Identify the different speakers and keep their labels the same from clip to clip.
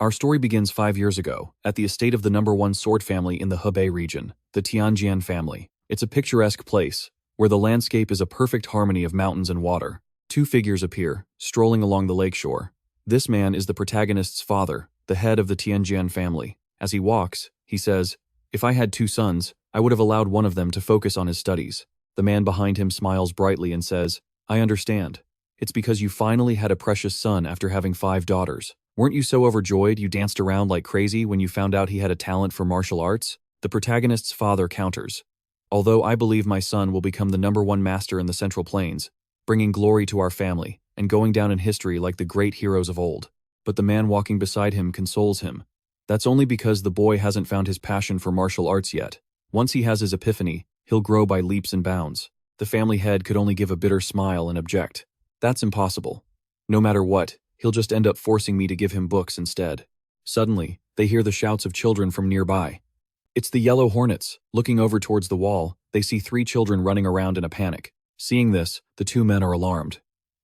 Speaker 1: Our story begins 5 years ago, at the estate of the #1 sword family in the Hebei region, the Tianjian family. It's a picturesque place, where the landscape is a perfect harmony of mountains and water. Two figures appear, strolling along the lakeshore. This man is the protagonist's father, the head of the Tianjian family. As he walks, he says, "If I had 2 sons, I would have allowed one of them to focus on his studies." The man behind him smiles brightly and says, "I understand. It's because you finally had a precious son after having 5 daughters. Weren't you so overjoyed you danced around like crazy when you found out he had a talent for martial arts?" The protagonist's father counters, "Although I believe my son will become the #1 master in the Central Plains, bringing glory to our family, and going down in history like the great heroes of old." But the man walking beside him consoles him. That's only because the boy hasn't found his passion for martial arts yet. Once he has his epiphany, he'll grow by leaps and bounds. The family head could only give a bitter smile and object. "That's impossible. No matter what, he'll just end up forcing me to give him books instead." Suddenly, they hear the shouts of children from nearby. It's the yellow hornets. Looking over towards the wall, they see 3 children running around in a panic. Seeing this, the 2 men are alarmed.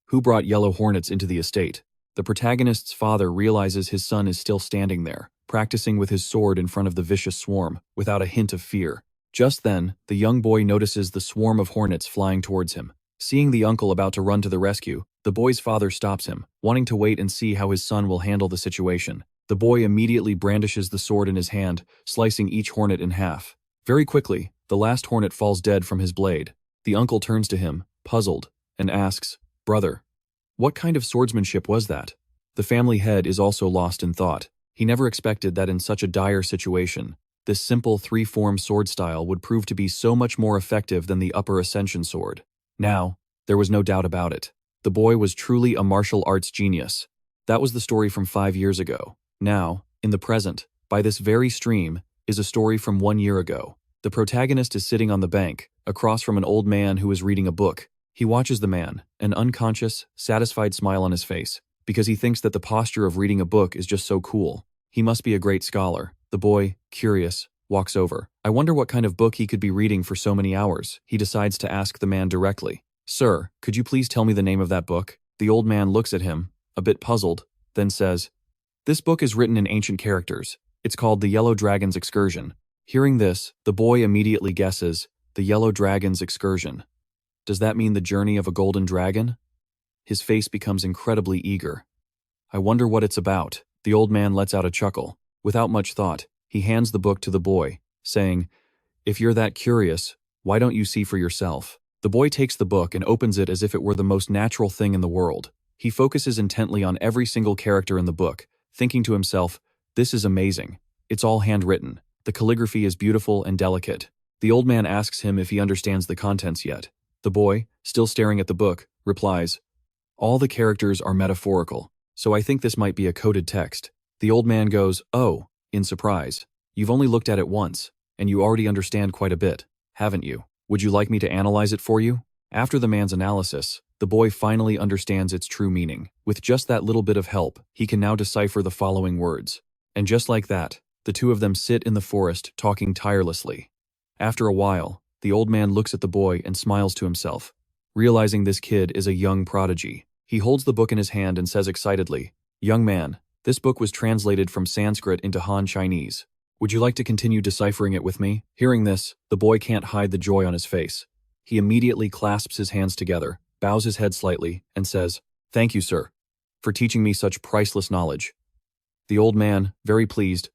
Speaker 1: Who brought yellow hornets into the estate? The protagonist's father realizes his son is still standing there, practicing with his sword in front of the vicious swarm, without a hint of fear. Just then, the young boy notices the swarm of hornets flying towards him. Seeing the uncle about to run to the rescue, the boy's father stops him, wanting to wait and see how his son will handle the situation. The boy immediately brandishes the sword in his hand, slicing each hornet in half. Very quickly, the last hornet falls dead from his blade. The uncle turns to him, puzzled, and asks, "Brother, what kind of swordsmanship was that?" The family head is also lost in thought. He never expected that in such a dire situation, this simple 3-form sword style would prove to be so much more effective than the upper ascension sword. Now, there was no doubt about it. The boy was truly a martial arts genius. That was the story from 5 years ago. Now, in the present, by this very stream, is a story from 1 year ago. The protagonist is sitting on the bank, across from an old man who is reading a book. He watches the man, an unconscious, satisfied smile on his face, because he thinks that the posture of reading a book is just so cool. He must be a great scholar. The boy, curious, walks over. I wonder what kind of book he could be reading for so many hours. He decides to ask the man directly. "Sir, could you please tell me the name of that book?" The old man looks at him, a bit puzzled, then says, "This book is written in ancient characters. It's called The Yellow Dragon's Excursion." Hearing this, the boy immediately guesses, "The Yellow Dragon's Excursion. Does that mean the journey of a golden dragon?" His face becomes incredibly eager. "I wonder what it's about." The old man lets out a chuckle. Without much thought, he hands the book to the boy, saying, "If you're that curious, why don't you see for yourself?" The boy takes the book and opens it as if it were the most natural thing in the world. He focuses intently on every single character in the book, thinking to himself, "This is amazing. It's all handwritten. The calligraphy is beautiful and delicate." The old man asks him if he understands the contents yet. The boy, still staring at the book, replies, "All the characters are metaphorical, so I think this might be a coded text." The old man goes, "Oh," in surprise. "You've only looked at it once, and you already understand quite a bit, haven't you? Would you like me to analyze it for you?" After the man's analysis, the boy finally understands its true meaning. With just that little bit of help, he can now decipher the following words. And just like that, the 2 of them sit in the forest talking tirelessly. After a while, the old man looks at the boy and smiles to himself, realizing this kid is a young prodigy. He holds the book in his hand and says excitedly, "Young man, this book was translated from Sanskrit into Han Chinese. Would you like to continue deciphering it with me?" Hearing this, the boy can't hide the joy on his face. He immediately clasps his hands together, bows his head slightly, and says, "Thank you, sir, for teaching me such priceless knowledge." The old man, very pleased,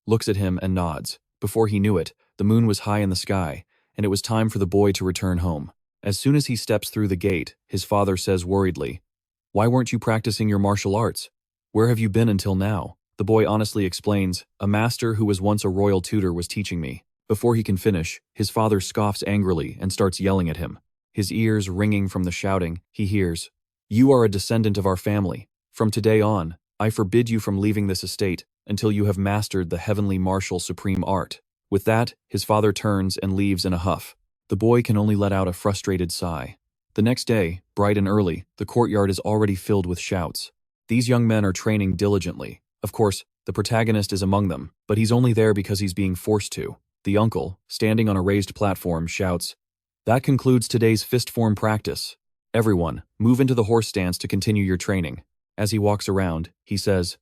Speaker 1: looks at him and nods. Before he knew it, the moon was high in the sky, and it was time for the boy to return home. As soon as he steps through the gate, his father says worriedly, "Why weren't you practicing your martial arts? Where have you been until now?" The boy honestly explains, "A master who was once a royal tutor was teaching me." Before he can finish, his father scoffs angrily and starts yelling at him. His ears ringing from the shouting, he hears, "You are a descendant of our family. From today on, I forbid you from leaving this estate until you have mastered the heavenly martial supreme art." With that, his father turns and leaves in a huff. The boy can only let out a frustrated sigh. The next day, bright and early, the courtyard is already filled with shouts. These young men are training diligently. Of course, the protagonist is among them, but he's only there because he's being forced to. The uncle, standing on a raised platform, shouts, "That concludes today's fist form practice. Everyone, move into the horse stance to continue your training." As he walks around, he says,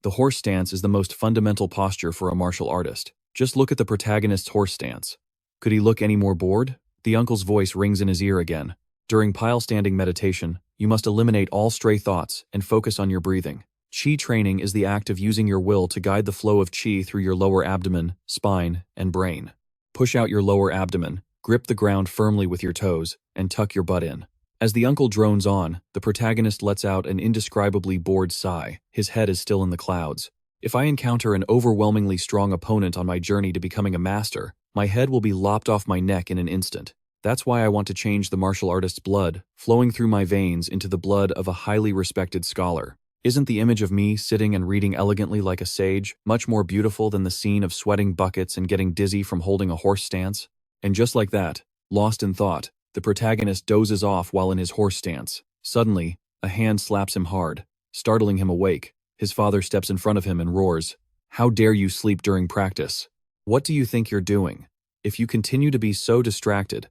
Speaker 1: The horse stance is the most fundamental posture for a martial artist. Just look at the protagonist's horse stance. Could he look any more bored? The uncle's voice rings in his ear again. During pile-standing meditation, you must eliminate all stray thoughts and focus on your breathing. Qi training is the act of using your will to guide the flow of qi through your lower abdomen, spine, and brain. Push out your lower abdomen, grip the ground firmly with your toes, and tuck your butt in. As the uncle drones on, the protagonist lets out an indescribably bored sigh. His head is still in the clouds. If I encounter an overwhelmingly strong opponent on my journey to becoming a master, my head will be lopped off my neck in an instant. That's why I want to change the martial artist's blood, flowing through my veins, into the blood of a highly respected scholar. Isn't the image of me sitting and reading elegantly like a sage much more beautiful than the scene of sweating buckets and getting dizzy from holding a horse stance? And just like that, lost in thought, the protagonist dozes off while in his horse stance. Suddenly, a hand slaps him hard, startling him awake. His father steps in front of him and roars, "How dare you sleep during practice? What do you think you're doing? If you continue to be so distracted,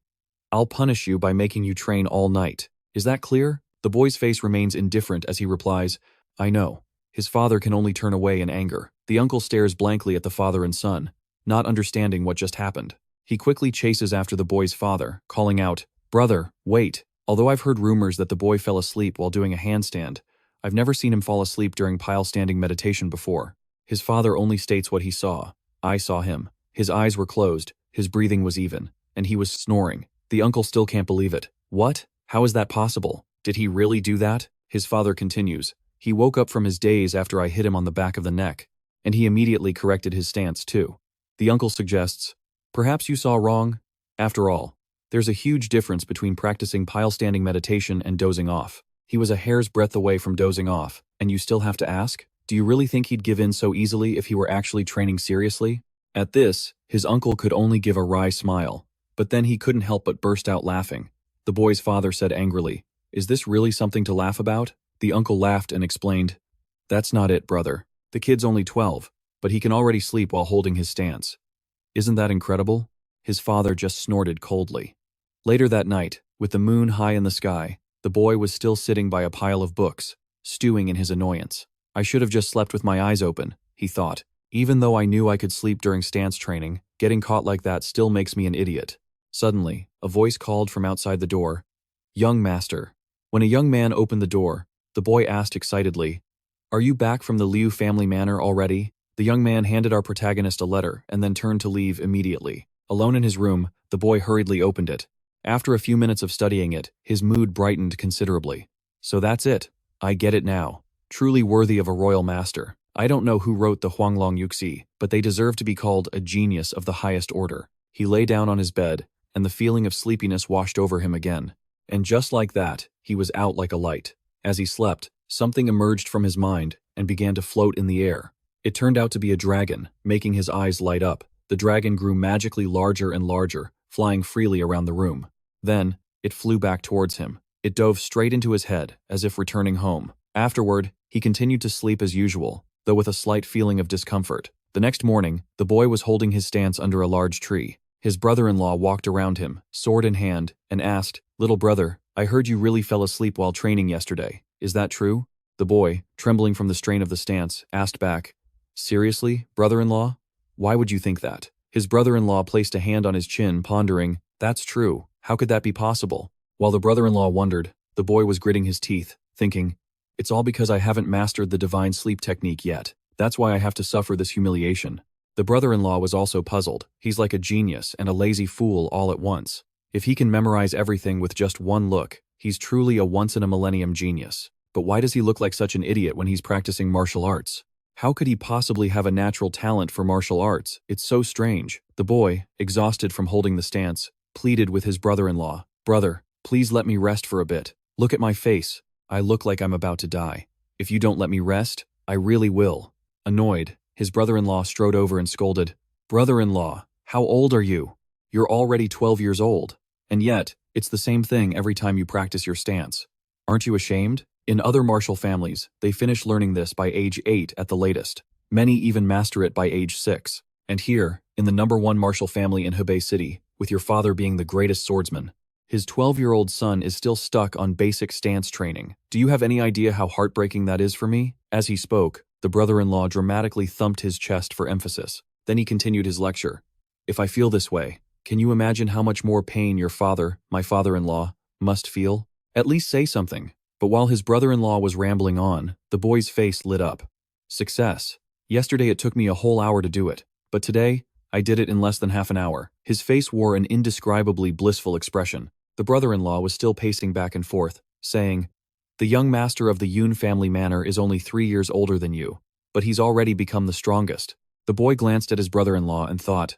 Speaker 1: I'll punish you by making you train all night. Is that clear?" The boy's face remains indifferent as he replies, "I know." His father can only turn away in anger. The uncle stares blankly at the father and son, not understanding what just happened. He quickly chases after the boy's father, calling out, "Brother, wait." Although I've heard rumors that the boy fell asleep while doing a handstand, I've never seen him fall asleep during pile-standing meditation before. His father only states what he saw. I saw him. His eyes were closed, his breathing was even, and he was snoring. The uncle still can't believe it. "What? How is that possible? Did he really do that?" His father continues. "He woke up from his daze after I hit him on the back of the neck, and he immediately corrected his stance too." The uncle suggests, "Perhaps you saw wrong? After all, there's a huge difference between practicing pile-standing meditation and dozing off. He was a hair's breadth away from dozing off, and you still have to ask? Do you really think he'd give in so easily if he were actually training seriously?" At this, his uncle could only give a wry smile, but then he couldn't help but burst out laughing. The boy's father said angrily, "Is this really something to laugh about?" The uncle laughed and explained, "That's not it, brother. The kid's only 12, but he can already sleep while holding his stance. Isn't that incredible?" His father just snorted coldly. Later that night, with the moon high in the sky, the boy was still sitting by a pile of books, stewing in his annoyance. "I should have just slept with my eyes open," he thought. "Even though I knew I could sleep during stance training, getting caught like that still makes me an idiot." Suddenly, a voice called from outside the door, "Young master." When a young man opened the door, the boy asked excitedly, "Are you back from the Liu family manor already?" The young man handed our protagonist a letter and then turned to leave immediately. Alone in his room, the boy hurriedly opened it. After a few minutes of studying it, his mood brightened considerably. "So that's it. I get it now. Truly worthy of a royal master. I don't know who wrote the Huanglong Yuxi, but they deserve to be called a genius of the highest order." He lay down on his bed, and the feeling of sleepiness washed over him again. And just like that, he was out like a light. As he slept, something emerged from his mind and began to float in the air. It turned out to be a dragon, making his eyes light up. The dragon grew magically larger and larger, flying freely around the room. Then, it flew back towards him. It dove straight into his head, as if returning home. Afterward, he continued to sleep as usual, though with a slight feeling of discomfort. The next morning, the boy was holding his stance under a large tree. His brother-in-law walked around him, sword in hand, and asked, "Little brother, I heard you really fell asleep while training yesterday. Is that true?" The boy, trembling from the strain of the stance, asked back, "Seriously, brother-in-law? Why would you think that?" His brother-in-law placed a hand on his chin, pondering, "That's true. How could that be possible?" While the brother-in-law wondered, the boy was gritting his teeth, thinking, "It's all because I haven't mastered the divine sleep technique yet. That's why I have to suffer this humiliation." The brother-in-law was also puzzled. He's like a genius and a lazy fool all at once. If he can memorize everything with just one look, he's truly a once-in-a-millennium genius. But why does he look like such an idiot when he's practicing martial arts? How could he possibly have a natural talent for martial arts? It's so strange. The boy, exhausted from holding the stance, pleaded with his brother-in-law, "Brother, please let me rest for a bit. Look at my face. I look like I'm about to die. If you don't let me rest, I really will." Annoyed, his brother-in-law strode over and scolded, "Brother-in-law, how old are you? You're already 12 years old. And yet, it's the same thing every time you practice your stance. Aren't you ashamed?" In other martial families, they finish learning this by age 8 at the latest. Many even master it by age 6. And here, in the #1 martial family in Hebei City, with your father being the greatest swordsman, his 12-year-old son is still stuck on basic stance training. Do you have any idea how heartbreaking that is for me? As he spoke, the The brother-in-law dramatically thumped his chest for emphasis. Then he continued his lecture. If I feel this way, can you imagine how much more pain your father, my father-in-law, must feel? At least say something. But while his brother-in-law was rambling on, the boy's face lit up. Success. Yesterday it took me a whole hour to do it, but today, I did it in less than half an hour. His face wore an indescribably blissful expression. The brother-in-law was still pacing back and forth, saying, "The young master of the Yoon family manor is only 3 years older than you, but he's already become the strongest." The boy glanced at his brother-in-law and thought,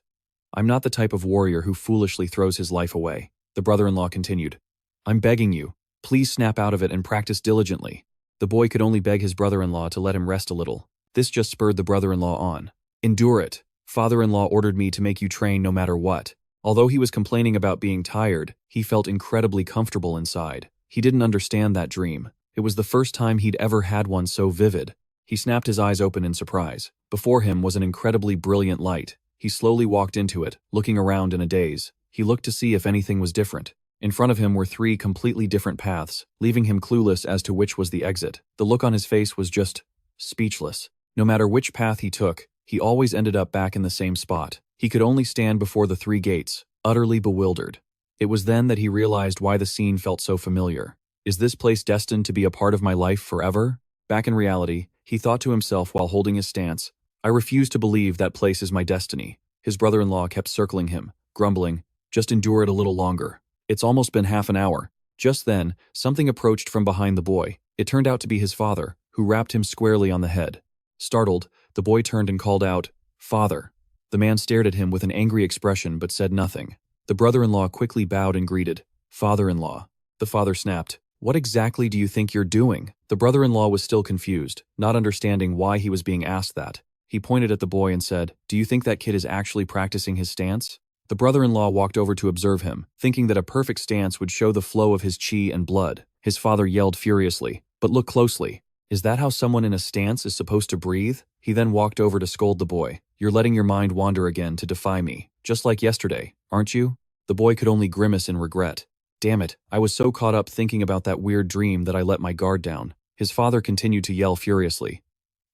Speaker 1: "I'm not the type of warrior who foolishly throws his life away." The brother-in-law continued, "I'm begging you, please snap out of it and practice diligently." The boy could only beg his brother-in-law to let him rest a little. This just spurred the brother-in-law on. "Endure it. Father-in-law ordered me to make you train no matter what." Although he was complaining about being tired, he felt incredibly comfortable inside. He didn't understand that dream. It was the first time he'd ever had one so vivid. He snapped his eyes open in surprise. Before him was an incredibly brilliant light. He slowly walked into it, looking around in a daze. He looked to see if anything was different. In front of him were 3 completely different paths, leaving him clueless as to which was the exit. The look on his face was just speechless. No matter which path he took, he always ended up back in the same spot. He could only stand before the 3 gates, utterly bewildered. It was then that he realized why the scene felt so familiar. Is this place destined to be a part of my life forever? Back in reality, he thought to himself while holding his stance, I refuse to believe that place is my destiny. His brother-in-law kept circling him, grumbling, just endure it a little longer. It's almost been half an hour. Just then, something approached from behind the boy. It turned out to be his father, who rapped him squarely on the head. Startled, the boy turned and called out, "Father." The man stared at him with an angry expression but said nothing. The brother-in-law quickly bowed and greeted, "Father-in-law." The father snapped, "What exactly do you think you're doing?" The brother-in-law was still confused, not understanding why he was being asked that. He pointed at the boy and said, "Do you think that kid is actually practicing his stance?" The brother-in-law walked over to observe him, thinking that a perfect stance would show the flow of his chi and blood. His father yelled furiously, "But look closely. Is that how someone in a stance is supposed to breathe?" He then walked over to scold the boy. "You're letting your mind wander again to defy me, just like yesterday, aren't you?" The boy could only grimace in regret. "Damn it, I was so caught up thinking about that weird dream that I let my guard down." His father continued to yell furiously,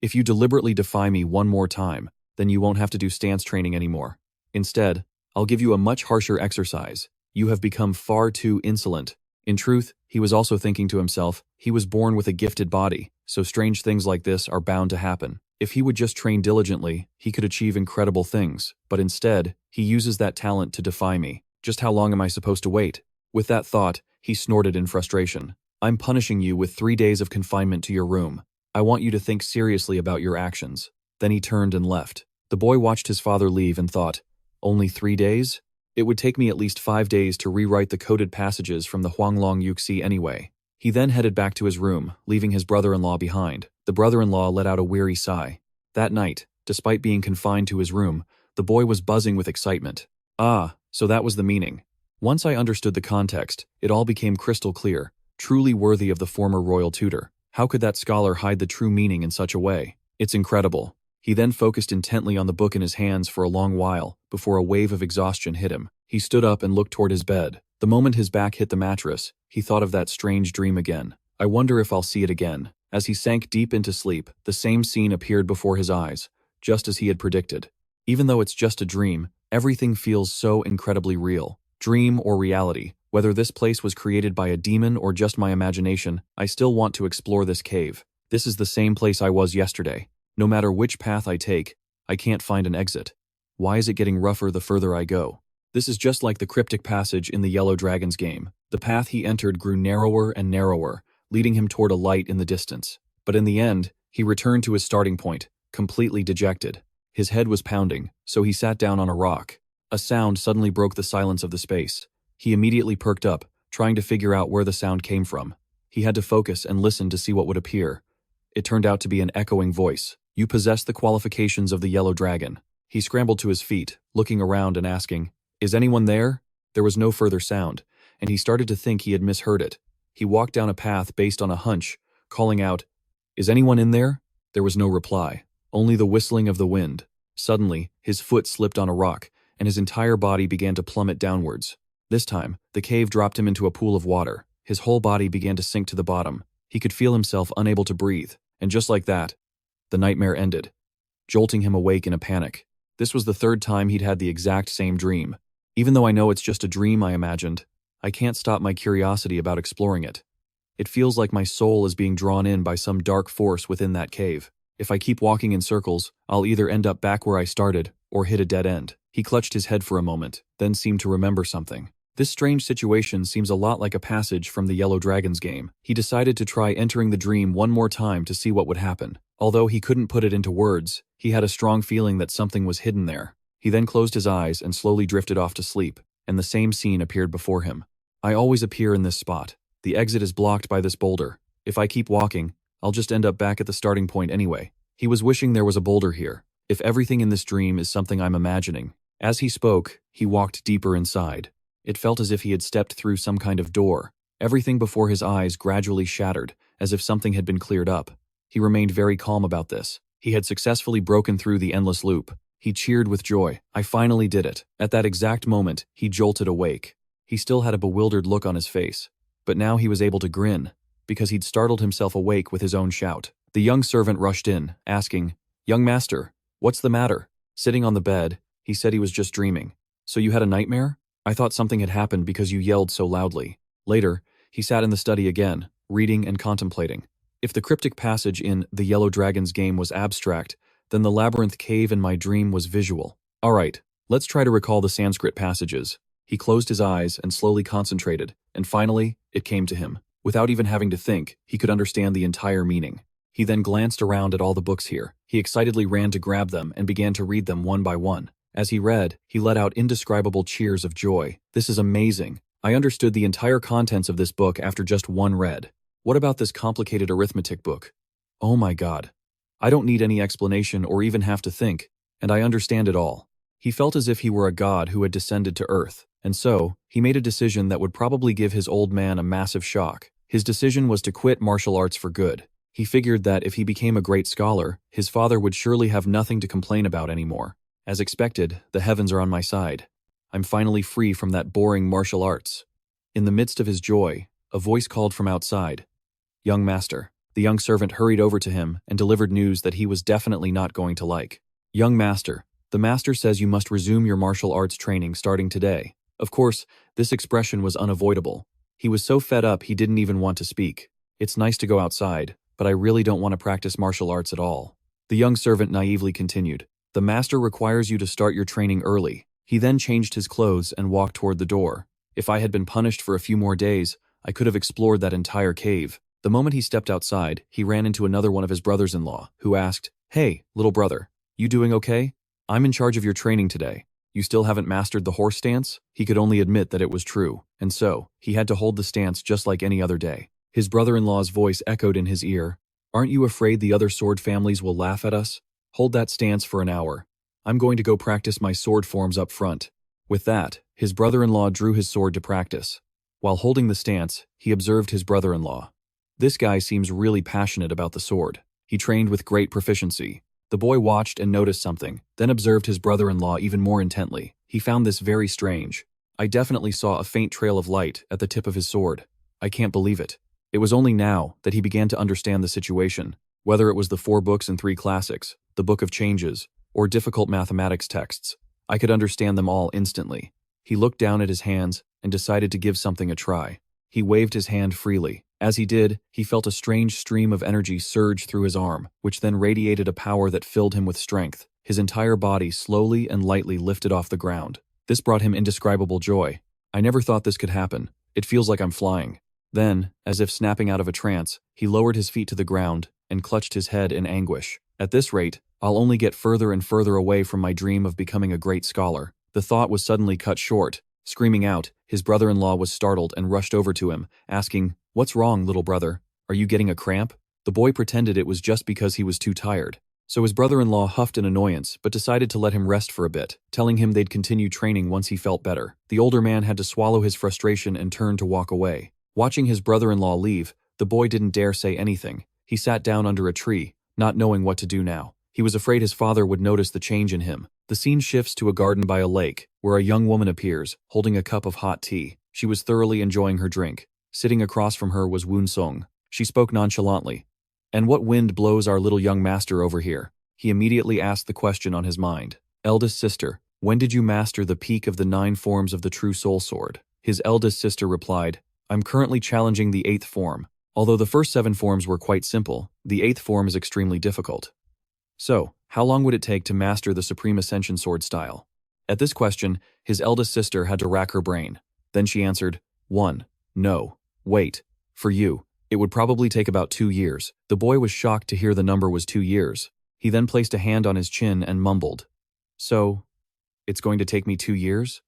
Speaker 1: "If you deliberately defy me one more time, then you won't have to do stance training anymore. Instead, I'll give you a much harsher exercise. You have become far too insolent." In truth, he was also thinking to himself, he was born with a gifted body, so strange things like this are bound to happen. If he would just train diligently, he could achieve incredible things, but instead, he uses that talent to defy me. Just how long am I supposed to wait? With that thought, he snorted in frustration. "I'm punishing you with 3 days of confinement to your room. I want you to think seriously about your actions." Then he turned and left. The boy watched his father leave and thought, "Only 3 days? It would take me at least 5 days to rewrite the coded passages from the Huanglong Yuxi anyway." He then headed back to his room, leaving his brother-in-law behind. The brother-in-law let out a weary sigh. That night, despite being confined to his room, the boy was buzzing with excitement. Ah, so that was the meaning. Once I understood the context, it all became crystal clear, truly worthy of the former royal tutor. How could that scholar hide the true meaning in such a way? It's incredible. He then focused intently on the book in his hands for a long while, before a wave of exhaustion hit him. He stood up and looked toward his bed. The moment his back hit the mattress, he thought of that strange dream again. I wonder if I'll see it again. As he sank deep into sleep, the same scene appeared before his eyes, just as he had predicted. Even though it's just a dream, everything feels so incredibly real. Dream or reality, whether this place was created by a demon or just my imagination, I still want to explore this cave. This is the same place I was yesterday. No matter which path I take, I can't find an exit. Why is it getting rougher the further I go? This is just like the cryptic passage in the Yellow Dragon's game. The path he entered grew narrower and narrower, leading him toward a light in the distance. But in the end, he returned to his starting point, completely dejected. His head was pounding, so he sat down on a rock. A sound suddenly broke the silence of the space. He immediately perked up, trying to figure out where the sound came from. He had to focus and listen to see what would appear. It turned out to be an echoing voice. "You possess the qualifications of the Yellow Dragon." He scrambled to his feet, looking around and asking, "Is anyone there?" There was no further sound, and he started to think he had misheard it. He walked down a path based on a hunch, calling out, "Is anyone in there?" There was no reply, only the whistling of the wind. Suddenly, his foot slipped on a rock, and his entire body began to plummet downwards. This time, the cave dropped him into a pool of water. His whole body began to sink to the bottom. He could feel himself unable to breathe, and just like that, The nightmare ended, jolting him awake in a panic. This was the third time he'd had the exact same dream. Even though I know it's just a dream I imagined, I can't stop my curiosity about exploring it. It feels like my soul is being drawn in by some dark force within that cave. If I keep walking in circles, I'll either end up back where I started or hit a dead end. He clutched his head for a moment, then seemed to remember something. This strange situation seems a lot like a passage from the Yellow Dragons game. He decided to try entering the dream one more time to see what would happen. Although he couldn't put it into words, he had a strong feeling that something was hidden there. He then closed his eyes and slowly drifted off to sleep, and the same scene appeared before him. I always appear in this spot. The exit is blocked by this boulder. If I keep walking, I'll just end up back at the starting point anyway. He was wishing there was a boulder here. If everything in this dream is something I'm imagining. As he spoke, he walked deeper inside. It felt as if he had stepped through some kind of door. Everything before his eyes gradually shattered, as if something had been cleared up. He remained very calm about this. He had successfully broken through the endless loop. He cheered with joy. I finally did it. At that exact moment, he jolted awake. He still had a bewildered look on his face, but now he was able to grin, because he'd startled himself awake with his own shout. The young servant rushed in, asking, "Young master, what's the matter?" Sitting on the bed, he said he was just dreaming. "So you had a nightmare? I thought something had happened because you yelled so loudly." Later, he sat in the study again, reading and contemplating. If the cryptic passage in the Yellow Dragons game was abstract, then the labyrinth cave in my dream was visual. All right, let's try to recall the Sanskrit passages. He closed his eyes and slowly concentrated, and finally, it came to him. Without even having to think, he could understand the entire meaning. He then glanced around at all the books here. He excitedly ran to grab them and began to read them one by one. As he read, he let out indescribable cheers of joy. "This is amazing. I understood the entire contents of this book after just one read. What about this complicated arithmetic book? Oh my God. I don't need any explanation or even have to think, and I understand it all." He felt as if he were a god who had descended to earth, and so, he made a decision that would probably give his old man a massive shock. His decision was to quit martial arts for good. He figured that if he became a great scholar, his father would surely have nothing to complain about anymore. As expected, the heavens are on my side. I'm finally free from that boring martial arts. In the midst of his joy, a voice called from outside, "Young master." The young servant hurried over to him and delivered news that he was definitely not going to like. "Young master, the master says you must resume your martial arts training starting today." Of course, this expression was unavoidable. He was so fed up he didn't even want to speak. "It's nice to go outside, but I really don't want to practice martial arts at all." The young servant naively continued, "The master requires you to start your training early." He then changed his clothes and walked toward the door. If I had been punished for a few more days, I could have explored that entire cave. The moment he stepped outside, he ran into another one of his brothers-in-law, who asked, "Hey, little brother, you doing okay? I'm in charge of your training today. You still haven't mastered the horse stance?" He could only admit that it was true, and so, he had to hold the stance just like any other day. His brother-in-law's voice echoed in his ear, "Aren't you afraid the other sword families will laugh at us? Hold that stance for an hour. I'm going to go practice my sword forms up front." With that, his brother-in-law drew his sword to practice. While holding the stance, he observed his brother-in-law. This guy seems really passionate about the sword. He trained with great proficiency. The boy watched and noticed something, then observed his brother-in-law even more intently. He found this very strange. "I definitely saw a faint trail of light at the tip of his sword. I can't believe it." It was only now that he began to understand the situation. Whether it was the 4 books and 3 classics, the Book of Changes, or difficult mathematics texts, I could understand them all instantly. He looked down at his hands and decided to give something a try. He waved his hand freely. As he did, he felt a strange stream of energy surge through his arm, which then radiated a power that filled him with strength. His entire body slowly and lightly lifted off the ground. This brought him indescribable joy. "I never thought this could happen. It feels like I'm flying." Then, as if snapping out of a trance, he lowered his feet to the ground and clutched his head in anguish. "At this rate, I'll only get further and further away from my dream of becoming a great scholar." The thought was suddenly cut short. Screaming out, his brother-in-law was startled and rushed over to him, asking, "What's wrong, little brother? Are you getting a cramp?" The boy pretended it was just because he was too tired. So his brother-in-law huffed in annoyance, but decided to let him rest for a bit, telling him they'd continue training once he felt better. The older man had to swallow his frustration and turn to walk away. Watching his brother-in-law leave, the boy didn't dare say anything. He sat down under a tree, not knowing what to do now. He was afraid his father would notice the change in him. The scene shifts to a garden by a lake, where a young woman appears, holding a cup of hot tea. She was thoroughly enjoying her drink. Sitting across from her was Woon-seong. She spoke nonchalantly. And what wind blows our little young master over here? He immediately asked the question on his mind. Eldest sister, when did you master the peak of the 9 forms of the true soul sword? His eldest sister replied, I'm currently challenging the 8th form. Although the first 7 forms were quite simple, the 8th form is extremely difficult. So, how long would it take to master the Supreme Ascension sword style? At this question, his eldest sister had to rack her brain. Then she answered, 1. No. Wait. For you, it would probably take about 2 years. The boy was shocked to hear the number was 2 years. He then placed a hand on his chin and mumbled, So, it's going to take me 2 years?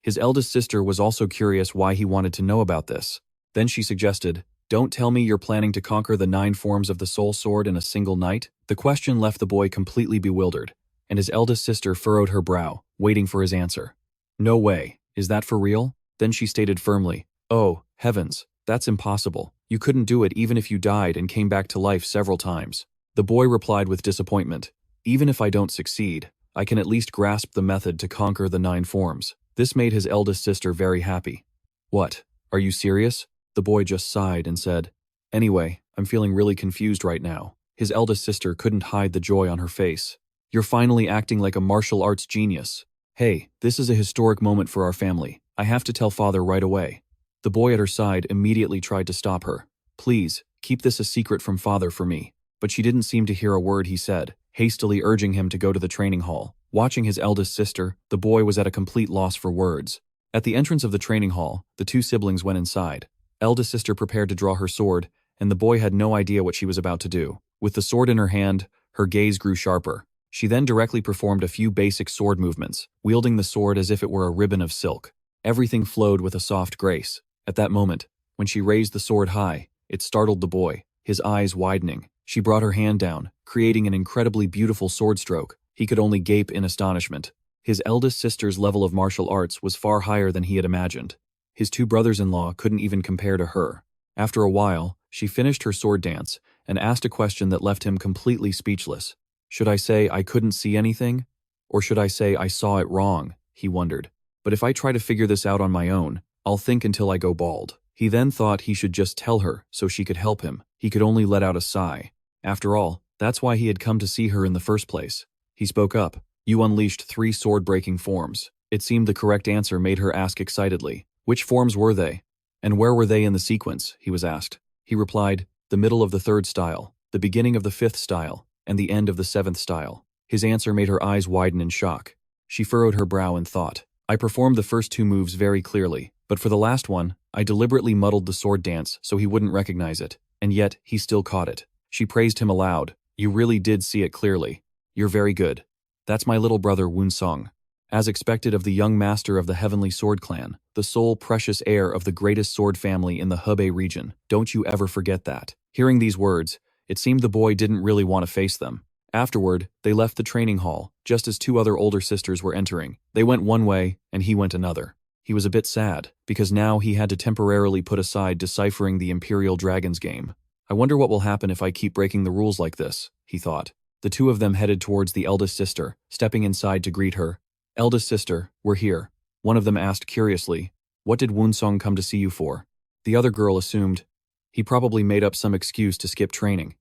Speaker 1: His eldest sister was also curious why he wanted to know about this. Then she suggested, Don't tell me you're planning to conquer the 9 forms of the soul sword in a single night? The question left the boy completely bewildered, and his eldest sister furrowed her brow, waiting for his answer. No way, is that for real? Then she stated firmly, Oh, heavens, that's impossible. You couldn't do it even if you died and came back to life several times. The boy replied with disappointment, Even if I don't succeed, I can at least grasp the method to conquer the 9 forms. This made his eldest sister very happy. What? Are you serious? The boy just sighed and said, Anyway, I'm feeling really confused right now. His eldest sister couldn't hide the joy on her face. You're finally acting like a martial arts genius. Hey, this is a historic moment for our family. I have to tell father right away. The boy at her side immediately tried to stop her. Please, keep this a secret from father for me. But she didn't seem to hear a word he said, hastily urging him to go to the training hall. Watching his eldest sister, the boy was at a complete loss for words. At the entrance of the training hall, the 2 siblings went inside. Eldest sister prepared to draw her sword, and the boy had no idea what she was about to do. With the sword in her hand, her gaze grew sharper. She then directly performed a few basic sword movements, wielding the sword as if it were a ribbon of silk. Everything flowed with a soft grace. At that moment, when she raised the sword high, it startled the boy, his eyes widening. She brought her hand down, creating an incredibly beautiful sword stroke. He could only gape in astonishment. His eldest sister's level of martial arts was far higher than he had imagined. His 2 brothers-in-law couldn't even compare to her. After a while, she finished her sword dance and asked a question that left him completely speechless. Should I say I couldn't see anything? Or should I say I saw it wrong? He wondered. But if I try to figure this out on my own, I'll think until I go bald. He then thought he should just tell her so she could help him. He could only let out a sigh. After all, that's why he had come to see her in the first place. He spoke up. You unleashed 3 sword-breaking forms. It seemed the correct answer made her ask excitedly. Which forms were they? And where were they in the sequence? He was asked. He replied, the middle of the 3rd style, the beginning of the 5th style, and the end of the 7th style. His answer made her eyes widen in shock. She furrowed her brow and thought, I performed the first 2 moves very clearly, but for the last one, I deliberately muddled the sword dance so he wouldn't recognize it, and yet he still caught it. She praised him aloud. You really did see it clearly. You're very good. That's my little brother Woon-seong. As expected of the young master of the Heavenly Sword Clan, the sole precious heir of the greatest sword family in the Hebei region. Don't you ever forget that. Hearing these words, it seemed the boy didn't really want to face them. Afterward, they left the training hall, just as 2 other older sisters were entering. They went one way, and he went another. He was a bit sad, because now he had to temporarily put aside deciphering the Imperial Dragons game. I wonder what will happen if I keep breaking the rules like this, he thought. The 2 of them headed towards the eldest sister, stepping inside to greet her. Eldest sister, we're here. One of them asked curiously, What did Woon-seong come to see you for? The other girl assumed, He probably made up some excuse to skip training.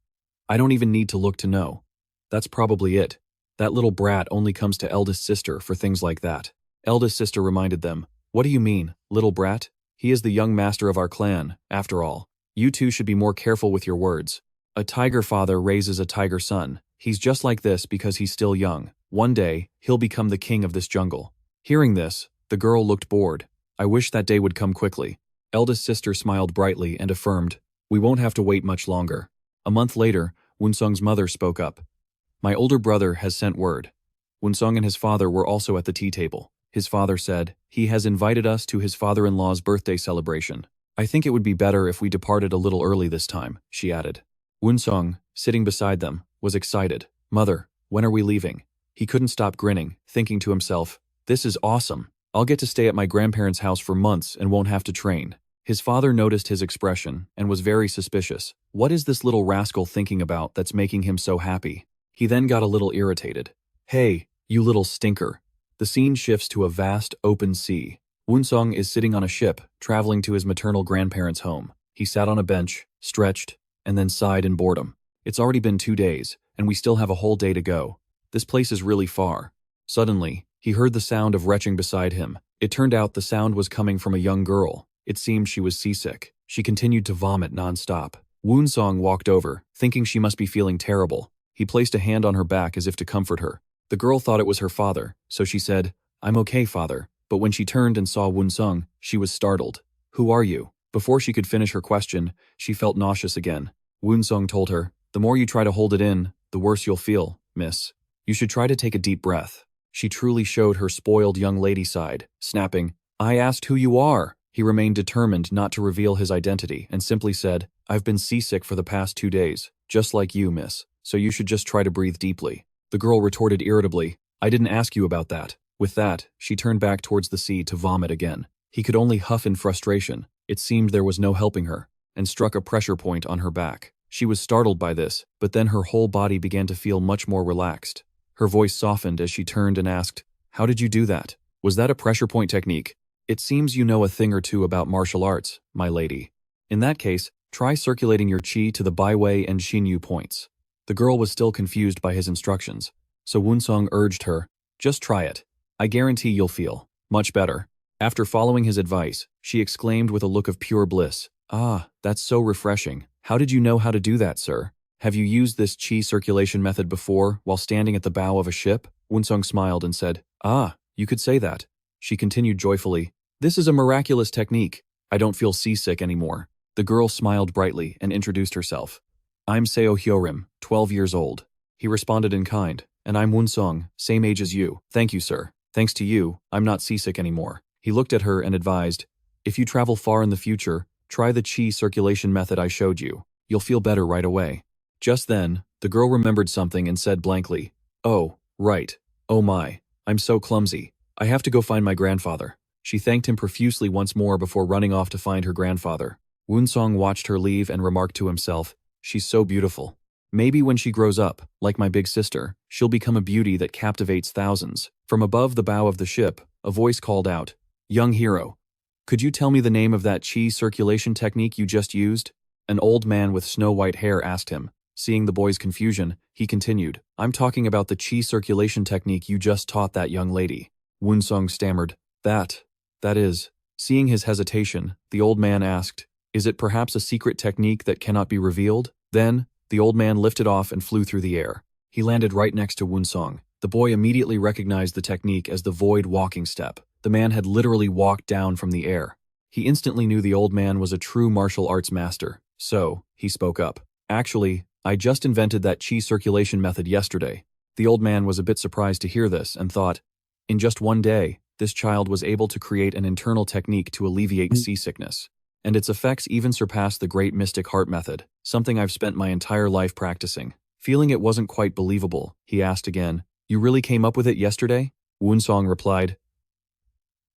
Speaker 1: I don't even need to look to know. That's probably it. That little brat only comes to eldest sister for things like that. Eldest sister reminded them, What do you mean, little brat? He is the young master of our clan, after all. You 2 should be more careful with your words. A tiger father raises a tiger son. He's just like this because he's still young. One day, he'll become the king of this jungle. Hearing this, the girl looked bored. I wish that day would come quickly. Eldest sister smiled brightly and affirmed, We won't have to wait much longer. A month later, Woon-seong's mother spoke up. My older brother has sent word. Woon-seong and his father were also at the tea table. His father said, He has invited us to his father-in-law's birthday celebration. I think it would be better if we departed a little early this time, she added. Woon-seong, sitting beside them, was excited. Mother, when are we leaving? He couldn't stop grinning, thinking to himself, This is awesome. I'll get to stay at my grandparents' house for months and won't have to train. His father noticed his expression and was very suspicious. What is this little rascal thinking about that's making him so happy? He then got a little irritated. Hey, you little stinker. The scene shifts to a vast, open sea. Woon-seong is sitting on a ship, traveling to his maternal grandparents' home. He sat on a bench, stretched, and then sighed in boredom. It's already been 2 days, and we still have a whole day to go. This place is really far. Suddenly, he heard the sound of retching beside him. It turned out the sound was coming from a young girl. It seemed she was seasick. She continued to vomit non-stop. Woon-seong walked over, thinking she must be feeling terrible. He placed a hand on her back as if to comfort her. The girl thought it was her father, so she said, "I'm okay, father." But when she turned and saw Woon-seong, she was startled. "Who are you?" Before she could finish her question, she felt nauseous again. Woon-seong told her, "The more you try to hold it in, the worse you'll feel, miss. You should try to take a deep breath." She truly showed her spoiled young lady side, snapping, "I asked who you are." He remained determined not to reveal his identity and simply said, "I've been seasick for the past 2 days, just like you, miss, so you should just try to breathe deeply." The girl retorted irritably, "I didn't ask you about that." With that, she turned back towards the sea to vomit again. He could only huff in frustration. It seemed there was no helping her, and struck a pressure point on her back. She was startled by this, but then her whole body began to feel much more relaxed. Her voice softened as she turned and asked, "How did you do that? Was that a pressure point technique? It seems you know a thing or two about martial arts, my lady. In that case, try circulating your qi to the byway and Xinyu points." The girl was still confused by his instructions, so Woon-seong urged her, "Just try it. I guarantee you'll feel much better." After following his advice, she exclaimed with a look of pure bliss, "Ah, that's so refreshing. How did you know how to do that, sir? Have you used this qi circulation method before while standing at the bow of a ship?" Woon-seong smiled and said, "Ah, you could say that." She continued joyfully, "This is a miraculous technique. I don't feel seasick anymore." The girl smiled brightly and introduced herself. "I'm Seo Hyorim, 12 years old." He responded in kind, "And I'm Woon-seong, same age as you." "Thank you, sir. Thanks to you, I'm not seasick anymore." He looked at her and advised, "If you travel far in the future, try the qi circulation method I showed you. You'll feel better right away." Just then, the girl remembered something and said blankly, "Oh, right. Oh my, I'm so clumsy. I have to go find my grandfather." She thanked him profusely once more before running off to find her grandfather. Woon-seong watched her leave and remarked to himself, "She's so beautiful. Maybe when she grows up, like my big sister, she'll become a beauty that captivates thousands." From above the bow of the ship, a voice called out, "Young hero, could you tell me the name of that qi circulation technique you just used?" An old man with snow-white hair asked him. Seeing the boy's confusion, he continued, "I'm talking about the qi circulation technique you just taught that young lady." Woon-seong stammered, That is." Seeing his hesitation, the old man asked, "Is it perhaps a secret technique that cannot be revealed?" Then, the old man lifted off and flew through the air. He landed right next to Woon-seong. The boy immediately recognized the technique as the void walking step. The man had literally walked down from the air. He instantly knew the old man was a true martial arts master, so he spoke up. "Actually, I just invented that qi circulation method yesterday." The old man was a bit surprised to hear this and thought, in just one day, this child was able to create an internal technique to alleviate seasickness. And its effects even surpassed the great mystic heart method, something I've spent my entire life practicing. Feeling it wasn't quite believable, he asked again, "You really came up with it yesterday?" Woon-seong replied,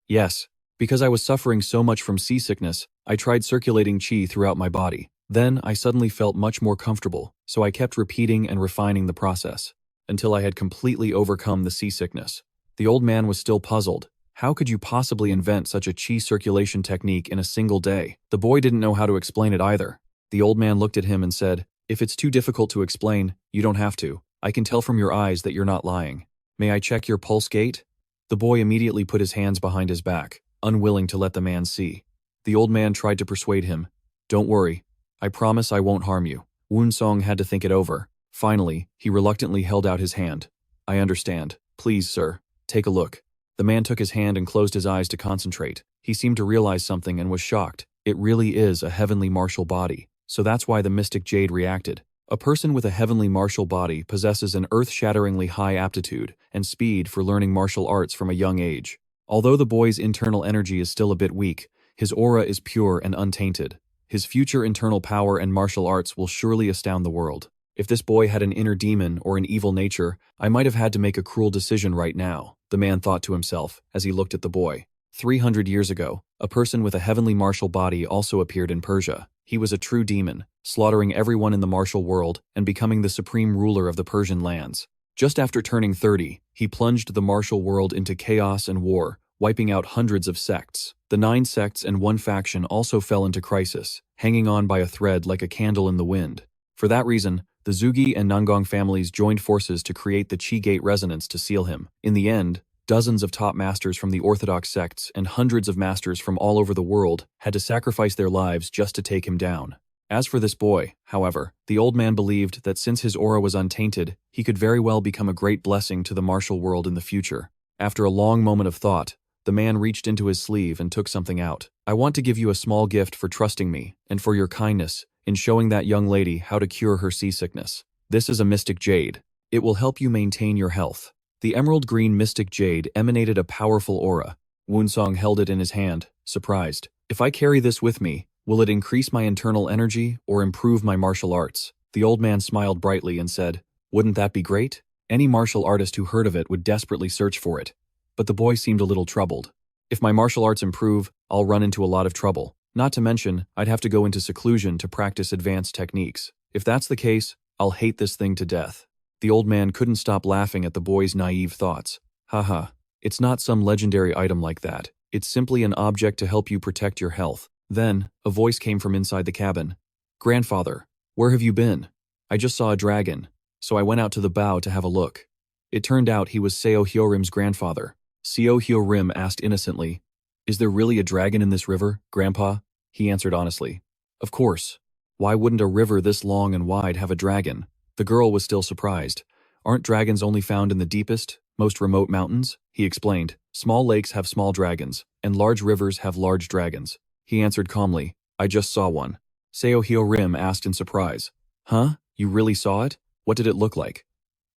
Speaker 1: "Yes. Because I was suffering so much from seasickness, I tried circulating qi throughout my body. Then I suddenly felt much more comfortable, so I kept repeating and refining the process, until I had completely overcome the seasickness." The old man was still puzzled. How could you possibly invent such a qi circulation technique in a single day? The boy didn't know how to explain it either. The old man looked at him and said, "If it's too difficult to explain, you don't have to. I can tell from your eyes that you're not lying. May I check your pulse gate?" The boy immediately put his hands behind his back, unwilling to let the man see. The old man tried to persuade him, "Don't worry. I promise I won't harm you." Woon-seong had to think it over. Finally, he reluctantly held out his hand. "I understand. Please, sir, take a look." The man took his hand and closed his eyes to concentrate. He seemed to realize something and was shocked. It really is a heavenly martial body, so that's why the mystic jade reacted. A person with a heavenly martial body possesses an earth-shatteringly high aptitude and speed for learning martial arts from a young age. Although the boy's internal energy is still a bit weak, his aura is pure and untainted. His future internal power and martial arts will surely astound the world. If this boy had an inner demon or an evil nature, I might have had to make a cruel decision right now, the man thought to himself as he looked at the boy. 300 years ago, a person with a heavenly martial body also appeared in Persia. He was a true demon, slaughtering everyone in the martial world and becoming the supreme ruler of the Persian lands. Just after turning 30, he plunged the martial world into chaos and war, wiping out hundreds of sects. The 9 sects and 1 faction also fell into crisis, hanging on by a thread like a candle in the wind. For that reason, The Zugi and Nangong families joined forces to create the Qi Gate resonance to seal him. In the end, dozens of top masters from the orthodox sects and hundreds of masters from all over the world had to sacrifice their lives just to take him down. As for this boy, however, the old man believed that since his aura was untainted, he could very well become a great blessing to the martial world in the future. After a long moment of thought, the man reached into his sleeve and took something out. I want to give you a small gift for trusting me and for your kindness in showing that young lady how to cure her seasickness. This is a mystic jade. It will help you maintain your health. The emerald green mystic jade emanated a powerful aura. Woon-seong held it in his hand, surprised. If I carry this with me, will it increase my internal energy or improve my martial arts? The old man smiled brightly and said, wouldn't that be great? Any martial artist who heard of it would desperately search for it. But the boy seemed a little troubled. If my martial arts improve, I'll run into a lot of trouble. Not to mention, I'd have to go into seclusion to practice advanced techniques. If that's the case, I'll hate this thing to death. The old man couldn't stop laughing at the boy's naive thoughts. Haha, it's not some legendary item like that. It's simply an object to help you protect your health. Then, a voice came from inside the cabin. Grandfather, where have you been? I just saw a dragon, so I went out to the bow to have a look. It turned out he was Seo Hyorim's grandfather. Seo Hyorim asked innocently, is there really a dragon in this river, Grandpa? He answered honestly. Of course. Why wouldn't a river this long and wide have a dragon? The girl was still surprised. Aren't dragons only found in the deepest, most remote mountains? He explained. Small lakes have small dragons, and large rivers have large dragons. He answered calmly, I just saw one. Seo Hyorim asked in surprise. Huh? You really saw it? What did it look like?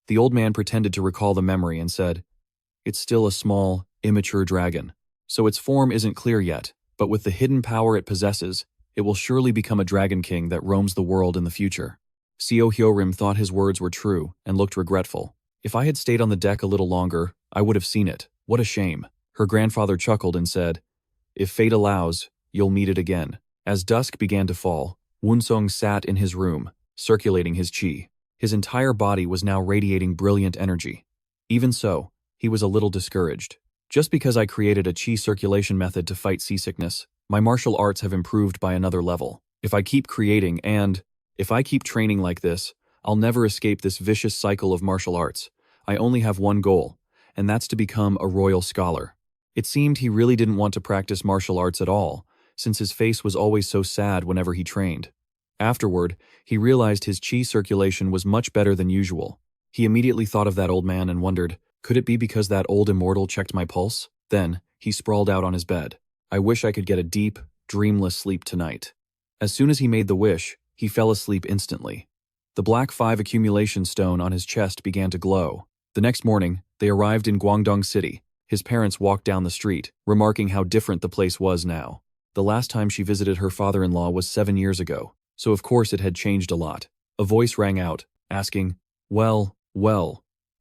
Speaker 1: The old man pretended to recall the memory and said, it's still a small, immature dragon. So its form isn't clear yet, but with the hidden power it possesses, it will surely become a dragon king that roams the world in the future. Seo Hyorim thought his words were true and looked regretful. If I had stayed on the deck a little longer, I would have seen it. What a shame. Her grandfather chuckled and said, if fate allows, you'll meet it again. As dusk began to fall, Woon-seong sat in his room, circulating his qi. His entire body was now radiating brilliant energy. Even so, he was a little discouraged. Just because I created a qi circulation method to fight seasickness, my martial arts have improved by another level. If I keep creating and if I keep training like this, I'll never escape this vicious cycle of martial arts. I only have one goal, and that's to become a royal scholar. It seemed he really didn't want to practice martial arts at all, since his face was always so sad whenever he trained. Afterward, he realized his qi circulation was much better than usual. He immediately thought of that old man and wondered, could it be because that old immortal checked my pulse? Then, he sprawled out on his bed. I wish I could get a deep, dreamless sleep tonight. As soon as he made the wish, he fell asleep instantly. The black 5 accumulation stone on his chest began to glow. The next morning, they arrived in Guangdong City. His parents walked down the street, remarking how different the place was now. The last time she visited her father-in-law was 7 years ago, so of course it had changed a lot. A voice rang out, asking, well,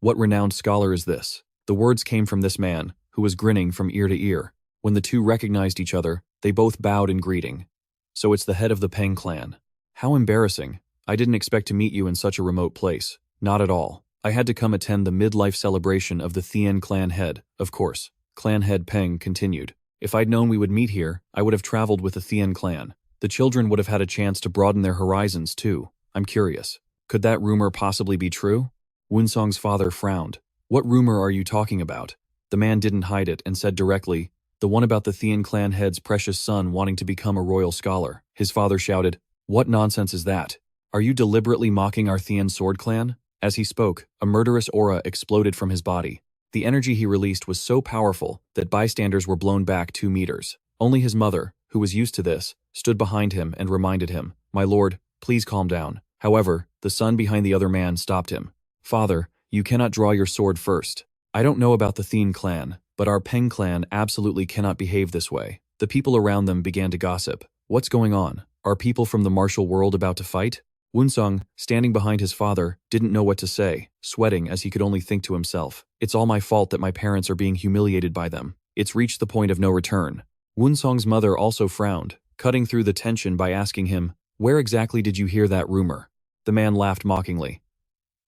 Speaker 1: what renowned scholar is this? The words came from this man, who was grinning from ear to ear. When the two recognized each other, they both bowed in greeting. So it's the head of the Peng clan. How embarrassing. I didn't expect to meet you in such a remote place. Not at all. I had to come attend the midlife celebration of the Thien clan head, of course. Clan head Peng continued. If I'd known we would meet here, I would have traveled with the Thien clan. The children would have had a chance to broaden their horizons too. I'm curious. Could that rumor possibly be true? Woon-seong's father frowned. What rumor are you talking about? The man didn't hide it and said directly, the one about the Thien clan head's precious son wanting to become a royal scholar. His father shouted, what nonsense is that? Are you deliberately mocking our Thien sword clan? As he spoke, a murderous aura exploded from his body. The energy he released was so powerful that bystanders were blown back 2 meters. Only his mother, who was used to this, stood behind him and reminded him, my lord, please calm down. However, the son behind the other man stopped him. Father, you cannot draw your sword first. I don't know about the Thien clan, but our Peng clan absolutely cannot behave this way. The people around them began to gossip. What's going on? Are people from the martial world about to fight? Woon-seong, standing behind his father, didn't know what to say, sweating as he could only think to himself. It's all my fault that my parents are being humiliated by them. It's reached the point of no return. Woon-seong's mother also frowned, cutting through the tension by asking him, where exactly did you hear that rumor? The man laughed mockingly.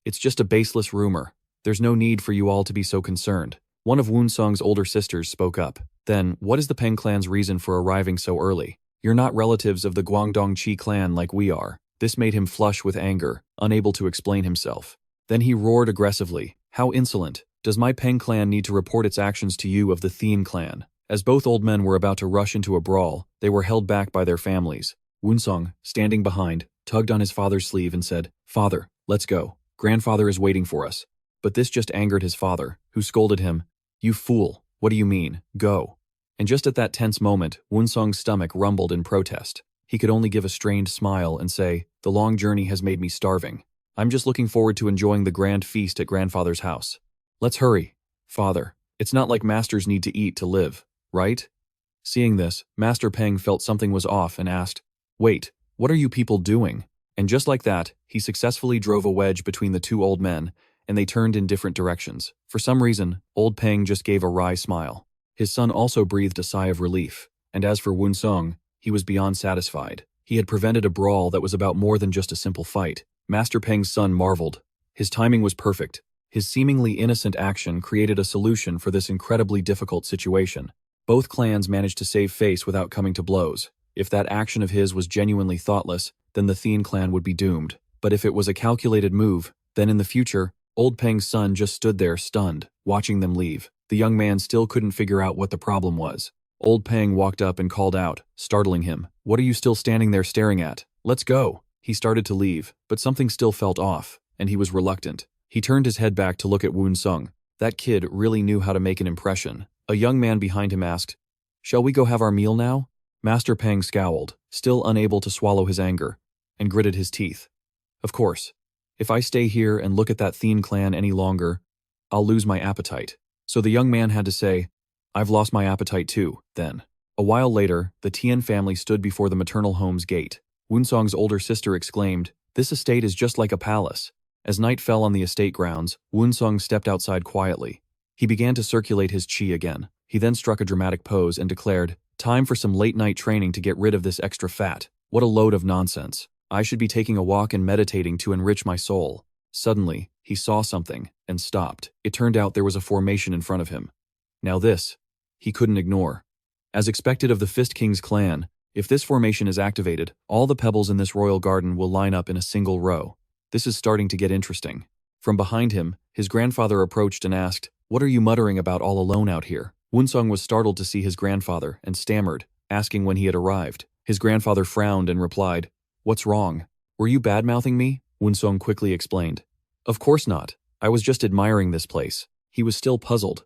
Speaker 1: It's just a baseless rumor. There's no need for you all to be so concerned. One of Woon-seong's older sisters spoke up. Then, what is the Peng clan's reason for arriving so early? You're not relatives of the Guangdong Qi clan like we are. This made him flush with anger, unable to explain himself. Then he roared aggressively, "How insolent! Does my Peng clan need to report its actions to you of the Thien clan?" As both old men were about to rush into a brawl, they were held back by their families. Woon-seong, standing behind, tugged on his father's sleeve and said, "Father, let's go. Grandfather is waiting for us." But this just angered his father, who scolded him, "You fool, what do you mean, go?" And just at that tense moment, Woon-seong's stomach rumbled in protest. He could only give a strained smile and say, "The long journey has made me starving. I'm just looking forward to enjoying the grand feast at grandfather's house. Let's hurry. Father, it's not like masters need to eat to live, right?" Seeing this, Master Peng felt something was off and asked, "Wait, what are you people doing?" And just like that, he successfully drove a wedge between the two old men, and they turned in different directions. For some reason, old Peng just gave a wry smile. His son also breathed a sigh of relief, and as for Woon-seong, he was beyond satisfied. He had prevented a brawl that was about more than just a simple fight. Master Peng's son marveled. His timing was perfect. His seemingly innocent action created a solution for this incredibly difficult situation. Both clans managed to save face without coming to blows. If that action of his was genuinely thoughtless, then the Thien clan would be doomed. But if it was a calculated move, then in the future, old Peng's son just stood there stunned, watching them leave. The young man still couldn't figure out what the problem was. Old Peng walked up and called out, startling him, "What are you still standing there staring at? Let's go." He started to leave, but something still felt off, and he was reluctant. He turned his head back to look at Woon-seong. That kid really knew how to make an impression. A young man behind him asked, "Shall we go have our meal now?" Master Peng scowled, still unable to swallow his anger, and gritted his teeth. "Of course. If I stay here and look at that Thien clan any longer, I'll lose my appetite." So the young man had to say, "I've lost my appetite too," then. A while later, the Tien family stood before the maternal home's gate. Woon-seong's older sister exclaimed, "This estate is just like a palace." As night fell on the estate grounds, Woon-seong stepped outside quietly. He began to circulate his qi again. He then struck a dramatic pose and declared, "Time for some late-night training to get rid of this extra fat. What a load of nonsense. I should be taking a walk and meditating to enrich my soul." Suddenly, he saw something and stopped. It turned out there was a formation in front of him. Now this, he couldn't ignore. As expected of the Fist King's clan, if this formation is activated, all the pebbles in this royal garden will line up in a single row. This is starting to get interesting. From behind him, his grandfather approached and asked, "What are you muttering about all alone out here?" Woon-seong was startled to see his grandfather and stammered, asking when he had arrived. His grandfather frowned and replied, "What's wrong? Were you bad-mouthing me?" Woon-seong quickly explained, "Of course not. I was just admiring this place." He was still puzzled.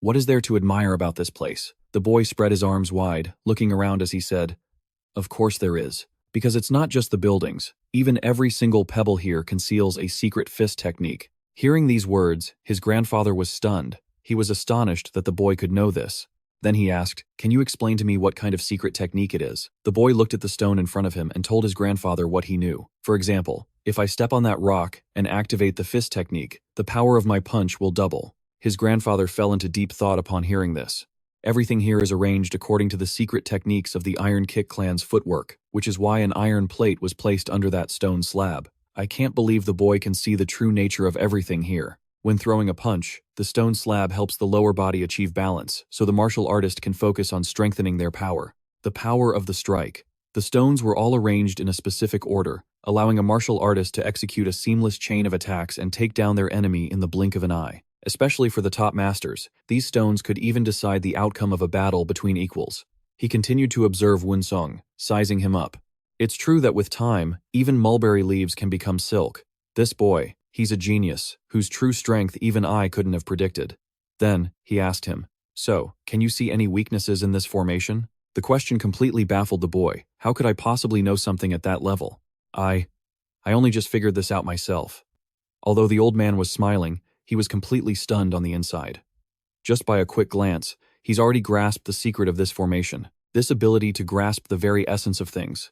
Speaker 1: "What is there to admire about this place?" The boy spread his arms wide, looking around as he said, "Of course there is. Because it's not just the buildings. Even every single pebble here conceals a secret fist technique." Hearing these words, his grandfather was stunned. He was astonished that the boy could know this. Then he asked, "Can you explain to me what kind of secret technique it is?" The boy looked at the stone in front of him and told his grandfather what he knew. "For example, if I step on that rock and activate the fist technique, the power of my punch will double." His grandfather fell into deep thought upon hearing this. Everything here is arranged according to the secret techniques of the Iron Kick clan's footwork, which is why an iron plate was placed under that stone slab. I can't believe the boy can see the true nature of everything here. When throwing a punch, the stone slab helps the lower body achieve balance, so the martial artist can focus on strengthening their power. The power of the strike. The stones were all arranged in a specific order, allowing a martial artist to execute a seamless chain of attacks and take down their enemy in the blink of an eye. Especially for the top masters, these stones could even decide the outcome of a battle between equals. He continued to observe Woon-seong, sizing him up. It's true that with time, even mulberry leaves can become silk. This boy, he's a genius, whose true strength even I couldn't have predicted. Then, he asked him, "So, can you see any weaknesses in this formation?" The question completely baffled the boy. How could I possibly know something at that level? I only just figured this out myself. Although the old man was smiling, he was completely stunned on the inside. Just by a quick glance, he's already grasped the secret of this formation. This ability to grasp the very essence of things.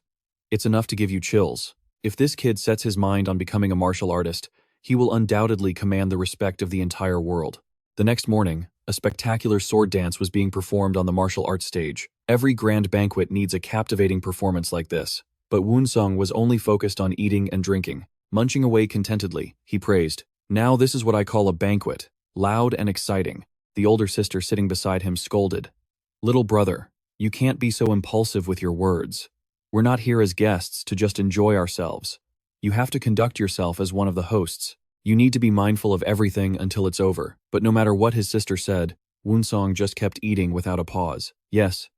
Speaker 1: It's enough to give you chills. If this kid sets his mind on becoming a martial artist, he will undoubtedly command the respect of the entire world. The next morning, a spectacular sword dance was being performed on the martial arts stage. Every grand banquet needs a captivating performance like this. But Woon-seong was only focused on eating and drinking. Munching away contentedly, he praised, "Now this is what I call a banquet. Loud and exciting." The older sister sitting beside him scolded, "Little brother, you can't be so impulsive with your words. We're not here as guests to just enjoy ourselves. You have to conduct yourself as one of the hosts. You need to be mindful of everything until it's over. But no matter what his sister said, Woon-seong just kept eating without a pause. Yes,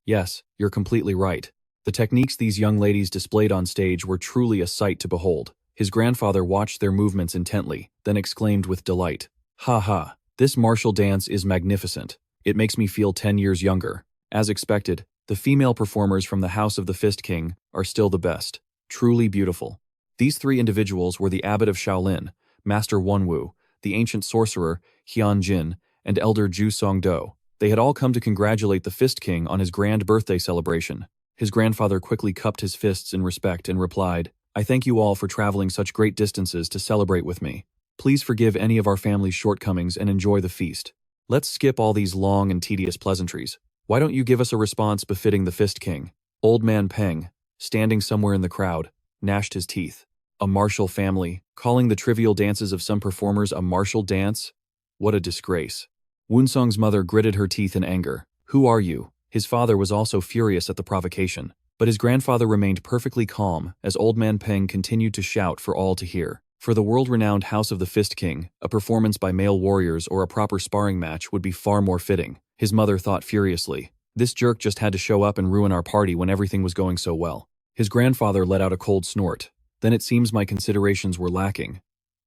Speaker 1: you're completely right. The techniques these young ladies displayed on stage were truly a sight to behold. His grandfather watched their movements intently, then exclaimed with delight, "Ha ha, this martial dance is magnificent. It makes me feel 10 years younger." As expected, the female performers from the House of the Fist King are still the best. Truly beautiful. These three individuals were the abbot of Shaolin, Master Wonwu, the ancient sorcerer Hyun Jin, and elder Ju Song-do. They had all come to congratulate the Fist King on his grand birthday celebration. His grandfather quickly cupped his fists in respect and replied, "I thank you all for traveling such great distances to celebrate with me. Please forgive any of our family's shortcomings and enjoy the feast. Let's skip all these long and tedious pleasantries. Why don't you give us a response befitting the Fist King?" Old man Peng, standing somewhere in the crowd, gnashed his teeth. A martial family, calling the trivial dances of some performers a martial dance? What a disgrace. Woon-seong's mother gritted her teeth in anger. "Who are you?" His father was also furious at the provocation, but his grandfather remained perfectly calm as old man Peng continued to shout for all to hear. For the world-renowned House of the Fist King, a performance by male warriors or a proper sparring match would be far more fitting. His mother thought furiously, "This jerk just had to show up and ruin our party when everything was going so well." His grandfather let out a cold snort. "Then it seems my considerations were lacking.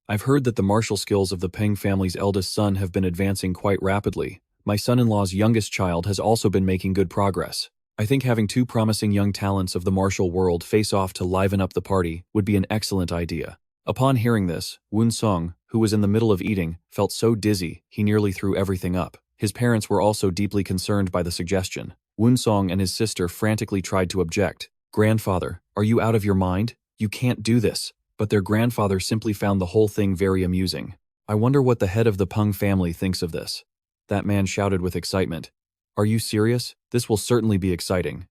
Speaker 1: I've heard that the martial skills of the Peng family's eldest son have been advancing quite rapidly. My son-in-law's youngest child has also been making good progress. I think having two promising young talents of the martial world face off to liven up the party would be an excellent idea." Upon hearing this, Woon-seong, who was in the middle of eating, felt so dizzy he nearly threw everything up. His parents were also deeply concerned by the suggestion. Woon-seong and his sister frantically tried to object. "Grandfather, are you out of your mind? You can't do this." But their grandfather simply found the whole thing very amusing. "I wonder what the head of the Peng family thinks of this." That man shouted with excitement. "Are you serious? This will certainly be exciting.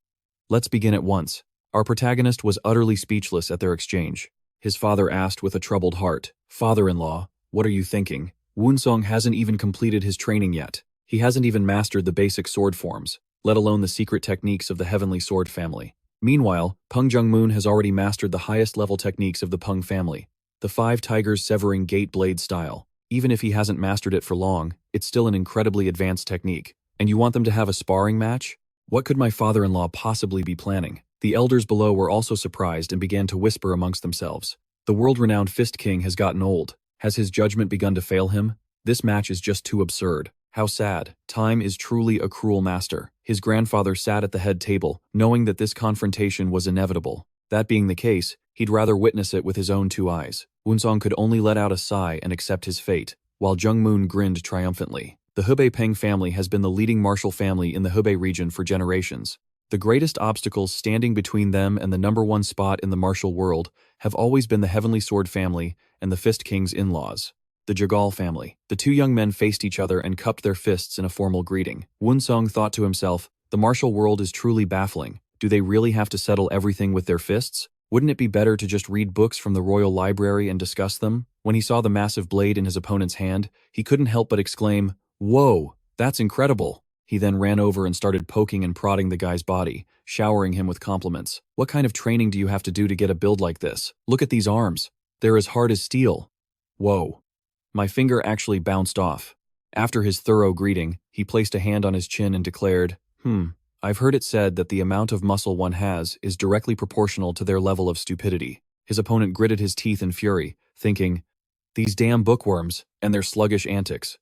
Speaker 1: Let's begin at once." Our protagonist was utterly speechless at their exchange. His father asked with a troubled heart, "Father-in-law, what are you thinking? Woon-seong hasn't even completed his training yet. He hasn't even mastered the basic sword forms, let alone the secret techniques of the heavenly sword family. Meanwhile, Peng Jung-moon has already mastered the highest level techniques of the Peng family, the 5 tigers severing gate blade style. Even if he hasn't mastered it for long, it's still an incredibly advanced technique. And you want them to have a sparring match? What could my father-in-law possibly be planning?" The elders below were also surprised and began to whisper amongst themselves. The world-renowned Fist King has gotten old. Has his judgment begun to fail him? This match is just too absurd. How sad. Time is truly a cruel master. His grandfather sat at the head table, knowing that this confrontation was inevitable. That being the case, he'd rather witness it with his own 2 eyes. Woon-seong could only let out a sigh and accept his fate, while Jung-moon grinned triumphantly. The Hebei Peng family has been the leading martial family in the Hebei region for generations. The greatest obstacles standing between them and the #1 spot in the martial world have always been the Heavenly Sword family and the Fist King's in-laws, the Jagal family. The 2 young men faced each other and cupped their fists in a formal greeting. Woon-seong thought to himself, the martial world is truly baffling. Do they really have to settle everything with their fists? Wouldn't it be better to just read books from the royal library and discuss them? When he saw the massive blade in his opponent's hand, he couldn't help but exclaim, "Whoa, that's incredible." He then ran over and started poking and prodding the guy's body, showering him with compliments. "What kind of training do you have to do to get a build like this? Look at these arms. They're as hard as steel." Whoa. My finger actually bounced off. After his thorough greeting, he placed a hand on his chin and declared, I've heard it said that the amount of muscle one has is directly proportional to their level of stupidity." His opponent gritted his teeth in fury, thinking, "These damn bookworms and their sluggish antics."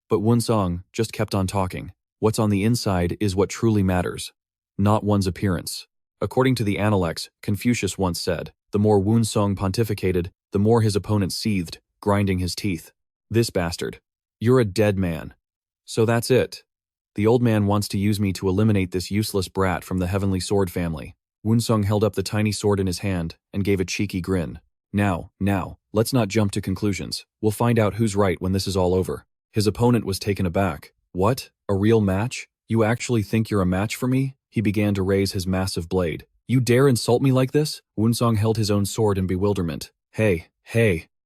Speaker 1: But Woon-seong just kept on talking. What's on the inside is what truly matters, not one's appearance. According to the Analects, Confucius once said, the more Woon-seong pontificated, the more his opponent seethed, grinding his teeth. "This bastard. You're a dead man. So that's it. The old man wants to use me to eliminate this useless brat from the Heavenly Sword family." Woon-seong held up the tiny sword in his hand and gave a cheeky grin. Now, let's not jump to conclusions. We'll find out who's right when this is all over." His opponent was taken aback. "What? A real match? You actually think you're a match for me?" He began to raise his massive blade. "You dare insult me like this?" Woon-seong held his own sword in bewilderment. Hey,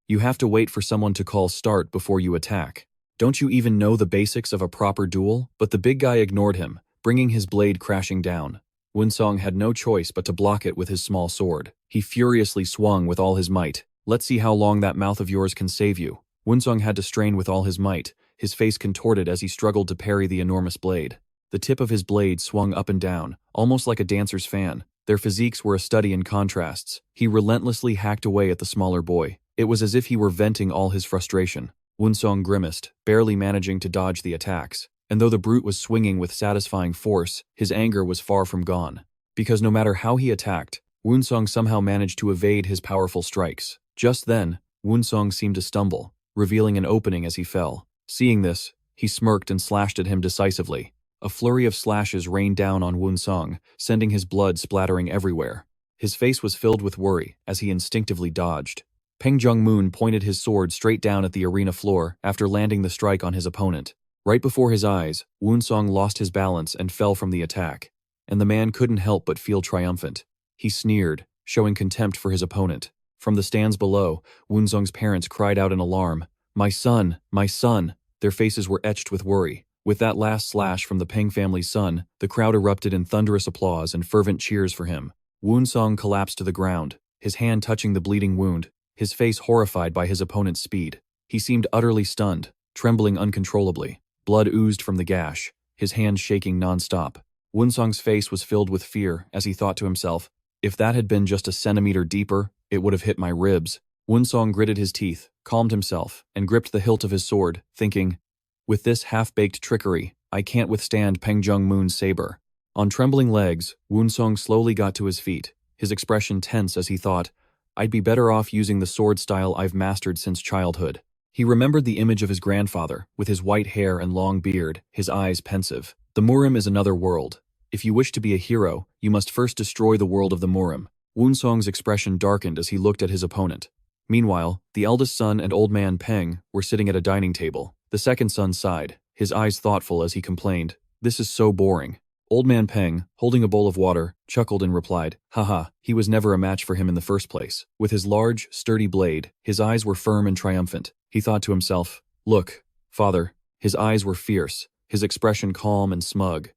Speaker 1: you have to wait for someone to call start before you attack. Don't you even know the basics of a proper duel?" But the big guy ignored him, bringing his blade crashing down. Woon-seong had no choice but to block it with his small sword. He furiously swung with all his might. Let's see how long that mouth of yours can save you. Woon-seong had to strain with all his might, his face contorted as he struggled to parry the enormous blade. The tip of his blade swung up and down, almost like a dancer's fan. Their physiques were a study in contrasts. He relentlessly hacked away at the smaller boy. It was as if he were venting all his frustration. Woon-seong grimaced, barely managing to dodge the attacks. And though the brute was swinging with satisfying force, his anger was far from gone. Because no matter how he attacked, Woon-seong somehow managed to evade his powerful strikes. Just then, Woon-seong seemed to stumble, revealing an opening as he fell. Seeing this, he smirked and slashed at him decisively. A flurry of slashes rained down on Woon-seong, sending his blood splattering everywhere. His face was filled with worry as he instinctively dodged. Peng Jung-moon pointed his sword straight down at the arena floor after landing the strike on his opponent. Right before his eyes, Woon-seong lost his balance and fell from the attack. And the man couldn't help but feel triumphant. He sneered, showing contempt for his opponent. From the stands below, Woon-seong's parents cried out in alarm, "My son! My son!" Their faces were etched with worry. With that last slash from the Peng family's son, the crowd erupted in thunderous applause and fervent cheers for him. Woon-seong collapsed to the ground, his hand touching the bleeding wound, his face horrified by his opponent's speed. He seemed utterly stunned, trembling uncontrollably. Blood oozed from the gash, his hands shaking non-stop. Woon-seong's face was filled with fear as he thought to himself, if that had been just a centimeter deeper, it would have hit my ribs. Woon-seong gritted his teeth, calmed himself, and gripped the hilt of his sword, thinking, with this half-baked trickery, I can't withstand Peng Jung-moon's saber. On trembling legs, Woon-seong slowly got to his feet, his expression tense as he thought, I'd be better off using the sword style I've mastered since childhood. He remembered the image of his grandfather, with his white hair and long beard, his eyes pensive. The Murim is another world. If you wish to be a hero, you must first destroy the world of the Murim. Woon-seong's expression darkened as he looked at his opponent. Meanwhile, the eldest son and old man Peng were sitting at a dining table. The second son sighed, his eyes thoughtful as he complained, "This is so boring." Old man Peng, holding a bowl of water, chuckled and replied, "Haha, he was never a match for him in the first place." With his large, sturdy blade, his eyes were firm and triumphant. He thought to himself, "Look, father." His eyes were fierce, his expression calm and smug.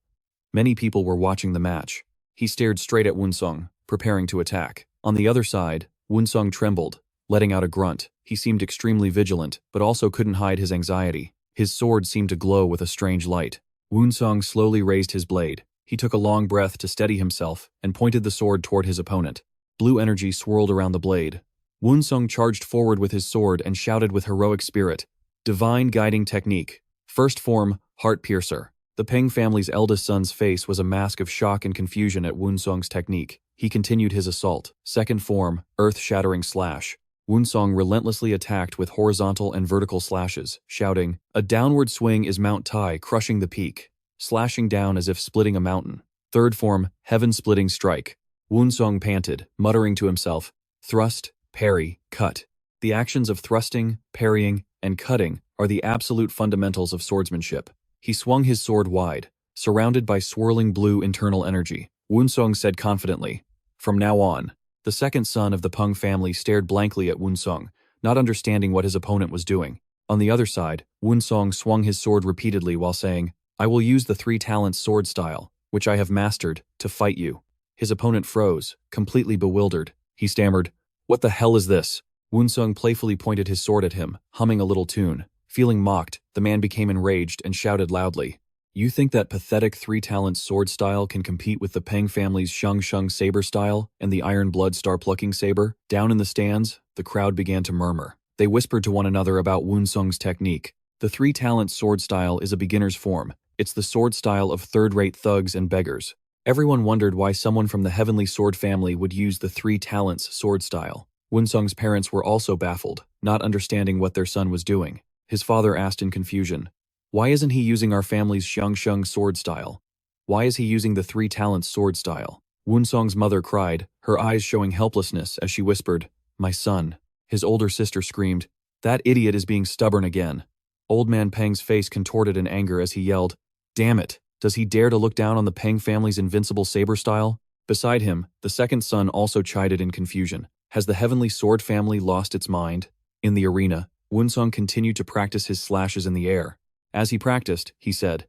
Speaker 1: Many people were watching the match. He stared straight at Woon-seong, preparing to attack. On the other side, Woon-seong trembled, letting out a grunt. He seemed extremely vigilant, but also couldn't hide his anxiety. His sword seemed to glow with a strange light. Woon-seong slowly raised his blade. He took a long breath to steady himself and pointed the sword toward his opponent. Blue energy swirled around the blade. Woon-seong charged forward with his sword and shouted with heroic spirit, "Divine guiding technique. First form, heart piercer." The Peng family's eldest son's face was a mask of shock and confusion at Woon-seong's technique. He continued his assault. Second form, earth-shattering slash. Woon-seong relentlessly attacked with horizontal and vertical slashes, shouting, "A downward swing is Mount Tai crushing the peak," slashing down as if splitting a mountain. Third form, heaven-splitting strike. Woon-seong panted, muttering to himself, "Thrust, parry, cut." The actions of thrusting, parrying, and cutting are the absolute fundamentals of swordsmanship. He swung his sword wide, surrounded by swirling blue internal energy. Woon-seong said confidently, "From now on." The second son of the Peng family stared blankly at Woon-seong, not understanding what his opponent was doing. On the other side, Woon-seong swung his sword repeatedly while saying, "I will use the three talents sword style, which I have mastered, to fight you." His opponent froze, completely bewildered. He stammered, "What the hell is this?" Woon-seong playfully pointed his sword at him, humming a little tune. Feeling mocked, the man became enraged and shouted loudly, "You think that pathetic three-talents sword style can compete with the Peng family's Sheng saber style and the Iron Blood star-plucking saber?" Down in the stands, the crowd began to murmur. They whispered to one another about Woon-seong's technique. The three-talent sword style is a beginner's form. It's the sword style of third-rate thugs and beggars. Everyone wondered why someone from the Heavenly Sword family would use the three talents sword style. Woon-seong's parents were also baffled, not understanding what their son was doing. His father asked in confusion, "Why isn't he using our family's Sheng sword style? Why is he using the three talents sword style?" Woon-seong's mother cried, her eyes showing helplessness as she whispered, "My son." His older sister screamed, "That idiot is being stubborn again." Old man Peng's face contorted in anger as he yelled, "Damn it, does he dare to look down on the Peng family's invincible saber style?" Beside him, the second son also chided in confusion. Has the Heavenly Sword family lost its mind? In the arena, Woon-seong continued to practice his slashes in the air. As he practiced, he said,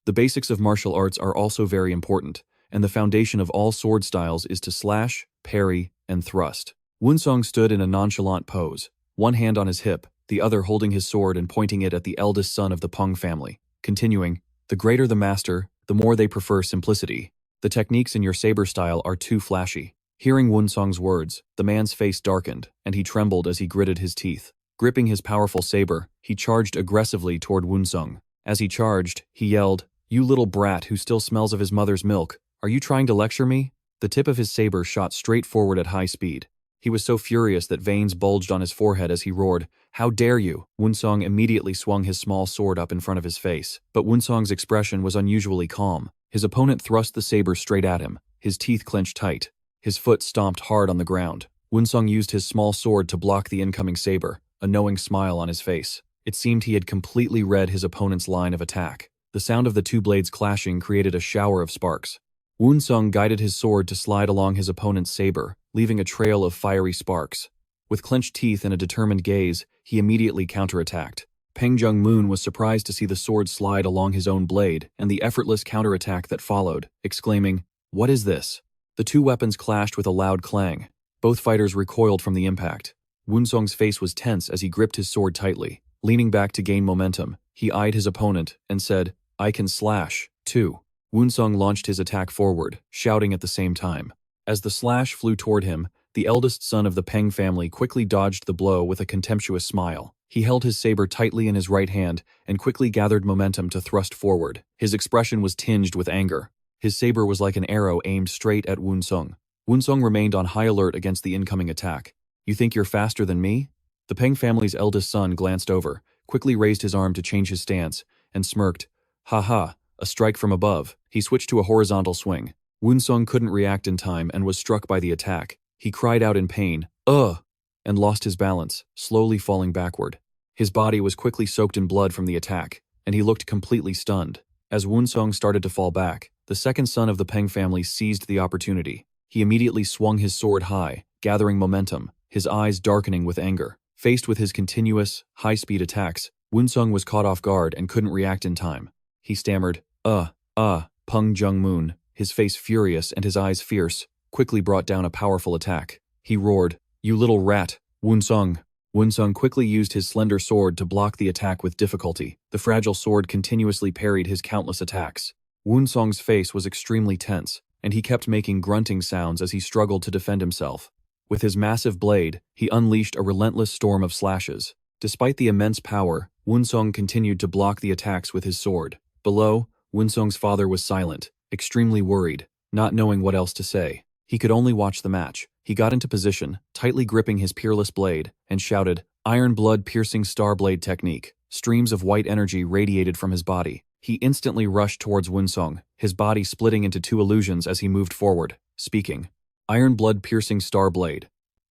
Speaker 1: "The basics of martial arts are also very important, and the foundation of all sword styles is to slash, parry, and thrust. Woon-seong stood in a nonchalant pose, one hand on his hip, the other holding his sword and pointing it at the eldest son of the Peng family, continuing, "The greater the master, the more they prefer simplicity. The techniques in your saber style are too flashy." Hearing Woon-seong's words, the man's face darkened, and he trembled as he gritted his teeth. Gripping his powerful saber, he charged aggressively toward Woon-seong. As he charged, he yelled, "You little brat who still smells of his mother's milk, are you trying to lecture me?" The tip of his saber shot straight forward at high speed. He was so furious that veins bulged on his forehead as he roared, "How dare you!" Woon-seong immediately swung his small sword up in front of his face, but Woon-seong's expression was unusually calm. His opponent thrust the saber straight at him, his teeth clenched tight. His foot stomped hard on the ground. Woon-seong used his small sword to block the incoming saber, a knowing smile on his face. It seemed he had completely read his opponent's line of attack. The sound of the two blades clashing created a shower of sparks. Woon-seong guided his sword to slide along his opponent's saber, leaving a trail of fiery sparks. With clenched teeth and a determined gaze, he immediately counterattacked. Peng Jung-moon was surprised to see the sword slide along his own blade and the effortless counterattack that followed, exclaiming, "What is this?" The two weapons clashed with a loud clang. Both fighters recoiled from the impact. Woon-seong's face was tense as he gripped his sword tightly. Leaning back to gain momentum, he eyed his opponent and said, "I can slash, too." Woon-seong launched his attack forward, shouting at the same time. As the slash flew toward him, the eldest son of the Peng family quickly dodged the blow with a contemptuous smile. He held his saber tightly in his right hand and quickly gathered momentum to thrust forward. His expression was tinged with anger. His saber was like an arrow aimed straight at Woon-seong. Woon-seong remained on high alert against the incoming attack. "You think you're faster than me?" The Peng family's eldest son glanced over, quickly raised his arm to change his stance, and smirked. "Ha ha, a strike from above." He switched to a horizontal swing. Woon-seong couldn't react in time and was struck by the attack. He cried out in pain, "Ugh!" and lost his balance, slowly falling backward. His body was quickly soaked in blood from the attack, and he looked completely stunned. As Woon-seong started to fall back, the second son of the Peng family seized the opportunity. He immediately swung his sword high, gathering momentum, his eyes darkening with anger. Faced with his continuous, high-speed attacks, Woon-seong was caught off guard and couldn't react in time. He stammered, Peng Jung-moon, his face furious and his eyes fierce, quickly brought down a powerful attack. He roared, "You little rat, Woon-seong." Woon-seong quickly used his slender sword to block the attack with difficulty. The fragile sword continuously parried his countless attacks. Woon-seong's face was extremely tense, and he kept making grunting sounds as he struggled to defend himself. With his massive blade, he unleashed a relentless storm of slashes. Despite the immense power, Woon-seong continued to block the attacks with his sword. Below, Woon-seong's father was silent, extremely worried, not knowing what else to say. He could only watch the match. He got into position, tightly gripping his peerless blade, and shouted, "Iron blood-piercing star blade technique." Streams of white energy radiated from his body. He instantly rushed towards Woon-seong, his body splitting into two illusions as he moved forward, speaking, "Iron blood-piercing star blade."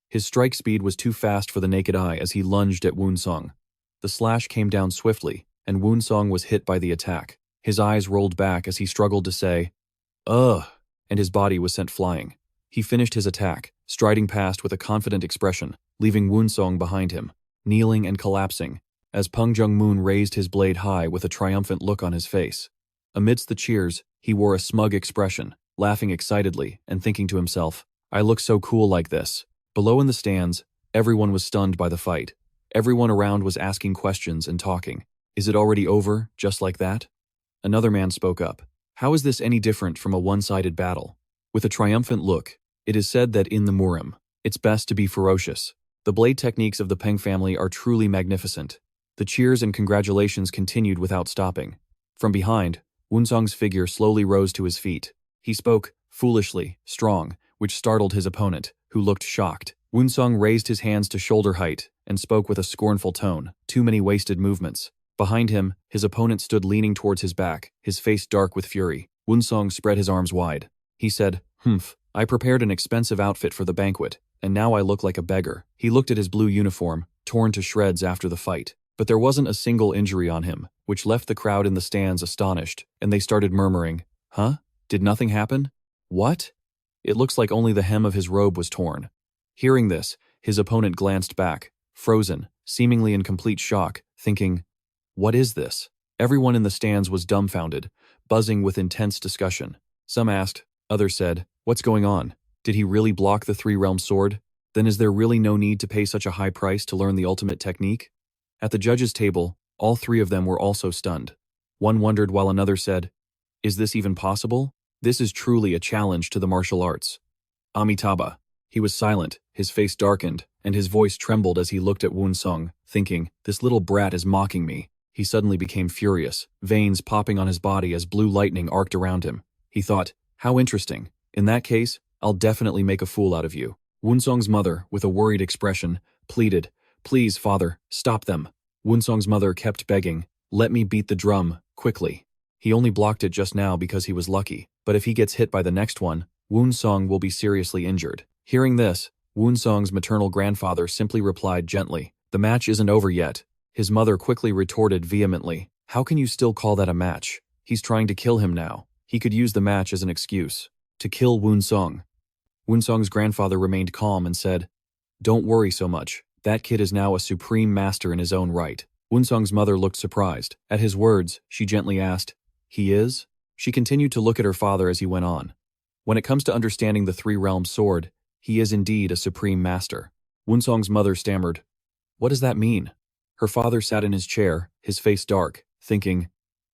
Speaker 1: His strike speed was too fast for the naked eye as he lunged at Woon-seong. The slash came down swiftly, and Woon-seong was hit by the attack. His eyes rolled back as he struggled to say, "Ugh," and his body was sent flying. He finished his attack, striding past with a confident expression, leaving Woon-seong behind him, kneeling and collapsing, as Peng Jung-moon raised his blade high with a triumphant look on his face. Amidst the cheers, he wore a smug expression, laughing excitedly and thinking to himself, "I look so cool like this." Below in the stands, everyone was stunned by the fight. Everyone around was asking questions and talking. "Is it already over, just like that?" Another man spoke up. "How is this any different from a one-sided battle?" With a triumphant look, "It is said that in the Murim, it's best to be ferocious." The blade techniques of the Peng family are truly magnificent. The cheers and congratulations continued without stopping. From behind, Woon-seong's figure slowly rose to his feet. He spoke, foolishly, strong, which startled his opponent, who looked shocked. Woon-seong raised his hands to shoulder height and spoke with a scornful tone, "Too many wasted movements." Behind him, his opponent stood leaning towards his back, his face dark with fury. Woon-seong spread his arms wide. He said, "Humph, I prepared an expensive outfit for the banquet, and now I look like a beggar." He looked at his blue uniform, torn to shreds after the fight. But there wasn't a single injury on him, which left the crowd in the stands astonished, and they started murmuring, "Huh? Did nothing happen? What? It looks like only the hem of his robe was torn." Hearing this, his opponent glanced back, frozen, seemingly in complete shock, thinking, "What is this?" Everyone in the stands was dumbfounded, buzzing with intense discussion. Some asked, others said, "What's going on? Did he really block the three-realm sword?" Then is there really no need to pay such a high price to learn the ultimate technique? At the judges' table, all three of them were also stunned. One wondered while another said, "Is this even possible? This is truly a challenge to the martial arts." Amitabha. He was silent, his face darkened, and his voice trembled as he looked at Woon-seong, thinking, "This little brat is mocking me." He suddenly became furious, veins popping on his body as blue lightning arced around him. He thought, "How interesting. In that case, I'll definitely make a fool out of you." Woon-seong's mother, with a worried expression, pleaded, "Please, father, stop them." Woon-seong's mother kept begging, "Let me beat the drum, quickly." He only blocked it just now because he was lucky, but if he gets hit by the next one, Woon-seong will be seriously injured. Hearing this, Woon-seong's maternal grandfather simply replied gently, "The match isn't over yet." His mother quickly retorted vehemently, "How can you still call that a match? He's trying to kill him now." He could use the match as an excuse. To kill Woon-seong. Woon-seong's grandfather remained calm and said, "Don't worry so much. That kid is now a supreme master in his own right." Woon-seong's mother looked surprised. At his words, she gently asked, "He is?" She continued to look at her father as he went on. "When it comes to understanding the three-realm sword, he is indeed a supreme master." Woon-seong's mother stammered, "What does that mean?" Her father sat in his chair, his face dark, thinking,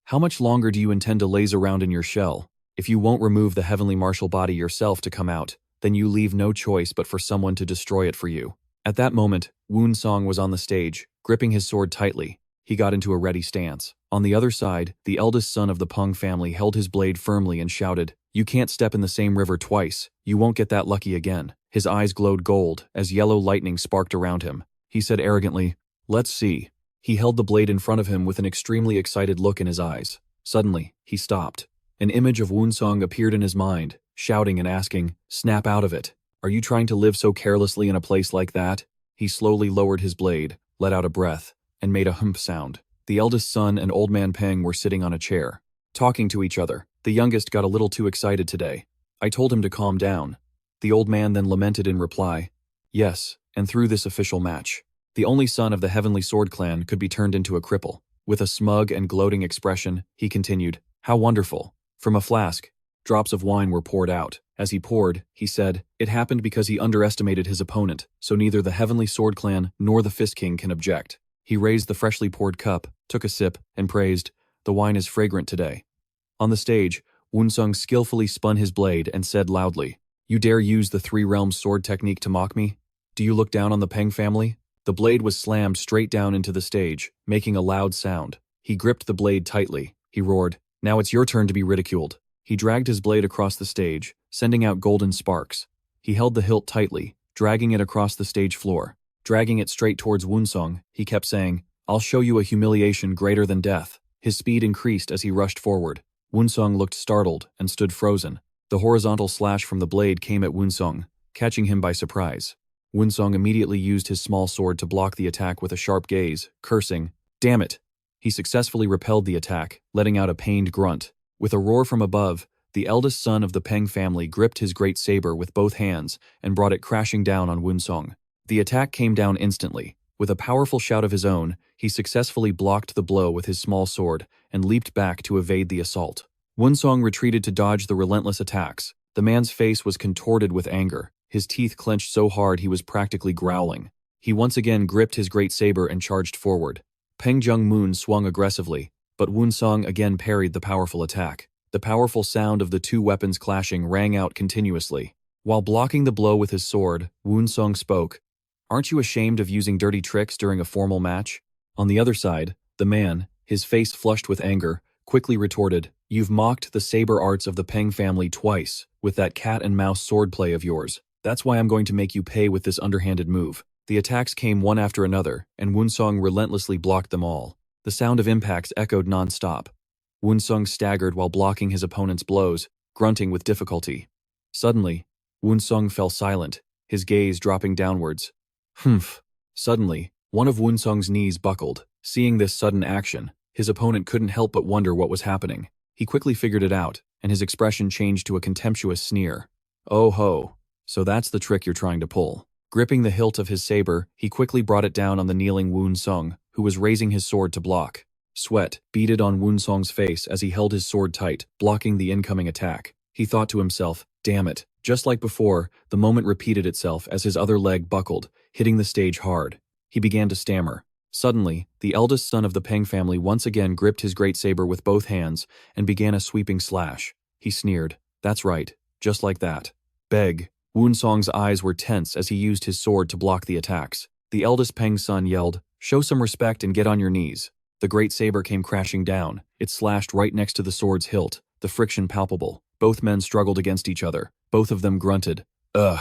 Speaker 1: "How much longer do you intend to laze around in your shell? If you won't remove the heavenly martial body yourself to come out, then you leave no choice but for someone to destroy it for you." At that moment, Woon-seong was on the stage, gripping his sword tightly. He got into a ready stance. On the other side, the eldest son of the Peng family held his blade firmly and shouted, "You can't step in the same river twice. You won't get that lucky again." His eyes glowed gold as yellow lightning sparked around him. He said arrogantly, "Let's see." He held the blade in front of him with an extremely excited look in his eyes. Suddenly, he stopped. An image of Woon-seong appeared in his mind, shouting and asking, "Snap out of it. Are you trying to live so carelessly in a place like that?" He slowly lowered his blade, let out a breath, and made a humph sound. The eldest son and old man Peng were sitting on a chair, talking to each other. The youngest got a little too excited today. I told him to calm down. The old man then lamented in reply, "Yes, and through this official match, the only son of the Heavenly Sword Clan could be turned into a cripple." With a smug and gloating expression, he continued, "How wonderful." From a flask, drops of wine were poured out. As he poured, he said, "It happened because he underestimated his opponent, so neither the Heavenly Sword Clan nor the Fist King can object." He raised the freshly poured cup, took a sip, and praised, "The wine is fragrant today." On the stage, Woon-seong skillfully spun his blade and said loudly, "You dare use the three-realm sword technique to mock me? Do you look down on the Peng family?" The blade was slammed straight down into the stage, making a loud sound. He gripped the blade tightly. He roared, "Now it's your turn to be ridiculed." He dragged his blade across the stage, sending out golden sparks. He held the hilt tightly, dragging it across the stage floor. Dragging it straight towards Woon-seong, he kept saying, "I'll show you a humiliation greater than death." His speed increased as he rushed forward. Woon-seong looked startled and stood frozen. The horizontal slash from the blade came at Woon-seong, catching him by surprise. Woon-seong immediately used his small sword to block the attack with a sharp gaze, cursing, "Damn it!" He successfully repelled the attack, letting out a pained grunt. With a roar from above, the eldest son of the Peng family gripped his great saber with both hands and brought it crashing down on Woon-seong. The attack came down instantly. With a powerful shout of his own, he successfully blocked the blow with his small sword and leaped back to evade the assault. Woon-seong retreated to dodge the relentless attacks. The man's face was contorted with anger. His teeth clenched so hard he was practically growling. He once again gripped his great saber and charged forward. Peng Jung-moon swung aggressively, but Woon-seong again parried the powerful attack. The powerful sound of the two weapons clashing rang out continuously. While blocking the blow with his sword, Woon-seong spoke, "Aren't you ashamed of using dirty tricks during a formal match?" On the other side, the man, his face flushed with anger, quickly retorted, "You've mocked the saber arts of the Peng family twice with that cat-and-mouse swordplay of yours. That's why I'm going to make you pay with this underhanded move." The attacks came one after another, and Woon-seong relentlessly blocked them all. The sound of impacts echoed non-stop. Woon-seong staggered while blocking his opponent's blows, grunting with difficulty. Suddenly, Woon-seong fell silent, his gaze dropping downwards. Humph. Suddenly, one of Woon-seong's knees buckled. Seeing this sudden action, his opponent couldn't help but wonder what was happening. He quickly figured it out, and his expression changed to a contemptuous sneer. "Oh ho, so that's the trick you're trying to pull." Gripping the hilt of his saber, he quickly brought it down on the kneeling Woon-seong, who was raising his sword to block. Sweat beaded on Woon-seong's face as he held his sword tight, blocking the incoming attack. He thought to himself, damn it. Just like before, the moment repeated itself as his other leg buckled, hitting the stage hard. He began to stammer. Suddenly, the eldest son of the Peng family once again gripped his great saber with both hands and began a sweeping slash. He sneered. That's right, just like that. Beg. Woon-seong's eyes were tense as he used his sword to block the attacks. The eldest Peng's son yelled, show some respect and get on your knees. The great saber came crashing down. It slashed right next to the sword's hilt, the friction palpable. Both men struggled against each other. Both of them grunted. Ugh.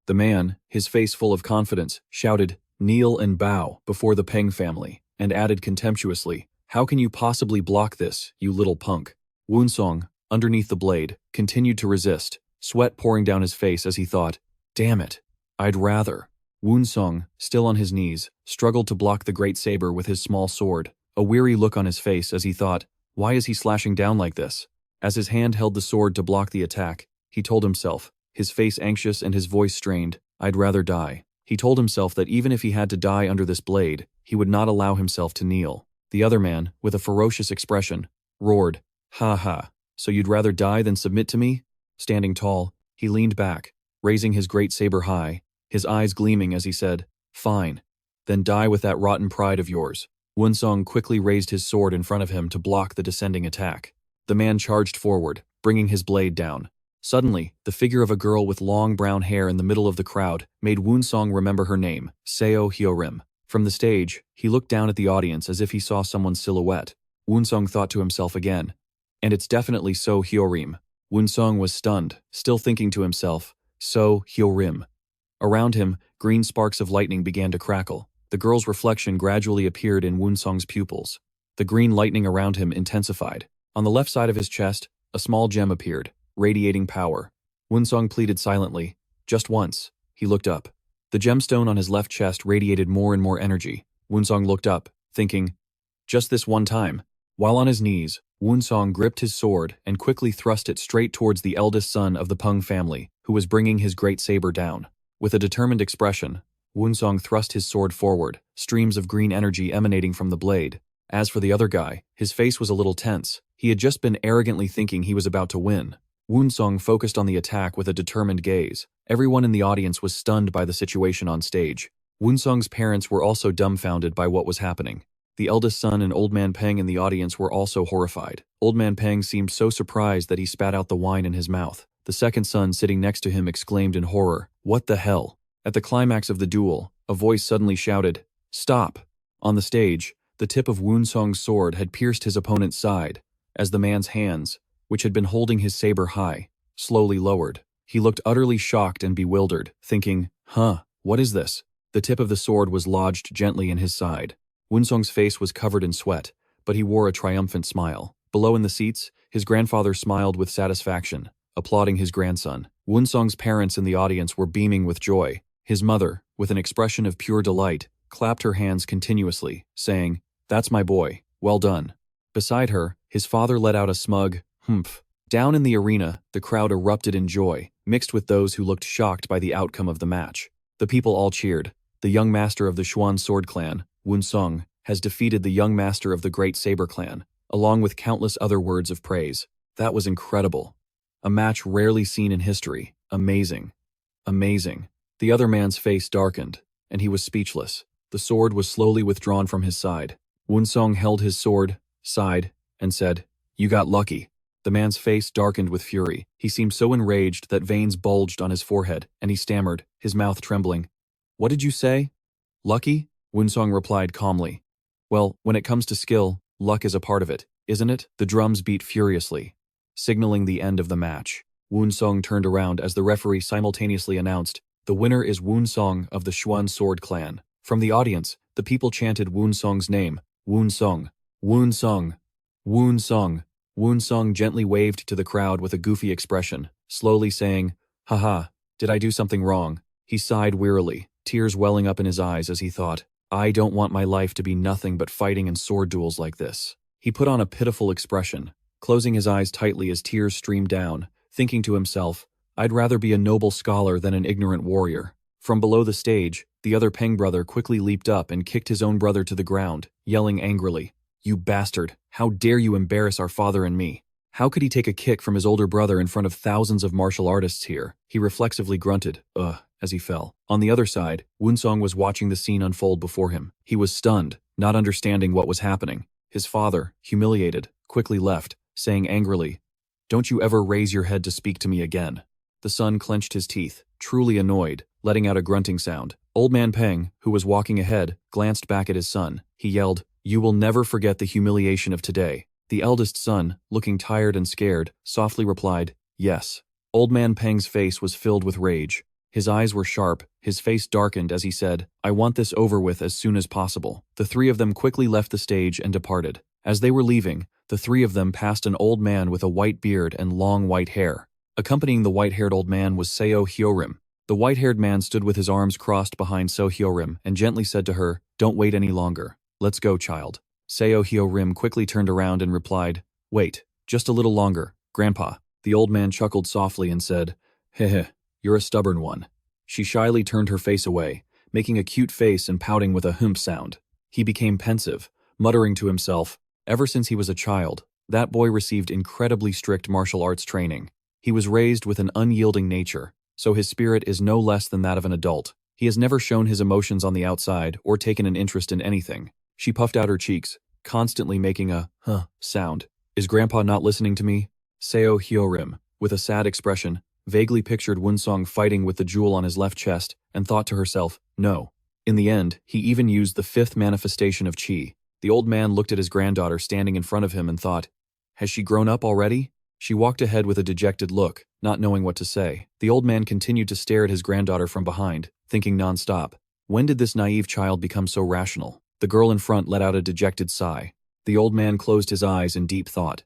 Speaker 1: The man, his face full of confidence, shouted, kneel and bow before the Peng family, and added contemptuously, how can you possibly block this, you little punk? Woon-seong, underneath the blade, continued to resist, sweat pouring down his face as he thought, damn it, I'd rather. Woon-seong, still on his knees, struggled to block the great saber with his small sword, a weary look on his face as he thought, why is he slashing down like this? As his hand held the sword to block the attack, he told himself, his face anxious and his voice strained, I'd rather die. He told himself that even if he had to die under this blade, he would not allow himself to kneel. The other man, with a ferocious expression, roared, ha ha, so you'd rather die than submit to me? Standing tall, he leaned back, raising his great saber high, his eyes gleaming as he said, fine, then die with that rotten pride of yours. Woon-seong quickly raised his sword in front of him to block the descending attack. The man charged forward, bringing his blade down. Suddenly, the figure of a girl with long brown hair in the middle of the crowd made Woon-seong remember her name, Seo Hyo-rim. From the stage, he looked down at the audience as if he saw someone's silhouette. Woon-seong thought to himself again, and it's definitely Seo Hyo-rim. Woon-seong was stunned, still thinking to himself, Seo Hyo-rim. Around him, green sparks of lightning began to crackle. The girl's reflection gradually appeared in Woon-seong's pupils. The green lightning around him intensified. On the left side of his chest, a small gem appeared, radiating power. Woon-seong pleaded silently. Just once. He looked up. The gemstone on his left chest radiated more and more energy. Woon-seong looked up, thinking, just this one time. While on his knees, Woon-seong gripped his sword and quickly thrust it straight towards the eldest son of the Peng family, who was bringing his great saber down. With a determined expression, Woon-seong thrust his sword forward, streams of green energy emanating from the blade. As for the other guy, his face was a little tense. He had just been arrogantly thinking he was about to win. Woon-seong focused on the attack with a determined gaze. Everyone in the audience was stunned by the situation on stage. Woon-seong's parents were also dumbfounded by what was happening. The eldest son and Old Man Peng in the audience were also horrified. Old Man Peng seemed so surprised that he spat out the wine in his mouth. The second son sitting next to him exclaimed in horror, what the hell? At the climax of the duel, a voice suddenly shouted, stop! On the stage, the tip of Woon-seong's sword had pierced his opponent's side, as the man's hands, which had been holding his saber high, slowly lowered. He looked utterly shocked and bewildered, thinking, what is this? The tip of the sword was lodged gently in his side. Woon-seong's face was covered in sweat, but he wore a triumphant smile. Below in the seats, his grandfather smiled with satisfaction, applauding his grandson. Woon-seong's parents in the audience were beaming with joy. His mother, with an expression of pure delight, clapped her hands continuously, saying, that's my boy, well done. Beside her, his father let out a smug, humph. Down in the arena, the crowd erupted in joy, mixed with those who looked shocked by the outcome of the match. The people all cheered. The young master of the Xuan sword clan, Woon-seong, has defeated the young master of the Great Saber clan, along with countless other words of praise. That was incredible. A match rarely seen in history. Amazing. Amazing. The other man's face darkened, and he was speechless. The sword was slowly withdrawn from his side. Woon-seong held his sword, sighed, and said, you got lucky. The man's face darkened with fury. He seemed so enraged that veins bulged on his forehead, and he stammered, his mouth trembling. What did you say? Lucky? Woon-seong replied calmly. Well, when it comes to skill, luck is a part of it, isn't it? The drums beat furiously, signaling the end of the match. Woon-seong turned around as the referee simultaneously announced, the winner is Woon-seong of the Xuan sword clan. From the audience, the people chanted Woon-seong's name, Woon-seong, Woon-seong, Woon-seong. Woon-seong gently waved to the crowd with a goofy expression, slowly saying, haha, did I do something wrong? He sighed wearily, tears welling up in his eyes as he thought, I don't want my life to be nothing but fighting and sword duels like this. He put on a pitiful expression, closing his eyes tightly as tears streamed down, thinking to himself, I'd rather be a noble scholar than an ignorant warrior. From below the stage, the other Peng brother quickly leaped up and kicked his own brother to the ground, yelling angrily, you bastard, how dare you embarrass our father and me? How could he take a kick from his older brother in front of thousands of martial artists here? He reflexively grunted, ugh, as he fell. On the other side, Woon-seong was watching the scene unfold before him. He was stunned, not understanding what was happening. His father, humiliated, quickly left, saying angrily, "Don't you ever raise your head to speak to me again." The son clenched his teeth, truly annoyed, letting out a grunting sound. Old Man Peng, who was walking ahead, glanced back at his son. He yelled, "You will never forget the humiliation of today." The eldest son, looking tired and scared, softly replied, "Yes." Old Man Peng's face was filled with rage. His eyes were sharp, his face darkened as he said, "I want this over with as soon as possible." The three of them quickly left the stage and departed. As they were leaving, the three of them passed an old man with a white beard and long white hair. Accompanying the white-haired old man was Seo Hyorim. The white-haired man stood with his arms crossed behind Seo Hyorim and gently said to her, "Don't wait any longer. Let's go, child." Seo Hyorim quickly turned around and replied, "Wait, just a little longer, Grandpa." The old man chuckled softly and said, "Heh, you're a stubborn one." She shyly turned her face away, making a cute face and pouting with a humph sound. He became pensive, muttering to himself, ever since he was a child, that boy received incredibly strict martial arts training. He was raised with an unyielding nature, so his spirit is no less than that of an adult. He has never shown his emotions on the outside or taken an interest in anything. She puffed out her cheeks, constantly making a huh sound. "Is Grandpa not listening to me?" Seo Hyorim, with a sad expression, vaguely pictured Woon-seong fighting with the jewel on his left chest and thought to herself, no. In the end, he even used the fifth manifestation of chi. The old man looked at his granddaughter standing in front of him and thought, has she grown up already? She walked ahead with a dejected look, not knowing what to say. The old man continued to stare at his granddaughter from behind, thinking nonstop, when did this naive child become so rational? The girl in front let out a dejected sigh. The old man closed his eyes in deep thought.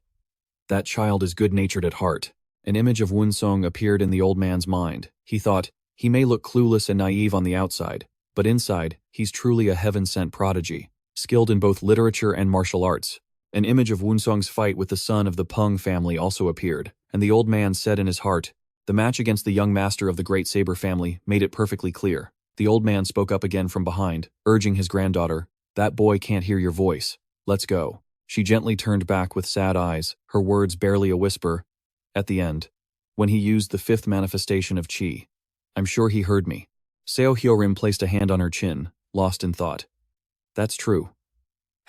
Speaker 1: That child is good-natured at heart. An image of Woon-seong appeared in the old man's mind. He thought, he may look clueless and naive on the outside, but inside, he's truly a heaven-sent prodigy, skilled in both literature and martial arts. An image of Woon-seong's fight with the son of the Peng family also appeared, and the old man said in his heart, the match against the young master of the great saber family made it perfectly clear. The old man spoke up again from behind, urging his granddaughter, that boy can't hear your voice. Let's go. She gently turned back with sad eyes, her words barely a whisper. At the end, when he used the fifth manifestation of chi, I'm sure he heard me. Seo Hyorim placed a hand on her chin, lost in thought. That's true.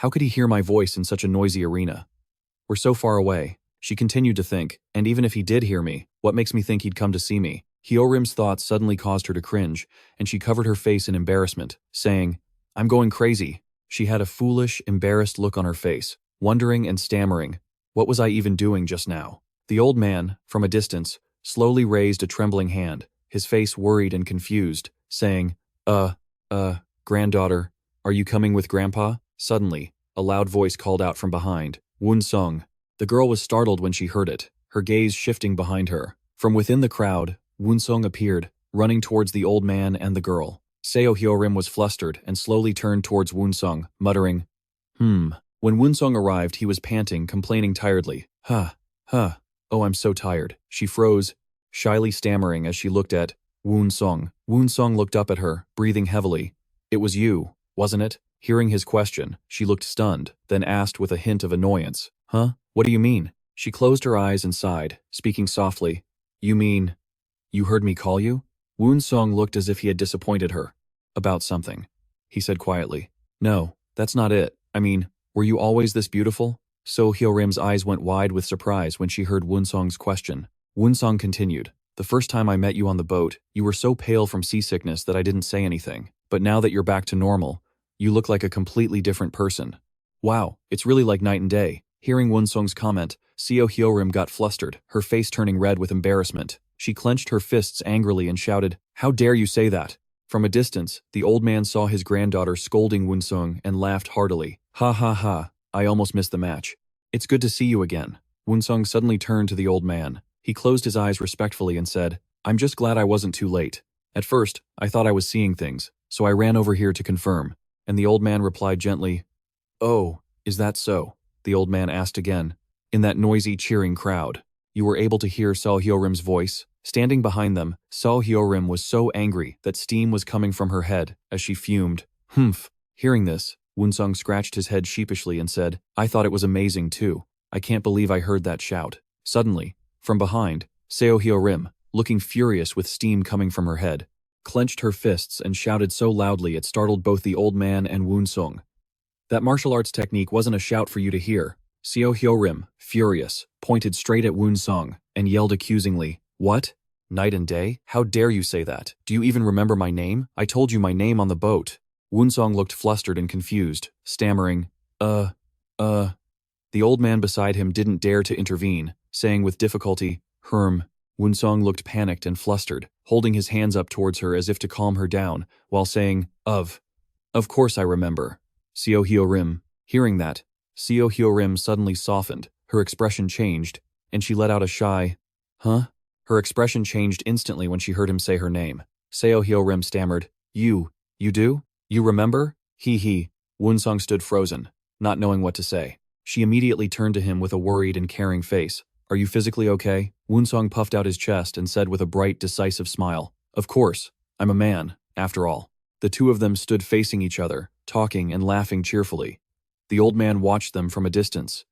Speaker 1: How could he hear my voice in such a noisy arena? We're so far away. She continued to think, and even if he did hear me, what makes me think he'd come to see me? Hyorim's thoughts suddenly caused her to cringe, and she covered her face in embarrassment, saying, I'm going crazy. She had a foolish, embarrassed look on her face, wondering and stammering, what was I even doing just now? The old man, from a distance, slowly raised a trembling hand, his face worried and confused, saying, granddaughter, are you coming with Grandpa? Suddenly, a loud voice called out from behind, Woon-seong. The girl was startled when she heard it, her gaze shifting behind her. From within the crowd, Woon-seong appeared, running towards the old man and the girl. Seo Hyorim was flustered and slowly turned towards Woon-seong, muttering, When Woon-seong arrived, he was panting, complaining tiredly, oh, I'm so tired. She froze, shyly stammering as she looked at Woon-seong. Woon-seong looked up at her, breathing heavily. It was you, wasn't it? Hearing his question, she looked stunned, then asked with a hint of annoyance, Huh? What do you mean? She closed her eyes and sighed, speaking softly. You mean, you heard me call you? Woon-seong looked as if he had disappointed her. About something. He said quietly. No, that's not it. I mean, were you always this beautiful? Seo Hyorim's eyes went wide with surprise when she heard Woon-seong's question. Woon-seong continued. The first time I met you on the boat, you were so pale from seasickness that I didn't say anything. But now that you're back to normal, you look like a completely different person. Wow, it's really like night and day. Hearing Woon-seong's comment, Seo Hyorim got flustered, her face turning red with embarrassment. She clenched her fists angrily and shouted, How dare you say that? From a distance, the old man saw his granddaughter scolding Woon-seong and laughed heartily. Ha ha ha, I almost missed the match. It's good to see you again. Woon-seong suddenly turned to the old man. He closed his eyes respectfully and said, I'm just glad I wasn't too late. At first, I thought I was seeing things, so I ran over here to confirm. And the old man replied gently, Oh, is that so? The old man asked again. In that noisy, cheering crowd, you were able to hear Seo Hyorim's voice. Standing behind them, Seo Hyorim was so angry that steam was coming from her head as she fumed. Humph. Hearing this, Woon-seong scratched his head sheepishly and said, I thought it was amazing too. I can't believe I heard that shout. Suddenly, from behind, Seo Hyo-rim, looking furious with steam coming from her head, clenched her fists and shouted so loudly it startled both the old man and Woon-seong. That martial arts technique wasn't a shout for you to hear. Seo Hyo-rim, furious, pointed straight at Woon-seong and yelled accusingly, "What? Night and day? How dare you say that? Do you even remember my name? I told you my name on the boat." Woon-seong looked flustered and confused, stammering, The old man beside him didn't dare to intervene, saying with difficulty, Woon-seong looked panicked and flustered, holding his hands up towards her as if to calm her down, while saying, Of course I remember." Seo Hyo-rim. Hearing that, Seo Hyo-rim suddenly softened, her expression changed, and she let out a shy, "Huh?" Her expression changed instantly when she heard him say her name. Seo Hyo-rim stammered, You do? You remember?" He. Woon-seong stood frozen, not knowing what to say. She immediately turned to him with a worried and caring face. "Are you physically okay?" Woon-seong puffed out his chest and said with a bright, decisive smile, "Of course, I'm a man, after all." The two of them stood facing each other, talking and laughing cheerfully. The old man watched them from a distance.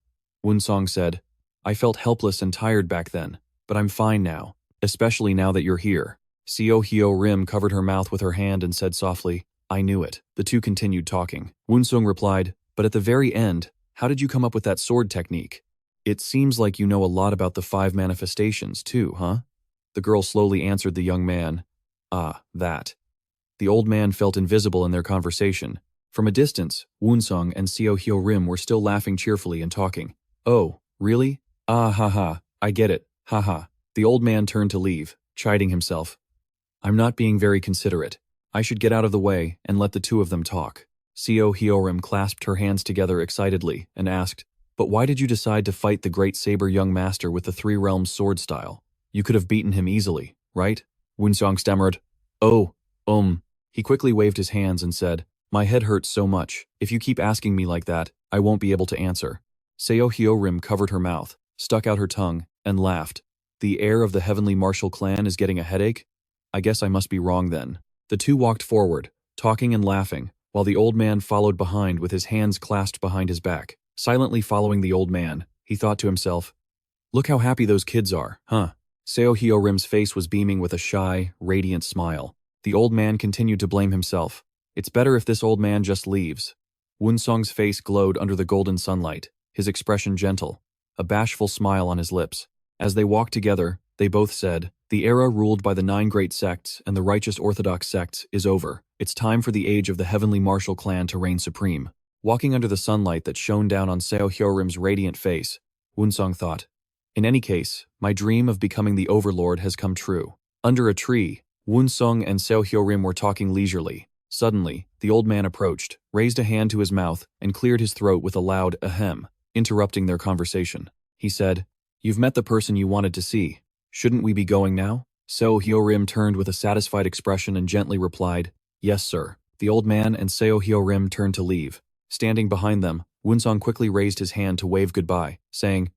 Speaker 1: Woon-seong said, "I felt helpless and tired back then, but I'm fine now, especially now that you're here." Seo Hyo-rim covered her mouth with her hand and said softly, "I knew it." The two continued talking. Woon-seong replied, "But at the very end, how did you come up with that sword technique? It seems like you know a lot about the 5 manifestations too, huh?" The girl slowly answered the young man, That." The old man felt invisible in their conversation. From a distance, Woon-seong and Seo Hyo-rim were still laughing cheerfully and talking. "Oh, really? Ah ha ha, I get it, ha ha." The old man turned to leave, chiding himself. "I'm not being very considerate. I should get out of the way and let the two of them talk." Seo Hyo-rim clasped her hands together excitedly and asked, "But why did you decide to fight the great saber young master with the 3 realms sword style? You could have beaten him easily, right?" Woon-seong stammered, "Oh, He quickly waved his hands and said, "My head hurts so much. If you keep asking me like that, I won't be able to answer." Seo Hyo-rim covered her mouth, stuck out her tongue, and laughed. "The heir of the heavenly martial clan is getting a headache? I guess I must be wrong then." The two walked forward, talking and laughing, while the old man followed behind with his hands clasped behind his back. Silently following the old man, he thought to himself, "Look how happy those kids are, huh?" Seo Hyo-rim's face was beaming with a shy, radiant smile. The old man continued to blame himself. "It's better if this old man just leaves." Woon-seong's face glowed under the golden sunlight, his expression gentle, a bashful smile on his lips. As they walked together, they both said, "The era ruled by the 9 great sects and the righteous orthodox sects is over. It's time for the age of the heavenly martial clan to reign supreme." Walking under the sunlight that shone down on Seo Hyo-rim's radiant face, Woon-seong thought, "In any case, my dream of becoming the overlord has come true." Under a tree, Woon-seong and Seo Hyo-rim were talking leisurely. Suddenly, the old man approached, raised a hand to his mouth, and cleared his throat with a loud ahem, interrupting their conversation. He said, "You've met the person you wanted to see. Shouldn't we be going now?" Seo Hyo-rim turned with a satisfied expression and gently replied, "Yes, sir." The old man and Seo Hyo-rim turned to leave. Standing behind them, Woon-seong quickly raised his hand to wave goodbye, saying,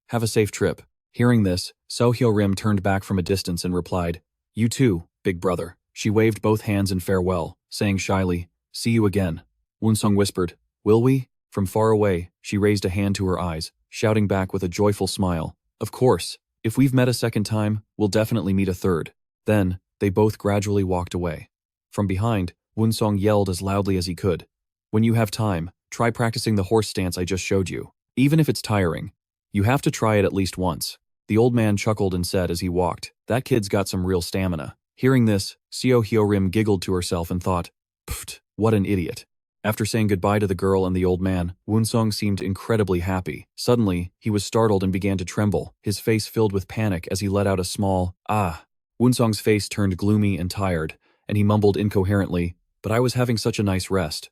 Speaker 1: "Have a safe trip." Hearing this, Seo Hyo-rim turned back from a distance and replied, "You too, big brother." She waved both hands in farewell, saying shyly, "See you again." Woon-seong whispered, "Will we?" From far away, she raised a hand to her eyes, shouting back with a joyful smile, "Of course. If we've met a second time, we'll definitely meet a third." Then, they both gradually walked away. From behind, Woon-seong yelled as loudly as he could, "When you have time, try practicing the horse stance I just showed you. Even if it's tiring, you have to try it at least once." The old man chuckled and said as he walked, "That kid's got some real stamina." Hearing this, Seo Hyo-rim giggled to herself and thought, "Pfft, what an idiot." After saying goodbye to the girl and the old man, Woon-seong seemed incredibly happy. Suddenly, he was startled and began to tremble, his face filled with panic as he let out a small, "Ah." Woon-seong's face turned gloomy and tired, and he mumbled incoherently, "But I was having such a nice rest."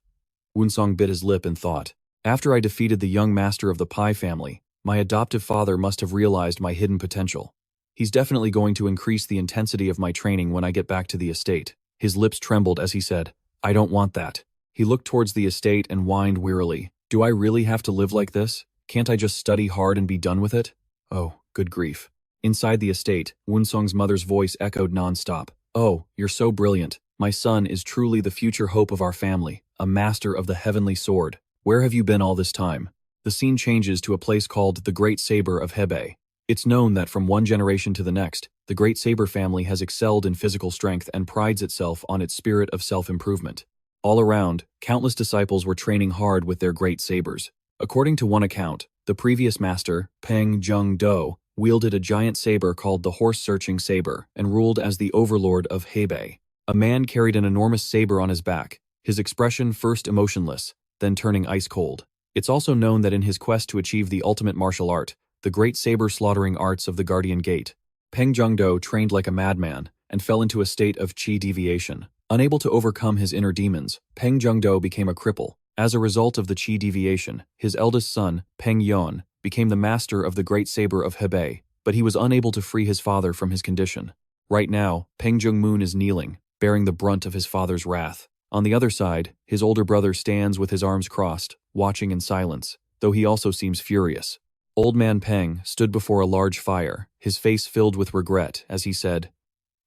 Speaker 1: Woon-seong bit his lip and thought, "After I defeated the young master of the Pai family, my adoptive father must have realized my hidden potential. He's definitely going to increase the intensity of my training when I get back to the estate." His lips trembled as he said, "I don't want that." He looked towards the estate and whined wearily, "Do I really have to live like this? Can't I just study hard and be done with it?" Oh, good grief. Inside the estate, Woon-seong's mother's voice echoed nonstop. "Oh, you're so brilliant. My son is truly the future hope of our family, a master of the heavenly sword. Where have you been all this time?" The scene changes to a place called the Great Saber of Hebei. It's known that from one generation to the next, the great saber family has excelled in physical strength and prides itself on its spirit of self-improvement. All around, countless disciples were training hard with their great sabers. According to one account, the previous master, Peng Jung-do, wielded a giant saber called the horse-searching saber and ruled as the overlord of Hebei. A man carried an enormous saber on his back, his expression first emotionless, then turning ice-cold. It's also known that in his quest to achieve the ultimate martial art, the great saber-slaughtering arts of the Guardian Gate, Peng Jung-do trained like a madman and fell into a state of chi deviation. Unable to overcome his inner demons, Peng Jung-do became a cripple. As a result of the chi deviation, his eldest son, Peng Yon, became the master of the great saber of Hebei, but he was unable to free his father from his condition. Right now, Peng Jung-moon is kneeling, bearing the brunt of his father's wrath. On the other side, his older brother stands with his arms crossed, watching in silence, though he also seems furious. Old man Peng stood before a large fire, his face filled with regret as he said,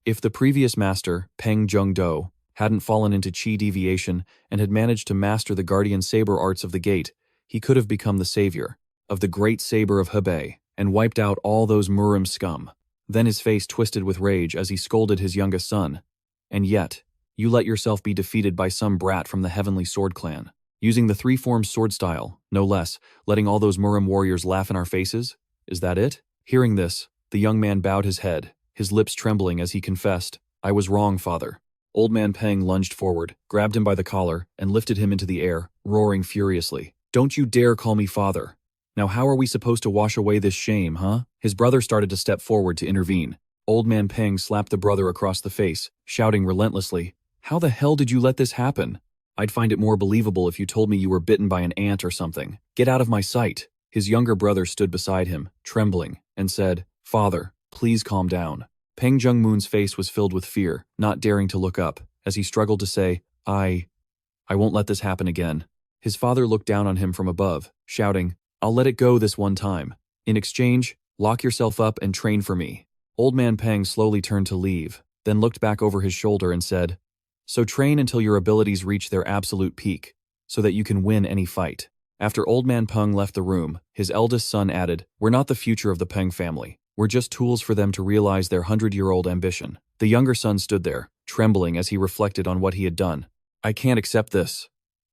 Speaker 1: "If the previous master, Peng Jung-do, hadn't fallen into chi deviation and had managed to master the guardian saber arts of the gate, he could have become the savior of the great saber of Hebei and wiped out all those Murim scum." Then his face twisted with rage as he scolded his youngest son. "And yet, you let yourself be defeated by some brat from the Heavenly Sword Clan, using the three-form sword style, no less, letting all those Murim warriors laugh in our faces? Is that it?" Hearing this, the young man bowed his head, his lips trembling as he confessed, "I was wrong, father." Old man Peng lunged forward, grabbed him by the collar, and lifted him into the air, roaring furiously, "Don't you dare call me father. Now how are we supposed to wash away this shame, huh?" His brother started to step forward to intervene. Old man Peng slapped the brother across the face, shouting relentlessly, "How the hell did you let this happen? I'd find it more believable if you told me you were bitten by an ant or something. Get out of my sight." His younger brother stood beside him, trembling, and said, "Father, please calm down." Peng Jung-moon's face was filled with fear, not daring to look up, as he struggled to say, I won't let this happen again." His father looked down on him from above, shouting, "I'll let it go this one time. In exchange, lock yourself up and train for me." Old man Peng slowly turned to leave, then looked back over his shoulder and said, "So train until your abilities reach their absolute peak, so that you can win any fight." After Old man Peng left the room, his eldest son added, "We're not the future of the Peng family. We're just tools for them to realize their 100-year-old ambition." The younger son stood there, trembling as he reflected on what he had done. "I can't accept this."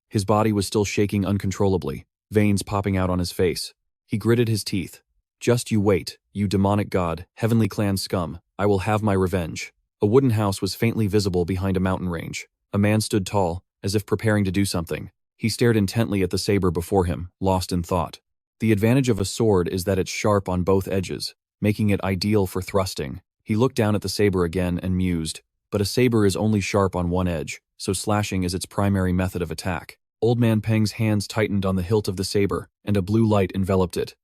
Speaker 1: His body was still shaking uncontrollably, veins popping out on his face. He gritted his teeth. "Just you wait, you demonic god, heavenly clan scum. I will have my revenge." A wooden house was faintly visible behind a mountain range. A man stood tall, as if preparing to do something. He stared intently at the saber before him, lost in thought. The advantage of a sword is that it's sharp on both edges, making it ideal for thrusting. He looked down at the saber again and mused, but a saber is only sharp on one edge, so slashing is its primary method of attack. Old man Peng's hands tightened on the hilt of the saber, and a blue light enveloped it.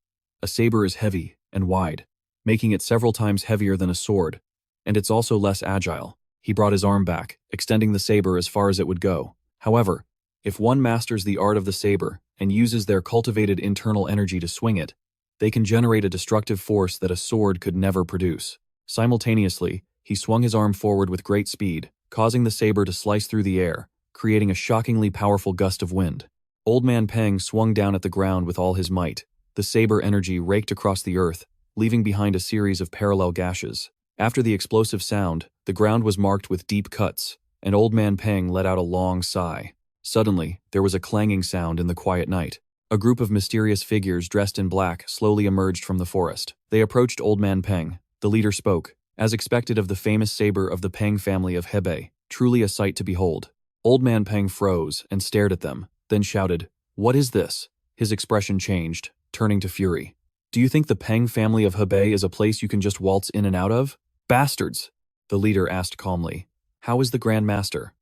Speaker 1: A saber is heavy and wide, making it several times heavier than a sword, and it's also less agile. He brought his arm back, extending the saber as far as it would go. However, if one masters the art of the saber and uses their cultivated internal energy to swing it, they can generate a destructive force that a sword could never produce. Simultaneously, he swung his arm forward with great speed, causing the saber to slice through the air, creating a shockingly powerful gust of wind. Old man Peng swung down at the ground with all his might. The saber energy raked across the earth, leaving behind a series of parallel gashes. After the explosive sound, the ground was marked with deep cuts, and Old man Peng let out a long sigh. Suddenly, there was a clanging sound in the quiet night. A group of mysterious figures dressed in black slowly emerged from the forest. They approached Old man Peng. The leader spoke, as expected of the famous saber of the Peng family of Hebei, truly a sight to behold. Old man Peng froze and stared at them, then shouted, "What is this?" His expression changed, turning to fury. "Do you think the Peng family of Hebei is a place you can just waltz in and out of? Bastards!" The leader asked calmly, "How is the Grand Master?"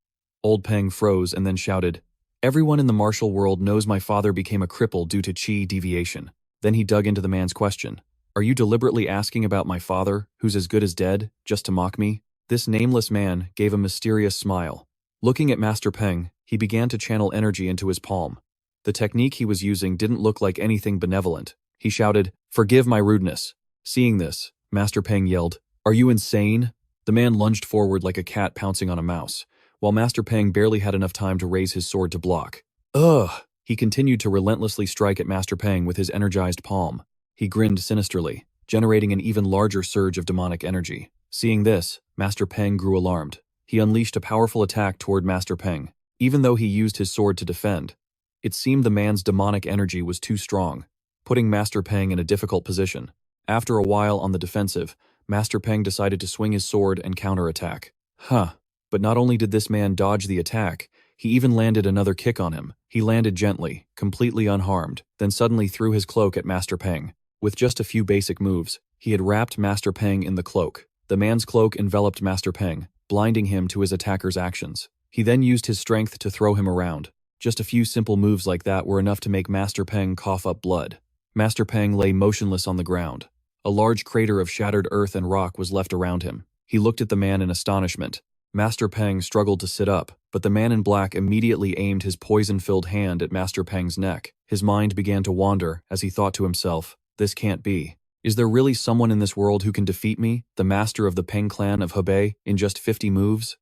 Speaker 1: Old Peng froze and then shouted, "Everyone in the martial world knows my father became a cripple due to chi deviation." Then he dug into the man's question. "Are you deliberately asking about my father, who's as good as dead, just to mock me?" This nameless man gave a mysterious smile. Looking at Master Peng, he began to channel energy into his palm. The technique he was using didn't look like anything benevolent. He shouted, "Forgive my rudeness." Seeing this, Master Peng yelled, "Are you insane?" The man lunged forward like a cat pouncing on a mouse, while Master Peng barely had enough time to raise his sword to block. "Ugh!" He continued to relentlessly strike at Master Peng with his energized palm. He grinned sinisterly. generating an even larger surge of demonic energy. Seeing this, Master Peng grew alarmed. He unleashed a powerful attack toward Master Peng. Even though he used his sword to defend, it seemed the man's demonic energy was too strong, putting Master Peng in a difficult position. After a while on the defensive, Master Peng decided to swing his sword and counterattack. But not only did this man dodge the attack, he even landed another kick on him. He landed gently, completely unharmed, then suddenly threw his cloak at Master Peng. With just a few basic moves, he had wrapped Master Peng in the cloak. The man's cloak enveloped Master Peng, blinding him to his attacker's actions. He then used his strength to throw him around. Just a few simple moves like that were enough to make Master Peng cough up blood. Master Peng lay motionless on the ground. A large crater of shattered earth and rock was left around him. He looked at the man in astonishment. Master Peng struggled to sit up, but the man in black immediately aimed his poison-filled hand at Master Peng's neck. His mind began to wander as he thought to himself, "This can't be. Is there really someone in this world who can defeat me, the master of the Peng clan of Hebei, in just 50 moves?"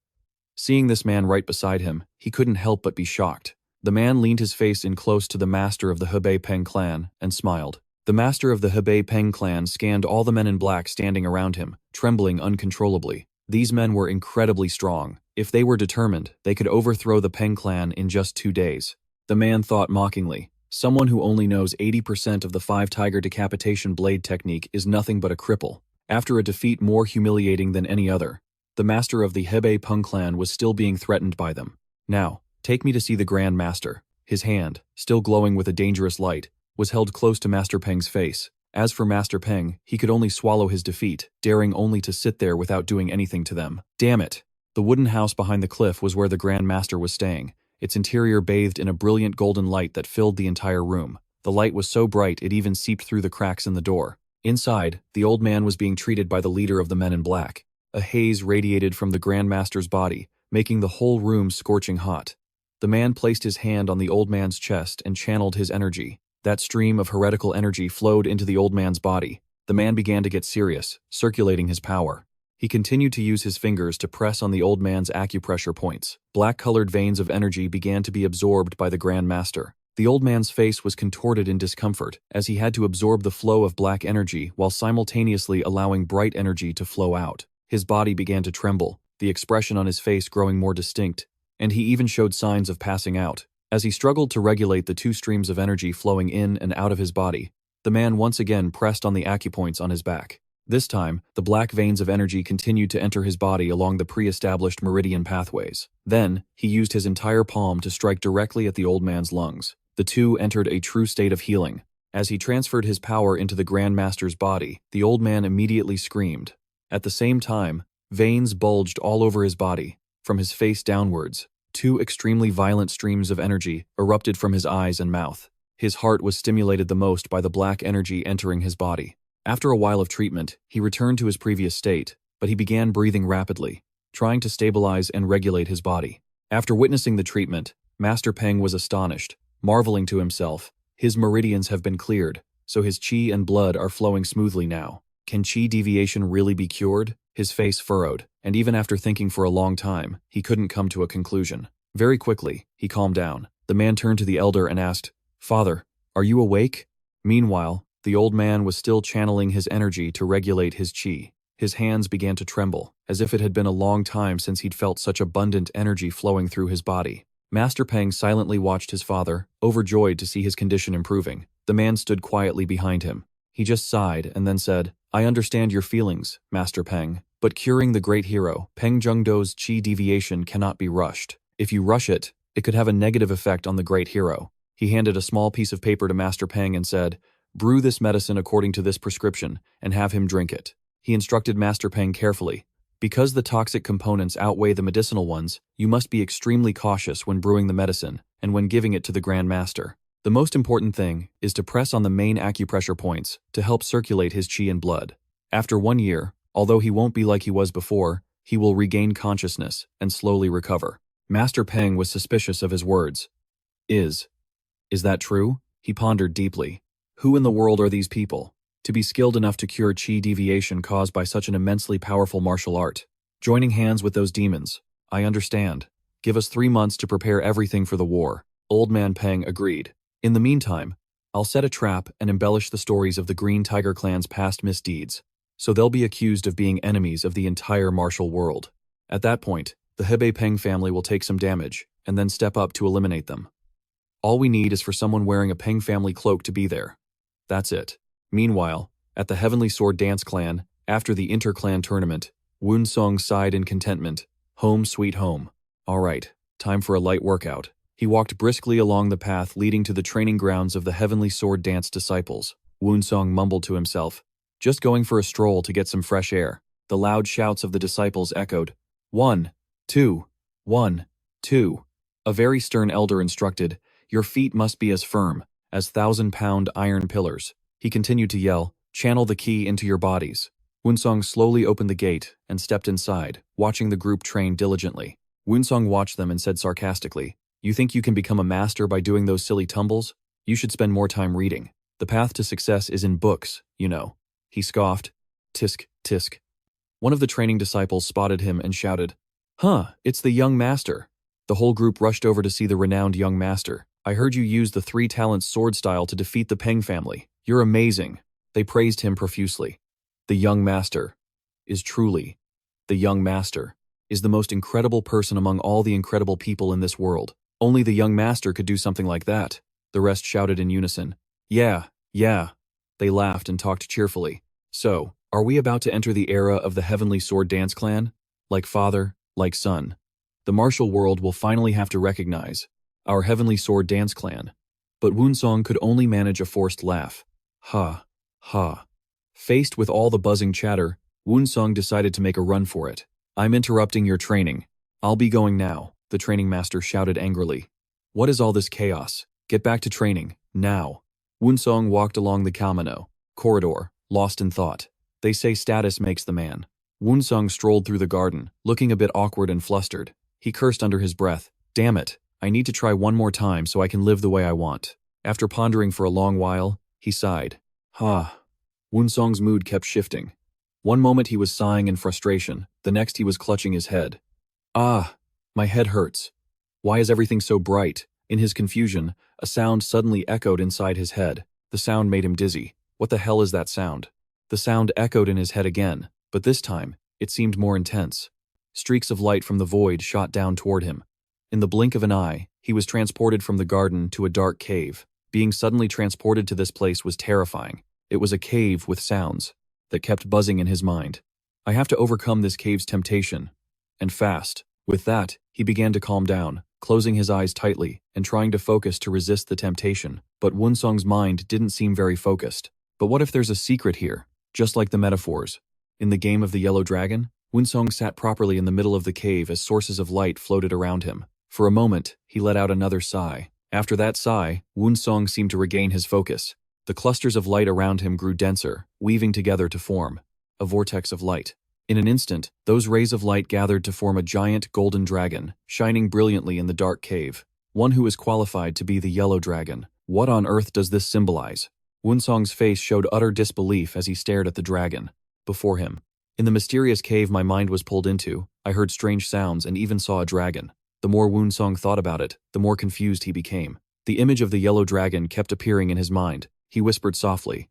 Speaker 1: Seeing this man right beside him, he couldn't help but be shocked. The man leaned his face in close to the master of the Hebei Peng clan and smiled. The master of the Hebei Peng clan scanned all the men in black standing around him, trembling uncontrollably. These men were incredibly strong. If they were determined, they could overthrow the Peng clan in just 2 days. The man thought mockingly, "Someone who only knows 80% of the 5-tiger decapitation blade technique is nothing but a cripple." After a defeat more humiliating than any other, the master of the Hebei Peng clan was still being threatened by them. "Now, take me to see the Grand Master." His hand, still glowing with a dangerous light, was held close to Master Peng's face. As for Master Peng, he could only swallow his defeat, daring only to sit there without doing anything to them. Damn it! The wooden house behind the cliff was where the Grand Master was staying, its interior bathed in a brilliant golden light that filled the entire room. The light was so bright it even seeped through the cracks in the door. Inside, the old man was being treated by the leader of the men in black. A haze radiated from the Grand Master's body, making the whole room scorching hot. The man placed his hand on the old man's chest and channeled his energy. That stream of heretical energy flowed into the old man's body. The man began to get serious, circulating his power. He continued to use his fingers to press on the old man's acupressure points. Black-colored veins of energy began to be absorbed by the Grand Master. The old man's face was contorted in discomfort, as he had to absorb the flow of black energy while simultaneously allowing bright energy to flow out. His body began to tremble, the expression on his face growing more distinct, and he even showed signs of passing out. As he struggled to regulate the 2 streams of energy flowing in and out of his body, the man once again pressed on the acupoints on his back. This time, the black veins of energy continued to enter his body along the pre-established meridian pathways. Then, he used his entire palm to strike directly at the old man's lungs. The two entered a true state of healing. As he transferred his power into the Grand Master's body, the old man immediately screamed. At the same time, veins bulged all over his body, from his face downwards. 2 extremely violent streams of energy erupted from his eyes and mouth. His heart was stimulated the most by the black energy entering his body. After a while of treatment, he returned to his previous state, but he began breathing rapidly, trying to stabilize and regulate his body. After witnessing the treatment, Master Peng was astonished, marveling to himself, "His meridians have been cleared, so his qi and blood are flowing smoothly now. Can qi deviation really be cured?" His face furrowed, and even after thinking for a long time, he couldn't come to a conclusion. Very quickly, he calmed down. The man turned to the elder and asked, "Father, are you awake?" Meanwhile, the old man was still channeling his energy to regulate his qi. His hands began to tremble, as if it had been a long time since he'd felt such abundant energy flowing through his body. Master Peng silently watched his father, overjoyed to see his condition improving. The man stood quietly behind him. He just sighed and then said, "I understand your feelings, Master Peng, but curing the great hero, Peng Zhengdo's qi deviation cannot be rushed. If you rush it, it could have a negative effect on the great hero." He handed a small piece of paper to Master Peng and said, "Brew this medicine according to this prescription and have him drink it." He instructed Master Peng carefully. "Because the toxic components outweigh the medicinal ones, you must be extremely cautious when brewing the medicine and when giving it to the Grand Master. The most important thing is to press on the main acupressure points to help circulate his qi and blood. After 1 year, although he won't be like he was before, he will regain consciousness and slowly recover." Master Peng was suspicious of his words. Is that true? He pondered deeply. Who in the world are these people, to be skilled enough to cure qi deviation caused by such an immensely powerful martial art? Joining hands with those demons. I understand. Give us 3 months to prepare everything for the war. Old man Peng agreed. In the meantime, I'll set a trap and embellish the stories of the Green Tiger clan's past misdeeds, so they'll be accused of being enemies of the entire martial world. At that point, the Hebei Peng family will take some damage, and then step up to eliminate them. All we need is for someone wearing a Peng family cloak to be there. That's it. Meanwhile, at the Heavenly Sword Dance Clan, after the inter-clan tournament, Woon-seong sighed in contentment. Home sweet home. Alright, time for a light workout. He walked briskly along the path leading to the training grounds of the Heavenly Sword Dance disciples. Woon-seong mumbled to himself, just going for a stroll to get some fresh air. The loud shouts of the disciples echoed. 1, 2, 1, 2. A very stern elder instructed, your feet must be as firm as 1,000-pound iron pillars. He continued to yell, channel the ki into your bodies. Woon-seong slowly opened the gate and stepped inside, watching the group train diligently. Woon-seong watched them and said sarcastically, you think you can become a master by doing those silly tumbles? You should spend more time reading. The path to success is in books, you know. He scoffed. Tisk, tisk. One of the training disciples spotted him and shouted, huh, it's the young master. The whole group rushed over to see the renowned young master. I heard you use the 3-talent sword style to defeat the Peng family. You're amazing. They praised him profusely. The young master is truly, the young master is the most incredible person among all the incredible people in this world. Only the young master could do something like that. The rest shouted in unison. Yeah, yeah. They laughed and talked cheerfully. So, are we about to enter the era of the Heavenly Sword Dance Clan? Like father, like son. The martial world will finally have to recognize our Heavenly Sword Dance Clan. But Woon-seong could only manage a forced laugh. Ha, ha. Faced with all the buzzing chatter, Woon-seong decided to make a run for it. I'm interrupting your training. I'll be going now, the training master shouted angrily. What is all this chaos? Get back to training, now. Woon-seong walked along the Kamino corridor, lost in thought. They say status makes the man. Woon-seong strolled through the garden, looking a bit awkward and flustered. He cursed under his breath. Damn it, I need to try one more time so I can live the way I want. After pondering for a long while, he sighed. Woon-seong's mood kept shifting. One moment he was sighing in frustration, the next he was clutching his head. My head hurts. Why is everything so bright? In his confusion, a sound suddenly echoed inside his head. The sound made him dizzy. What the hell is that sound? The sound echoed in his head again, but this time, it seemed more intense. Streaks of light from the void shot down toward him. In the blink of an eye, he was transported from the garden to a dark cave. Being suddenly transported to this place was terrifying. It was a cave with sounds that kept buzzing in his mind. I have to overcome this cave's temptation. And fast. With that, he began to calm down, closing his eyes tightly and trying to focus to resist the temptation. But Woon-seong's mind didn't seem very focused. But what if there's a secret here? Just like the metaphors. In the game of the Yellow Dragon, Woon-seong sat properly in the middle of the cave as sources of light floated around him. For a moment, he let out another sigh. After that sigh, Woon-seong seemed to regain his focus. The clusters of light around him grew denser, weaving together to form a vortex of light. In an instant, those rays of light gathered to form a giant golden dragon, shining brilliantly in the dark cave. One who is qualified to be the Yellow Dragon. What on earth does this symbolize? Woon-seong's face showed utter disbelief as he stared at the dragon before him. In the mysterious cave my mind was pulled into, I heard strange sounds and even saw a dragon. The more Woon-seong thought about it, the more confused he became. The image of the yellow dragon kept appearing in his mind. He whispered softly,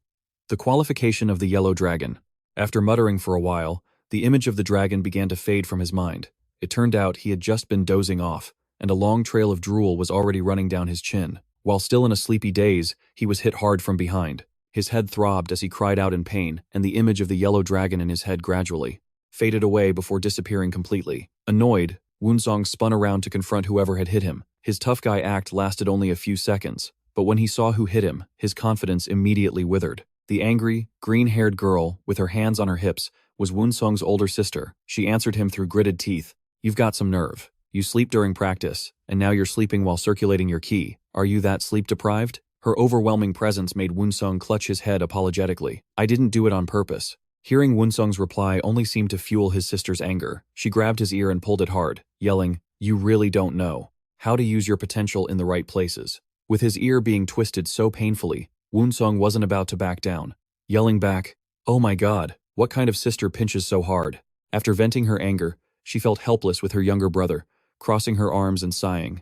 Speaker 1: "The qualification of the Yellow Dragon." After muttering for a while, the image of the dragon began to fade from his mind. It turned out he had just been dozing off, and a long trail of drool was already running down his chin. While still in a sleepy daze, he was hit hard from behind. His head throbbed as he cried out in pain, and the image of the yellow dragon in his head gradually faded away before disappearing completely. Annoyed, Woon-seong spun around to confront whoever had hit him. His tough guy act lasted only a few seconds, but when he saw who hit him, his confidence immediately withered. The angry, green-haired girl, with her hands on her hips, was Woon-seong's older sister. She answered him through gritted teeth. "You've got some nerve. You sleep during practice, and now you're sleeping while circulating your ki. Are you that sleep-deprived?" Her overwhelming presence made Woon-seong clutch his head apologetically. "I didn't do it on purpose." Hearing Woon-seong's reply only seemed to fuel his sister's anger. She grabbed his ear and pulled it hard, yelling, "You really don't know how to use your potential in the right places." With his ear being twisted so painfully, Woon-seong wasn't about to back down. Yelling back, "Oh my god, what kind of sister pinches so hard?" After venting her anger, she felt helpless with her younger brother, crossing her arms and sighing.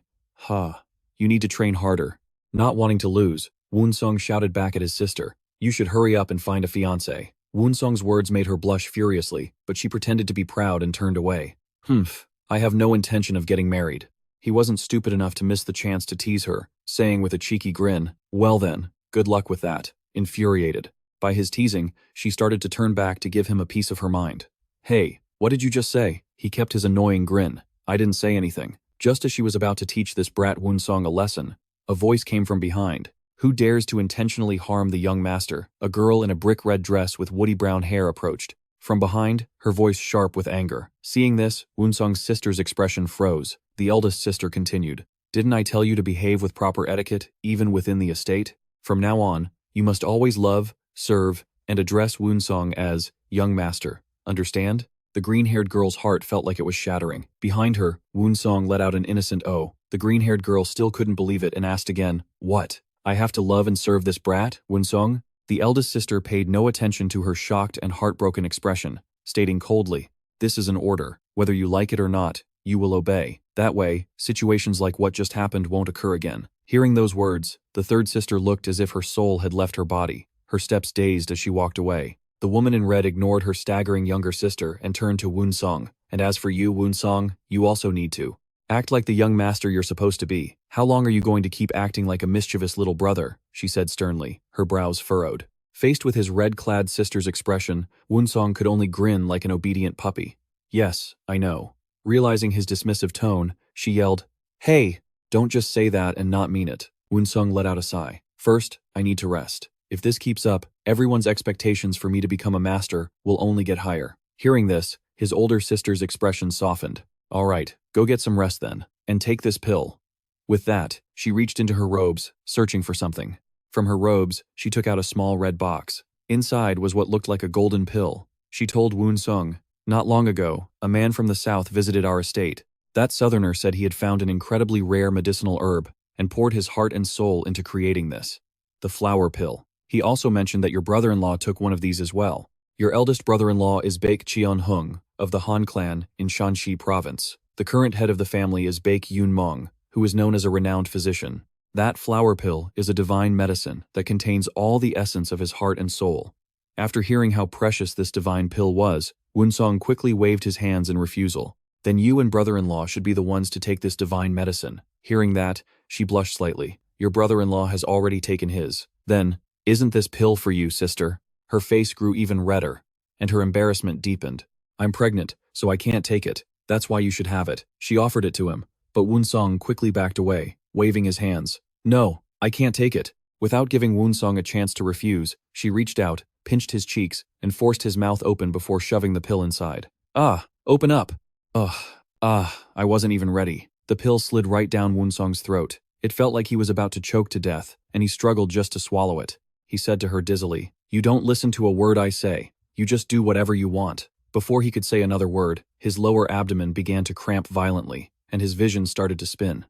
Speaker 1: You need to train harder." Not wanting to lose, Woon-seong shouted back at his sister. You should hurry up and find a fiancé. Woon-seong's words made her blush furiously, but she pretended to be proud and turned away. Humph, I have no intention of getting married. He wasn't stupid enough to miss the chance to tease her, saying with a cheeky grin, well then, good luck with that. Infuriated by his teasing, she started to turn back to give him a piece of her mind. Hey, what did you just say? He kept his annoying grin. I didn't say anything. Just as she was about to teach this brat Woon-seong a lesson, a voice came from behind. Who dares to intentionally harm the young master? A girl in a brick-red dress with woody brown hair approached. From behind, her voice sharp with anger. Seeing this, Woon-seong's sister's expression froze. The eldest sister continued. Didn't I tell you to behave with proper etiquette, even within the estate? From now on, you must always love, serve, and address Woon-seong as young master. Understand? The green-haired girl's heart felt like it was shattering. Behind her, Woon-seong let out an innocent "oh." The green-haired girl still couldn't believe it and asked again, what? I have to love and serve this brat, Woon-seong? The eldest sister paid no attention to her shocked and heartbroken expression, stating coldly, this is an order. Whether you like it or not, you will obey. That way, situations like what just happened won't occur again. Hearing those words, the third sister looked as if her soul had left her body, her steps dazed as she walked away. The woman in red ignored her staggering younger sister and turned to Woon-seong. And as for you, Woon-seong, you also need to act like the young master you're supposed to be. How long are you going to keep acting like a mischievous little brother? She said sternly, her brows furrowed. Faced with his red-clad sister's expression, Woon-seong could only grin like an obedient puppy. Yes, I know. Realizing his dismissive tone, she yelled, hey, don't just say that and not mean it. Woon-seong let out a sigh. First, I need to rest. If this keeps up, everyone's expectations for me to become a master will only get higher. Hearing this, his older sister's expression softened. All right, go get some rest then, and take this pill. With that, she reached into her robes, searching for something. From her robes, she took out a small red box. Inside was what looked like a golden pill. She told Woon-seong, not long ago, a man from the south visited our estate. That southerner said he had found an incredibly rare medicinal herb and poured his heart and soul into creating this. The flower pill. He also mentioned that your brother-in-law took one of these as well. Your eldest brother-in-law is Baek Cheon-hung of the Han clan in Shanxi province. The current head of the family is Baek Yoon-mong, who is known as a renowned physician. That flower pill is a divine medicine that contains all the essence of his heart and soul. After hearing how precious this divine pill was, Woon-seong quickly waved his hands in refusal. Then you and brother-in-law should be the ones to take this divine medicine. Hearing that, she blushed slightly. Your brother-in-law has already taken his. Then, isn't this pill for you, sister? Her face grew even redder, and her embarrassment deepened. I'm pregnant, so I can't take it. That's why you should have it. She offered it to him, but Woon-seong quickly backed away, waving his hands. No, I can't take it. Without giving Woon-seong a chance to refuse, she reached out, pinched his cheeks, and forced his mouth open before shoving the pill inside. Ah, open up. I wasn't even ready. The pill slid right down Woon-seong's throat. It felt like he was about to choke to death, and he struggled just to swallow it. He said to her dizzily, you don't listen to a word I say. You just do whatever you want. Before he could say another word, his lower abdomen began to cramp violently, and his vision started to spin.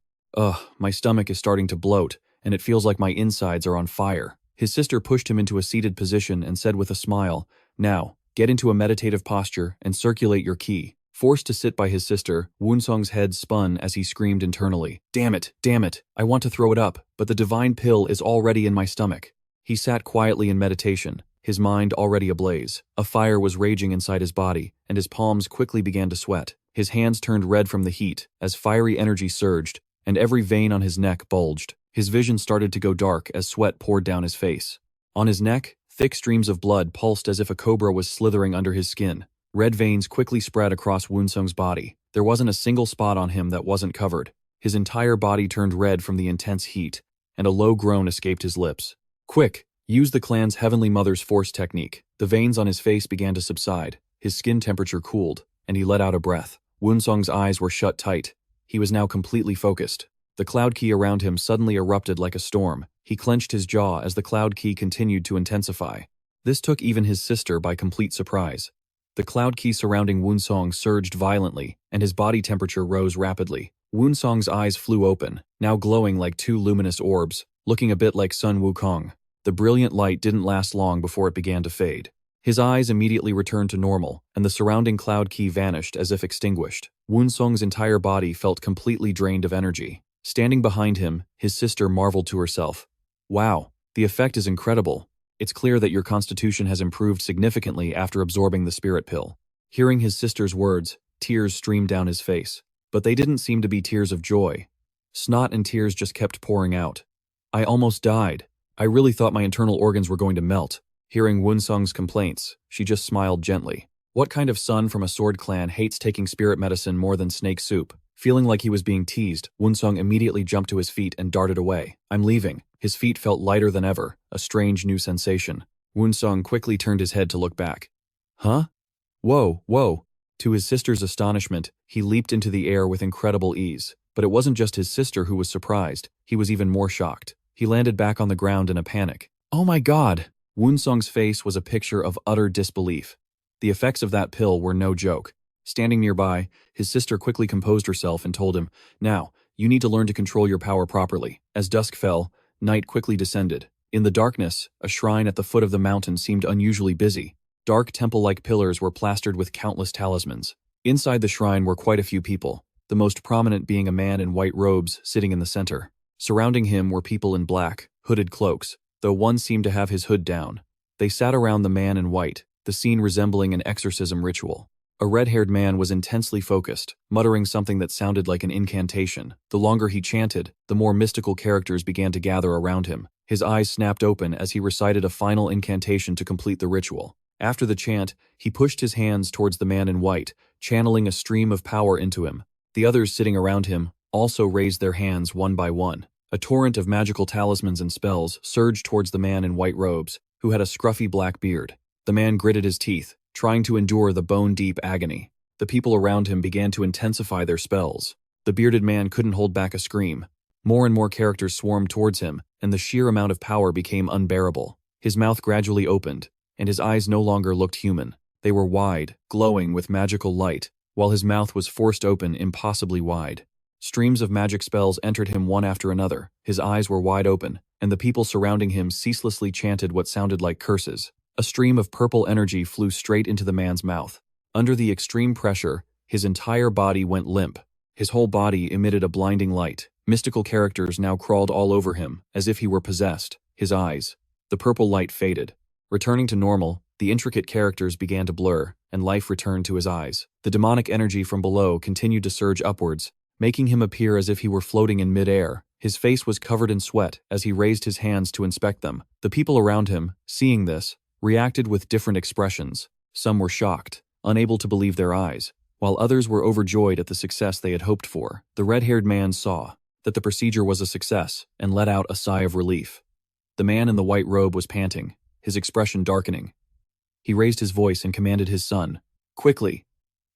Speaker 1: My stomach is starting to bloat, and it feels like my insides are on fire. His sister pushed him into a seated position and said with a smile, now, get into a meditative posture and circulate your ki. Forced to sit by his sister, Woon-seong's head spun as he screamed internally, damn it, I want to throw it up, but the divine pill is already in my stomach. He sat quietly in meditation, his mind already ablaze. A fire was raging inside his body, and his palms quickly began to sweat. His hands turned red from the heat, as fiery energy surged, and every vein on his neck bulged. His vision started to go dark as sweat poured down his face. On his neck, thick streams of blood pulsed as if a cobra was slithering under his skin. Red veins quickly spread across Woon-seong's body. There wasn't a single spot on him that wasn't covered. His entire body turned red from the intense heat, and a low groan escaped his lips. Quick! Use the clan's Heavenly Mother's Force technique. The veins on his face began to subside. His skin temperature cooled, and he let out a breath. Woon-seong's eyes were shut tight. He was now completely focused. The cloud key around him suddenly erupted like a storm. He clenched his jaw as the cloud key continued to intensify. This took even his sister by complete surprise. The cloud key surrounding Woon-seong surged violently, and his body temperature rose rapidly. Woon-seong's eyes flew open, now glowing like two luminous orbs, looking a bit like Sun Wukong. The brilliant light didn't last long before it began to fade. His eyes immediately returned to normal, and the surrounding cloud key vanished as if extinguished. Woon-seong's entire body felt completely drained of energy. Standing behind him, his sister marveled to herself. Wow, The effect is incredible. It's clear that your constitution has improved significantly after absorbing the spirit pill. Hearing his sister's words, tears streamed down his face. But they didn't seem to be tears of joy. Snot and tears just kept pouring out. I almost died. I really thought my internal organs were going to melt. Hearing Woon-seong's complaints, she just smiled gently. What kind of son from a sword clan hates taking spirit medicine more than snake soup? Feeling like he was being teased, Woon-seong immediately jumped to his feet and darted away. I'm leaving. His feet felt lighter than ever, a strange new sensation. Woon-seong quickly turned his head to look back. Huh? Whoa, whoa. To his sister's astonishment, he leaped into the air with incredible ease. But it wasn't just his sister who was surprised, he was even more shocked. He landed back on the ground in a panic. Oh my god! Woon-seong's face was a picture of utter disbelief. The effects of that pill were no joke. Standing nearby, his sister quickly composed herself and told him, Now, you need to learn to control your power properly. As dusk fell, night quickly descended. In the darkness, a shrine at the foot of the mountain seemed unusually busy. Dark temple-like pillars were plastered with countless talismans. Inside the shrine were quite a few people, the most prominent being a man in white robes sitting in the center. Surrounding him were people in black, hooded cloaks, though one seemed to have his hood down. They sat around the man in white, the scene resembling an exorcism ritual. A red-haired man was intensely focused, muttering something that sounded like an incantation. The longer he chanted, the more mystical characters began to gather around him. His eyes snapped open as he recited a final incantation to complete the ritual. After the chant, he pushed his hands towards the man in white, channeling a stream of power into him. The others sitting around him also raised their hands one by one. A torrent of magical talismans and spells surged towards the man in white robes, who had a scruffy black beard. The man gritted his teeth, trying to endure the bone-deep agony. The people around him began to intensify their spells. The bearded man couldn't hold back a scream. More and more characters swarmed towards him, and the sheer amount of power became unbearable. His mouth gradually opened, and his eyes no longer looked human. They were wide, glowing with magical light, while his mouth was forced open impossibly wide. Streams of magic spells entered him one after another. His eyes were wide open, and the people surrounding him ceaselessly chanted what sounded like curses. A stream of purple energy flew straight into the man's mouth. Under the extreme pressure, his entire body went limp. His whole body emitted a blinding light. Mystical characters now crawled all over him, as if he were possessed. His eyes. The purple light faded. Returning to normal, the intricate characters began to blur, and life returned to his eyes. The demonic energy from below continued to surge upwards, making him appear as if he were floating in mid-air. His face was covered in sweat as he raised his hands to inspect them. The people around him, seeing this, reacted with different expressions. Some were shocked, unable to believe their eyes, while others were overjoyed at the success they had hoped for. The red-haired man saw that the procedure was a success and let out a sigh of relief. The man in the white robe was panting, his expression darkening. He raised his voice and commanded his son, Quickly,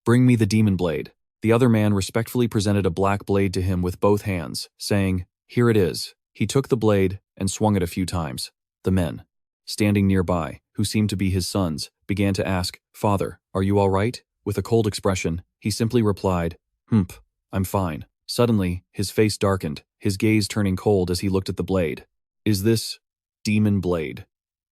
Speaker 1: bring me the demon blade. The other man respectfully presented a black blade to him with both hands, saying, Here it is. He took the blade and swung it a few times. The men, standing nearby, who seemed to be his sons, began to ask, Father, are you all right? With a cold expression, he simply replied, I'm fine. Suddenly, his face darkened, his gaze turning cold as he looked at the blade. Is this demon blade?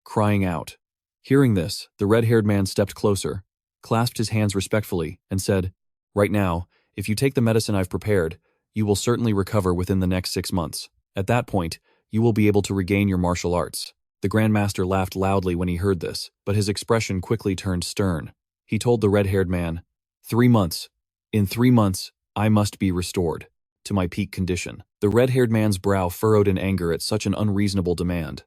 Speaker 1: Crying out. Hearing this, the red-haired man stepped closer, clasped his hands respectfully, and said, Right now, if you take the medicine I've prepared, you will certainly recover within the next 6 months. At that point, you will be able to regain your martial arts. The Grand Master laughed loudly when he heard this, but his expression quickly turned stern. He told the red-haired man, 3 months. In 3 months, I must be restored to my peak condition. The red-haired man's brow furrowed in anger at such an unreasonable demand.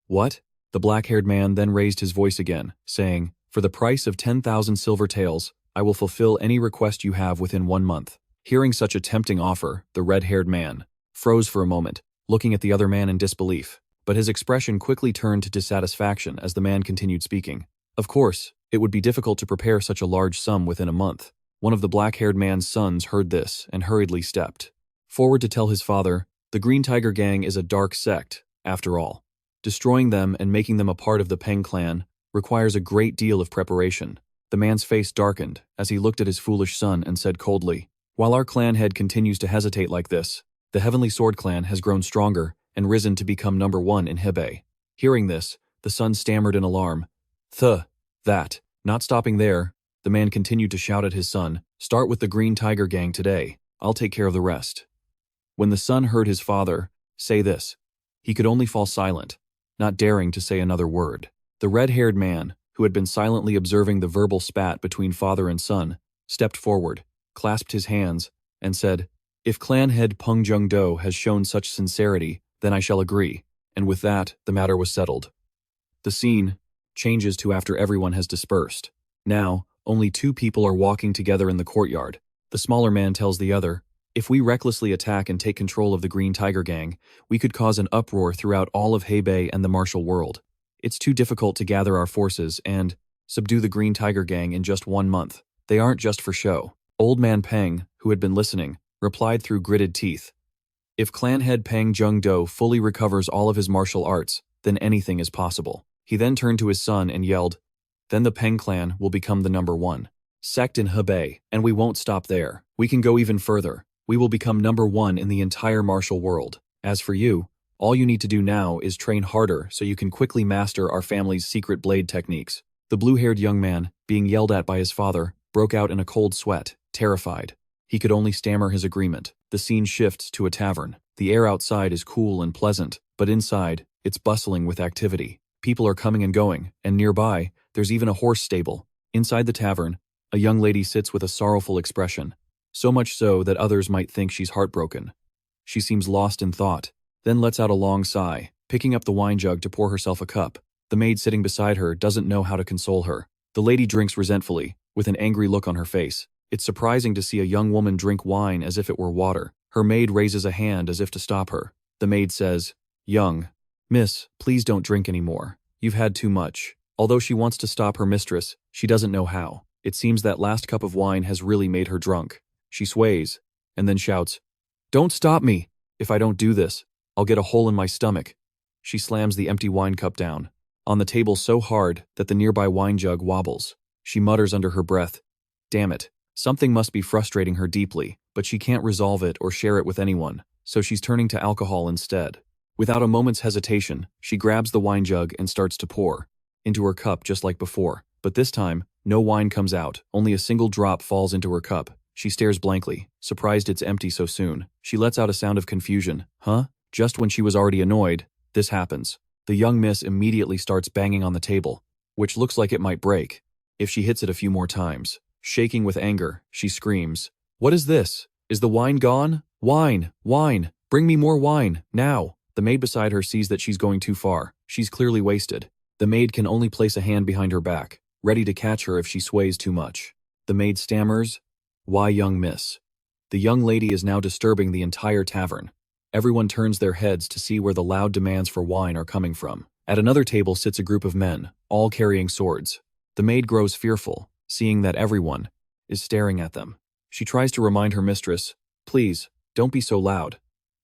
Speaker 1: What? The black-haired man then raised his voice again, saying, For the price of 10,000 silver taels, I will fulfill any request you have within 1 month. Hearing such a tempting offer, the red-haired man froze for a moment, looking at the other man in disbelief. But his expression quickly turned to dissatisfaction as the man continued speaking. Of course, it would be difficult to prepare such a large sum within a month. One of the black-haired man's sons heard this and hurriedly stepped forward to tell his father, The Green Tiger Gang is a dark sect, after all. Destroying them and making them a part of the Peng clan requires a great deal of preparation. The man's face darkened as he looked at his foolish son and said coldly, While our clan head continues to hesitate like this, the Heavenly Sword clan has grown stronger and risen to become number 1 in Hebei. Hearing this, the son stammered in alarm. That. Not stopping there, the man continued to shout at his son, Start with the Green Tiger Gang today. I'll take care of the rest. When the son heard his father say this, he could only fall silent. not daring to say another word. The red-haired man, who had been silently observing the verbal spat between father and son, stepped forward, clasped his hands, and said, "If clan head Peng Jung-do has shown such sincerity, then I shall agree," and with that, the matter was settled. The scene changes to after everyone has dispersed. Now, only two people are walking together in the courtyard. The smaller man tells the other, "If we recklessly attack and take control of the Green Tiger Gang, we could cause an uproar throughout all of Hebei and the martial world. It's too difficult to gather our forces and subdue the Green Tiger Gang in just 1 month. They aren't just for show." Old man Peng, who had been listening, replied through gritted teeth, "If clan head Peng Jung-do fully recovers all of his martial arts, then anything is possible." He then turned to his son and yelled, "Then the Peng clan will become the #1 sect in Hebei, and we won't stop there. We can go even further. We will become #1 in the entire martial world. As for you, all you need to do now is train harder so you can quickly master our family's secret blade techniques." The blue-haired young man, being yelled at by his father, broke out in a cold sweat, terrified. He could only stammer his agreement. The scene shifts to a tavern. The air outside is cool and pleasant, but inside, it's bustling with activity. People are coming and going, and nearby, there's even a horse stable. Inside the tavern, a young lady sits with a sorrowful expression, so much so that others might think she's heartbroken. She seems lost in thought, then lets out a long sigh, picking up the wine jug to pour herself a cup. The maid sitting beside her doesn't know how to console her. The lady drinks resentfully, with an angry look on her face. It's surprising to see a young woman drink wine as if it were water. Her maid raises a hand as if to stop her. The maid says, "Young miss, please don't drink anymore. You've had too much." Although she wants to stop her mistress, she doesn't know how. It seems that last cup of wine has really made her drunk. She sways, and then shouts, "Don't stop me! If I don't do this, I'll get a hole in my stomach." She slams the empty wine cup down on the table so hard that the nearby wine jug wobbles. She mutters under her breath, "Damn it. Something must be frustrating her deeply, but she can't resolve it or share it with anyone, so she's turning to alcohol instead." Without a moment's hesitation, she grabs the wine jug and starts to pour into her cup just like before. But this time, no wine comes out, only a single drop falls into her cup. She stares blankly, surprised it's empty so soon. She lets out a sound of confusion. Huh? Just when she was already annoyed, this happens. The young miss immediately starts banging on the table, which looks like it might break if she hits it a few more times. Shaking with anger, she screams, "What is this? Is the wine gone? Wine! Wine! Bring me more wine, now!" The maid beside her sees that she's going too far. She's clearly wasted. The maid can only place a hand behind her back, ready to catch her if she sways too much. The maid stammers, "Why, young miss?" The young lady is now disturbing the entire tavern. Everyone turns their heads to see where the loud demands for wine are coming from. At another table sits a group of men, all carrying swords. The maid grows fearful, seeing that everyone is staring at them. She tries to remind her mistress, "Please, don't be so loud."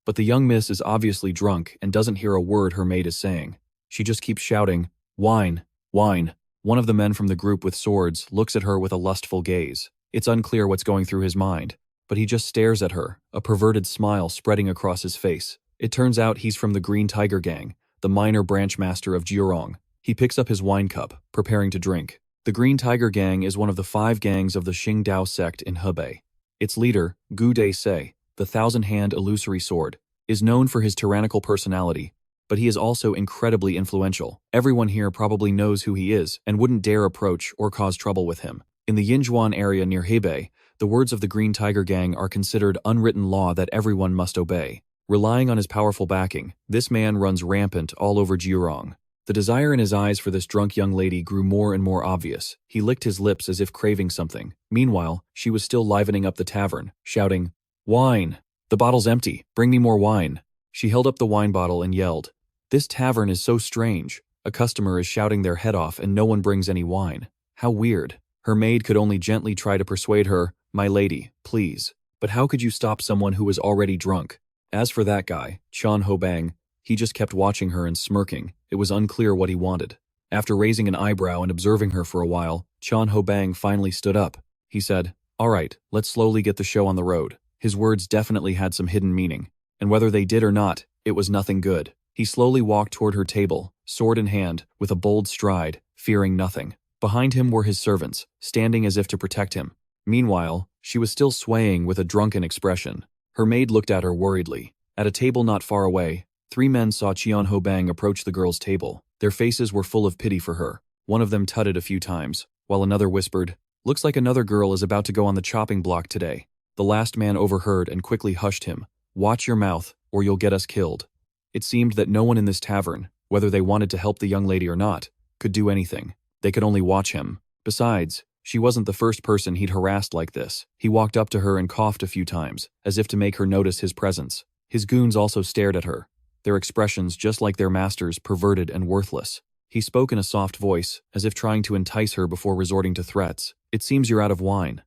Speaker 1: But the young miss is obviously drunk and doesn't hear a word her maid is saying. She just keeps shouting, "Wine! Wine!" One of the men from the group with swords looks at her with a lustful gaze. It's unclear what's going through his mind, but he just stares at her, a perverted smile spreading across his face. It turns out he's from the Green Tiger Gang, the minor branch master of Jiurong. He picks up his wine cup, preparing to drink. The Green Tiger Gang is one of the 5 gangs of the Qingdao sect in Hebei. Its leader, Gu Dai-sei, the 1,000-hand illusory sword, is known for his tyrannical personality, but he is also incredibly influential. Everyone here probably knows who he is and wouldn't dare approach or cause trouble with him. In the Yinzhuan area near Hebei, the words of the Green Tiger Gang are considered unwritten law that everyone must obey. Relying on his powerful backing, this man runs rampant all over Jiurong. The desire in his eyes for this drunk young lady grew more and more obvious. He licked his lips as if craving something. Meanwhile, she was still livening up the tavern, shouting, "Wine! The bottle's empty. Bring me more wine." She held up the wine bottle and yelled, "This tavern is so strange. A customer is shouting their head off and no one brings any wine. How weird." Her maid could only gently try to persuade her, "My lady, please." But how could you stop someone who was already drunk? As for that guy, Chan Hobang, he just kept watching her and smirking. It was unclear what he wanted. After raising an eyebrow and observing her for a while, Chan Hobang finally stood up. He said, "All right, let's slowly get the show on the road." His words definitely had some hidden meaning, and whether they did or not, it was nothing good. He slowly walked toward her table, sword in hand, with a bold stride, fearing nothing. Behind him were his servants, standing as if to protect him. Meanwhile, she was still swaying with a drunken expression. Her maid looked at her worriedly. At a table not far away, 3 men saw Cheon Ho Bang approach the girl's table. Their faces were full of pity for her. One of them tutted a few times, while another whispered, "Looks like another girl is about to go on the chopping block today." The last man overheard and quickly hushed him. "Watch your mouth, or you'll get us killed." It seemed that no one in this tavern, whether they wanted to help the young lady or not, could do anything. They could only watch him. Besides, she wasn't the first person he'd harassed like this. He walked up to her and coughed a few times, as if to make her notice his presence. His goons also stared at her, their expressions just like their masters, perverted and worthless. He spoke in a soft voice, as if trying to entice her before resorting to threats. "It seems you're out of wine.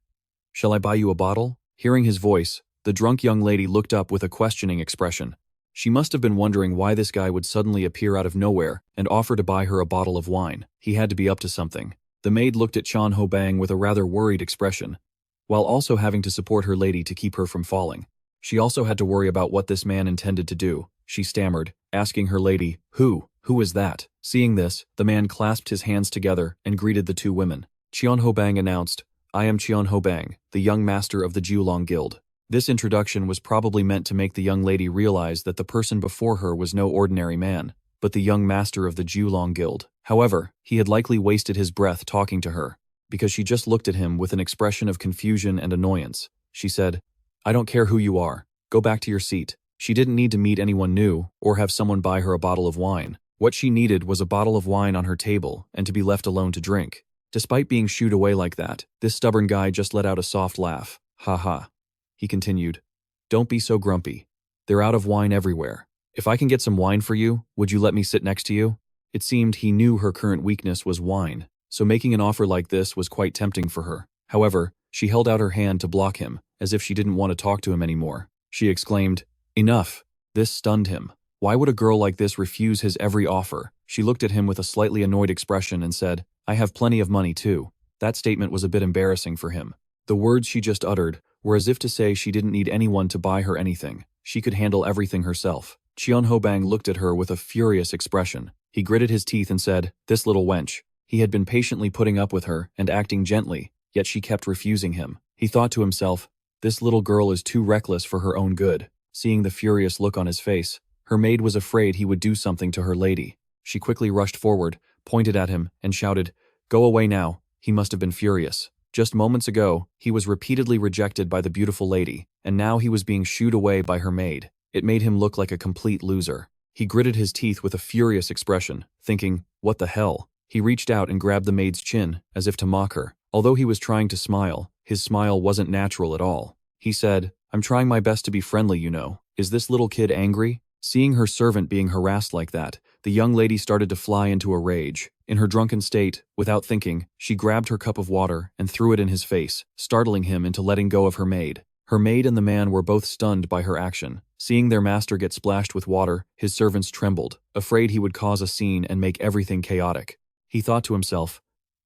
Speaker 1: Shall I buy you a bottle?" Hearing his voice, the drunk young lady looked up with a questioning expression. She must have been wondering why this guy would suddenly appear out of nowhere and offer to buy her a bottle of wine. He had to be up to something. The maid looked at Cheon Ho Bang with a rather worried expression, while also having to support her lady to keep her from falling. She also had to worry about what this man intended to do. She stammered, asking her lady, Who is that?" Seeing this, the man clasped his hands together and greeted the 2 women. Cheon Ho Bang announced, "I am Cheon Ho Bang, the young master of the Julong Guild." This introduction was probably meant to make the young lady realize that the person before her was no ordinary man, but the young master of the Julong Guild. However, he had likely wasted his breath talking to her, because she just looked at him with an expression of confusion and annoyance. She said, "I don't care who you are. Go back to your seat." She didn't need to meet anyone new or have someone buy her a bottle of wine. What she needed was a bottle of wine on her table and to be left alone to drink. Despite being shooed away like that, this stubborn guy just let out a soft laugh. "Ha ha." He continued, "Don't be so grumpy. They're out of wine everywhere. If I can get some wine for you, would you let me sit next to you?" It seemed he knew her current weakness was wine, so making an offer like this was quite tempting for her. However, she held out her hand to block him, as if she didn't want to talk to him anymore. She exclaimed, "Enough." This stunned him. Why would a girl like this refuse his every offer? She looked at him with a slightly annoyed expression and said, "I have plenty of money too." That statement was a bit embarrassing for him. The words she just uttered were as if to say she didn't need anyone to buy her anything. She could handle everything herself. Cheon Ho Bang looked at her with a furious expression. He gritted his teeth and said, "This little wench." He had been patiently putting up with her and acting gently, yet she kept refusing him. He thought to himself, "This little girl is too reckless for her own good." Seeing the furious look on his face, her maid was afraid he would do something to her lady. She quickly rushed forward, pointed at him, and shouted, "Go away now." He must have been furious. Just moments ago, he was repeatedly rejected by the beautiful lady, and now he was being shooed away by her maid. It made him look like a complete loser. He gritted his teeth with a furious expression, thinking, "What the hell?" He reached out and grabbed the maid's chin, as if to mock her. Although he was trying to smile, his smile wasn't natural at all. He said, "I'm trying my best to be friendly, you know. Is this little kid angry?" Seeing her servant being harassed like that, the young lady started to fly into a rage. In her drunken state, without thinking, she grabbed her cup of water and threw it in his face, startling him into letting go of her maid. Her maid and the man were both stunned by her action. Seeing their master get splashed with water, his servants trembled, afraid he would cause a scene and make everything chaotic. He thought to himself,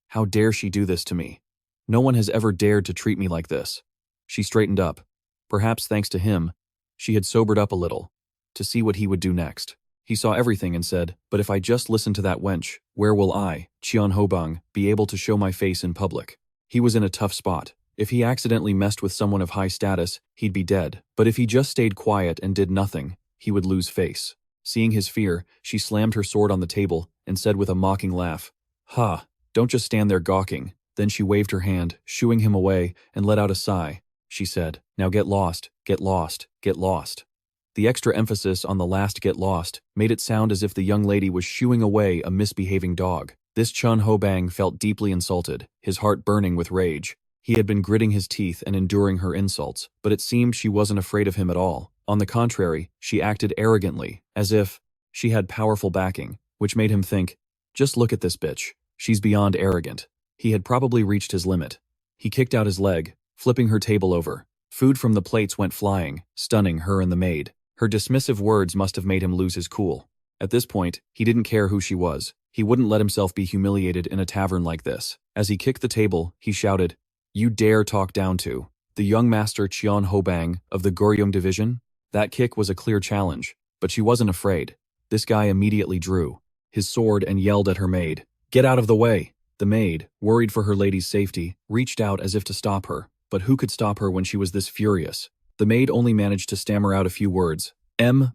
Speaker 1: "How dare she do this to me? No one has ever dared to treat me like this." She straightened up. Perhaps thanks to him, she had sobered up a little, to see what he would do next. He saw everything and said, "But if I just listen to that wench, where will I, Cheon Ho Bang, be able to show my face in public?" He was in a tough spot. If he accidentally messed with someone of high status, he'd be dead. But if he just stayed quiet and did nothing, he would lose face. Seeing his fear, she slammed her sword on the table and said with a mocking laugh, "Ha, don't just stand there gawking." Then she waved her hand, shooing him away, and let out a sigh. She said, "Now get lost, get lost, get lost." The extra emphasis on the last "get lost" made it sound as if the young lady was shooing away a misbehaving dog. This Cheon Ho Bang felt deeply insulted, his heart burning with rage. He had been gritting his teeth and enduring her insults, but it seemed she wasn't afraid of him at all. On the contrary, she acted arrogantly, as if she had powerful backing, which made him think, "Just look at this bitch. She's beyond arrogant." He had probably reached his limit. He kicked out his leg, flipping her table over. Food from the plates went flying, stunning her and the maid. Her dismissive words must have made him lose his cool. At this point, he didn't care who she was. He wouldn't let himself be humiliated in a tavern like this. As he kicked the table, he shouted, "You dare talk down to the young master Cheon Ho Bang of the Goryeo division?" That kick was a clear challenge, but she wasn't afraid. This guy immediately drew his sword and yelled at her maid, "Get out of the way!" The maid, worried for her lady's safety, reached out as if to stop her, but who could stop her when she was this furious? The maid only managed to stammer out a few words.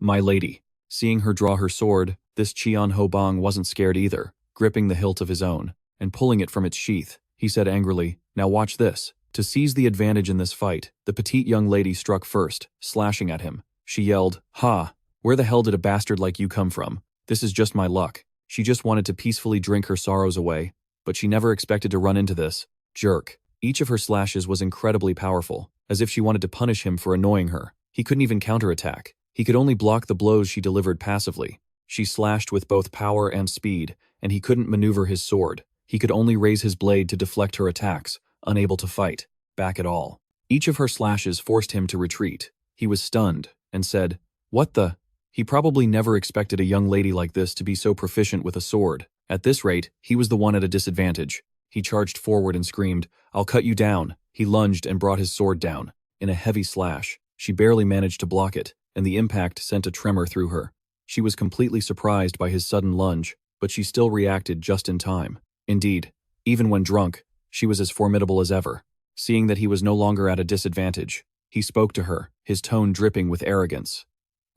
Speaker 1: "My lady." Seeing her draw her sword, this Cheon Ho-bang wasn't scared either, gripping the hilt of his own, and pulling it from its sheath. He said angrily, "Now watch this." To seize the advantage in this fight, the petite young lady struck first, slashing at him. She yelled, "Ha! Where the hell did a bastard like you come from? This is just my luck." She just wanted to peacefully drink her sorrows away, but she never expected to run into this jerk. Each of her slashes was incredibly powerful, as if she wanted to punish him for annoying her. He couldn't even counterattack. He could only block the blows she delivered passively. She slashed with both power and speed, and he couldn't maneuver his sword. He could only raise his blade to deflect her attacks, unable to fight back at all. Each of her slashes forced him to retreat. He was stunned, and said, "What the?" He probably never expected a young lady like this to be so proficient with a sword. At this rate, he was the one at a disadvantage. He charged forward and screamed, "I'll cut you down." He lunged and brought his sword down. In a heavy slash, she barely managed to block it, and the impact sent a tremor through her. She was completely surprised by his sudden lunge, but she still reacted just in time. Indeed, even when drunk, she was as formidable as ever. Seeing that he was no longer at a disadvantage, he spoke to her, his tone dripping with arrogance.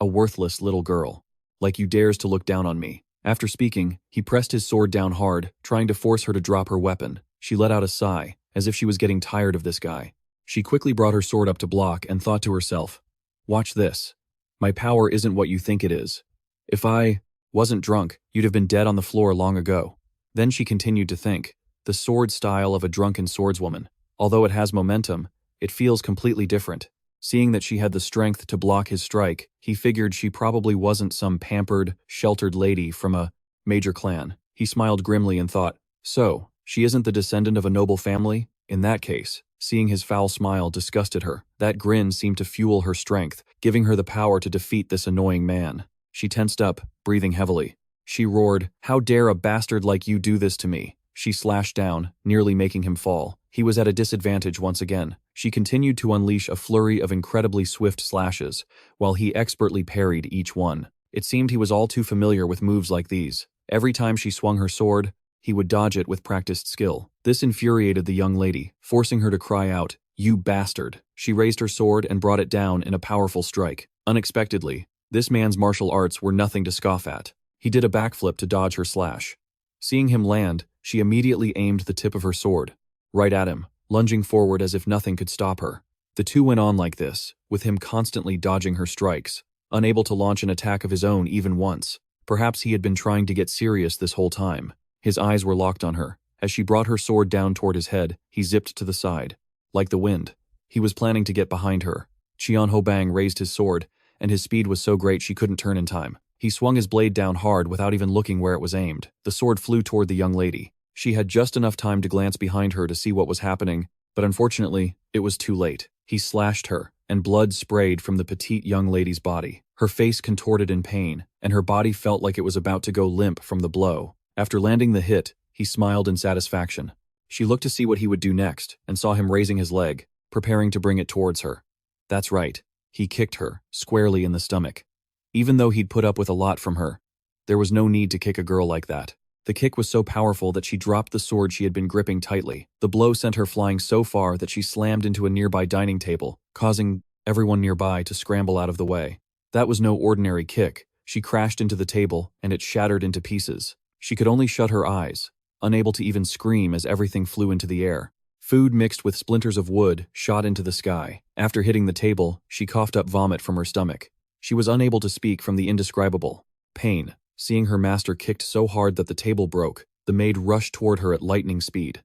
Speaker 1: "A worthless little girl. Like you dares to look down on me." After speaking, he pressed his sword down hard, trying to force her to drop her weapon. She let out a sigh, as if she was getting tired of this guy. She quickly brought her sword up to block and thought to herself, "Watch this. My power isn't what you think it is. If I wasn't drunk, you'd have been dead on the floor long ago." Then she continued to think, the sword style of a drunken swordswoman. Although it has momentum, it feels completely different. Seeing that she had the strength to block his strike, he figured she probably wasn't some pampered, sheltered lady from a major clan. He smiled grimly and thought, "So, she isn't the descendant of a noble family? In that case." Seeing his foul smile disgusted her. That grin seemed to fuel her strength, giving her the power to defeat this annoying man. She tensed up, breathing heavily. She roared, "How dare a bastard like you do this to me?" She slashed down, nearly making him fall. He was at a disadvantage once again. She continued to unleash a flurry of incredibly swift slashes, while he expertly parried each one. It seemed he was all too familiar with moves like these. Every time she swung her sword, he would dodge it with practiced skill. This infuriated the young lady, forcing her to cry out, "You bastard." She raised her sword and brought it down in a powerful strike. Unexpectedly, this man's martial arts were nothing to scoff at. He did a backflip to dodge her slash. Seeing him land, she immediately aimed the tip of her sword right at him, lunging forward as if nothing could stop her. The two went on like this, with him constantly dodging her strikes, unable to launch an attack of his own even once. Perhaps he had been trying to get serious this whole time. His eyes were locked on her. As she brought her sword down toward his head, he zipped to the side. Like the wind, he was planning to get behind her. Cheon Ho-bang raised his sword, and his speed was so great she couldn't turn in time. He swung his blade down hard without even looking where it was aimed. The sword flew toward the young lady. She had just enough time to glance behind her to see what was happening, but unfortunately, it was too late. He slashed her, and blood sprayed from the petite young lady's body. Her face contorted in pain, and her body felt like it was about to go limp from the blow. After landing the hit, he smiled in satisfaction. She looked to see what he would do next, and saw him raising his leg, preparing to bring it towards her. That's right. He kicked her, squarely in the stomach. Even though he'd put up with a lot from her, there was no need to kick a girl like that. The kick was so powerful that she dropped the sword she had been gripping tightly. The blow sent her flying so far that she slammed into a nearby dining table, causing everyone nearby to scramble out of the way. That was no ordinary kick. She crashed into the table, and it shattered into pieces. She could only shut her eyes, unable to even scream as everything flew into the air. Food mixed with splinters of wood shot into the sky. After hitting the table, she coughed up vomit from her stomach. She was unable to speak from the indescribable pain. Seeing her master kicked so hard that the table broke, the maid rushed toward her at lightning speed.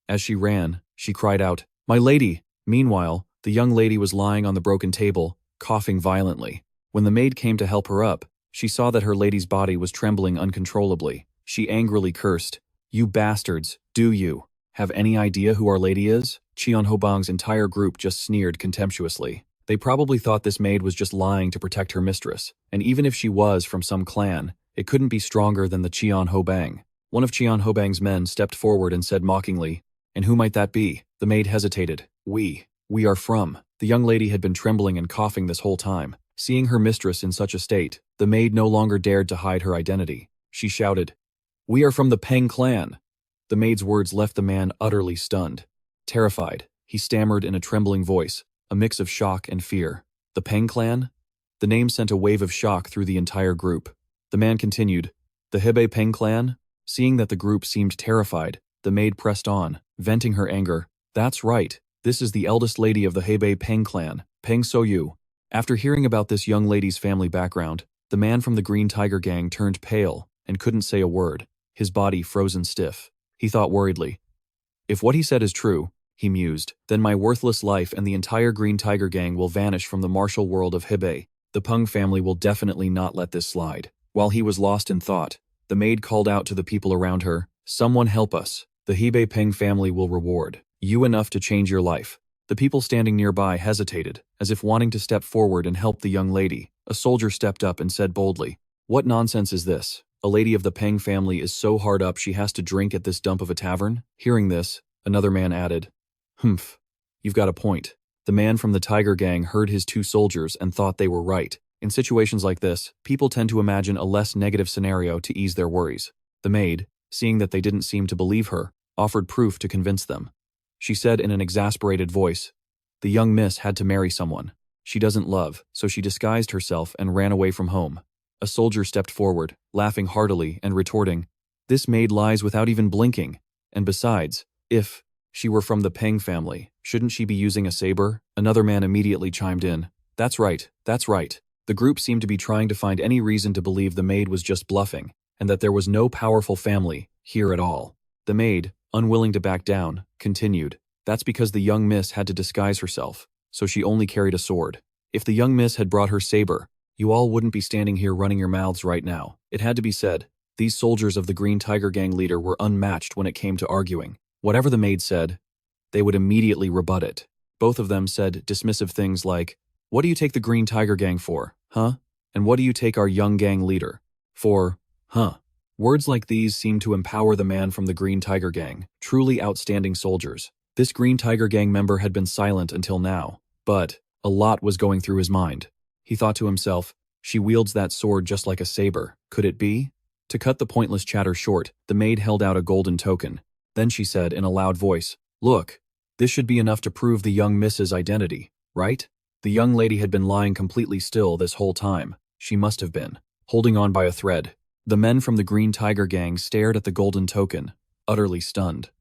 Speaker 1: As she ran, she cried out, "My lady!" Meanwhile, the young lady was lying on the broken table, coughing violently. When the maid came to help her up, she saw that her lady's body was trembling uncontrollably. She angrily cursed, "You bastards, do you have any idea who our lady is?" Cheon Ho-bang's entire group just sneered contemptuously. They probably thought this maid was just lying to protect her mistress, and even if she was from some clan, it couldn't be stronger than the Cheon Ho-bang. One of Cheon Ho-bang's men stepped forward and said mockingly, "And who might that be?" The maid hesitated. We are from." The young lady had been trembling and coughing this whole time. Seeing her mistress in such a state, the maid no longer dared to hide her identity. She shouted, "We are from the Peng clan." The maid's words left the man utterly stunned. Terrified, he stammered in a trembling voice, a mix of shock and fear. "The Peng clan? The name sent a wave of shock through the entire group. The man continued, "The Hebei Peng clan?" Seeing that the group seemed terrified, the maid pressed on, venting her anger. "That's right. This is the eldest lady of the Hebei Peng clan, Peng So-yu." After hearing about this young lady's family background, the man from the Green Tiger Gang turned pale and couldn't say a word, his body frozen stiff. He thought worriedly. If what he said is true, he mused, then my worthless life and the entire Green Tiger Gang will vanish from the martial world of Hebei. The Peng family will definitely not let this slide. While he was lost in thought, the maid called out to the people around her, "Someone help us. The Hebei Peng family will reward you enough to change your life." The people standing nearby hesitated, as if wanting to step forward and help the young lady. A soldier stepped up and said boldly, "What nonsense is this? A lady of the Peng family is so hard up she has to drink at this dump of a tavern?" Hearing this, another man added, "Humph, you've got a point." The man from the Tiger Gang heard his two soldiers and thought they were right. In situations like this, people tend to imagine a less negative scenario to ease their worries. The maid, seeing that they didn't seem to believe her, offered proof to convince them. She said in an exasperated voice, "The young miss had to marry someone she doesn't love, so she disguised herself and ran away from home." A soldier stepped forward, laughing heartily and retorting, "This maid lies without even blinking. And besides, if she were from the Peng family, shouldn't she be using a saber?" Another man immediately chimed in, "That's right, that's right." The group seemed to be trying to find any reason to believe the maid was just bluffing, and that there was no powerful family here at all. The maid, unwilling to back down, continued, "That's because the young miss had to disguise herself, so she only carried a sword. If the young miss had brought her saber, you all wouldn't be standing here running your mouths right now." It had to be said, these soldiers of the Green Tiger Gang leader were unmatched when it came to arguing. Whatever the maid said, they would immediately rebut it. Both of them said dismissive things like, "What do you take the Green Tiger Gang for, huh? And what do you take our young gang leader for, huh?" Words like these seemed to empower the man from the Green Tiger Gang, truly outstanding soldiers. This Green Tiger Gang member had been silent until now, but a lot was going through his mind. He thought to himself, "She wields that sword just like a saber. Could it be?" To cut the pointless chatter short, the maid held out a golden token. Then she said in a loud voice, "Look, this should be enough to prove the young miss's identity, right?" The young lady had been lying completely still this whole time. She must have been holding on by a thread. The men from the Green Tiger Gang stared at the golden token, utterly stunned.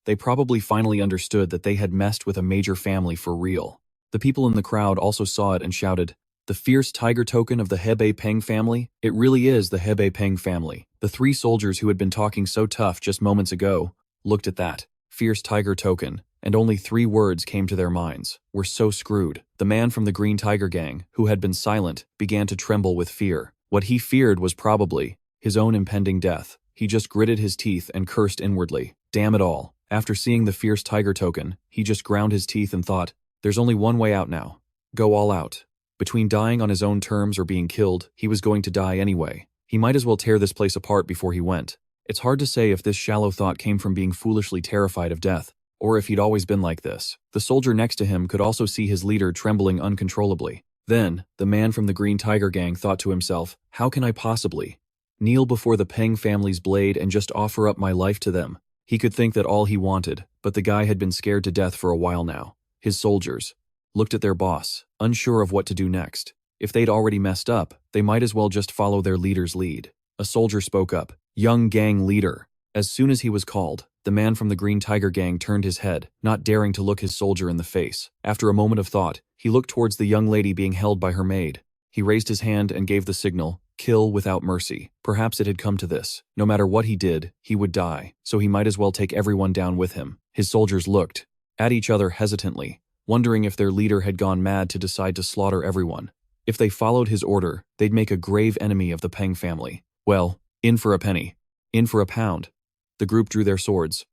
Speaker 1: They probably finally understood that they had messed with a major family for real. The people in the crowd also saw it and shouted, "The fierce tiger token of the Hebei Peng family? It really is the Hebei Peng family." The three soldiers who had been talking so tough just moments ago looked at that fierce tiger token, and only 3 words came to their minds: "We're so screwed." The man from the Green Tiger Gang, who had been silent, began to tremble with fear. What he feared was probably his own impending death. He just gritted his teeth and cursed inwardly. Damn it all. After seeing the fierce tiger token, he just ground his teeth and thought, there's only one way out now. Go all out. Between dying on his own terms or being killed, he was going to die anyway. He might as well tear this place apart before he went. It's hard to say if this shallow thought came from being foolishly terrified of death, or if he'd always been like this. The soldier next to him could also see his leader trembling uncontrollably. Then, the man from the Green Tiger Gang thought to himself, how can I possibly kneel before the Peng family's blade and just offer up my life to them? He could think that all he wanted, but the guy had been scared to death for a while now. His soldiers looked at their boss, unsure of what to do next. If they'd already messed up, they might as well just follow their leader's lead. A soldier spoke up, "Young gang leader." As soon as he was called, the man from the Green Tiger Gang turned his head, not daring to look his soldier in the face. After a moment of thought, he looked towards the young lady being held by her maid. He raised his hand and gave the signal, "Kill without mercy." Perhaps it had come to this. No matter what he did, he would die, so he might as well take everyone down with him. His soldiers looked at each other hesitantly, wondering if their leader had gone mad to decide to slaughter everyone. If they followed his order, they'd make a grave enemy of the Peng family. Well, in for a penny. In for a pound. The group drew their swords.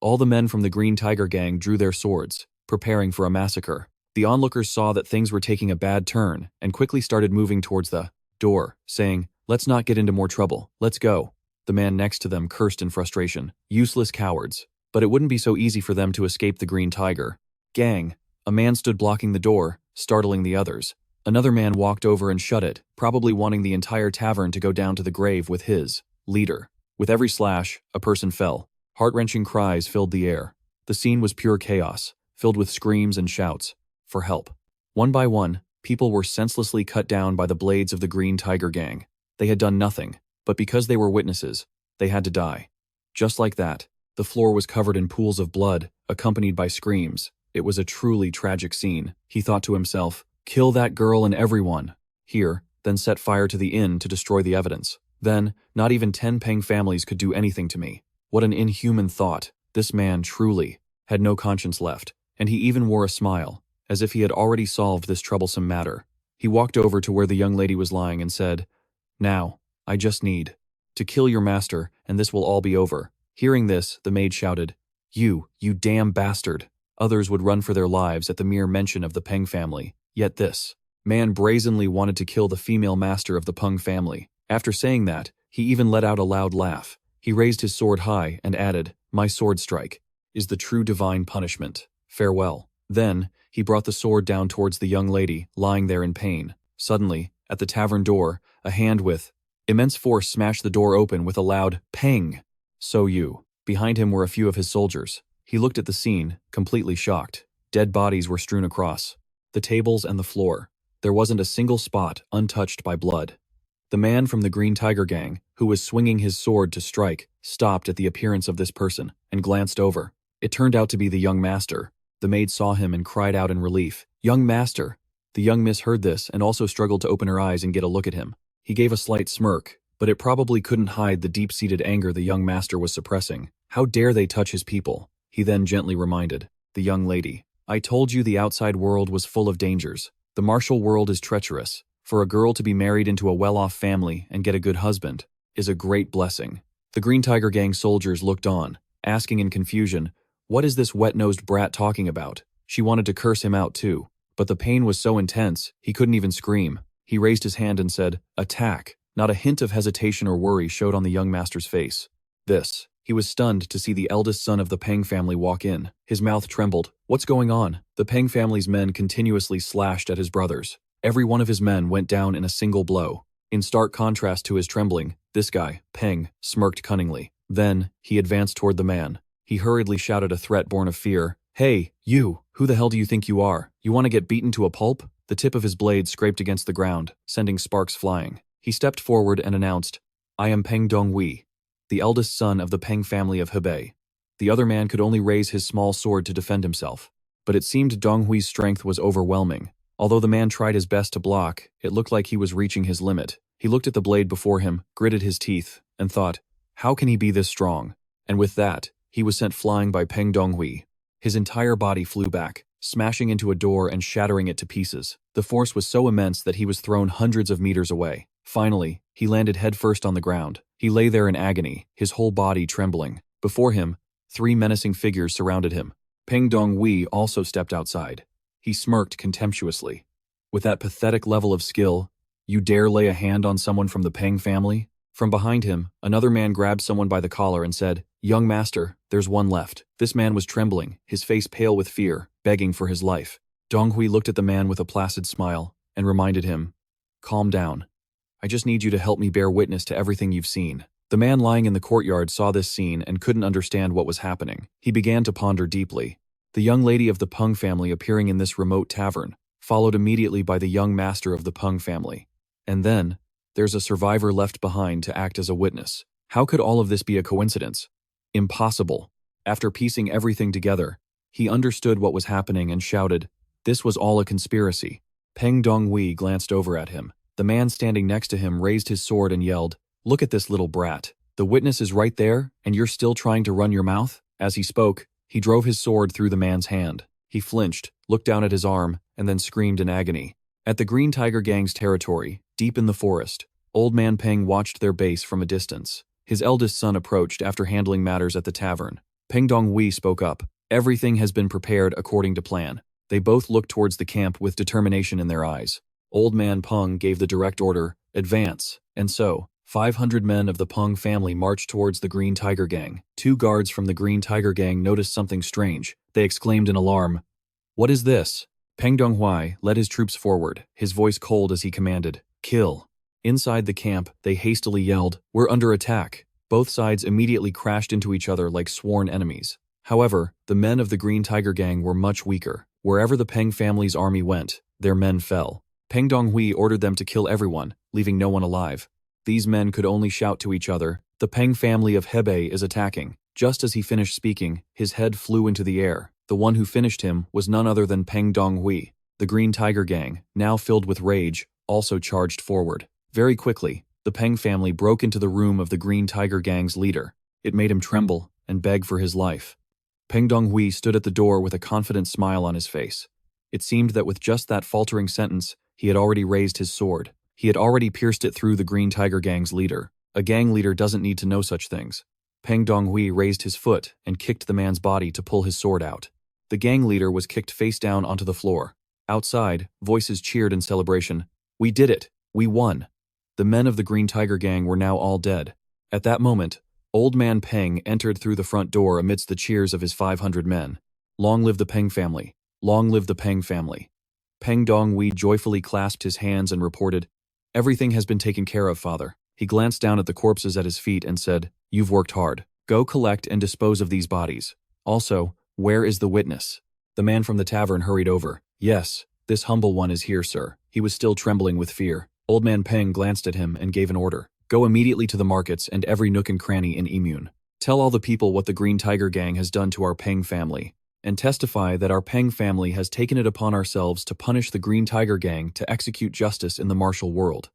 Speaker 1: All the men from the Green Tiger Gang drew their swords, preparing for a massacre. The onlookers saw that things were taking a bad turn and quickly started moving towards the door, saying, "Let's not get into more trouble. Let's go." The man next to them cursed in frustration. Useless cowards. But it wouldn't be so easy for them to escape the Green Tiger Gang. A man stood blocking the door, startling the others. Another man walked over and shut it, probably wanting the entire tavern to go down to the grave with his leader. With every slash, a person fell. Heart-wrenching cries filled the air. The scene was pure chaos, filled with screams and shouts for help. One by one, People were senselessly cut down by the blades of the Green Tiger Gang. They had done nothing, but because they were witnesses, they had to die. Just like that, the floor was covered in pools of blood, accompanied by screams. It was a truly tragic scene. He thought to himself, kill that girl and everyone here, then set fire to the inn to destroy the evidence. Then, not even 10 Peng families could do anything to me. What an inhuman thought. This man truly had no conscience left, and he even wore a smile, as if he had already solved this troublesome matter. He walked over to where the young lady was lying and said, now, I just need to kill your master, and this will all be over. Hearing this, the maid shouted, you damn bastard. Others would run for their lives at the mere mention of the Peng family. Yet this man brazenly wanted to kill the female master of the Peng family. After saying that, he even let out a loud laugh. He raised his sword high and added, my sword strike is the true divine punishment. Farewell. Then, he brought the sword down towards the young lady, lying there in pain. Suddenly, at the tavern door, a hand with immense force smashed the door open with a loud pang. Behind him were a few of his soldiers. He looked at the scene, completely shocked. Dead bodies were strewn across the tables and the floor. There wasn't a single spot untouched by blood. The man from the Green Tiger Gang, who was swinging his sword to strike, stopped at the appearance of this person and glanced over. It turned out to be the young master. The maid saw him and cried out in relief, young master. The young miss heard this and also struggled to open her eyes and get a look at him. He gave a slight smirk, but it probably couldn't hide the deep-seated anger the young master was suppressing. How dare they touch his people? He then gently reminded the young lady, I told you the outside world was full of dangers. The martial world is treacherous. For a girl to be married into a well-off family and get a good husband is a great blessing. The Green Tiger Gang soldiers looked on, asking in confusion, what is this wet-nosed brat talking about? She wanted to curse him out too, but the pain was so intense, he couldn't even scream. He raised his hand and said, attack. Not a hint of hesitation or worry showed on the young master's face. He was stunned to see the eldest son of the Peng family walk in. His mouth trembled. What's going on? The Peng family's men continuously slashed at his brothers. Every one of his men went down in a single blow. In stark contrast to his trembling, this guy, Peng, smirked cunningly. Then, he advanced toward the man. He hurriedly shouted a threat born of fear. Hey, you! Who the hell do you think you are? You want to get beaten to a pulp? The tip of his blade scraped against the ground, sending sparks flying. He stepped forward and announced, I am Peng Donghui, the eldest son of the Peng family of Hebei. The other man could only raise his small sword to defend himself. But it seemed Donghui's strength was overwhelming. Although the man tried his best to block, it looked like he was reaching his limit. He looked at the blade before him, gritted his teeth, and thought, how can he be this strong? And with that, he was sent flying by Peng Donghui. His entire body flew back, smashing into a door and shattering it to pieces. The force was so immense that he was thrown hundreds of meters away. Finally, he landed headfirst on the ground. He lay there in agony, his whole body trembling. Before him, 3 menacing figures surrounded him. Peng Donghui also stepped outside. He smirked contemptuously. With that pathetic level of skill, you dare lay a hand on someone from the Peng family? From behind him, another man grabbed someone by the collar and said, young master, there's one left. This man was trembling, his face pale with fear, begging for his life. Donghui looked at the man with a placid smile and reminded him, calm down. I just need you to help me bear witness to everything you've seen. The man lying in the courtyard saw this scene and couldn't understand what was happening. He began to ponder deeply. The young lady of the Peng family appearing in this remote tavern, followed immediately by the young master of the Peng family. And then, there's a survivor left behind to act as a witness. How could all of this be a coincidence? Impossible. After piecing everything together, he understood what was happening and shouted, this was all a conspiracy. Peng Donghui glanced over at him. The man standing next to him raised his sword and yelled, look at this little brat. The witness is right there, and you're still trying to run your mouth? As he spoke, he drove his sword through the man's hand. He flinched, looked down at his arm, and then screamed in agony. At the Green Tiger Gang's territory, deep in the forest, Old Man Peng watched their base from a distance. His eldest son approached after handling matters at the tavern. Peng Donghui spoke up. Everything has been prepared according to plan. They both looked towards the camp with determination in their eyes. Old Man Peng gave the direct order, advance, and so, 500 men of the Peng family marched towards the Green Tiger Gang. 2 guards from the Green Tiger Gang noticed something strange. They exclaimed in alarm, what is this? Peng Donghui led his troops forward, his voice cold as he commanded, kill. Inside the camp, they hastily yelled, we're under attack. Both sides immediately crashed into each other like sworn enemies. However, the men of the Green Tiger Gang were much weaker. Wherever the Peng family's army went, their men fell. Peng Donghui ordered them to kill everyone, leaving no one alive. These men could only shout to each other, "The Peng family of Hebei is attacking." Just as he finished speaking, his head flew into the air. The one who finished him was none other than Peng Donghui. The Green Tiger Gang, now filled with rage, also charged forward. Very quickly, the Peng family broke into the room of the Green Tiger Gang's leader. It made him tremble and beg for his life. Peng Donghui stood at the door with a confident smile on his face. It seemed that with just that faltering sentence, he had already raised his sword. He had already pierced it through the Green Tiger Gang's leader. A gang leader doesn't need to know such things. Peng Donghui raised his foot and kicked the man's body to pull his sword out. The gang leader was kicked face down onto the floor. Outside, voices cheered in celebration. "We did it! We won!" The men of the Green Tiger Gang were now all dead. At that moment, Old Man Peng entered through the front door amidst the cheers of his 500 men. "Long live the Peng family! Long live the Peng family!" Peng Donghui joyfully clasped his hands and reported, "Everything has been taken care of, father." He glanced down at the corpses at his feet and said, "You've worked hard. Go collect and dispose of these bodies. Also, where is the witness?" The man from the tavern hurried over. "Yes, this humble one is here, sir." He was still trembling with fear. Old Man Peng glanced at him and gave an order. "Go immediately to the markets and every nook and cranny in Immune. Tell all the people what the Green Tiger Gang has done to our Peng family, and testify that our Peng family has taken it upon ourselves to punish the Green Tiger Gang to execute justice in the martial world."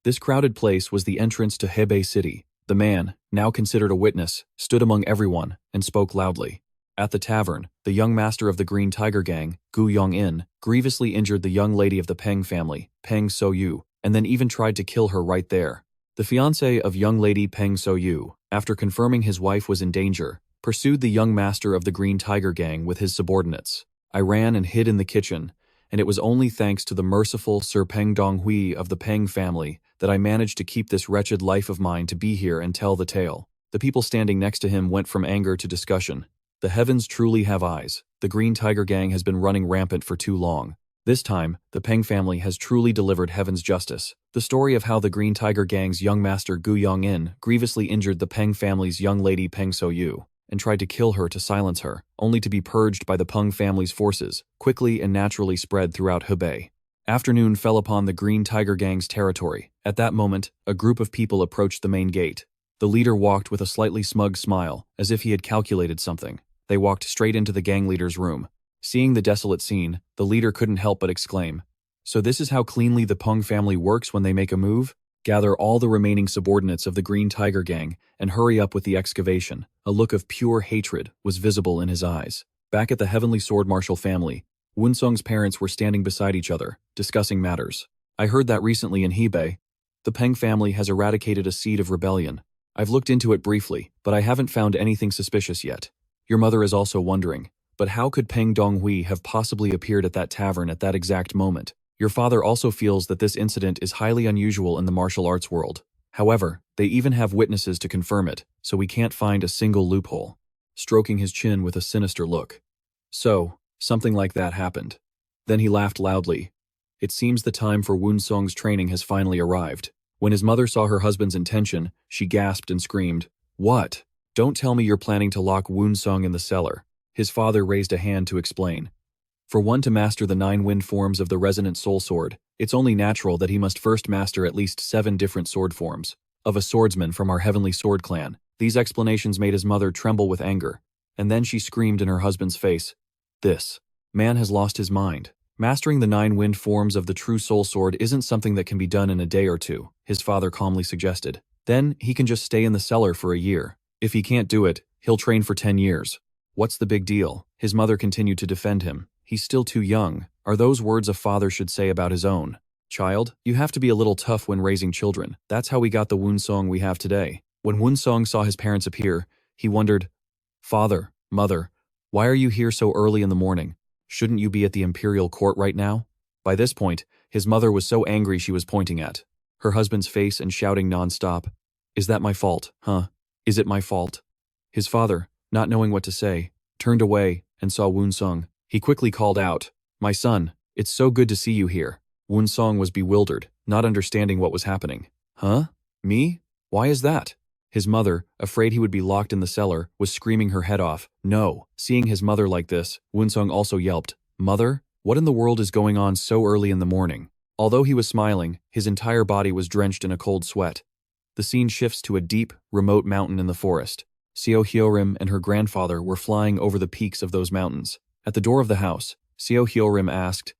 Speaker 1: This crowded place was the entrance to Hebei City. The man, now considered a witness, stood among everyone and spoke loudly. At the tavern, the young master of the Green Tiger Gang, Gu Yong-in, grievously injured the young lady of the Peng family, Peng So-yu, and then even tried to kill her right there. The fiancé of young lady Peng So-yu, after confirming his wife was in danger, pursued the young master of the Green Tiger Gang with his subordinates. I ran and hid in the kitchen, and it was only thanks to the merciful Sir Peng Donghui of the Peng family that I managed to keep this wretched life of mine to be here and tell the tale. The people standing next to him went from anger to discussion. The heavens truly have eyes. The Green Tiger Gang has been running rampant for too long. This time, the Peng family has truly delivered heaven's justice. The story of how the Green Tiger Gang's young master Gu Yong-in grievously injured the Peng family's young lady Peng So-yu and tried to kill her to silence her, only to be purged by the Peng family's forces, quickly and naturally spread throughout Hebei. Afternoon fell upon the Green Tiger Gang's territory. At that moment, a group of people approached the main gate. The leader walked with a slightly smug smile, as if he had calculated something. They walked straight into the gang leader's room. Seeing the desolate scene, the leader couldn't help but exclaim, "So this is how cleanly the Peng family works when they make a move? Gather all the remaining subordinates of the Green Tiger Gang and hurry up with the excavation." A look of pure hatred was visible in his eyes. Back at the Heavenly Sword Martial family, Woon-seong's parents were standing beside each other, discussing matters. "I heard that recently in Hebei, the Peng family has eradicated a seed of rebellion. I've looked into it briefly, but I haven't found anything suspicious yet. Your mother is also wondering, but how could Peng Donghui have possibly appeared at that tavern at that exact moment? Your father also feels that this incident is highly unusual in the martial arts world. However, they even have witnesses to confirm it, so we can't find a single loophole." Stroking his chin with a sinister look. "So, something like that happened." Then he laughed loudly. It seems the time for Woon-seong's training has finally arrived. When his mother saw her husband's intention, she gasped and screamed, "What? Don't tell me you're planning to lock Woon-seong in the cellar." His father raised a hand to explain. For one to master the 9 wind forms of the resonant soul sword, it's only natural that he must first master at least 7 different sword forms. Of a swordsman from our Heavenly Sword clan. These explanations made his mother tremble with anger, and then she screamed in her husband's face, "This man has lost his mind. Mastering the 9 wind forms of the true soul sword isn't something that can be done in a day or two," his father calmly suggested. "Then he can just stay in the cellar for a year. If he can't do it, he'll train for 10 years. What's the big deal?" His mother continued to defend him. "He's still too young." Are those words a father should say about his own child? You have to be a little tough when raising children. That's how we got the Woon-seong we have today. When Woon-seong saw his parents appear, he wondered, "Father, mother, why are you here so early in the morning? Shouldn't you be at the imperial court right now?" By this point, his mother was so angry she was pointing at her husband's face and shouting non-stop, "Is that my fault, huh? Is it my fault?" His father, not knowing what to say, turned away and saw Woon-seong. He quickly called out, "My son, it's so good to see you here." Woon-seong was bewildered, not understanding what was happening. "Huh? Me? Why is that?" His mother, afraid he would be locked in the cellar, was screaming her head off. "No." Seeing his mother like this, Woon-seong also yelped, "Mother, what in the world is going on so early in the morning?" Although he was smiling, his entire body was drenched in a cold sweat. The scene shifts to a deep, remote mountain in the forest. Seo Hyorim and her grandfather were flying over the peaks of those mountains. At the door of the house, Seo Hyorim asked,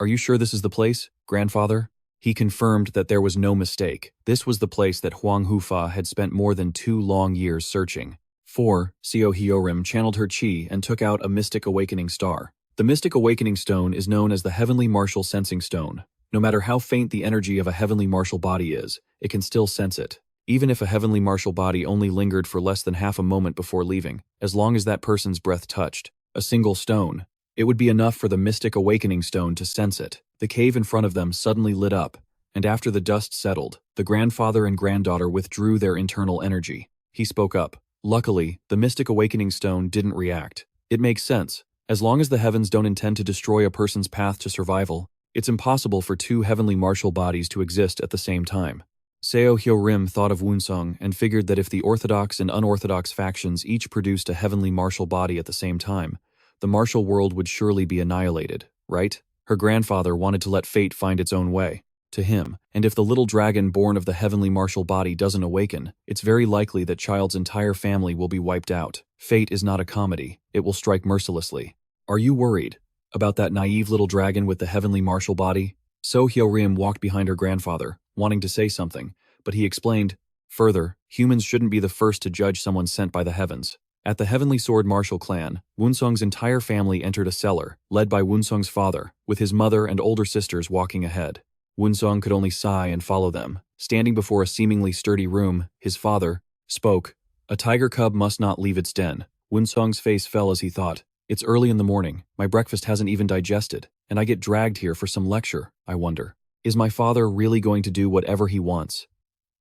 Speaker 1: "Are you sure this is the place, grandfather?" He confirmed that there was no mistake. This was the place that Huang Hufa had spent more than 2 long years searching. 4. Seo Hyorim channeled her chi and took out a mystic awakening star. The mystic awakening stone is known as the heavenly martial sensing stone. No matter how faint the energy of a heavenly martial body is, it can still sense it. Even if a heavenly martial body only lingered for less than half a moment before leaving, as long as that person's breath touched a single stone, it would be enough for the mystic awakening stone to sense it. The cave in front of them suddenly lit up, and after the dust settled, the grandfather and granddaughter withdrew their internal energy. He spoke up. Luckily, the mystic awakening stone didn't react. It makes sense. As long as the heavens don't intend to destroy a person's path to survival, it's impossible for 2 heavenly martial bodies to exist at the same time. Seo Hyorim thought of Woon-seong and figured that if the orthodox and unorthodox factions each produced a heavenly martial body at the same time, the martial world would surely be annihilated, right? Her grandfather wanted to let fate find its own way to him, and if the little dragon born of the heavenly martial body doesn't awaken, it's very likely that child's entire family will be wiped out. Fate is not a comedy. It will strike mercilessly. Are you worried about that naive little dragon with the heavenly martial body? So Hyorim walked behind her grandfather, wanting to say something, but he explained, further, humans shouldn't be the first to judge someone sent by the heavens. At the Heavenly Sword martial clan, Woon-seong's entire family entered a cellar, led by Woon-seong's father, with his mother and older sisters walking ahead. Woon-seong could only sigh and follow them. Standing before a seemingly sturdy room, his father spoke. A tiger cub must not leave its den. Woon-seong's face fell as he thought, it's early in the morning, my breakfast hasn't even digested, and I get dragged here for some lecture, I wonder. Is my father really going to do whatever he wants?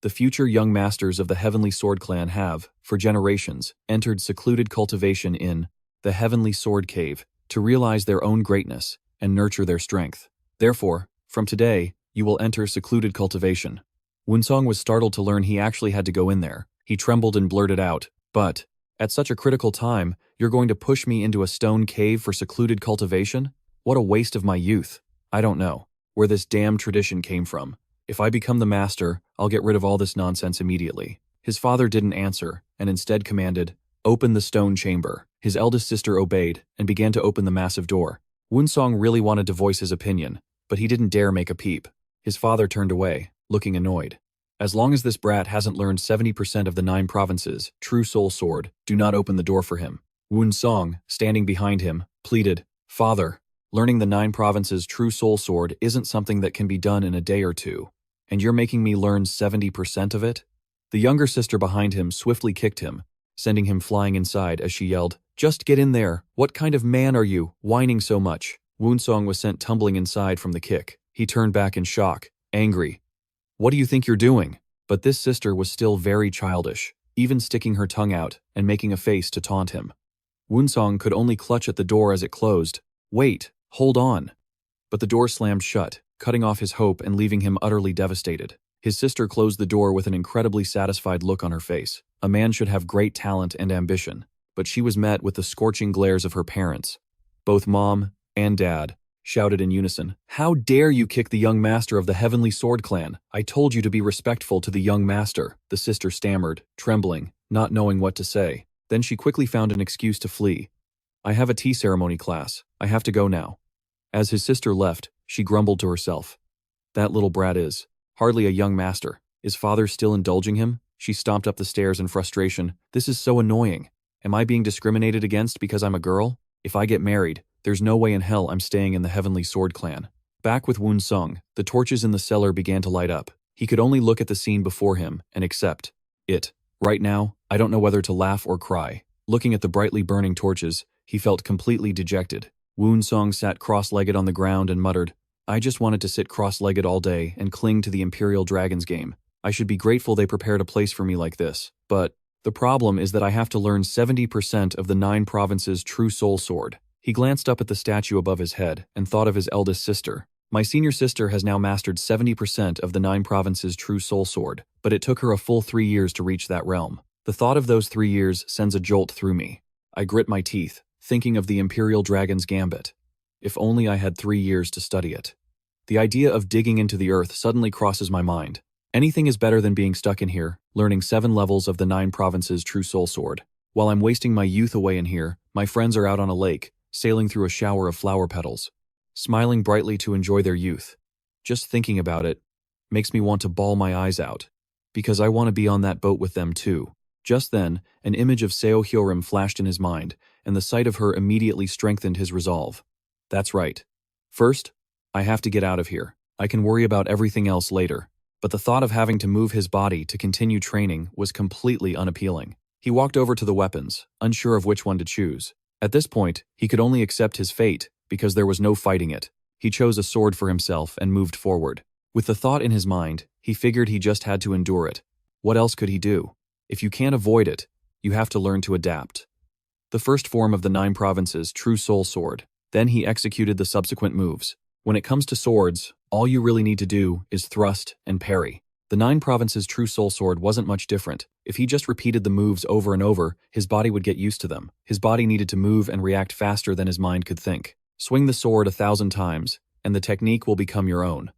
Speaker 1: The future young masters of the Heavenly Sword clan have, for generations, entered secluded cultivation in the Heavenly Sword Cave to realize their own greatness and nurture their strength. Therefore, from today, you will enter secluded cultivation. Woon-seong was startled to learn he actually had to go in there. He trembled and blurted out, but, at such a critical time, you're going to push me into a stone cave for secluded cultivation? What a waste of my youth. I don't know where this damn tradition came from. If I become the master, I'll get rid of all this nonsense immediately. His father didn't answer, and instead commanded, open the stone chamber. His eldest sister obeyed, and began to open the massive door. Woon-seong really wanted to voice his opinion, but he didn't dare make a peep. His father turned away, looking annoyed. As long as this brat hasn't learned 70% of the 9 provinces, true soul sword, do not open the door for him. Woon-seong, standing behind him, pleaded, Father, learning the 9 provinces true soul sword isn't something that can be done in a day or two. And you're making me learn 70% of it? The younger sister behind him swiftly kicked him, sending him flying inside as she yelled, Just get in there. What kind of man are you, whining so much? Woon-seong was sent tumbling inside from the kick. He turned back in shock, angry. What do you think you're doing? But this sister was still very childish, even sticking her tongue out and making a face to taunt him. Woon-seong could only clutch at the door as it closed. Wait, hold on. But the door slammed shut, cutting off his hope and leaving him utterly devastated. His sister closed the door with an incredibly satisfied look on her face. A man should have great talent and ambition, but she was met with the scorching glares of her parents. Both mom and dad shouted in unison, How dare you kick the young master of the Heavenly Sword clan? I told you to be respectful to the young master, the sister stammered, trembling, not knowing what to say. Then she quickly found an excuse to flee. I have a tea ceremony class. I have to go now. As his sister left, she grumbled to herself. That little brat is hardly a young master. Is father still indulging him? She stomped up the stairs in frustration. This is so annoying. Am I being discriminated against because I'm a girl? If I get married, there's no way in hell I'm staying in the Heavenly Sword clan. Back with Woon-seong, the torches in the cellar began to light up. He could only look at the scene before him and accept it. Right now, I don't know whether to laugh or cry. Looking at the brightly burning torches, he felt completely dejected. Woon-seong sat cross-legged on the ground and muttered, I just wanted to sit cross-legged all day and cling to the Imperial Dragons game. I should be grateful they prepared a place for me like this. But the problem is that I have to learn 70% of the 9 provinces' true soul sword. He glanced up at the statue above his head and thought of his eldest sister. My senior sister has now mastered 70% of the 9 provinces' true soul sword, but it took her a full 3 years to reach that realm. The thought of those 3 years sends a jolt through me. I grit my teeth, thinking of the Imperial Dragon's Gambit. If only I had 3 years to study it. The idea of digging into the earth suddenly crosses my mind. Anything is better than being stuck in here, learning 7 levels of the 9 provinces' true soul sword. While I'm wasting my youth away in here, my friends are out on a lake, sailing through a shower of flower petals, smiling brightly to enjoy their youth. Just thinking about it makes me want to bawl my eyes out, because I want to be on that boat with them too. Just then, an image of Seo Hyorim flashed in his mind, and the sight of her immediately strengthened his resolve. That's right. First, I have to get out of here. I can worry about everything else later. But the thought of having to move his body to continue training was completely unappealing. He walked over to the weapons, unsure of which one to choose. At this point, he could only accept his fate, because there was no fighting it. He chose a sword for himself and moved forward. With the thought in his mind, he figured he just had to endure it. What else could he do? If you can't avoid it, you have to learn to adapt. The first form of the 9 provinces' true soul sword. Then he executed the subsequent moves. When it comes to swords, all you really need to do is thrust and parry. The 9 provinces' true soul sword wasn't much different. If he just repeated the moves over and over, his body would get used to them. His body needed to move and react faster than his mind could think. Swing the sword 1,000 times, and the technique will become your own.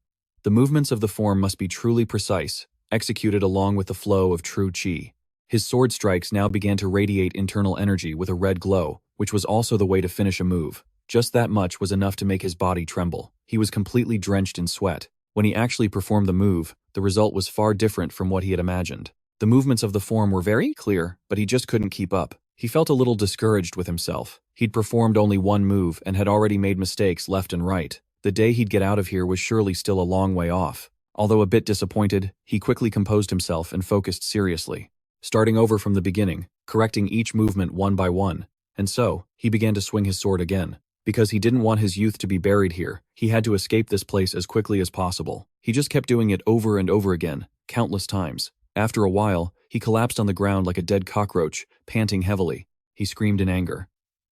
Speaker 1: The movements of the form must be truly precise, executed along with the flow of true chi. His sword strikes now began to radiate internal energy with a red glow, which was also the way to finish a move. Just that much was enough to make his body tremble. He was completely drenched in sweat. When he actually performed the move, the result was far different from what he had imagined. The movements of the form were very clear, but he just couldn't keep up. He felt a little discouraged with himself. He'd performed only one move and had already made mistakes left and right. The day he'd get out of here was surely still a long way off. Although a bit disappointed, he quickly composed himself and focused seriously, starting over from the beginning, correcting each movement one by one. And so, he began to swing his sword again. Because he didn't want his youth to be buried here, he had to escape this place as quickly as possible. He just kept doing it over and over again, countless times. After a while, he collapsed on the ground like a dead cockroach, panting heavily. He screamed in anger.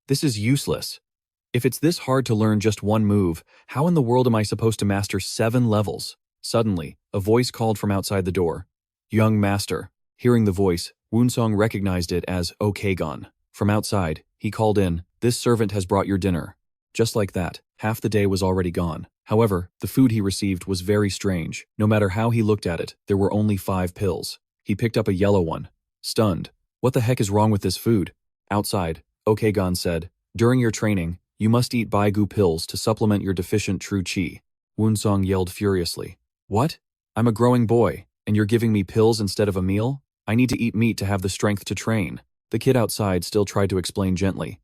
Speaker 1: This is useless. If it's this hard to learn just one move, how in the world am I supposed to master 7 levels? Suddenly, a voice called from outside the door. Young master. Hearing the voice, Woon-seong recognized it as Okon. From outside, he called in, "This servant has brought your dinner." Just like that, half the day was already gone. However, the food he received was very strange. No matter how he looked at it, there were only 5 pills. He picked up a yellow one. Stunned. What the heck is wrong with this food? Outside, Okon said, "During your training, you must eat Baigu pills to supplement your deficient true chi." Woon-seong yelled furiously. What? I'm a growing boy, and you're giving me pills instead of a meal? I need to eat meat to have the strength to train. The kid outside still tried to explain gently.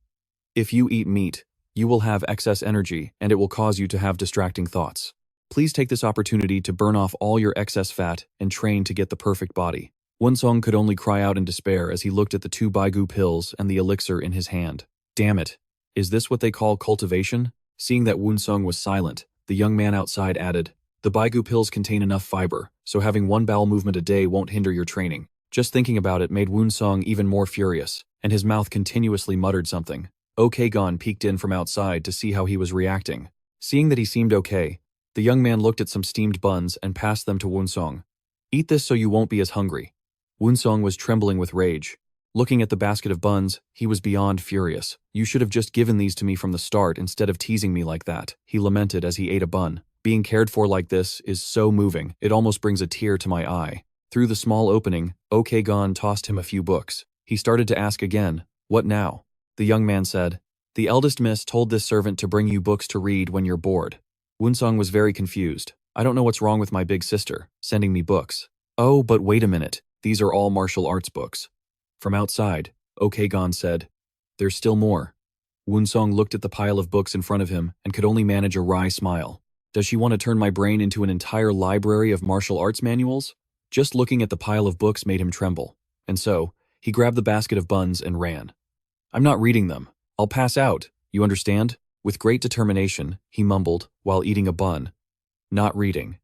Speaker 1: If you eat meat, you will have excess energy, and it will cause you to have distracting thoughts. Please take this opportunity to burn off all your excess fat and train to get the perfect body. Woon-seong could only cry out in despair as he looked at the 2 Baigu pills and the elixir in his hand. Damn it. Is this what they call cultivation? Seeing that Woon-seong was silent, the young man outside added, "The Baigu pills contain enough fiber, so having 1 bowel movement a day won't hinder your training." Just thinking about it made Woon-seong even more furious, and his mouth continuously muttered something. Okon peeked in from outside to see how he was reacting. Seeing that he seemed okay, the young man looked at some steamed buns and passed them to Woon-seong. "Eat this so you won't be as hungry." Woon-seong was trembling with rage. Looking at the basket of buns, he was beyond furious. "You should have just given these to me from the start instead of teasing me like that," he lamented as he ate a bun. "Being cared for like this is so moving, it almost brings a tear to my eye." Through the small opening, Okon tossed him a few books. He started to ask again, "What now?" The young man said, "The eldest miss told this servant to bring you books to read when you're bored." Woon-seong was very confused. "I don't know what's wrong with my big sister, sending me books." "Oh, but wait a minute, these are all martial arts books." From outside, Okon said, "There's still more." Woon-seong looked at the pile of books in front of him and could only manage a wry smile. Does she want to turn my brain into an entire library of martial arts manuals? Just looking at the pile of books made him tremble. And so, he grabbed the basket of buns and ran. "I'm not reading them. I'll pass out, you understand?" With great determination, he mumbled while eating a bun. Not reading.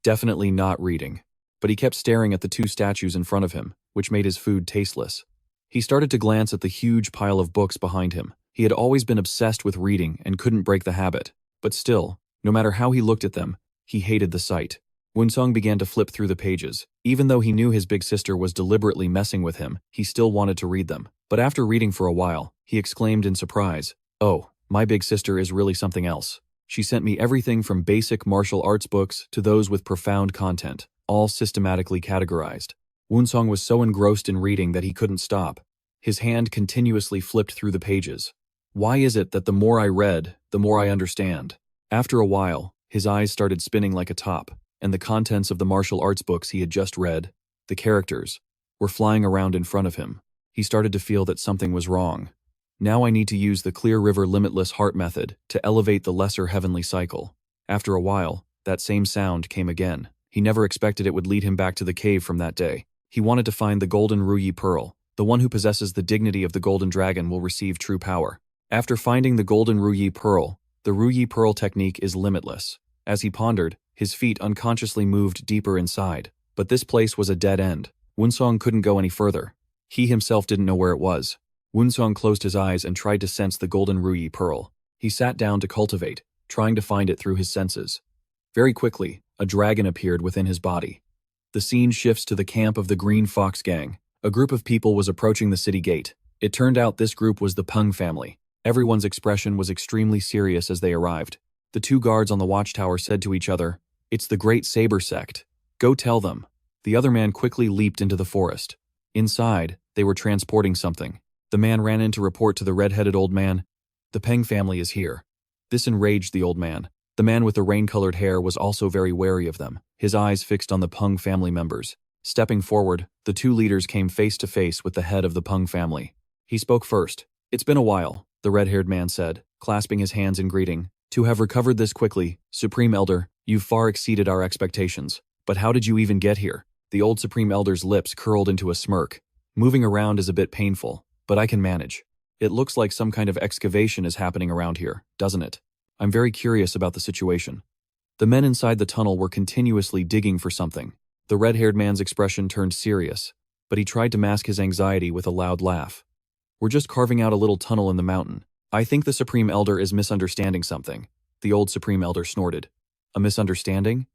Speaker 1: Definitely not reading. But he kept staring at the 2 statues in front of him, which made his food tasteless. He started to glance at the huge pile of books behind him. He had always been obsessed with reading and couldn't break the habit. But still, no matter how he looked at them, he hated the sight. Woon-seong began to flip through the pages. Even though he knew his big sister was deliberately messing with him, he still wanted to read them. But after reading for a while, he exclaimed in surprise, "Oh, my big sister is really something else. She sent me everything from basic martial arts books to those with profound content, all systematically categorized. Woon-seong was so engrossed in reading that he couldn't stop. His hand continuously flipped through the pages. Why is it that the more I read, the more I understand? After a while, his eyes started spinning like a top, and the contents of the martial arts books he had just read, the characters, were flying around in front of him. He started to feel that something was wrong. Now I need to use the Clear River Limitless Heart method to elevate the lesser heavenly cycle. After a while, that same sound came again. He never expected it would lead him back to the cave from that day. He wanted to find the golden Ruyi Pearl. The one who possesses the dignity of the golden dragon will receive true power. After finding the golden Ruyi Pearl, the Ruyi Pearl technique is limitless. As he pondered, his feet unconsciously moved deeper inside. But this place was a dead end. Woon-seong couldn't go any further. He himself didn't know where it was. Woon-seong closed his eyes and tried to sense the golden Ruyi Pearl. He sat down to cultivate, trying to find it through his senses. Very quickly, a dragon appeared within his body. The scene shifts to the camp of the Green Fox Gang. A group of people was approaching the city gate. It turned out this group was the Peng family. Everyone's expression was extremely serious as they arrived. The two guards on the watchtower said to each other, "It's the Great Saber sect. Go tell them." The other man quickly leaped into the forest. Inside, they were transporting something. The man ran in to report to the red-headed old man, "The Peng family is here." This enraged the old man. The man with the rain-colored hair was also very wary of them, his eyes fixed on the Peng family members. Stepping forward, the two leaders came face to face with the head of the Peng family. He spoke first. "It's been a while," the red-haired man said, clasping his hands in greeting. "To have recovered this quickly, Supreme Elder, you've far exceeded our expectations. But how did you even get here?" The old Supreme Elder's lips curled into a smirk. "Moving around is a bit painful, but I can manage. It looks like some kind of excavation is happening around here, doesn't it? I'm very curious about the situation." The men inside the tunnel were continuously digging for something. The red-haired man's expression turned serious, but he tried to mask his anxiety with a loud laugh. "We're just carving out a little tunnel in the mountain. I think the Supreme Elder is misunderstanding something." The old Supreme Elder snorted. "A misunderstanding?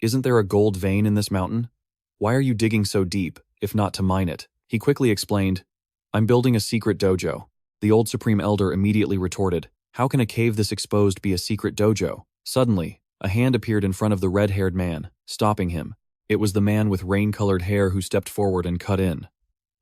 Speaker 1: Isn't there a gold vein in this mountain? Why are you digging so deep, if not to mine it?" He quickly explained, "I'm building a secret dojo." The old Supreme Elder immediately retorted, "How can a cave this exposed be a secret dojo?" Suddenly, a hand appeared in front of the red-haired man, stopping him. It was the man with rain-colored hair who stepped forward and cut in.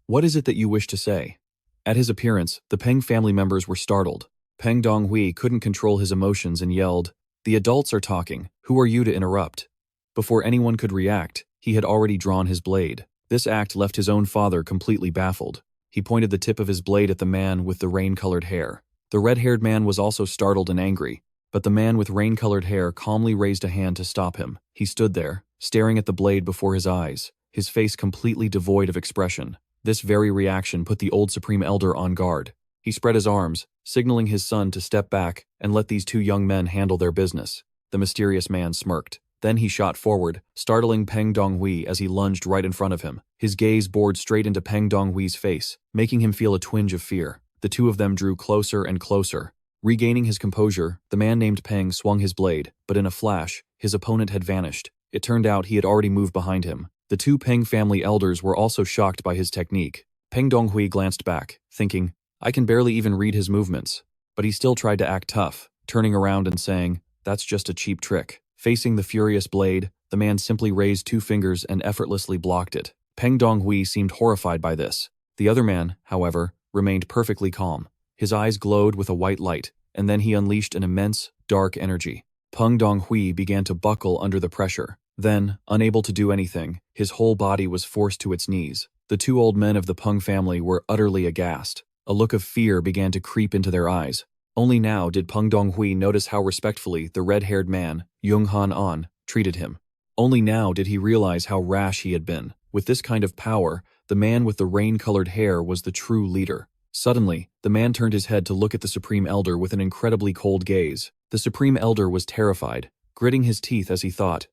Speaker 1: "What is it that you wish to say?" At his appearance, the Peng family members were startled. Peng Donghui couldn't control his emotions and yelled, "The adults are talking. Who are you to interrupt?" Before anyone could react, he had already drawn his blade. This act left his own father completely baffled. He pointed the tip of his blade at the man with the rain-colored hair. The red-haired man was also startled and angry, but the man with rain-colored hair calmly raised a hand to stop him. He stood there, staring at the blade before his eyes, his face completely devoid of expression. This very reaction put the old Supreme Elder on guard. He spread his arms, signaling his son to step back and let these two young men handle their business. The mysterious man smirked. Then he shot forward, startling Peng Donghui as he lunged right in front of him. His gaze bored straight into Peng Donghui's face, making him feel a twinge of fear. The two of them drew closer and closer. Regaining his composure, the man named Peng swung his blade, but in a flash, his opponent had vanished. It turned out he had already moved behind him. The two Peng family elders were also shocked by his technique. Peng Donghui glanced back, thinking, "I can barely even read his movements." But he still tried to act tough, turning around and saying, "That's just a cheap trick." Facing the furious blade, the man simply raised two fingers and effortlessly blocked it. Peng Donghui seemed horrified by this. The other man, however, remained perfectly calm. His eyes glowed with a white light, and then he unleashed an immense, dark energy. Peng Donghui began to buckle under the pressure. Then, unable to do anything, his whole body was forced to its knees. The two old men of the Peng family were utterly aghast. A look of fear began to creep into their eyes. Only now did Peng Donghui notice how respectfully the red-haired man, Jung Han An, treated him. Only now did he realize how rash he had been. With this kind of power, the man with the rain-colored hair was the true leader. Suddenly, the man turned his head to look at the Supreme Elder with an incredibly cold gaze. The Supreme Elder was terrified, gritting his teeth as he thought,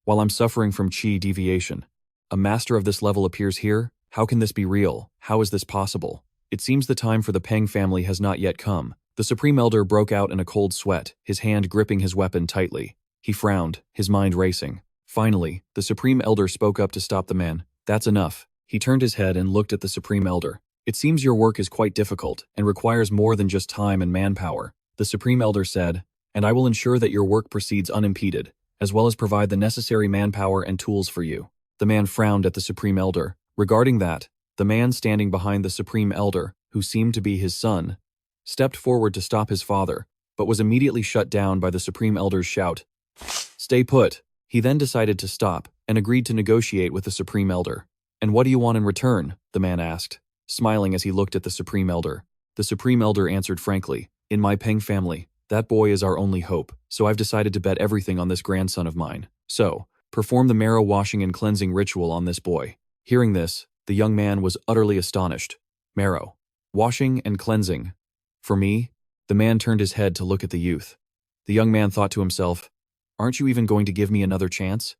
Speaker 1: "While I'm suffering from chi deviation, a master of this level appears here? How can this be real? How is this possible? It seems the time for the Peng family has not yet come." The Supreme Elder broke out in a cold sweat, his hand gripping his weapon tightly. He frowned, his mind racing. Finally, the Supreme Elder spoke up to stop the man. "That's enough." He turned his head and looked at the Supreme Elder. "It seems your work is quite difficult and requires more than just time and manpower." The Supreme Elder said, and I will ensure that your work proceeds unimpeded, as well as provide the necessary manpower and tools for you." The man frowned at the Supreme Elder. Regarding that, the man standing behind the Supreme Elder, who seemed to be his son, stepped forward to stop his father, but was immediately shut down by the Supreme Elder's shout, "Stay put." He then decided to stop and agreed to negotiate with the Supreme Elder. "And what do you want in return?" the man asked, smiling as he looked at the Supreme Elder. The Supreme Elder answered frankly, "In my Peng family, that boy is our only hope, so I've decided to bet everything on this grandson of mine. So, perform the marrow washing and cleansing ritual on this boy." Hearing this, the young man was utterly astonished. Marrow washing and cleansing. For me? The man turned his head to look at the youth. The young man thought to himself, "Aren't you even going to give me another chance?"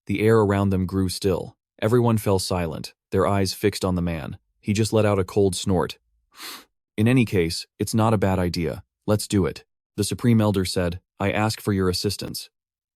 Speaker 1: The air around them grew still. Everyone fell silent, their eyes fixed on the man. He just let out a cold snort. "In any case, it's not a bad idea. Let's do it." The Supreme Elder said, "I ask for your assistance."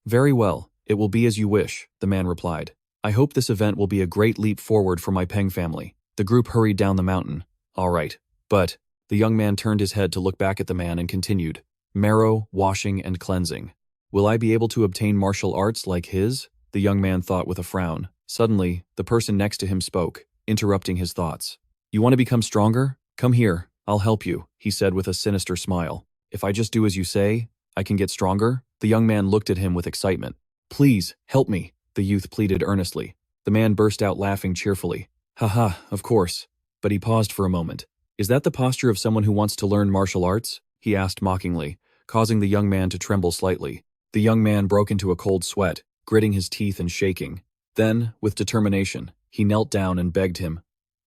Speaker 1: "Very well, it will be as you wish," the man replied. "I hope this event will be a great leap forward for my Peng family." The group hurried down the mountain. "All right, but..." The young man turned his head to look back at the man and continued, "Marrow, washing, and cleansing. Will I be able to obtain martial arts like his?" The young man thought with a frown. Suddenly, the person next to him spoke, interrupting his thoughts. "You want to become stronger? Come here, I'll help you," he said with a sinister smile. "If I just do as you say, I can get stronger?" The young man looked at him with excitement. "Please, help me," the youth pleaded earnestly. The man burst out laughing cheerfully. "Haha, of course." But he paused for a moment. "Is that the posture of someone who wants to learn martial arts?" he asked mockingly, causing the young man to tremble slightly. The young man broke into a cold sweat, gritting his teeth and shaking. Then, with determination, he knelt down and begged him,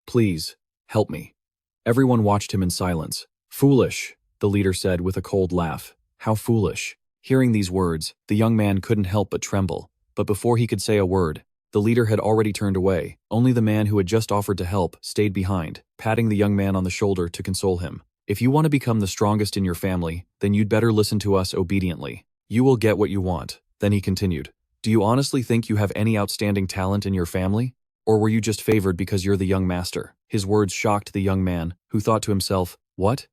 Speaker 1: "Please, help me." Everyone watched him in silence. "Foolish," the leader said with a cold laugh. "How foolish." Hearing these words, the young man couldn't help but tremble. But before he could say a word, the leader had already turned away. Only the man who had just offered to help stayed behind, patting the young man on the shoulder to console him. "If you want to become the strongest in your family, then you'd better listen to us obediently. You will get what you want." Then he continued, "Do you honestly think you have any outstanding talent in your family? Or were you just favored because you're the young master?" His words shocked the young man, who thought to himself, "What?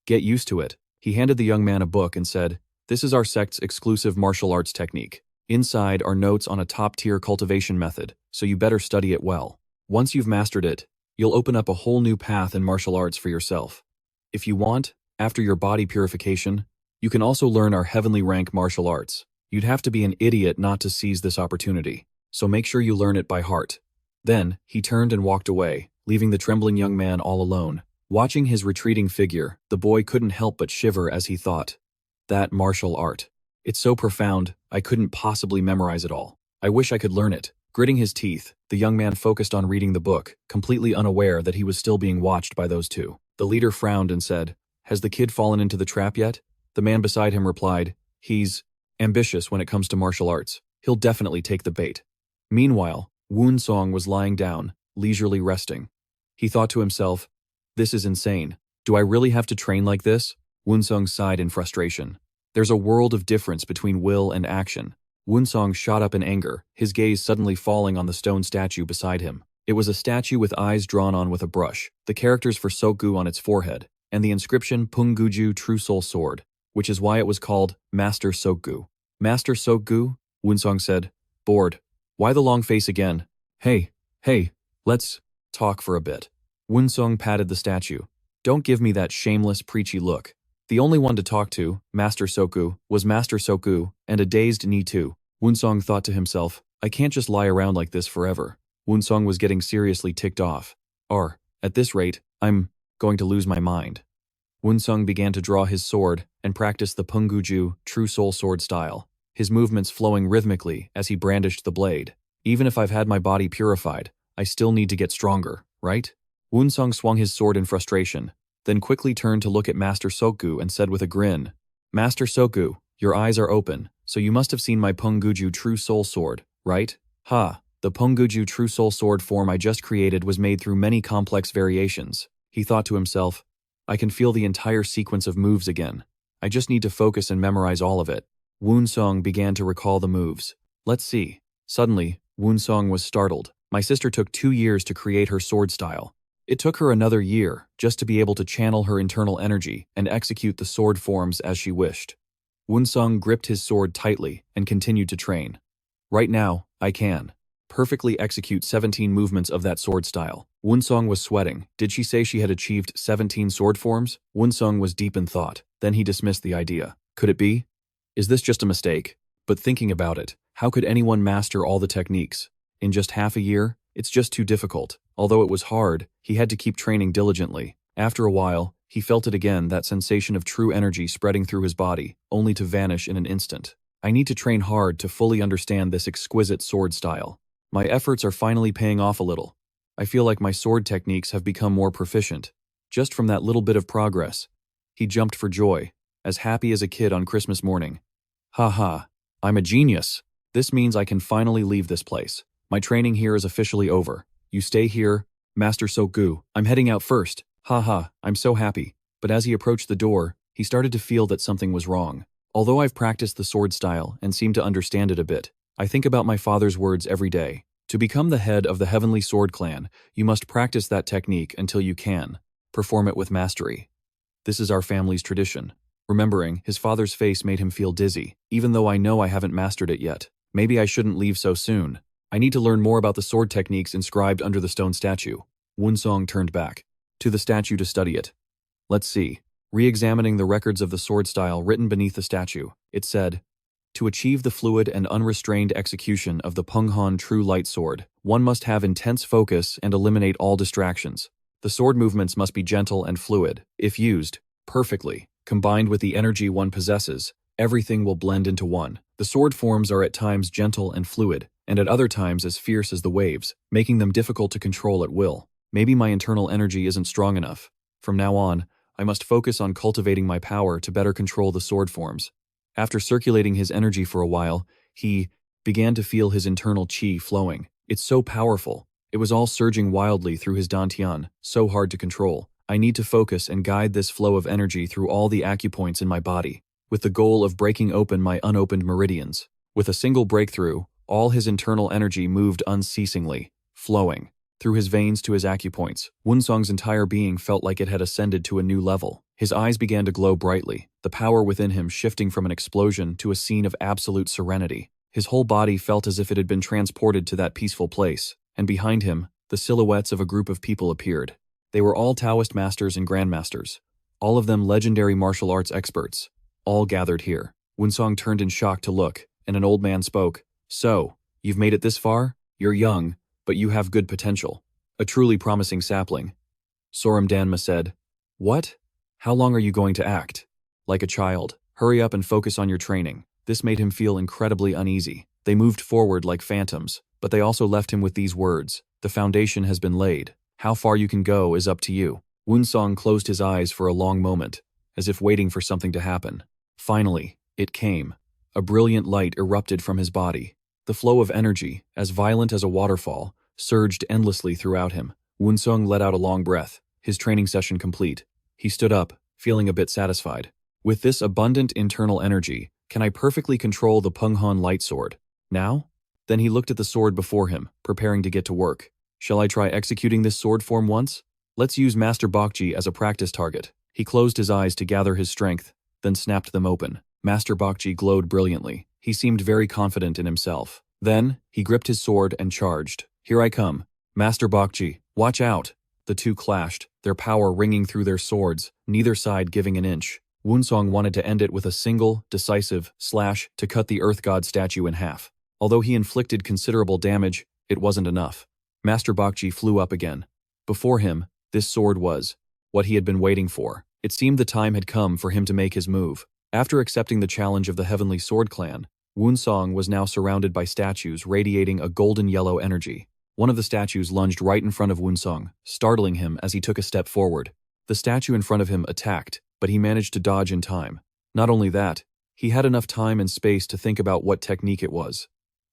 Speaker 1: Get used to it." He handed the young man a book and said, "This is our sect's exclusive martial arts technique. Inside are notes on a top-tier cultivation method, so you better study it well. Once you've mastered it, you'll open up a whole new path in martial arts for yourself. If you want, after your body purification, you can also learn our heavenly rank martial arts. You'd have to be an idiot not to seize this opportunity, so make sure you learn it by heart." Then, he turned and walked away, leaving the trembling young man all alone. Watching his retreating figure, the boy couldn't help but shiver as he thought, "That martial art. It's so profound, I couldn't possibly memorize it all. I wish I could learn it." Gritting his teeth, the young man focused on reading the book, completely unaware that he was still being watched by those two. The leader frowned and said, "Has the kid fallen into the trap yet?" The man beside him replied, "He's ambitious when it comes to martial arts. He'll definitely take the bait." Meanwhile, Woon-seong was lying down, leisurely resting. He thought to himself, "This is insane. Do I really have to train like this?" Woon-seong sighed in frustration. There's a world of difference between will and action. Woon-seong shot up in anger, his gaze suddenly falling on the stone statue beside him. It was a statue with eyes drawn on with a brush, the characters for Sokgu on its forehead, and the inscription Pungguju True Soul Sword, which is why it was called Master Sokgu. "Master Sokgu?" Woon-seong said, bored. "Why the long face again? Hey, let's talk for a bit." Woon-seong patted the statue. "Don't give me that shameless, preachy look. The only one to talk to, Master Sokgu, was Master Sokgu, and a dazed Ni too." Woon-seong thought to himself, "I can't just lie around like this forever." Woon-seong was getting seriously ticked off. At this rate, I'm going to lose my mind." Woon-seong began to draw his sword and practice the Pungguju True Soul Sword style, his movements flowing rhythmically as he brandished the blade. "Even if I've had my body purified, I still need to get stronger, right?" Woon-seong swung his sword in frustration, then quickly turned to look at Master Sokgu and said with a grin, "Master Sokgu, your eyes are open, so you must have seen my Pungguju True Soul Sword, right? Ha, the Pungguju True Soul Sword form I just created was made through many complex variations." He thought to himself, "I can feel the entire sequence of moves again. I just need to focus and memorize all of it." Woon-seong began to recall the moves. "Let's see." Suddenly, Woon-seong was startled. "My sister took 2 years to create her sword style. It took her another year just to be able to channel her internal energy and execute the sword forms as she wished. Woon-seong gripped his sword tightly and continued to train. Right now, I can perfectly execute 17 movements of that sword style. Woon-seong was sweating. Did she say she had achieved 17 sword forms? Woon-seong was deep in thought. Then he dismissed the idea. Could it be? Is this just a mistake? But thinking about it, how could anyone master all the techniques? In just half a year? It's just too difficult. Although it was hard, he had to keep training diligently. After a while, he felt it again, that sensation of true energy spreading through his body, only to vanish in an instant. I need to train hard to fully understand this exquisite sword style. My efforts are finally paying off a little. I feel like my sword techniques have become more proficient. Just from that little bit of progress. He jumped for joy, as happy as a kid on Christmas morning. Ha ha, I'm a genius. This means I can finally leave this place. My training here is officially over. You stay here, Master Sogu. I'm heading out first. Ha ha, I'm so happy. But as he approached the door, he started to feel that something was wrong. Although I've practiced the sword style and seem to understand it a bit, I think about my father's words every day. To become the head of the Heavenly Sword Clan, you must practice that technique until you can perform it with mastery. This is our family's tradition. Remembering, his father's face made him feel dizzy, even though I know I haven't mastered it yet. Maybe I shouldn't leave so soon. I need to learn more about the sword techniques inscribed under the stone statue. Woon-seong turned back to the statue to study it. Let's see. Re-examining the records of the sword style written beneath the statue, it said, to achieve the fluid and unrestrained execution of the Punghon True Light Sword, one must have intense focus and eliminate all distractions. The sword movements must be gentle and fluid. If used perfectly, combined with the energy one possesses, everything will blend into one. The sword forms are at times gentle and fluid, and at other times as fierce as the waves, making them difficult to control at will. Maybe my internal energy isn't strong enough. From now on, I must focus on cultivating my power to better control the sword forms. After circulating his energy for a while, he began to feel his internal chi flowing. It's so powerful. It was all surging wildly through his dantian, so hard to control. I need to focus and guide this flow of energy through all the acupoints in my body, with the goal of breaking open my unopened meridians. With a single breakthrough, all his internal energy moved unceasingly, flowing through his veins to his acupoints. Woon-seong's entire being felt like it had ascended to a new level. His eyes began to glow brightly, the power within him shifting from an explosion to a scene of absolute serenity. His whole body felt as if it had been transported to that peaceful place, and behind him, the silhouettes of a group of people appeared. They were all Taoist masters and grandmasters, all of them legendary martial arts experts, all gathered here. Woon-seong turned in shock to look, and an old man spoke. So, you've made it this far? You're young, but you have good potential. A truly promising sapling. Soram Danma said. What? How long are you going to act? Like a child. Hurry up and focus on your training. This made him feel incredibly uneasy. They moved forward like phantoms, but they also left him with these words. The foundation has been laid. How far you can go is up to you. Woon-seong closed his eyes for a long moment, as if waiting for something to happen. Finally, it came. A brilliant light erupted from his body. The flow of energy, as violent as a waterfall, surged endlessly throughout him. Woon-seong let out a long breath, his training session complete. He stood up, feeling a bit satisfied. With this abundant internal energy, can I perfectly control the Punghon light sword? Now? Then he looked at the sword before him, preparing to get to work. Shall I try executing this sword form once? Let's use Master Bokji as a practice target. He closed his eyes to gather his strength, then snapped them open. Master Bokji glowed brilliantly. He seemed very confident in himself. Then, he gripped his sword and charged. Here I come. Master Bokji, watch out! The two clashed, their power ringing through their swords, neither side giving an inch. Woon-seong wanted to end it with a single, decisive slash to cut the Earth God statue in half. Although he inflicted considerable damage, it wasn't enough. Master Bokji flew up again. Before him, this sword was what he had been waiting for. It seemed the time had come for him to make his move. After accepting the challenge of the Heavenly Sword Clan, Woon-seong was now surrounded by statues radiating a golden yellow energy. One of the statues lunged right in front of Woon-seong, startling him as he took a step forward. The statue in front of him attacked, but he managed to dodge in time. Not only that, he had enough time and space to think about what technique it was.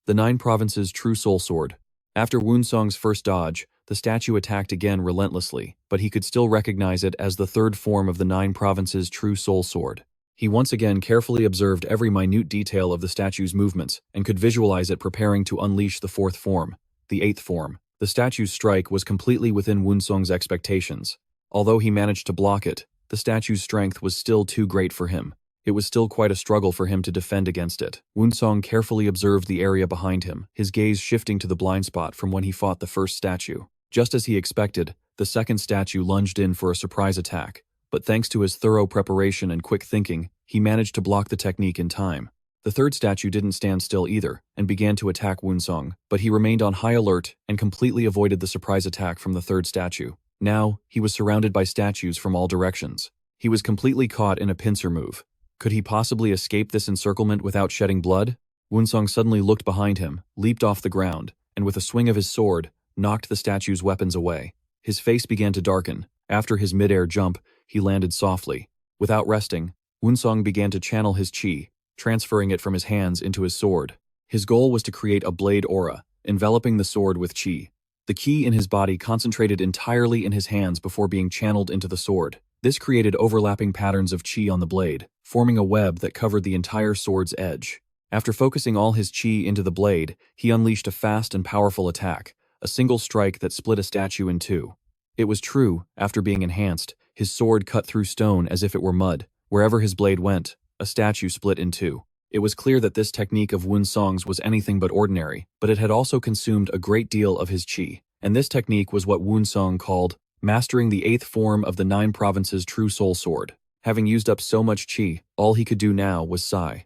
Speaker 1: The Nine Provinces' True Soul Sword. After Woon-seong's first dodge, the statue attacked again relentlessly, but he could still recognize it as the third form of the Nine Provinces' True Soul Sword. He once again carefully observed every minute detail of the statue's movements and could visualize it preparing to unleash the fourth form, the eighth form. The statue's strike was completely within Woon-seong's expectations. Although he managed to block it, the statue's strength was still too great for him. it was still quite a struggle for him to defend against it. Woon-seong carefully observed the area behind him, his gaze shifting to the blind spot from when he fought the first statue. Just as he expected, the second statue lunged in for a surprise attack, but thanks to his thorough preparation and quick thinking, he managed to block the technique in time. The third statue didn't stand still either, and began to attack Woon-seong, but he remained on high alert and completely avoided the surprise attack from the third statue. Now, he was surrounded by statues from all directions. He was completely caught in a pincer move. Could he possibly escape this encirclement without shedding blood? Woon-seong suddenly looked behind him, leaped off the ground, and with a swing of his sword, knocked the statue's weapons away. His face began to darken. After his mid-air jump, he landed softly. Without resting, Woon-seong began to channel his chi, transferring it from his hands into his sword. His goal was to create a blade aura, enveloping the sword with chi. The ki in his body concentrated entirely in his hands before being channeled into the sword. This created overlapping patterns of chi on the blade, forming a web that covered the entire sword's edge. After focusing all his chi into the blade, he unleashed a fast and powerful attack, a single strike that split a statue in two. It was true, after being enhanced, his sword cut through stone as if it were mud. Wherever his blade went, a statue split in two. It was clear that this technique of Woon-seong's was anything but ordinary, but it had also consumed a great deal of his chi, and this technique was what Woon-seong called mastering the 8th form of the 9 provinces' true soul sword. Having used up so much chi, all he could do now was sigh.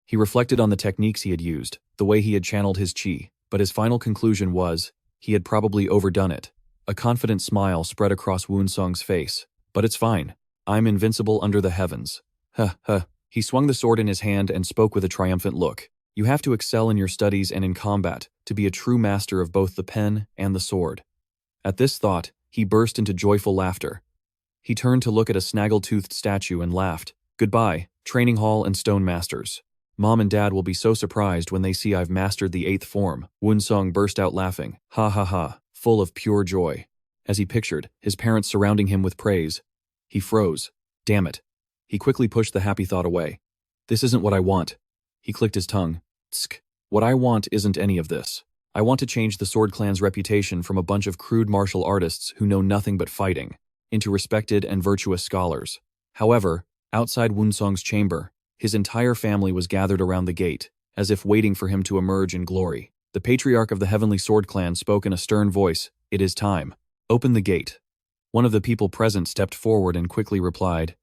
Speaker 1: He reflected on the techniques he had used, the way he had channeled his chi, but his final conclusion was, he had probably overdone it. A confident smile spread across Woon-seong's face. But it's fine. I'm invincible under the heavens. He swung the sword in his hand and spoke with a triumphant look. You have to excel in your studies and in combat to be a true master of both the pen and the sword. At this thought, he burst into joyful laughter. He turned to look at a snaggle-toothed statue and laughed. Goodbye, training hall and stone masters. Mom and Dad will be so surprised when they see I've mastered the 8th form. Woon-seong burst out laughing. Ha, full of pure joy. As he pictured his parents surrounding him with praise, he froze. Damn it. He quickly pushed the happy thought away. This isn't what I want. He clicked his tongue. Tsk. What I want isn't any of this. I want to change the Sword Clan's reputation from a bunch of crude martial artists who know nothing but fighting, into respected and virtuous scholars. However, outside Woon-seong's chamber, his entire family was gathered around the gate, as if waiting for him to emerge in glory. The patriarch of the Heavenly Sword Clan spoke in a stern voice. It is time. Open the gate. One of the people present stepped forward and quickly replied,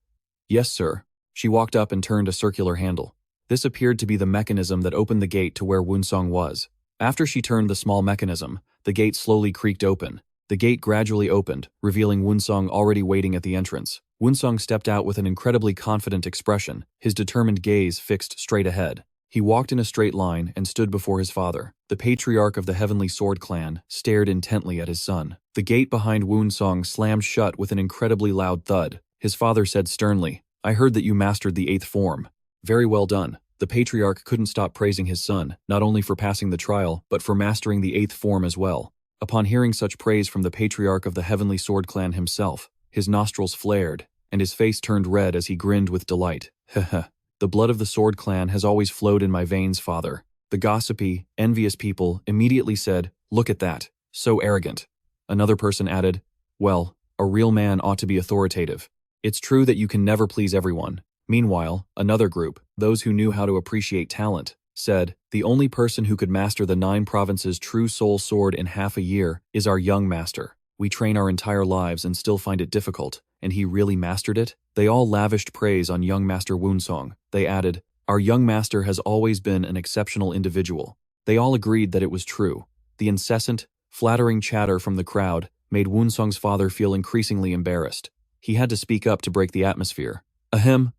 Speaker 1: Yes, sir. She walked up and turned a circular handle. This appeared to be the mechanism that opened the gate to where Woon-seong was. After she turned the small mechanism, the gate slowly creaked open. The gate gradually opened, revealing Woon-seong already waiting at the entrance. Woon-seong stepped out with an incredibly confident expression, his determined gaze fixed straight ahead. He walked in a straight line and stood before his father. The patriarch of the Heavenly Sword Clan stared intently at his son. The gate behind Woon-seong slammed shut with an incredibly loud thud. His father said sternly, I heard that you mastered the 8th form. Very well done. The patriarch couldn't stop praising his son, not only for passing the trial, but for mastering the 8th form as well. Upon hearing such praise from the patriarch of the Heavenly Sword Clan himself, his nostrils flared, and his face turned red as he grinned with delight. The blood of the Sword Clan has always flowed in my veins, father. The gossipy, envious people immediately said, Look at that. So arrogant. Another person added, Well, a real man ought to be authoritative. It's true that you can never please everyone. Meanwhile, another group, those who knew how to appreciate talent, said, The only person who could master the 9 provinces' true soul sword in half a year is our young master. We train our entire lives and still find it difficult, and he really mastered it? They all lavished praise on young master Woon-seong. They added, Our young master has always been an exceptional individual. They all agreed that it was true. The incessant, flattering chatter from the crowd made Woon-seong's father feel increasingly embarrassed. He had to speak up to break the atmosphere. Ahem.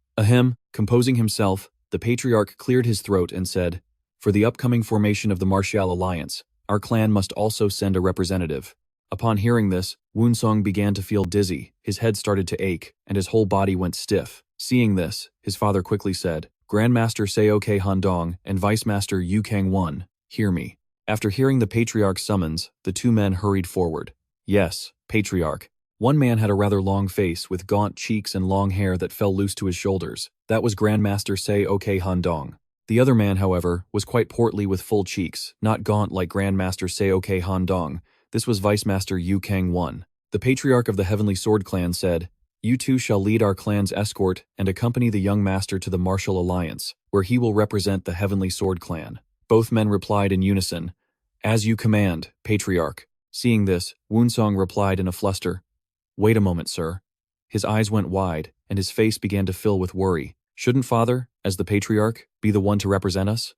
Speaker 1: Composing himself, the patriarch cleared his throat and said, For the upcoming formation of the Martial Alliance, our clan must also send a representative. Upon hearing this, Woon-seong began to feel dizzy, his head started to ache, and his whole body went stiff. Seeing this, his father quickly said, Grandmaster Seok Han-dong and Vice Master Yu Kang-won, hear me. After hearing the patriarch's summons, the two men hurried forward. Yes, patriarch. One man had a rather long face with gaunt cheeks and long hair that fell loose to his shoulders. That was Grandmaster Seok Han-dong. The other man, however, was quite portly with full cheeks, not gaunt like Grandmaster Seok Han-dong. This was Vice Master Yu Kang-won. The patriarch of the Heavenly Sword Clan said, You two shall lead our clan's escort and accompany the young master to the martial alliance, where he will represent the Heavenly Sword clan. Both men replied in unison, As you command, Patriarch. Seeing this, Woon-seong replied in a fluster, Wait a moment, sir. His eyes went wide, and his face began to fill with worry. Shouldn't father, as the Patriarch, be the one to represent us?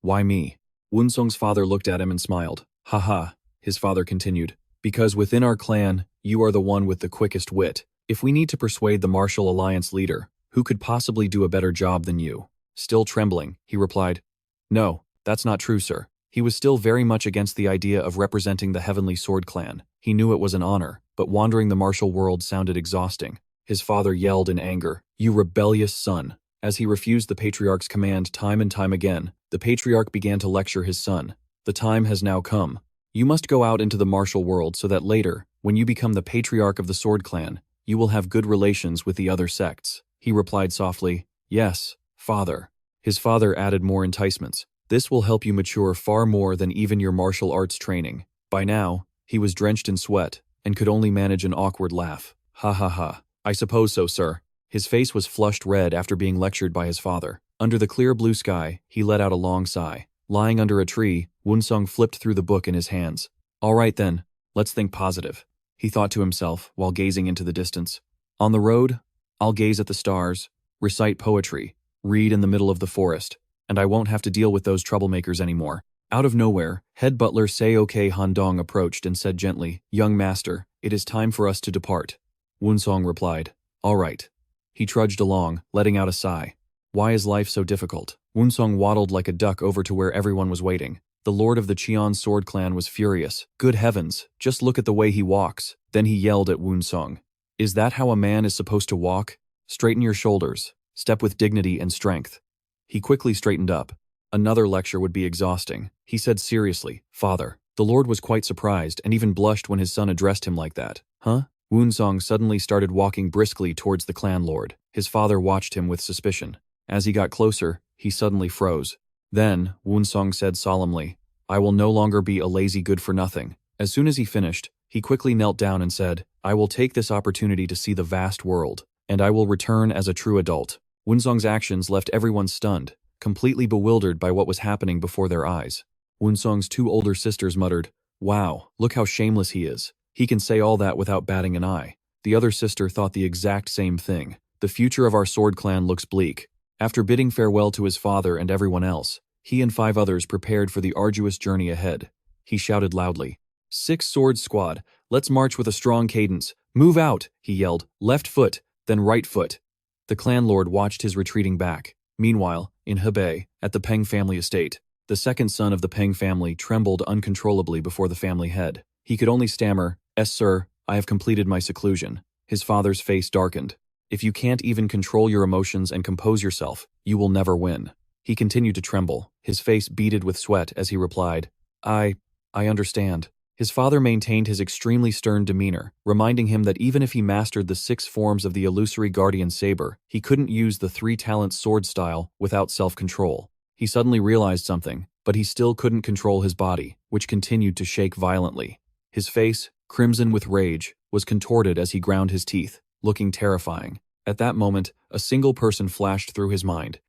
Speaker 1: Why me? Woon-seong's father looked at him and smiled. Haha, his father continued. Because within our clan, you are the one with the quickest wit. If we need to persuade the martial alliance leader, who could possibly do a better job than you? Still trembling, he replied, No, that's not true, sir. He was still very much against the idea of representing the Heavenly Sword clan. He knew it was an honor, but wandering the martial world sounded exhausting. His father yelled in anger, You rebellious son. As he refused the Patriarch's command time and time again, the Patriarch began to lecture his son. The time has now come. You must go out into the martial world so that later, when you become the Patriarch of the Sword clan, you will have good relations with the other sects. He replied softly, Yes, father. His father added more enticements. This will help you mature far more than even your martial arts training. By now, he was drenched in sweat and could only manage an awkward laugh. Ha ha ha. I suppose so, sir. His face was flushed red after being lectured by his father. Under the clear blue sky, he let out a long sigh. Lying under a tree, Woon-seong flipped through the book in his hands. All right then, let's think positive, he thought to himself while gazing into the distance. On the road, I'll gaze at the stars, recite poetry, read in the middle of the forest, and I won't have to deal with those troublemakers anymore. Out of nowhere, head butler Seok Han-dong approached and said gently, Young master, it is time for us to depart. Woon-seong replied, All right. He trudged along, letting out a sigh. Why is life so difficult? Woon-seong waddled like a duck over to where everyone was waiting. The lord of the Cheon Sword clan was furious. Good heavens, just look at the way he walks. Then he yelled at Woon-seong. Is that how a man is supposed to walk? Straighten your shoulders. Step with dignity and strength. He quickly straightened up. Another lecture would be exhausting. He said seriously, Father. The lord was quite surprised and even blushed when his son addressed him like that. Huh? Woon-seong suddenly started walking briskly towards the clan lord. His father watched him with suspicion. As he got closer, he suddenly froze. Then, Woon-seong said solemnly, I will no longer be a lazy good-for-nothing. As soon as he finished, he quickly knelt down and said, I will take this opportunity to see the vast world, and I will return as a true adult. Woon-seong's actions left everyone stunned, completely bewildered by what was happening before their eyes. Woon-seong's two older sisters muttered, Wow, look how shameless he is. He can say all that without batting an eye. The other sister thought the exact same thing. The future of our sword clan looks bleak. After bidding farewell to his father and everyone else, he and 5 others prepared for the arduous journey ahead. He shouted loudly, 6 swords squad, let's march with a strong cadence. Move out, he yelled, left foot, then right foot. The clan lord watched his retreating back. Meanwhile, in Hebei, at the Peng family estate, the second son of the Peng family trembled uncontrollably before the family head. He could only stammer, "Yes, sir, I have completed my seclusion." His father's face darkened. If you can't even control your emotions and compose yourself, you will never win. He continued to tremble, his face beaded with sweat as he replied, I understand. His father maintained his extremely stern demeanor, reminding him that even if he mastered the 6 forms of the illusory guardian saber, he couldn't use the 3-talent sword style without self-control. He suddenly realized something, but he still couldn't control his body, which continued to shake violently. His face, crimson with rage, was contorted as he ground his teeth, looking terrifying. At that moment, a single person flashed through his mind.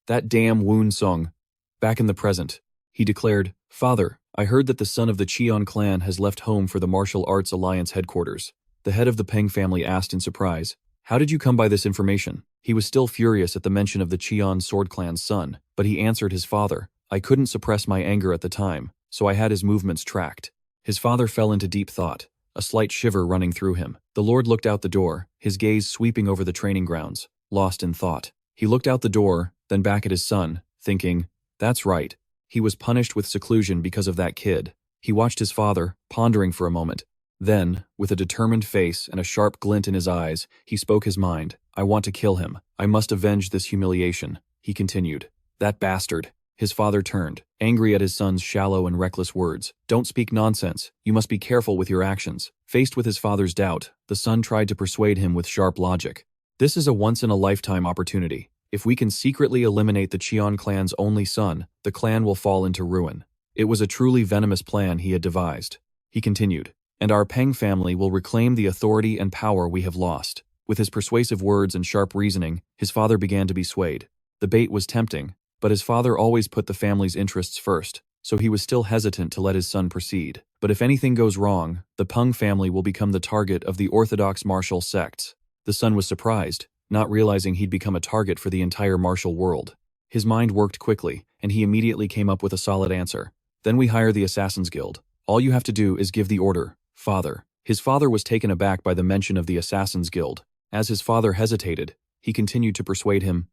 Speaker 1: That damn Woon-seong. Back in the present, he declared, Father, I heard that the son of the Cheon clan has left home for the Martial Arts Alliance headquarters. The head of the Peng family asked in surprise, How did you come by this information? He was still furious at the mention of the Cheon sword clan's son, but he answered his father, I couldn't suppress my anger at the time, so I had his movements tracked. His father fell into deep thought, a slight shiver running through him. The Lord looked out the door, his gaze sweeping over the training grounds, lost in thought. He looked out the door, then back at his son, thinking, That's right. He was punished with seclusion because of that kid. He watched his father, pondering for a moment. Then, with a determined face and a sharp glint in his eyes, he spoke his mind. I want to kill him. I must avenge this humiliation. He continued. That bastard. His father turned, angry at his son's shallow and reckless words. Don't speak nonsense. You must be careful with your actions. Faced with his father's doubt, the son tried to persuade him with sharp logic. This is a once-in-a-lifetime opportunity. If we can secretly eliminate the Cheon clan's only son, the clan will fall into ruin. It was a truly venomous plan he had devised. He continued, and our Peng family will reclaim the authority and power we have lost. With his persuasive words and sharp reasoning, his father began to be swayed. The bait was tempting, but his father always put the family's interests first, so he was still hesitant to let his son proceed. But if anything goes wrong, the Peng family will become the target of the orthodox martial sects. The son was surprised, not realizing he'd become a target for the entire martial world. His mind worked quickly, and he immediately came up with a solid answer. Then we hire the Assassins Guild. All you have to do is give the order, father. His father was taken aback by the mention of the Assassins Guild. As his father hesitated, he continued to persuade him.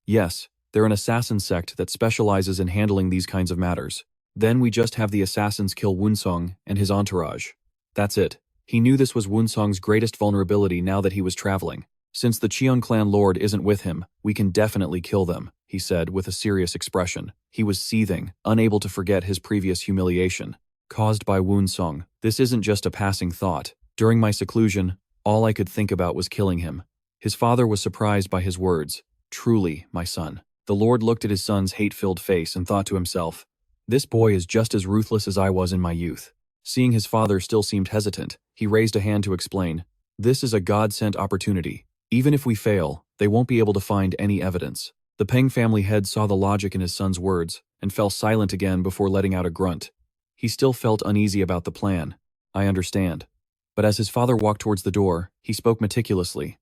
Speaker 1: Yes, they're an assassin sect that specializes in handling these kinds of matters. Then we just have the assassins kill Woon-seong and his entourage. That's it. He knew this was Woon-seong's greatest vulnerability now that he was traveling. Since the Cheon clan lord isn't with him, we can definitely kill them, he said with a serious expression. He was seething, unable to forget his previous humiliation caused by Woon-seong. This isn't just a passing thought. During my seclusion, all I could think about was killing him. His father was surprised by his words. Truly, my son. The Lord looked at his son's hate-filled face and thought to himself, this boy is just as ruthless as I was in my youth. Seeing his father still seemed hesitant, he raised a hand to explain, this is a God-sent opportunity. Even if we fail, they won't be able to find any evidence. The Peng family head saw the logic in his son's words and fell silent again before letting out a grunt. He still felt uneasy about the plan. I understand. But as his father walked towards the door, he spoke meticulously.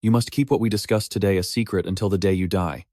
Speaker 1: You must keep what we discussed today a secret until the day you die.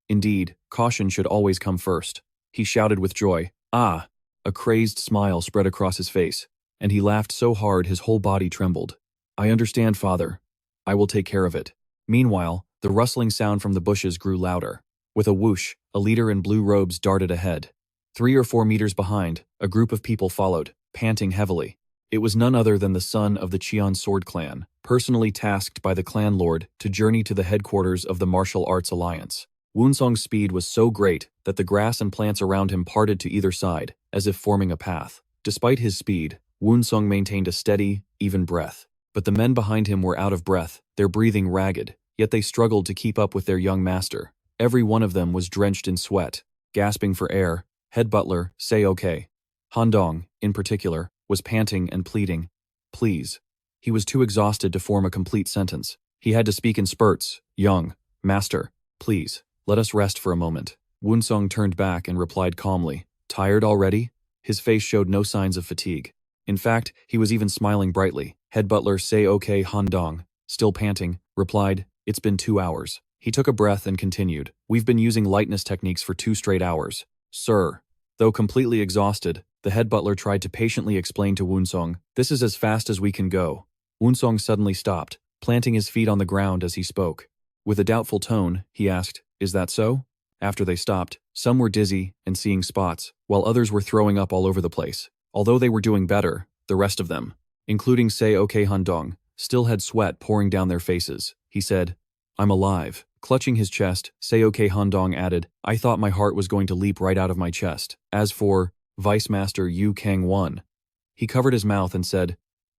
Speaker 1: Indeed, caution should always come first. He shouted with joy, ah! A crazed smile spread across his face, and he laughed so hard his whole body trembled. I understand, father. I will take care of it. Meanwhile, the rustling sound from the bushes grew louder. With a whoosh, a leader in blue robes darted ahead. 3 or 4 meters behind, a group of people followed, panting heavily. It was none other than the son of the Cheon Sword Clan, personally tasked by the clan lord to journey to the headquarters of the Martial Arts Alliance. Woon-seong's speed was so great that the grass and plants around him parted to either side, as if forming a path. Despite his speed, Woon-seong maintained a steady, even breath. But the men behind him were out of breath, their breathing ragged, yet they struggled to keep up with their young master. Every one of them was drenched in sweat, gasping for air. Head butler, say okay. Han-dong, in particular, was panting and pleading. Please. He was too exhausted to form a complete sentence. He had to speak in spurts. Young master, please, let us rest for a moment. Woon-seong turned back and replied calmly. Tired already? His face showed no signs of fatigue. In fact, he was even smiling brightly. Head butler say okay Han-dong, still panting, replied, it's been 2 hours. He took a breath and continued, we've been using lightness techniques for 2 straight hours. Sir. Though completely exhausted, the head butler tried to patiently explain to Woon-seong, this is as fast as we can go. Woon-seong suddenly stopped, planting his feet on the ground as he spoke. With a doubtful tone, he asked, is that so? After they stopped, some were dizzy and seeing spots, while others were throwing up all over the place. Although they were doing better, the rest of them, including Say Okay Han-dong, still had sweat pouring down their faces. He said, I'm alive. Clutching his chest, Say Okay Han-dong added, I thought my heart was going to leap right out of my chest. As for Vice Master Yu Kang-won, he covered his mouth and said,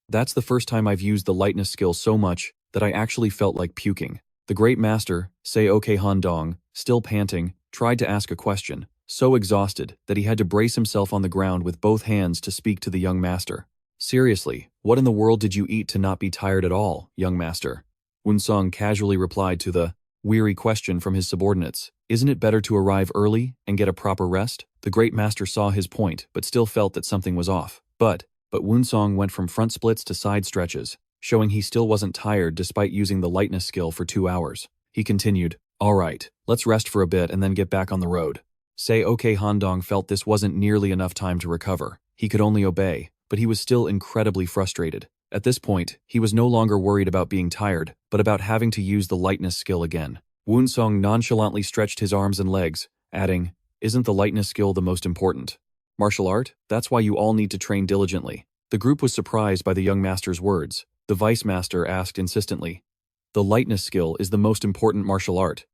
Speaker 1: that's the first time I've used the lightness skill so much that I actually felt like puking. The great master, Say Okay Han-dong, still panting, tried to ask a question, so exhausted that he had to brace himself on the ground with both hands to speak to the young master. Seriously, what in the world did you eat to not be tired at all, young master? Woon-seong casually replied to the weary question from his subordinates. Isn't it better to arrive early and get a proper rest? The great master saw his point but still felt that something was off. But Woon-seong went from front splits to side stretches, showing he still wasn't tired despite using the lightness skill for 2 hours. He continued, all right, let's rest for a bit and then get back on the road. Say Okay Han-dong felt this wasn't nearly enough time to recover. He could only obey, but he was still incredibly frustrated. At this point, he was no longer worried about being tired, but about having to use the lightness skill again. Woon-seong nonchalantly stretched his arms and legs, adding, isn't the lightness skill the most important? Martial art? That's why you all need to train diligently. The group was surprised by the young master's words. The vice master asked insistently, the lightness skill is the most important martial art.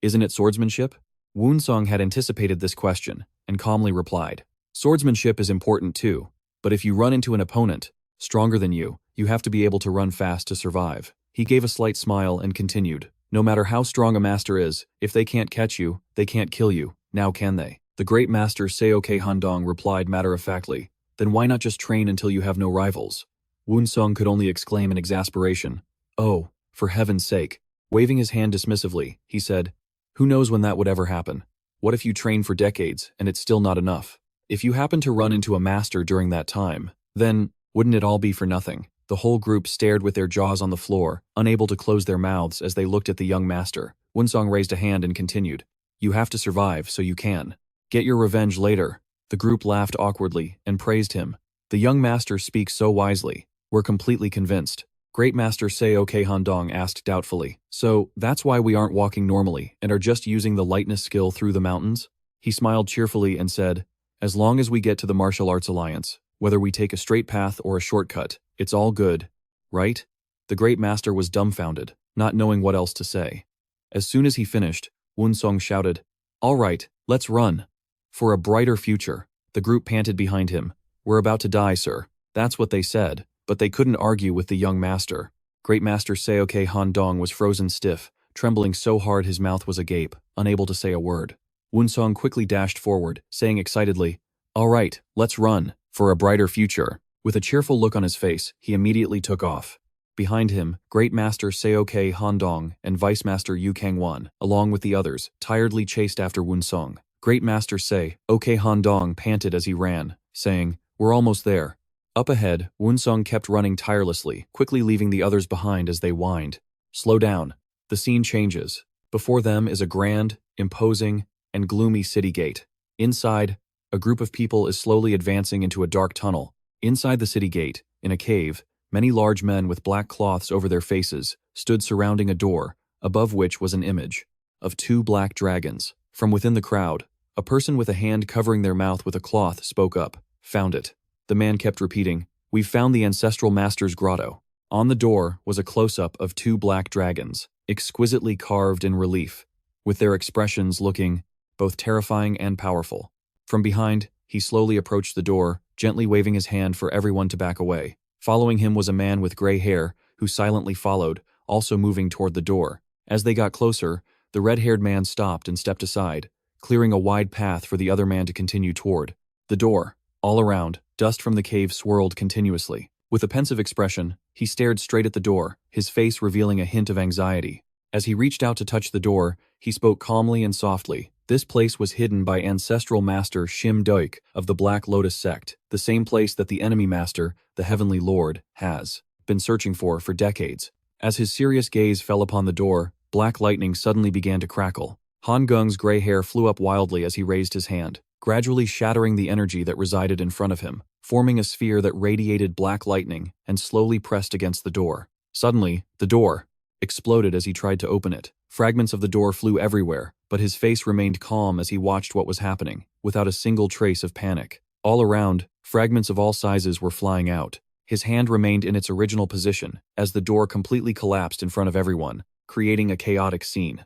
Speaker 1: Isn't it swordsmanship? Woon-seong had anticipated this question, and calmly replied, swordsmanship is important too, but if you run into an opponent stronger than you, you have to be able to run fast to survive. He gave a slight smile and continued, no matter how strong a master is, if they can't catch you, they can't kill you, now can they? The great master Say Okay Han-dong replied matter-of-factly, then why not just train until you have no rivals? Woon-seong could only exclaim in exasperation, oh, for heaven's sake. Waving his hand dismissively, he said, "Who knows when that would ever happen? What if you train for decades and it's still not enough? If you happen to run into a master during that time, then wouldn't it all be for nothing?" The whole group stared with their jaws on the floor, unable to close their mouths as they looked at the young master. Woon-seong raised a hand and continued, "You have to survive so you can get your revenge later." The group laughed awkwardly and praised him. "The young master speaks so wisely. We're completely convinced." Great Master Seo-K Handong asked doubtfully, "So that's why we aren't walking normally and are just using the lightness skill through the mountains?" He smiled cheerfully and said, "As long as we get to the Martial Arts Alliance, whether we take a straight path or a shortcut, it's all good, right?" The Great Master was dumbfounded, not knowing what else to say. As soon as he finished, Woon-seong shouted, "All right, let's run. For a brighter future." The group panted behind him. "We're about to die, sir." That's what they said, but they couldn't argue with the young master. Great Master Seo-K Handong was frozen stiff, trembling so hard his mouth was agape, unable to say a word. Woon-seong quickly dashed forward, saying excitedly, "All right, let's run, for a brighter future." With a cheerful look on his face, he immediately took off. Behind him, Great Master Seo-K Handong and Vice Master Yu Kang-won, along with the others, tiredly chased after Woon-seong. Great Master Seo-K Handong panted as he ran, saying, "We're almost there." Up ahead, Woon-seong kept running tirelessly, quickly leaving the others behind as they whined. Slow down. The scene changes. Before them is a grand, imposing, and gloomy city gate. Inside, a group of people is slowly advancing into a dark tunnel. Inside the city gate, in a cave, many large men with black cloths over their faces stood surrounding a door, above which was an image of two black dragons. From within the crowd, a person with a hand covering their mouth with a cloth spoke up. "Found it." The man kept repeating, "We've found the ancestral master's grotto." On the door was a close-up of two black dragons, exquisitely carved in relief, with their expressions looking both terrifying and powerful. From behind, he slowly approached the door, gently waving his hand for everyone to back away. Following him was a man with gray hair, who silently followed, also moving toward the door. As they got closer, the red-haired man stopped and stepped aside, clearing a wide path for the other man to continue toward the door. All around, dust from the cave swirled continuously. With a pensive expression, he stared straight at the door, his face revealing a hint of anxiety. As he reached out to touch the door, he spoke calmly and softly. This place was hidden by ancestral master Shim Doik of the Black Lotus sect, the same place that the enemy master, the Heavenly Lord, has been searching for decades. As his serious gaze fell upon the door, black lightning suddenly began to crackle. Han Gung's gray hair flew up wildly as he raised his hand, gradually shattering the energy that resided in front of him, forming a sphere that radiated black lightning and slowly pressed against the door. Suddenly, the door exploded as he tried to open it. Fragments of the door flew everywhere, but his face remained calm as he watched what was happening, without a single trace of panic. All around, fragments of all sizes were flying out. His hand remained in its original position as the door completely collapsed in front of everyone, creating a chaotic scene.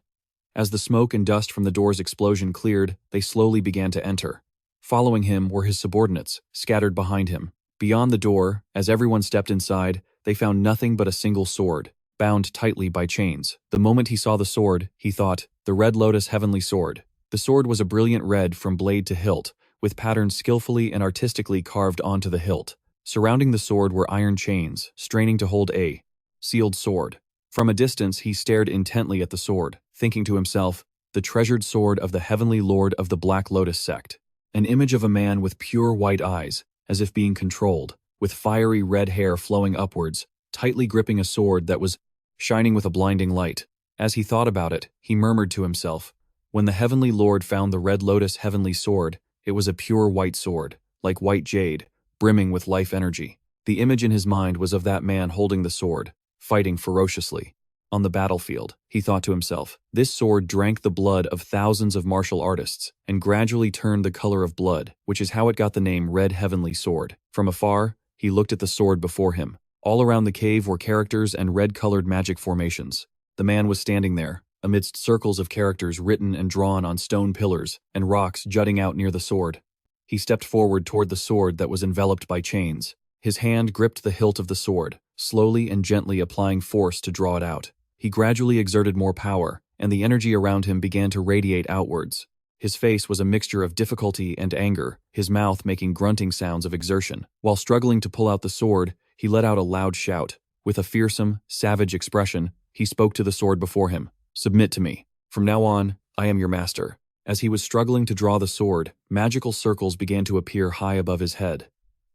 Speaker 1: As the smoke and dust from the door's explosion cleared, they slowly began to enter. Following him were his subordinates, scattered behind him. Beyond the door, as everyone stepped inside, they found nothing but a single sword, bound tightly by chains. The moment he saw the sword, he thought, the Red Lotus Heavenly Sword. The sword was a brilliant red from blade to hilt, with patterns skillfully and artistically carved onto the hilt. Surrounding the sword were iron chains, straining to hold a sealed sword. From a distance, he stared intently at the sword, thinking to himself, the treasured sword of the Heavenly Lord of the Black Lotus sect. An image of a man with pure white eyes, as if being controlled, with fiery red hair flowing upwards, tightly gripping a sword that was shining with a blinding light. As he thought about it, he murmured to himself, when the Heavenly Lord found the Red Lotus Heavenly Sword, it was a pure white sword, like white jade, brimming with life energy. The image in his mind was of that man holding the sword, fighting ferociously. On the battlefield, he thought to himself, this sword drank the blood of thousands of martial artists and gradually turned the color of blood, which is how it got the name Red Heavenly Sword. From afar, he looked at the sword before him. All around the cave were characters and red-colored magic formations. The man was standing there, amidst circles of characters written and drawn on stone pillars and rocks jutting out near the sword. He stepped forward toward the sword that was enveloped by chains. His hand gripped the hilt of the sword, slowly and gently applying force to draw it out. He gradually exerted more power, and the energy around him began to radiate outwards. His face was a mixture of difficulty and anger, his mouth making grunting sounds of exertion. While struggling to pull out the sword, he let out a loud shout. With a fearsome, savage expression, he spoke to the sword before him. "Submit to me. From now on, I am your master." As he was struggling to draw the sword, magical circles began to appear high above his head.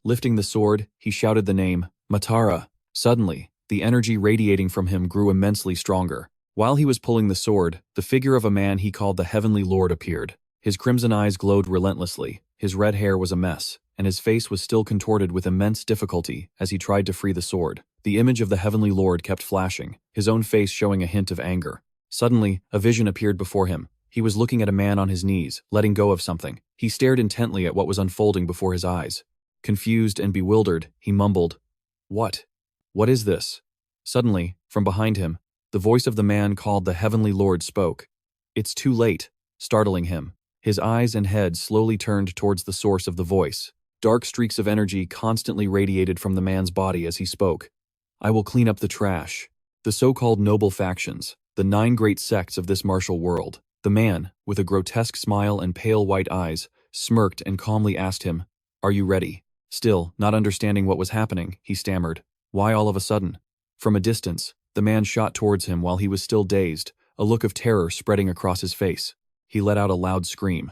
Speaker 1: Lifting the sword, he shouted the name, Matara. Suddenly, the energy radiating from him grew immensely stronger. While he was pulling the sword, the figure of a man he called the Heavenly Lord appeared. His crimson eyes glowed relentlessly, his red hair was a mess, and his face was still contorted with immense difficulty as he tried to free the sword. The image of the Heavenly Lord kept flashing, his own face showing a hint of anger. Suddenly, a vision appeared before him. He was looking at a man on his knees, letting go of something. He stared intently at what was unfolding before his eyes. Confused and bewildered, he mumbled, "What? What is this?" Suddenly, from behind him, the voice of the man called the Heavenly Lord spoke. "It's too late," startling him. His eyes and head slowly turned towards the source of the voice. Dark streaks of energy constantly radiated from the man's body as he spoke. "I will clean up the trash." The so-called noble factions, the 9 great sects of this martial world. The man, with a grotesque smile and pale white eyes, smirked and calmly asked him, "Are you ready?" Still, not understanding what was happening, he stammered, "Why all of a sudden?" From a distance, the man shot towards him while he was still dazed, a look of terror spreading across his face. He let out a loud scream.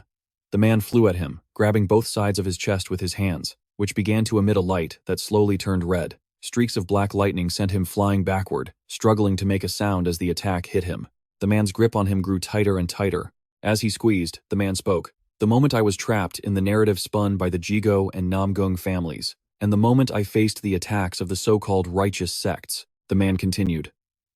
Speaker 1: The man flew at him, grabbing both sides of his chest with his hands, which began to emit a light that slowly turned red. Streaks of black lightning sent him flying backward, struggling to make a sound as the attack hit him. The man's grip on him grew tighter and tighter. As he squeezed, the man spoke. "The moment I was trapped in the narrative spun by the Jigo and Namgung families, and the moment I faced the attacks of the so-called righteous sects," the man continued,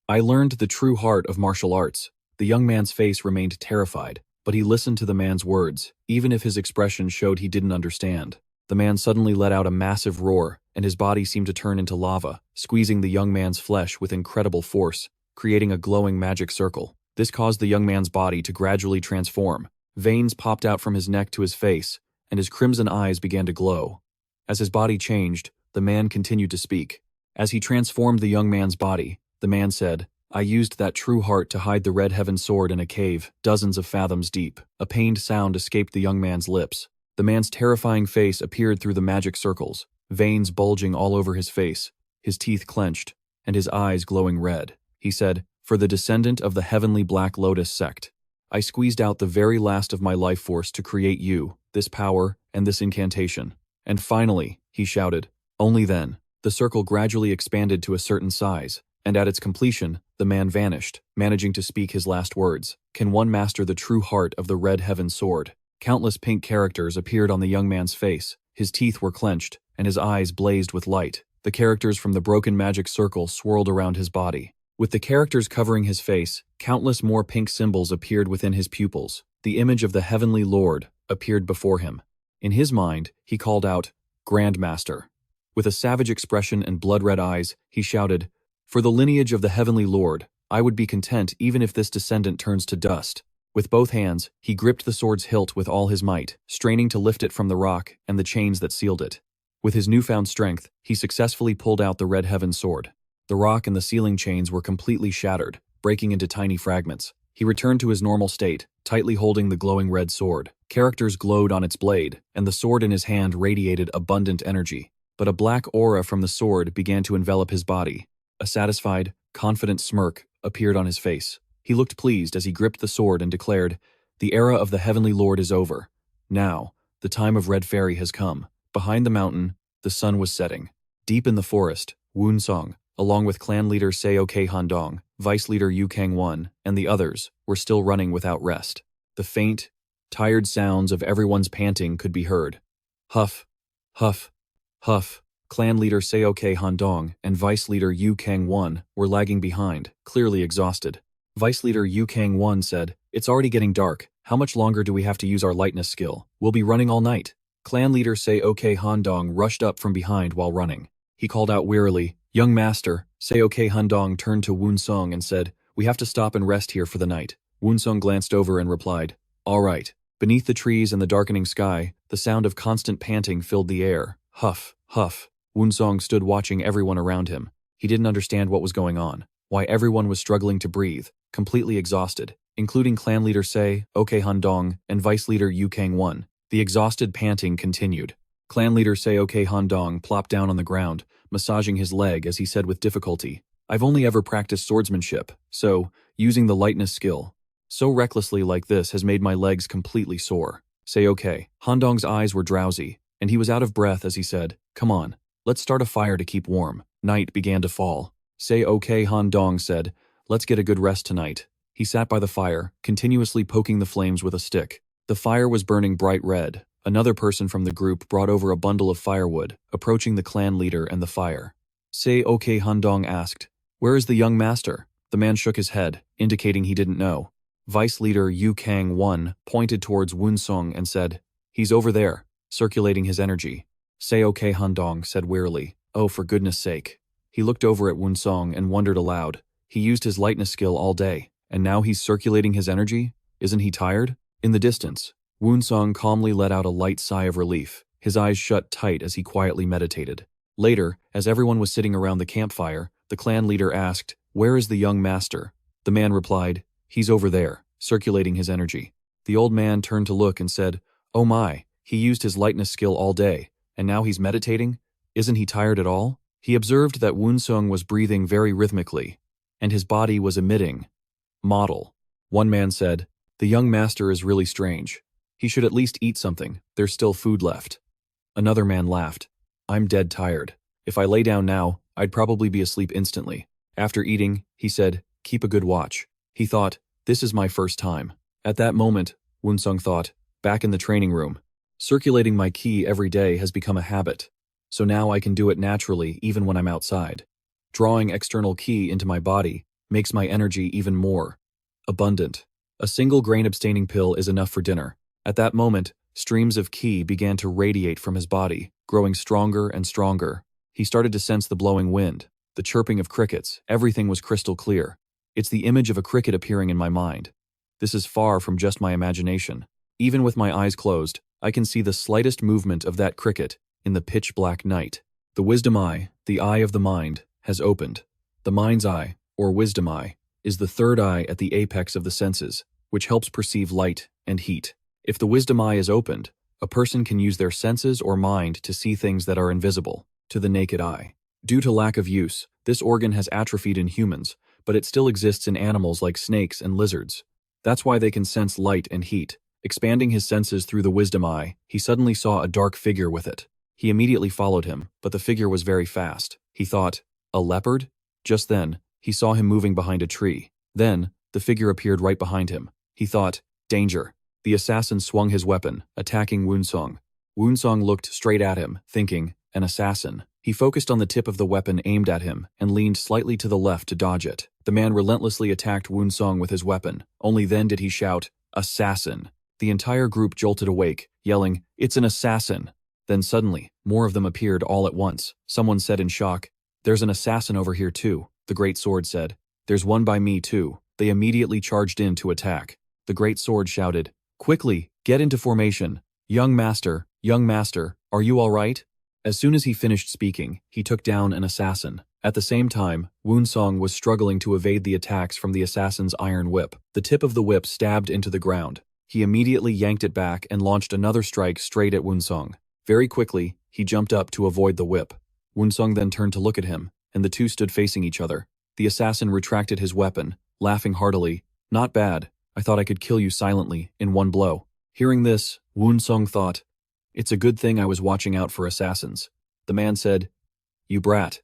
Speaker 1: "I learned the true heart of martial arts." The young man's face remained terrified, but he listened to the man's words, even if his expression showed he didn't understand. The man suddenly let out a massive roar, and his body seemed to turn into lava, squeezing the young man's flesh with incredible force, creating a glowing magic circle. This caused the young man's body to gradually transform. Veins popped out from his neck to his face, and his crimson eyes began to glow. As his body changed, the man continued to speak. As he transformed the young man's body, the man said, "I used that true heart to hide the red heaven sword in a cave, dozens of fathoms deep." A pained sound escaped the young man's lips. The man's terrifying face appeared through the magic circles, veins bulging all over his face, his teeth clenched, and his eyes glowing red. He said, "For the descendant of the heavenly Black Lotus sect, I squeezed out the very last of my life force to create you, this power, and this incantation." And finally, he shouted, only then, the circle gradually expanded to a certain size, and at its completion, the man vanished, managing to speak his last words. "Can one master the true heart of the red heaven sword?" Countless pink characters appeared on the young man's face. His teeth were clenched, and his eyes blazed with light. The characters from the broken magic circle swirled around his body. With the characters covering his face, countless more pink symbols appeared within his pupils. The image of the Heavenly Lord appeared before him. In his mind, he called out, "Grandmaster." With a savage expression and blood-red eyes, he shouted, "For the lineage of the Heavenly Lord, I would be content even if this descendant turns to dust." With both hands, he gripped the sword's hilt with all his might, straining to lift it from the rock and the chains that sealed it. With his newfound strength, he successfully pulled out the red heaven sword. The rock and the sealing chains were completely shattered, breaking into tiny fragments. He returned to his normal state, tightly holding the glowing red sword. Characters glowed on its blade, and the sword in his hand radiated abundant energy. But a black aura from the sword began to envelop his body. A satisfied, confident smirk appeared on his face. He looked pleased as he gripped the sword and declared, "The era of the Heavenly Lord is over. Now, the time of Red Fairy has come." Behind the mountain, the sun was setting. Deep in the forest, Woon-seong, along with clan leader Seok Handong, vice leader Yu Kang-won, and the others, were still running without rest. The faint, tired sounds of everyone's panting could be heard. Huff, huff, huff. Clan leader Seok Handong and vice leader Yu Kang-won were lagging behind, clearly exhausted. Vice leader Yu Kang-won said, "It's already getting dark. How much longer do we have to use our lightness skill? We'll be running all night." Clan leader Seok Handong rushed up from behind while running. He called out wearily, "Young master." Seok Handong turned to Woon-seong and said, "We have to stop and rest here for the night." Woon-seong glanced over and replied, "All right." Beneath the trees and the darkening sky, the sound of constant panting filled the air. Huff, huff. Woon-seong stood watching everyone around him. He didn't understand what was going on, why everyone was struggling to breathe, completely exhausted, including clan leader Seok Handong and vice leader Yu Kang-won. The exhausted panting continued. Clan leader Seok Handong plopped down on the ground, massaging his leg as he said with difficulty, I've only ever practiced swordsmanship, so, using the lightness skill. So recklessly like this has made my legs completely sore. Say okay. Handong's eyes were drowsy, and he was out of breath as he said, come on, let's start a fire to keep warm. Night began to fall. Say okay, Handong said, let's get a good rest tonight. He sat by the fire, continuously poking the flames with a stick. The fire was burning bright red. Another person from the group brought over a bundle of firewood, approaching the clan leader and the fire. Say okay, Handong asked. Where is the young master? The man shook his head, indicating he didn't know. Vice leader Yu Kang-won pointed towards Woon-seong and said, he's over there, circulating his energy. Say okay, Handong said wearily. Oh, for goodness sake. He looked over at Woon-seong and wondered aloud. He used his lightness skill all day, and now he's circulating his energy? Isn't he tired? In the distance, Woon-seong calmly let out a light sigh of relief. His eyes shut tight as he quietly meditated. Later, as everyone was sitting around the campfire, the clan leader asked, where is the young master? The man replied, he's over there, circulating his energy. The old man turned to look and said, oh my, he used his lightness skill all day, and now he's meditating? Isn't he tired at all? He observed that Woon-seong was breathing very rhythmically, and his body was emitting. Model. One man said, the young master is really strange. He should at least eat something, there's still food left. Another man laughed. I'm dead tired. If I lay down now, I'd probably be asleep instantly. After eating, he said, keep a good watch. He thought, this is my first time. At that moment, Woon-seong thought, back in the training room. Circulating my ki every day has become a habit. So now I can do it naturally even when I'm outside. Drawing external ki into my body makes my energy even more abundant. A single grain abstaining pill is enough for dinner. At that moment, streams of ki began to radiate from his body, growing stronger and stronger. He started to sense the blowing wind, the chirping of crickets. Everything was crystal clear. It's the image of a cricket appearing in my mind. This is far from just my imagination. Even with my eyes closed, I can see the slightest movement of that cricket in the pitch-black night. The wisdom eye, the eye of the mind, has opened. The mind's eye, or wisdom eye, is the third eye at the apex of the senses, which helps perceive light and heat. If the wisdom eye is opened, a person can use their senses or mind to see things that are invisible to the naked eye. Due to lack of use, this organ has atrophied in humans, but it still exists in animals like snakes and lizards. That's why they can sense light and heat. Expanding his senses through the wisdom eye, he suddenly saw a dark figure with it. He immediately followed him, but the figure was very fast. He thought, a leopard? Just then, he saw him moving behind a tree. Then, the figure appeared right behind him. He thought, danger. The assassin swung his weapon, attacking Woon-seong. Woon-seong looked straight at him, thinking, an assassin. He focused on the tip of the weapon aimed at him and leaned slightly to the left to dodge it. The man relentlessly attacked Woon-seong with his weapon. Only then did he shout, assassin. The entire group jolted awake, yelling, it's an assassin. Then suddenly, more of them appeared all at once. Someone said in shock, there's an assassin over here too. The great sword said, there's one by me too. They immediately charged in to attack. The great sword shouted, quickly, get into formation. Young master, are you all right? As soon as he finished speaking, he took down an assassin. At the same time, Woon-seong was struggling to evade the attacks from the assassin's iron whip. The tip of the whip stabbed into the ground. He immediately yanked it back and launched another strike straight at Woon-seong. Very quickly, he jumped up to avoid the whip. Woon-seong then turned to look at him, and the two stood facing each other. The assassin retracted his weapon, laughing heartily. Not bad. I thought I could kill you silently, in one blow. Hearing this, Woon-seong thought, it's a good thing I was watching out for assassins. The man said, you brat.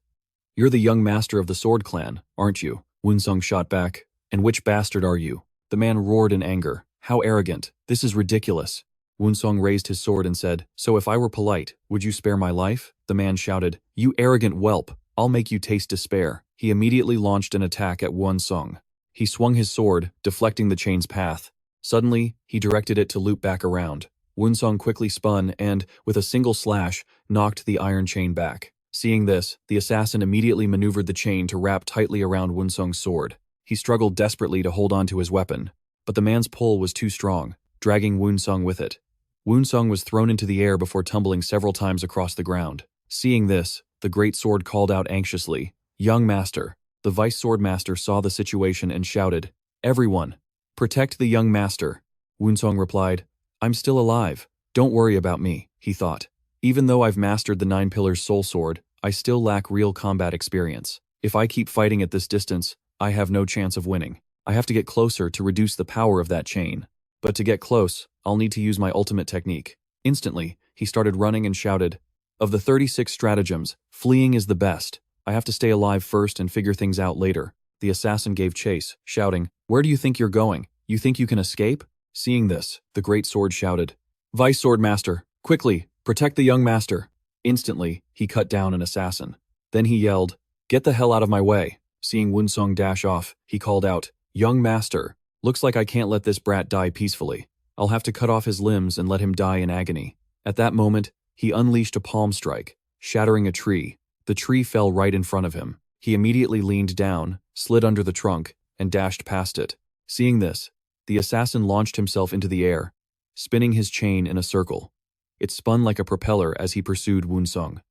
Speaker 1: You're the young master of the sword clan, aren't you? Woon-seong shot back, and which bastard are you? The man roared in anger. How arrogant. This is ridiculous. Woon-seong raised his sword and said, so if I were polite, would you spare my life? The man shouted, you arrogant whelp, I'll make you taste despair. He immediately launched an attack at Woon-seong. He swung his sword, deflecting the chain's path. Suddenly, he directed it to loop back around. Woon-seong quickly spun and, with a single slash, knocked the iron chain back. Seeing this, the assassin immediately maneuvered the chain to wrap tightly around Woon-seong's sword. He struggled desperately to hold on to his weapon, but the man's pull was too strong, dragging Woon-seong with it. Woon-seong was thrown into the air before tumbling several times across the ground. Seeing this, the great sword called out anxiously, young master. The vice sword master saw the situation and shouted, everyone, protect the young master. Woon-seong replied, I'm still alive. Don't worry about me, he thought. Even though I've mastered the 9 Pillars soul sword, I still lack real combat experience. If I keep fighting at this distance, I have no chance of winning. I have to get closer to reduce the power of that chain. But to get close, I'll need to use my ultimate technique. Instantly, he started running and shouted, "Of the 36 stratagems, fleeing is the best. I have to stay alive first and figure things out later." The assassin gave chase, shouting, "Where do you think you're going? You think you can escape?" Seeing this, the great sword shouted, "Vice Sword Master, quickly, protect the young master." Instantly, he cut down an assassin. Then he yelled, "Get the hell out of my way." Seeing Woon-seong dash off, he called out, "Young master, looks like I can't let this brat die peacefully. I'll have to cut off his limbs and let him die in agony." At that moment, he unleashed a palm strike, shattering a tree. The tree fell right in front of him. He immediately leaned down, slid under the trunk, and dashed past it. Seeing this, the assassin launched himself into the air, spinning his chain in a circle. It spun like a propeller as he pursued Woon-seong.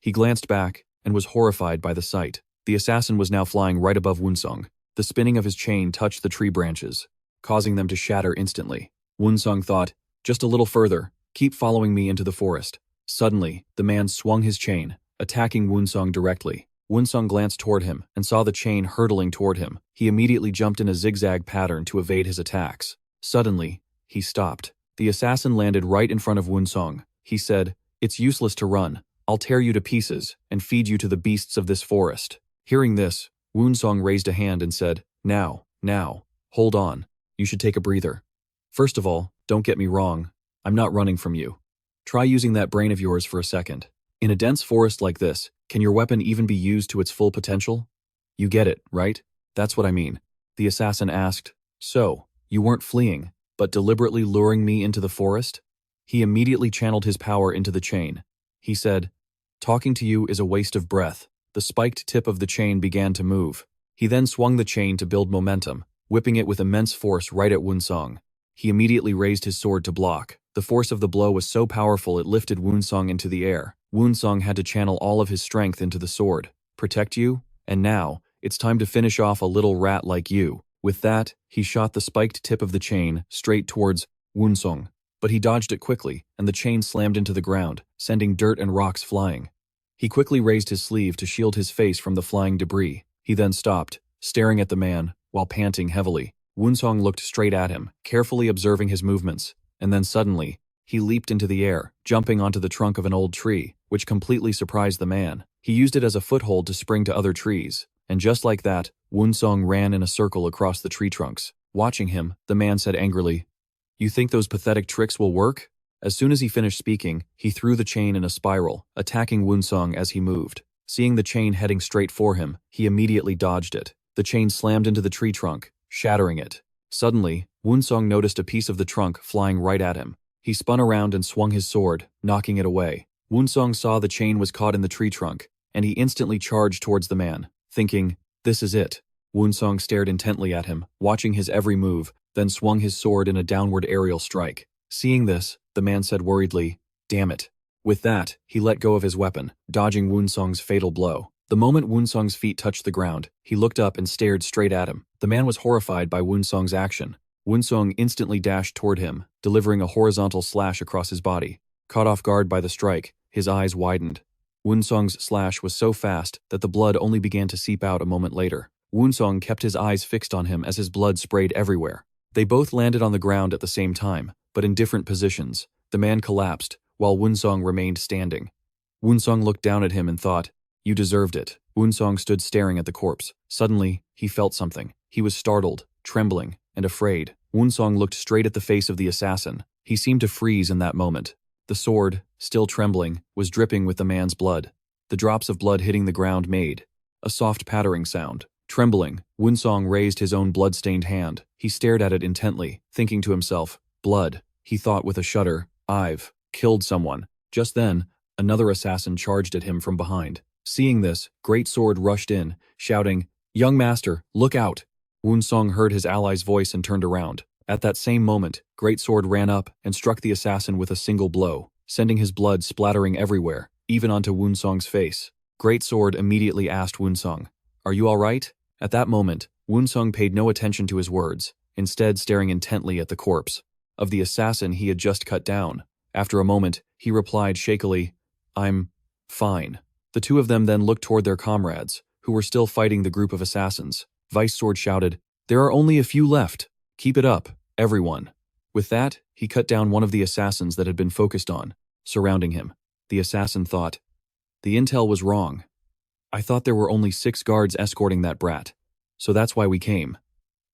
Speaker 1: He glanced back and was horrified by the sight. The assassin was now flying right above Woon-seong. The spinning of his chain touched the tree branches, causing them to shatter instantly. Woon-seong thought, "Just a little further, keep following me into the forest." Suddenly, the man swung his chain, attacking Woon-seong directly. Woon-seong glanced toward him and saw the chain hurtling toward him. He immediately jumped in a zigzag pattern to evade his attacks. Suddenly, he stopped. The assassin landed right in front of Woon-seong. He said, "It's useless to run. I'll tear you to pieces and feed you to the beasts of this forest." Hearing this, Woon-seong raised a hand and said, Now, hold on. You should take a breather. First of all, don't get me wrong. I'm not running from you. Try using that brain of yours for a second. In a dense forest like this, can your weapon even be used to its full potential? You get it, right? That's what I mean." The assassin asked, "So, you weren't fleeing, but deliberately luring me into the forest?" He immediately channeled his power into the chain. He said, "Talking to you is a waste of breath." The spiked tip of the chain began to move. He then swung the chain to build momentum, whipping it with immense force right at Woon-seong. He immediately raised his sword to block. The force of the blow was so powerful it lifted Woon-seong into the air. Woon-seong had to channel all of his strength into the sword. "Protect you? And now, it's time to finish off a little rat like you." With that, he shot the spiked tip of the chain straight towards Woon-seong. But he dodged it quickly, and the chain slammed into the ground, sending dirt and rocks flying. He quickly raised his sleeve to shield his face from the flying debris. He then stopped, staring at the man, while panting heavily. Woon-seong looked straight at him, carefully observing his movements, and then suddenly, he leaped into the air, jumping onto the trunk of an old tree, which completely surprised the man. He used it as a foothold to spring to other trees, and just like that, Woon-seong ran in a circle across the tree trunks. Watching him, the man said angrily, "You think those pathetic tricks will work?" As soon as he finished speaking, he threw the chain in a spiral, attacking Woon-seong as he moved. Seeing the chain heading straight for him, he immediately dodged it. The chain slammed into the tree trunk, shattering it. Suddenly, Woon-seong noticed a piece of the trunk flying right at him. He spun around and swung his sword, knocking it away. Woon-seong saw the chain was caught in the tree trunk, and he instantly charged towards the man, thinking, "This is it." Woon-seong stared intently at him, watching his every move, then swung his sword in a downward aerial strike. Seeing this, the man said worriedly, "Damn it." With that, he let go of his weapon, dodging Woon-seong's fatal blow. The moment Woon-seong's feet touched the ground, he looked up and stared straight at him. The man was horrified by Woon-seong's action. Woon-seong instantly dashed toward him, delivering a horizontal slash across his body. Caught off guard by the strike, his eyes widened. Woon-seong's slash was so fast that the blood only began to seep out a moment later. Woon-seong kept his eyes fixed on him as his blood sprayed everywhere. They both landed on the ground at the same time, but in different positions. The man collapsed, while Woon-seong remained standing. Woon-seong looked down at him and thought, "You deserved it." Woon-seong stood staring at the corpse. Suddenly, he felt something. He was startled, trembling, and afraid. Woon-seong looked straight at the face of the assassin. He seemed to freeze in that moment. The sword, still trembling, was dripping with the man's blood. The drops of blood hitting the ground made a soft pattering sound. Trembling, Woon-seong raised his own blood-stained hand. He stared at it intently, thinking to himself, "Blood." He thought with a shudder, "I've killed someone." Just then, another assassin charged at him from behind. Seeing this, Great Sword rushed in, shouting, "Young master, look out!" Woon-seong heard his ally's voice and turned around. At that same moment, Great Sword ran up and struck the assassin with a single blow, sending his blood splattering everywhere, even onto Woon-seong's face. Great Sword immediately asked Woon-seong, "Are you all right?" At that moment, Woon-seong paid no attention to his words, instead staring intently at the corpse of the assassin he had just cut down. After a moment, he replied shakily, "I'm fine." The two of them then looked toward their comrades, who were still fighting the group of assassins. Vice Sword shouted, "There are only a few left. Keep it up, everyone." With that, he cut down one of the assassins that had been focused on, surrounding him. The assassin thought, "The intel was wrong. I thought there were only 6 guards escorting that brat. So that's why we came.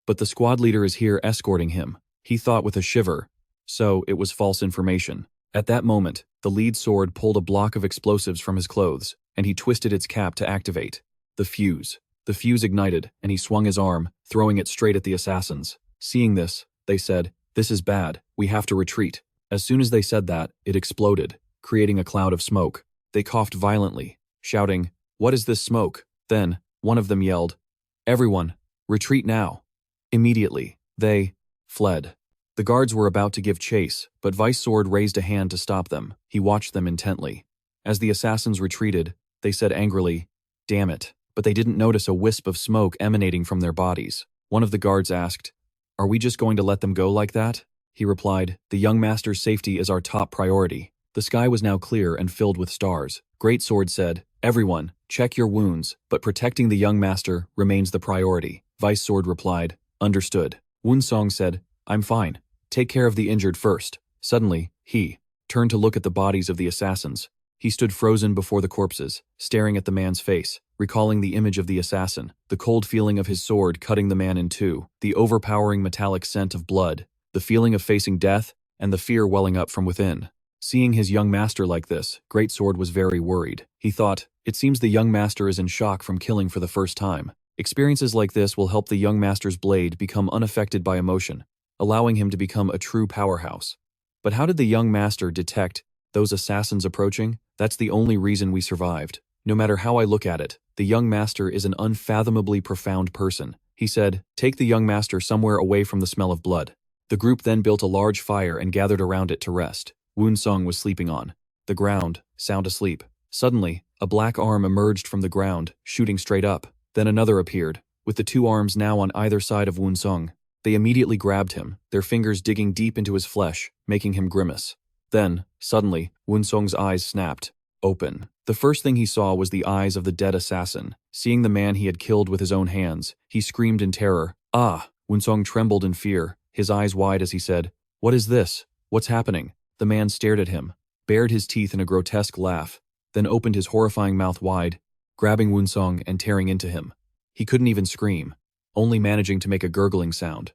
Speaker 1: But the squad leader is here escorting him," he thought with a shiver. So it was false information. At that moment, the lead sword pulled a block of explosives from his clothes, and he twisted its cap to activate the fuse. The fuse ignited, and he swung his arm, throwing it straight at the assassins. Seeing this, they said, "This is bad, we have to retreat." As soon as they said that, it exploded, creating a cloud of smoke. They coughed violently, shouting, "What is this smoke?" Then, one of them yelled, "Everyone, retreat now." Immediately, they fled. The guards were about to give chase, but Vice Sword raised a hand to stop them. He watched them intently. As the assassins retreated, they said angrily, "Damn it," but they didn't notice a wisp of smoke emanating from their bodies. One of the guards asked, "Are we just going to let them go like that?" He replied, "The young master's safety is our top priority." The sky was now clear and filled with stars. Great Sword said, "Everyone, check your wounds, but protecting the young master remains the priority." Vice Sword replied, "Understood." Woon-seong said, "I'm fine. Take care of the injured first." Suddenly, he turned to look at the bodies of the assassins. He stood frozen before the corpses, staring at the man's face, recalling the image of the assassin, the cold feeling of his sword cutting the man in two, the overpowering metallic scent of blood, the feeling of facing death, and the fear welling up from within. Seeing his young master like this, Great Sword was very worried. He thought, "It seems the young master is in shock from killing for the first time." Experiences like this will help the young master's blade become unaffected by emotion, allowing him to become a true powerhouse. But how did the young master detect those assassins approaching? That's the only reason we survived. No matter how I look at it, the young master is an unfathomably profound person. He said, "Take the young master somewhere away from the smell of blood." The group then built a large fire and gathered around it to rest. Woon-seong was sleeping on the ground, sound asleep. Suddenly, a black arm emerged from the ground, shooting straight up. Then another appeared, with the 2 arms now on either side of Woon-seong. They immediately grabbed him, their fingers digging deep into his flesh, making him grimace. Then, suddenly, Woon-seong's eyes snapped open. The first thing he saw was the eyes of the dead assassin. Seeing the man he had killed with his own hands, he screamed in terror. "Ah!" Woon-seong trembled in fear, his eyes wide as he said, "What is this? What's happening?" The man stared at him, bared his teeth in a grotesque laugh, then opened his horrifying mouth wide, grabbing Woon-seong and tearing into him. He couldn't even scream, only managing to make a gurgling sound.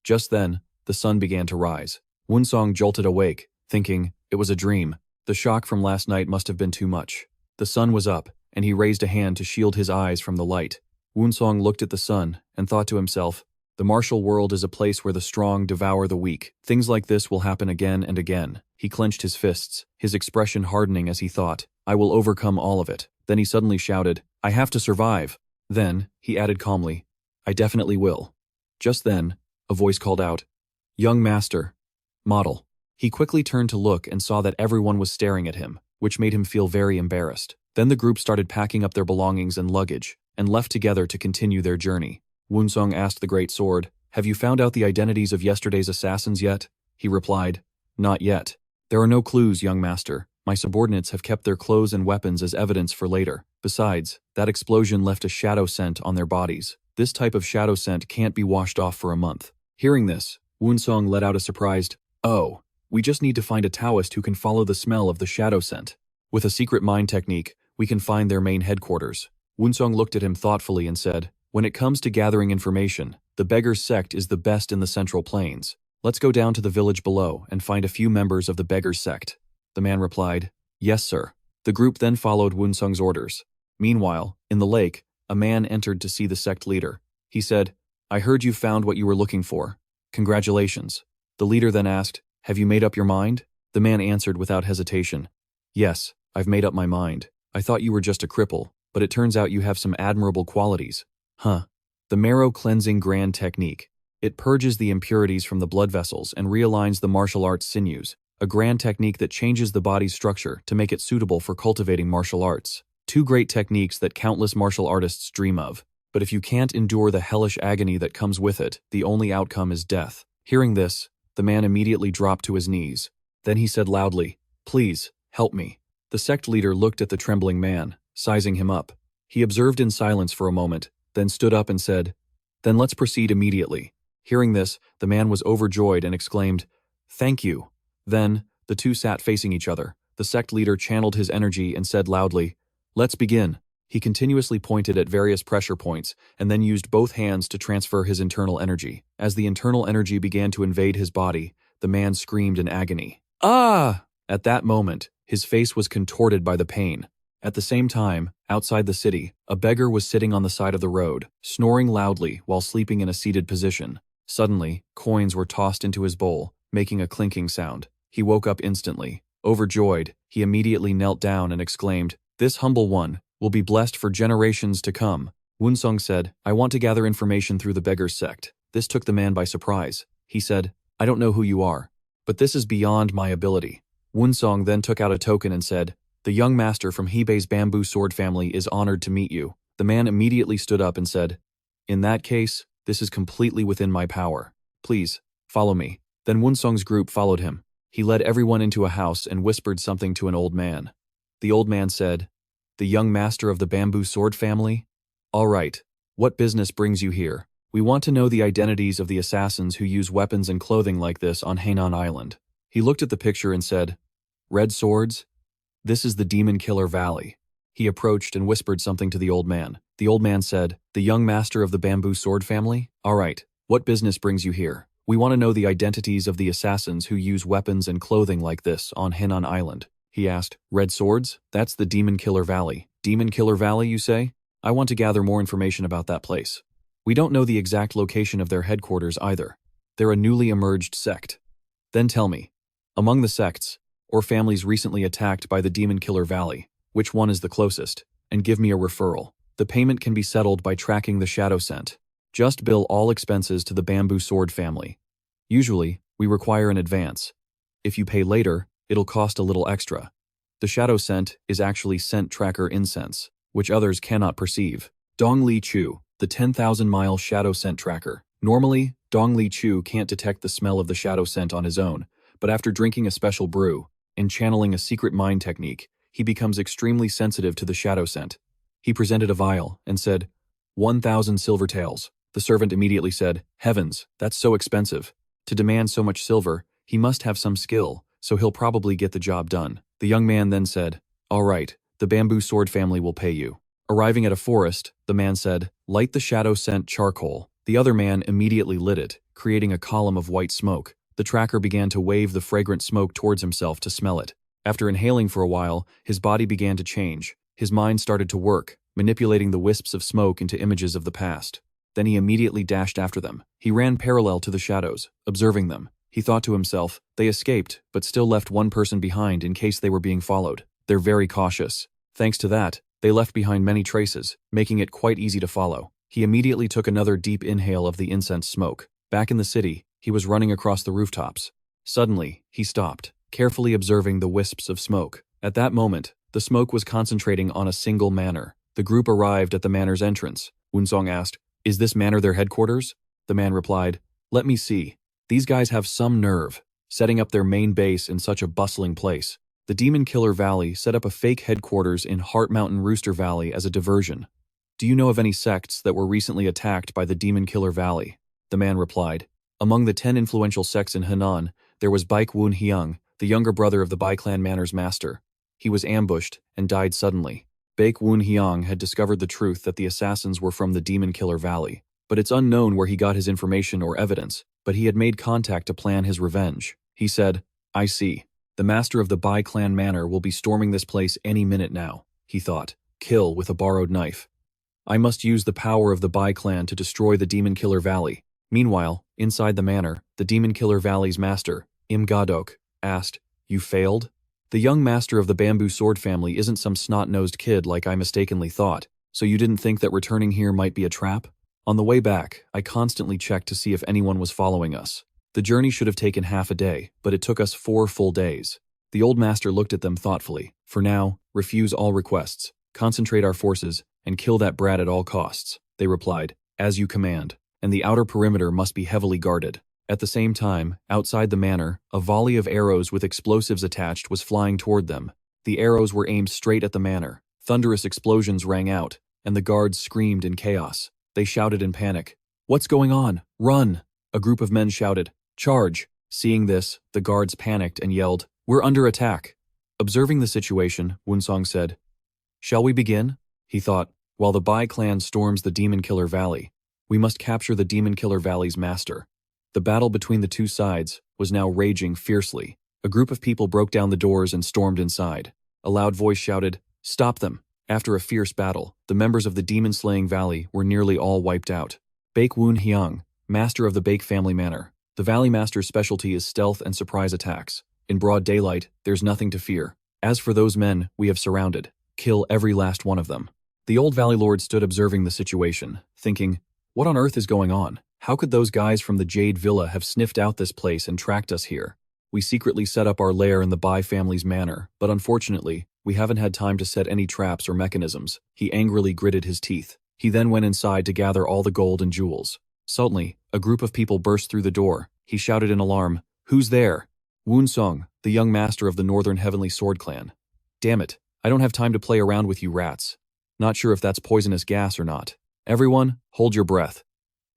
Speaker 1: Just then, the sun began to rise. Woon-seong jolted awake, thinking, it was a dream. The shock from last night must have been too much. The sun was up, and he raised a hand to shield his eyes from the light. Woon-seong looked at the sun and thought to himself, the martial world is a place where the strong devour the weak. Things like this will happen again and again. He clenched his fists, his expression hardening as he thought, I will overcome all of it. Then he suddenly shouted, I have to survive. Then, he added calmly, I definitely will. Just then, a voice called out, Young master. Model. He quickly turned to look and saw that everyone was staring at him, which made him feel very embarrassed. Then the group started packing up their belongings and luggage, and left together to continue their journey. Woon-seong asked the Great Sword, Have you found out the identities of yesterday's assassins yet? He replied, Not yet. There are no clues, young master. My subordinates have kept their clothes and weapons as evidence for later. Besides, that explosion left a shadow scent on their bodies. This type of shadow scent can't be washed off for a month. Hearing this, Woon-seong let out a surprised, Oh, we just need to find a Taoist who can follow the smell of the shadow scent. With a secret mind technique, we can find their main headquarters. Woon-seong looked at him thoughtfully and said, When it comes to gathering information, the Beggar's Sect is the best in the Central Plains. Let's go down to the village below and find a few members of the Beggar's Sect. The man replied, Yes, sir. The group then followed Woon-seong's orders. Meanwhile, in the lake, a man entered to see the sect leader. He said, I heard you found what you were looking for. Congratulations. The leader then asked, Have you made up your mind? The man answered without hesitation, Yes, I've made up my mind. I thought you were just a cripple, but it turns out you have some admirable qualities. Huh. The marrow cleansing grand technique. It purges the impurities from the blood vessels and realigns the martial arts sinews, a grand technique that changes the body's structure to make it suitable for cultivating martial arts. Two great techniques that countless martial artists dream of. But if you can't endure the hellish agony that comes with it, the only outcome is death. Hearing this, the man immediately dropped to his knees. Then he said loudly, Please, help me. The sect leader looked at the trembling man, sizing him up. He observed in silence for a moment, then stood up and said, "Then let's proceed immediately." Hearing this, the man was overjoyed and exclaimed, "Thank you." Then, the two sat facing each other. The sect leader channeled his energy and said loudly, "Let's begin." He continuously pointed at various pressure points and then used both hands to transfer his internal energy. As the internal energy began to invade his body, the man screamed in agony. "Ah!" At that moment, his face was contorted by the pain. At the same time, outside the city, a beggar was sitting on the side of the road, snoring loudly while sleeping in a seated position. Suddenly, coins were tossed into his bowl, making a clinking sound. He woke up instantly. Overjoyed, he immediately knelt down and exclaimed, "This humble one will be blessed for generations to come." Woon-seong said, "I want to gather information through the beggar's sect." This took the man by surprise. He said, "I don't know who you are, but this is beyond my ability." Woon-seong then took out a token and said, "The young master from Hebei's bamboo sword family is honored to meet you." The man immediately stood up and said, "In that case, this is completely within my power. Please, follow me." Then Woon-seong's group followed him. He led everyone into a house and whispered something to an old man. The old man said, "The young master of the bamboo sword family? All right, what business brings you here? We want to know the identities of the assassins who use weapons and clothing like this on Hainan Island." He looked at the picture and said, "Red swords? This is the Demon Killer Valley." He approached and whispered something to the old man. The old man said, "The young master of the bamboo sword family? All right, what business brings you here? We want to know the identities of the assassins who use weapons and clothing like this on Hainan Island." He asked, "Red swords? That's the Demon Killer Valley." "Demon Killer Valley, you say? I want to gather more information about that place." "We don't know the exact location of their headquarters either. They're a newly emerged sect." "Then tell me, among the sects, or families recently attacked by the Demon Killer Valley, which one is the closest, and give me a referral. The payment can be settled by tracking the shadow scent. Just bill all expenses to the bamboo sword family. Usually, we require an advance. If you pay later, it'll cost a little extra. The shadow scent is actually scent tracker incense, which others cannot perceive. Dong Li Chu, the 10,000-mile shadow scent tracker. Normally, Dong Li Chu can't detect the smell of the shadow scent on his own, but after drinking a special brew and channeling a secret mind technique, he becomes extremely sensitive to the shadow scent. He presented a vial and said, 1,000 silver taels. The servant immediately said, "Heavens, that's so expensive. To demand so much silver, he must have some skill, so he'll probably get the job done." The young man then said, "All right, the bamboo sword family will pay you." Arriving at a forest, the man said, "Light the shadow scent charcoal." The other man immediately lit it, creating a column of white smoke. The tracker began to wave the fragrant smoke towards himself to smell it. After inhaling for a while, his body began to change. His mind started to work, manipulating the wisps of smoke into images of the past. Then he immediately dashed after them. He ran parallel to the shadows, observing them. He thought to himself, they escaped, but still left one person behind in case they were being followed. They're very cautious. Thanks to that, they left behind many traces, making it quite easy to follow. He immediately took another deep inhale of the incense smoke. Back in the city, he was running across the rooftops. Suddenly, he stopped, carefully observing the wisps of smoke. At that moment, the smoke was concentrating on a single manor. The group arrived at the manor's entrance. Woon-seong asked, "Is this manor their headquarters?" The man replied, "Let me see. These guys have some nerve, setting up their main base in such a bustling place." The Demon Killer Valley set up a fake headquarters in Heart Mountain Rooster Valley as a diversion. "Do you know of any sects that were recently attacked by the Demon Killer Valley?" The man replied, "Among the 10 influential sects in Henan, there was Baek Woon-seong, the younger brother of the Bai Clan Manor's master. He was ambushed and died suddenly. Baek Woon-seong had discovered the truth that the assassins were from the Demon Killer Valley, but it's unknown where he got his information or evidence, but he had made contact to plan his revenge. He said, 'I see. The master of the Bai Clan Manor will be storming this place any minute now,' he thought. 'Kill with a borrowed knife. I must use the power of the Bai Clan to destroy the Demon Killer Valley.' Meanwhile, inside the manor, the Demon Killer Valley's master, Im Gadok, asked, 'You failed?' The young master of the bamboo sword family isn't some snot-nosed kid like I mistakenly thought, so you didn't think that returning here might be a trap? On the way back, I constantly checked to see if anyone was following us. The journey should have taken half a day, but it took us 4 full days." The old master looked at them thoughtfully. "For now, refuse all requests, concentrate our forces, and kill that brat at all costs," they replied, "as you command, and the outer perimeter must be heavily guarded." At the same time, outside the manor, a volley of arrows with explosives attached was flying toward them. The arrows were aimed straight at the manor. Thunderous explosions rang out, and the guards screamed in chaos. They shouted in panic, "What's going on? Run!" A group of men shouted, "Charge!" Seeing this, the guards panicked and yelled, "We're under attack!" Observing the situation, Woon-seong said, "Shall we begin?" He thought, while the Bai clan storms the Demon Killer Valley. We must capture the Demon Killer Valley's master. The battle between the two sides was now raging fiercely. A group of people broke down the doors and stormed inside. A loud voice shouted, "Stop them!" After a fierce battle, the members of the demon-slaying valley were nearly all wiped out. Baek Woon-seong, master of the Baek family manor. The valley master's specialty is stealth and surprise attacks. In broad daylight, there's nothing to fear. As for those men we have surrounded, kill every last one of them. The old valley lord stood observing the situation, thinking, what on earth is going on? How could those guys from the Jade Villa have sniffed out this place and tracked us here? We secretly set up our lair in the Bai family's manor, but unfortunately, we haven't had time to set any traps or mechanisms. He angrily gritted his teeth. He then went inside to gather all the gold and jewels. Suddenly, a group of people burst through the door. He shouted in alarm, "Who's there?" Woon-seong, the young master of the Northern Heavenly Sword Clan. "Damn it, I don't have time to play around with you rats. Not sure if that's poisonous gas or not. Everyone, hold your breath.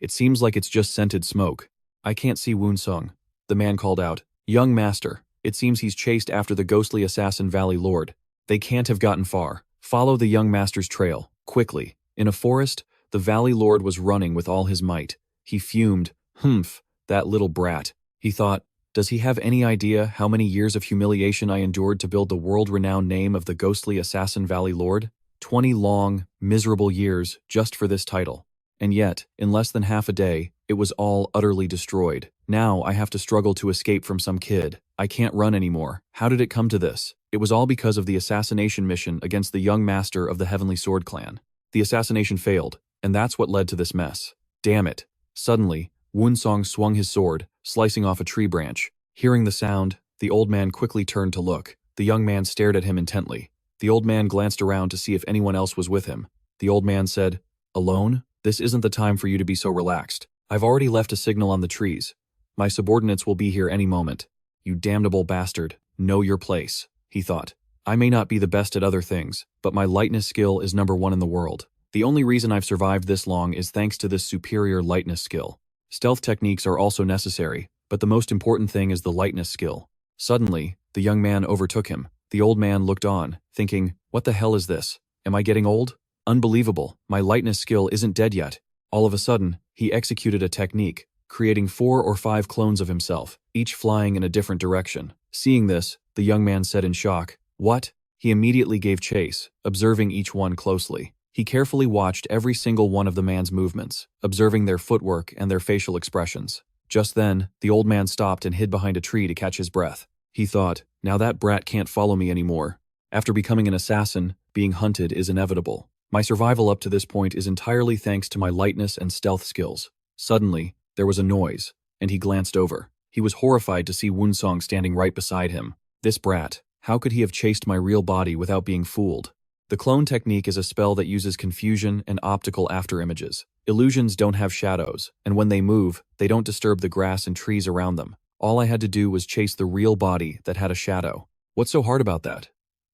Speaker 1: It seems like it's just scented smoke." "I can't see Woon-seong," the man called out. "Young master, it seems he's chased after the ghostly assassin Valley Lord. They can't have gotten far. Follow the young master's trail, quickly." In a forest, the Valley Lord was running with all his might. He fumed, "Humph, that little brat." He thought, does he have any idea how many years of humiliation I endured to build the world-renowned name of the ghostly assassin Valley Lord? 20 long, miserable years just for this title. And yet, in less than half a day, it was all utterly destroyed. Now I have to struggle to escape from some kid. I can't run anymore. How did it come to this? It was all because of the assassination mission against the young master of the Heavenly Sword Clan. The assassination failed, and that's what led to this mess. Damn it. Suddenly, Woon-seong swung his sword, slicing off a tree branch. Hearing the sound, the old man quickly turned to look. The young man stared at him intently. The old man glanced around to see if anyone else was with him. The old man said, "Alone? This isn't the time for you to be so relaxed. I've already left a signal on the trees. My subordinates will be here any moment. You damnable bastard, know your place," he thought. "I may not be the best at other things, but my lightness skill is #1 in the world. The only reason I've survived this long is thanks to this superior lightness skill. Stealth techniques are also necessary, but the most important thing is the lightness skill." Suddenly, the young man overtook him. The old man looked on, thinking, what the hell is this? Am I getting old? Unbelievable, my lightness skill isn't dead yet. All of a sudden, he executed a technique, creating 4 or 5 clones of himself, each flying in a different direction. Seeing this, the young man said in shock, "What?" He immediately gave chase, observing each one closely. He carefully watched every single one of the man's movements, observing their footwork and their facial expressions. Just then, the old man stopped and hid behind a tree to catch his breath. He thought, now that brat can't follow me anymore. After becoming an assassin, being hunted is inevitable. My survival up to this point is entirely thanks to my lightness and stealth skills. Suddenly, there was a noise, and he glanced over. He was horrified to see Woon-seong standing right beside him. This brat, how could he have chased my real body without being fooled? The clone technique is a spell that uses confusion and optical afterimages. Illusions don't have shadows, and when they move, they don't disturb the grass and trees around them. All I had to do was chase the real body that had a shadow. What's so hard about that?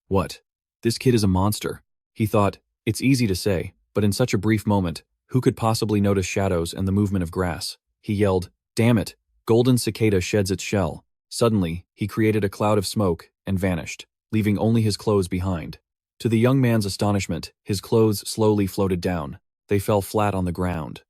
Speaker 1: What? This kid is a monster. He thought, it's easy to say, but in such a brief moment, who could possibly notice shadows and the movement of grass? He yelled, "Damn it! Golden cicada sheds its shell." Suddenly, he created a cloud of smoke and vanished, leaving only his clothes behind. To the young man's astonishment, his clothes slowly floated down. They fell flat on the ground.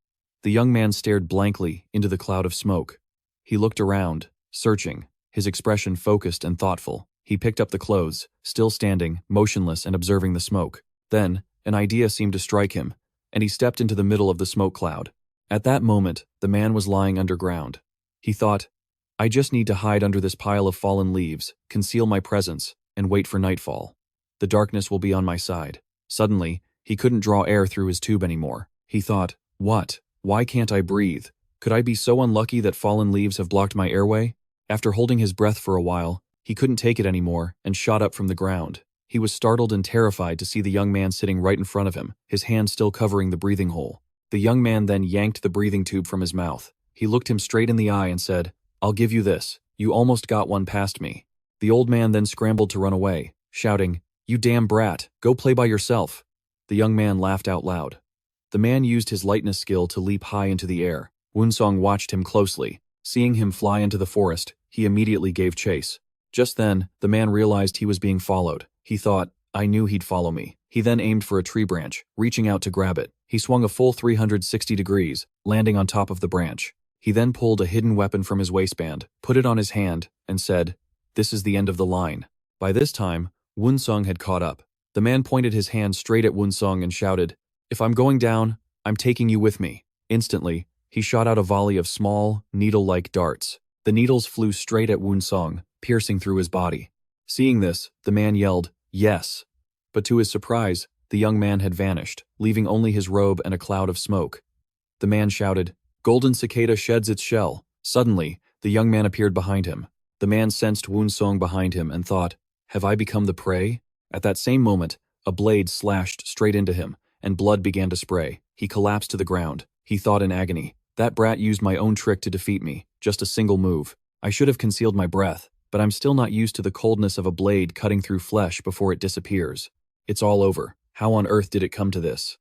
Speaker 1: The young man stared blankly into the cloud of smoke. He looked around, searching, his expression focused and thoughtful. He picked up the clothes, still standing, motionless and observing the smoke. Then, an idea seemed to strike him, and he stepped into the middle of the smoke cloud. At that moment, the man was lying underground. He thought, I just need to hide under this pile of fallen leaves, conceal my presence, and wait for nightfall. The darkness will be on my side. Suddenly, he couldn't draw air through his tube anymore. He thought, what? Why can't I breathe? Could I be so unlucky that fallen leaves have blocked my airway? After holding his breath for a while, he couldn't take it anymore and shot up from the ground. He was startled and terrified to see the young man sitting right in front of him, his hand still covering the breathing hole. The young man then yanked the breathing tube from his mouth. He looked him straight in the eye and said, I'll give you this. You almost got one past me. The old man then scrambled to run away, shouting, You damn brat, go play by yourself. The young man laughed out loud. The man used his lightness skill to leap high into the air. Woon-seong watched him closely. Seeing him fly into the forest, he immediately gave chase. Just then, the man realized he was being followed. He thought, I knew he'd follow me. He then aimed for a tree branch, reaching out to grab it. He swung a full 360 degrees, landing on top of the branch. He then pulled a hidden weapon from his waistband, put it on his hand, and said, "This is the end of the line." By this time, Woon-seong had caught up. The man pointed his hand straight at Woon-seong and shouted, "If I'm going down, I'm taking you with me." Instantly, he shot out a volley of small, needle-like darts. The needles flew straight at Woon-seong, piercing through his body. Seeing this, the man yelled, "Yes." But to his surprise, the young man had vanished, leaving only his robe and a cloud of smoke. The man shouted, "Golden cicada sheds its shell." Suddenly, the young man appeared behind him. The man sensed Woon-seong behind him and thought, "Have I become the prey?" At that same moment, a blade slashed straight into him, and blood began to spray. He collapsed to the ground. He thought in agony, "That brat used my own trick to defeat me, just a single move. I should have concealed my breath, but I'm still not used to the coldness of a blade cutting through flesh before it disappears. It's all over. How on earth did it come to this?"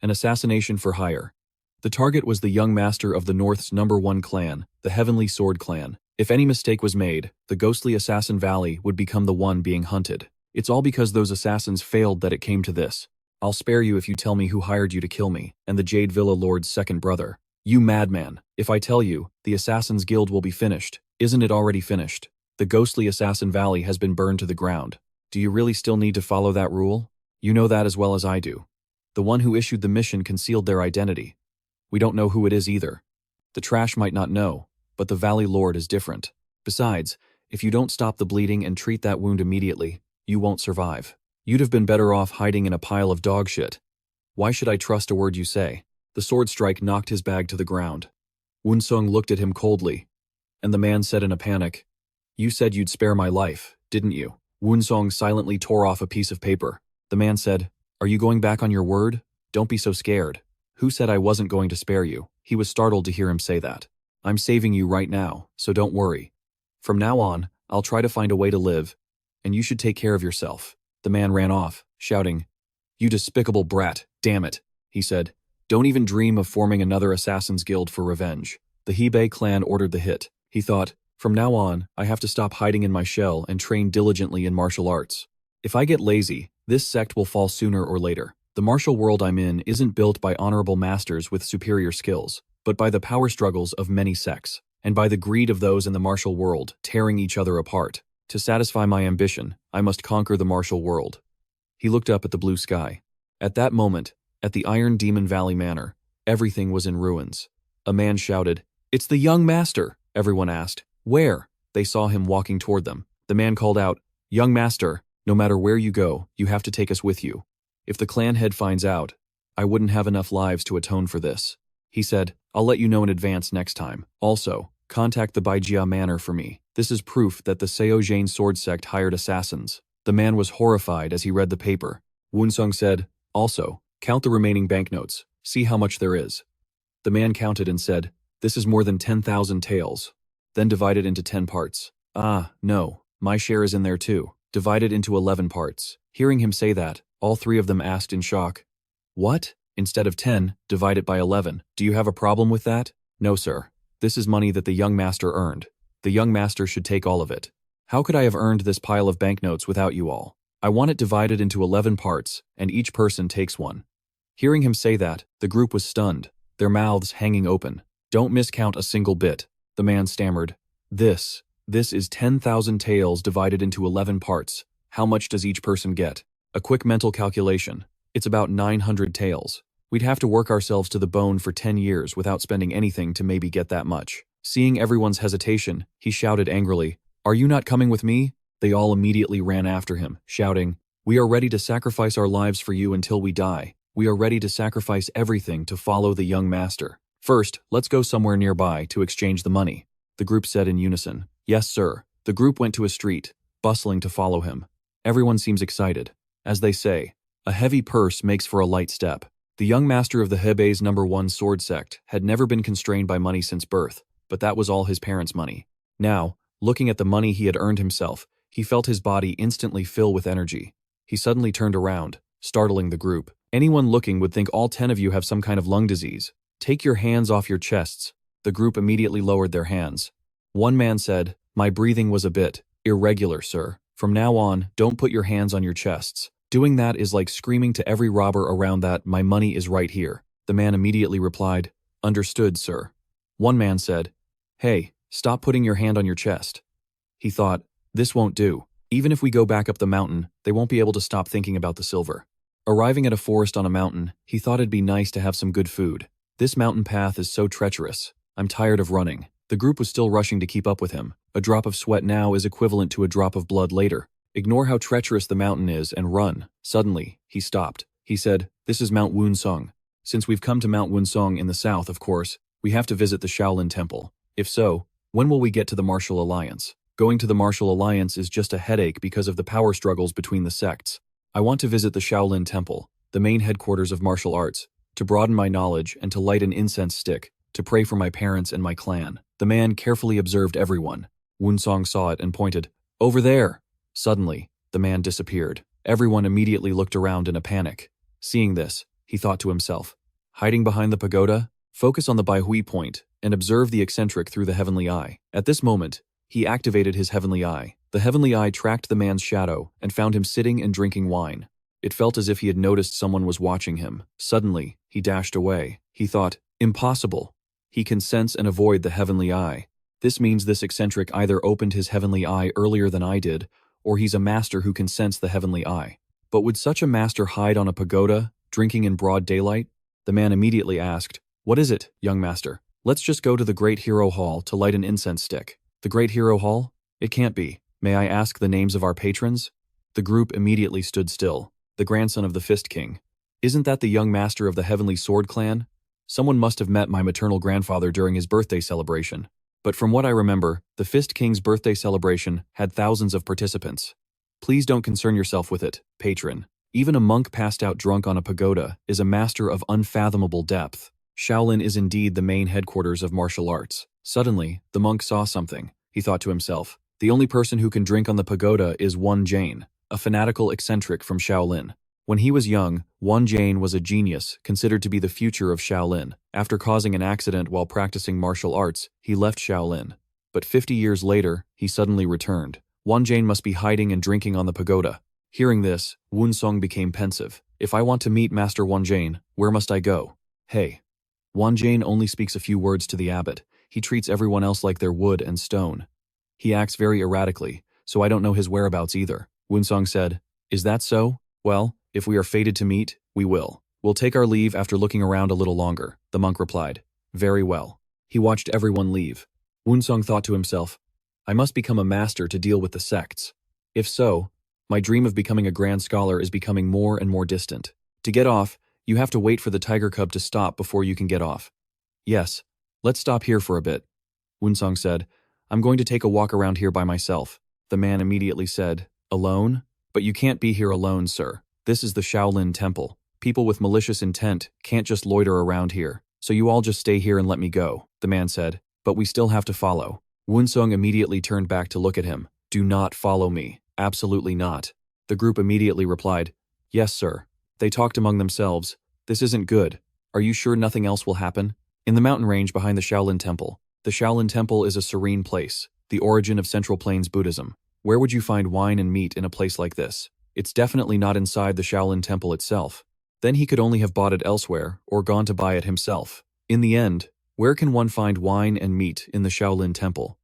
Speaker 1: An assassination for hire. The target was the young master of the North's #1 clan, the Heavenly Sword clan. If any mistake was made, the ghostly Assassin Valley would become the one being hunted. It's all because those assassins failed that it came to this. I'll spare you if you tell me who hired you to kill me, and the Jade Villa Lord's second brother. You madman. If I tell you, the Assassin's Guild will be finished. Isn't it already finished? The ghostly Assassin Valley has been burned to the ground. Do you really still need to follow that rule? You know that as well as I do. The one who issued the mission concealed their identity. We don't know who it is either. The trash might not know, but the Valley Lord is different. Besides, if you don't stop the bleeding and treat that wound immediately, you won't survive. You'd have been better off hiding in a pile of dog shit. Why should I trust a word you say? The sword strike knocked his bag to the ground. Woon-seong looked at him coldly, and the man said in a panic, "You said you'd spare my life, didn't you?" Woon-seong silently tore off a piece of paper. The man said, "Are you going back on your word? Don't be so scared. Who said I wasn't going to spare you?" He was startled to hear him say that. "I'm saving you right now, so don't worry. From now on, I'll try to find a way to live, and you should take care of yourself." The man ran off, shouting, "You despicable brat, damn it," he said. "Don't even dream of forming another Assassin's Guild for revenge." The Hebei clan ordered the hit. He thought, "From now on, I have to stop hiding in my shell and train diligently in martial arts. If I get lazy, this sect will fall sooner or later. The martial world I'm in isn't built by honorable masters with superior skills, but by the power struggles of many sects, and by the greed of those in the martial world tearing each other apart. To satisfy my ambition, I must conquer the martial world." He looked up at the blue sky. At that moment, at the Iron Demon Valley Manor, everything was in ruins. A man shouted, "It's the young master!" Everyone asked, "Where?" They saw him walking toward them. The man called out, "Young master, no matter where you go, you have to take us with you. If the clan head finds out, I wouldn't have enough lives to atone for this." He said, "I'll let you know in advance next time. Also, contact the Baijia Manor for me. This is proof that the Seojian sword sect hired assassins." The man was horrified as he read the paper. Woon-seong said, "Also, count the remaining banknotes. See how much there is." The man counted and said, "This is more than 10,000 taels." Then divided into 10 parts. "Ah, no, my share is in there too." Divided into 11 parts. Hearing him say that, all three of them asked in shock, "What? Instead of 10, divide it by 11. Do you have a problem with that?" "No, sir. This is money that the young master earned. The young master should take all of it. How could I have earned this pile of banknotes without you all? I want it divided into 11 parts, and each person takes one." Hearing him say that, the group was stunned, their mouths hanging open. "Don't miscount a single bit," the man stammered. This is 10,000 taels divided into 11 parts. How much does each person get?" A quick mental calculation. It's about 900 taels. We'd have to work ourselves to the bone for 10 years without spending anything to maybe get that much. Seeing everyone's hesitation, he shouted angrily, "Are you not coming with me?" They all immediately ran after him, shouting, "We are ready to sacrifice our lives for you until we die. We are ready to sacrifice everything to follow the young master. First, let's go somewhere nearby to exchange the money." The group said in unison, "Yes, sir." The group went to a street, bustling to follow him. Everyone seems excited. As they say, a heavy purse makes for a light step. The young master of the Hebei's #1 sword sect had never been constrained by money since birth, but that was all his parents' money. Now, looking at the money he had earned himself, he felt his body instantly fill with energy. He suddenly turned around, startling the group. Anyone looking would think all 10 of you have some kind of lung disease. Take your hands off your chests. The group immediately lowered their hands. One man said, "My breathing was a bit irregular, sir. From now on, don't put your hands on your chests. Doing that is like screaming to every robber around that my money is right here." The man immediately replied, "Understood, sir." One man said, "Hey, stop putting your hand on your chest." He thought, this won't do. Even if we go back up the mountain, they won't be able to stop thinking about the silver. Arriving at a forest on a mountain, he thought it'd be nice to have some good food. This mountain path is so treacherous. I'm tired of running. The group was still rushing to keep up with him. A drop of sweat now is equivalent to a drop of blood later. Ignore how treacherous the mountain is and run. Suddenly, he stopped. He said, "This is Mount Woon-seong. Since we've come to Mount Woon-seong in the south, of course, we have to visit the Shaolin Temple. If so, when will we get to the Martial Alliance? Going to the Martial Alliance is just a headache because of the power struggles between the sects. I want to visit the Shaolin Temple, the main headquarters of martial arts, to broaden my knowledge and to light an incense stick, to pray for my parents and my clan." The man carefully observed everyone. Woon-seong saw it and pointed, "Over there!" Suddenly, the man disappeared. Everyone immediately looked around in a panic. Seeing this, he thought to himself, hiding behind the pagoda, focus on the Baihui point and observe the eccentric through the heavenly eye. At this moment, he activated his heavenly eye. The heavenly eye tracked the man's shadow and found him sitting and drinking wine. It felt as if he had noticed someone was watching him. Suddenly, he dashed away. He thought, impossible. He can sense and avoid the heavenly eye. This means this eccentric either opened his heavenly eye earlier than I did, or he's a master who can sense the heavenly eye. But would such a master hide on a pagoda, drinking in broad daylight? The man immediately asked, "What is it, young master?" "Let's just go to the Great Hero Hall to light an incense stick." "The Great Hero Hall? It can't be. May I ask the names of our patrons?" The group immediately stood still. The grandson of the Fist King. "Isn't that the young master of the Heavenly Sword clan? Someone must have met my maternal grandfather during his birthday celebration. But from what I remember, the Fist King's birthday celebration had thousands of participants. Please don't concern yourself with it, patron. Even a monk passed out drunk on a pagoda is a master of unfathomable depth. Shaolin is indeed the main headquarters of martial arts." Suddenly, the monk saw something. He thought to himself, the only person who can drink on the pagoda is Won Jane, a fanatical eccentric from Shaolin. When he was young, Won Jane was a genius, considered to be the future of Shaolin. After causing an accident while practicing martial arts, he left Shaolin. But 50 years later, he suddenly returned. Won Jane must be hiding and drinking on the pagoda. Hearing this, Woon-seong became pensive. "If I want to meet Master Won Jane, where must I go?" "Hey." Won Jane only speaks a few words to the abbot. He treats everyone else like they're wood and stone. He acts very erratically, so I don't know his whereabouts either. Woon-seong said, "Is that so? Well, if we are fated to meet, we will. We'll take our leave after looking around a little longer," the monk replied. "Very well." He watched everyone leave. Woon-seong thought to himself, I must become a master to deal with the sects. If so, my dream of becoming a grand scholar is becoming more and more distant. To get off, you have to wait for the tiger cub to stop before you can get off. "Yes, let's stop here for a bit," Woon-seong said. "I'm going to take a walk around here by myself." The man immediately said, "Alone? But you can't be here alone, sir. This is the Shaolin Temple. People with malicious intent can't just loiter around here. So you all just stay here and let me go," the man said. "But we still have to follow." Woon-seong immediately turned back to look at him. "Do not follow me. Absolutely not." The group immediately replied, "Yes, sir." They talked among themselves. "This isn't good. Are you sure nothing else will happen?" In the mountain range behind the Shaolin Temple. The Shaolin Temple is a serene place, the origin of Central Plains Buddhism. Where would you find wine and meat in a place like this? It's definitely not inside the Shaolin Temple itself. Then he could only have bought it elsewhere or gone to buy it himself. In the end, where can one find wine and meat in the Shaolin Temple?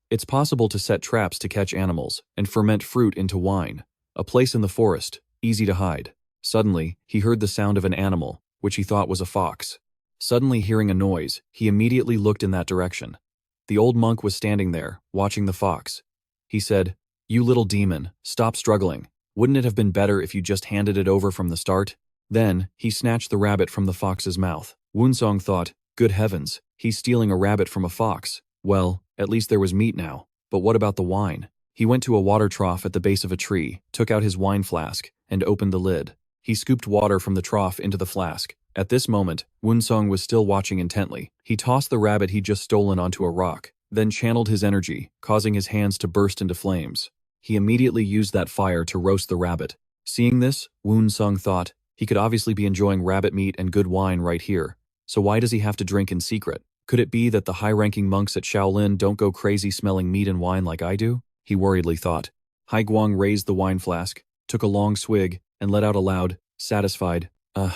Speaker 1: It's possible to set traps to catch animals and ferment fruit into wine. A place in the forest, easy to hide. Suddenly, he heard the sound of an animal, which he thought was a fox. Suddenly hearing a noise, he immediately looked in that direction. The old monk was standing there, watching the fox. He said, "You little demon, stop struggling. Wouldn't it have been better if you just handed it over from the start?" Then, he snatched the rabbit from the fox's mouth. Woon-seong thought, good heavens, he's stealing a rabbit from a fox. Well, at least there was meat now. But what about the wine? He went to a water trough at the base of a tree, took out his wine flask, and opened the lid. He scooped water from the trough into the flask. At this moment, Woon-seong was still watching intently. He tossed the rabbit he'd just stolen onto a rock, then channeled his energy, causing his hands to burst into flames. He immediately used that fire to roast the rabbit. Seeing this, Woon-seong thought, He could obviously be enjoying rabbit meat and good wine right here, so why does he have to drink in secret? Could it be that the high-ranking monks at Shaolin don't go crazy smelling meat and wine like I do? He worriedly thought. Hai Guang raised the wine flask, took a long swig, and let out a loud, satisfied, ugh.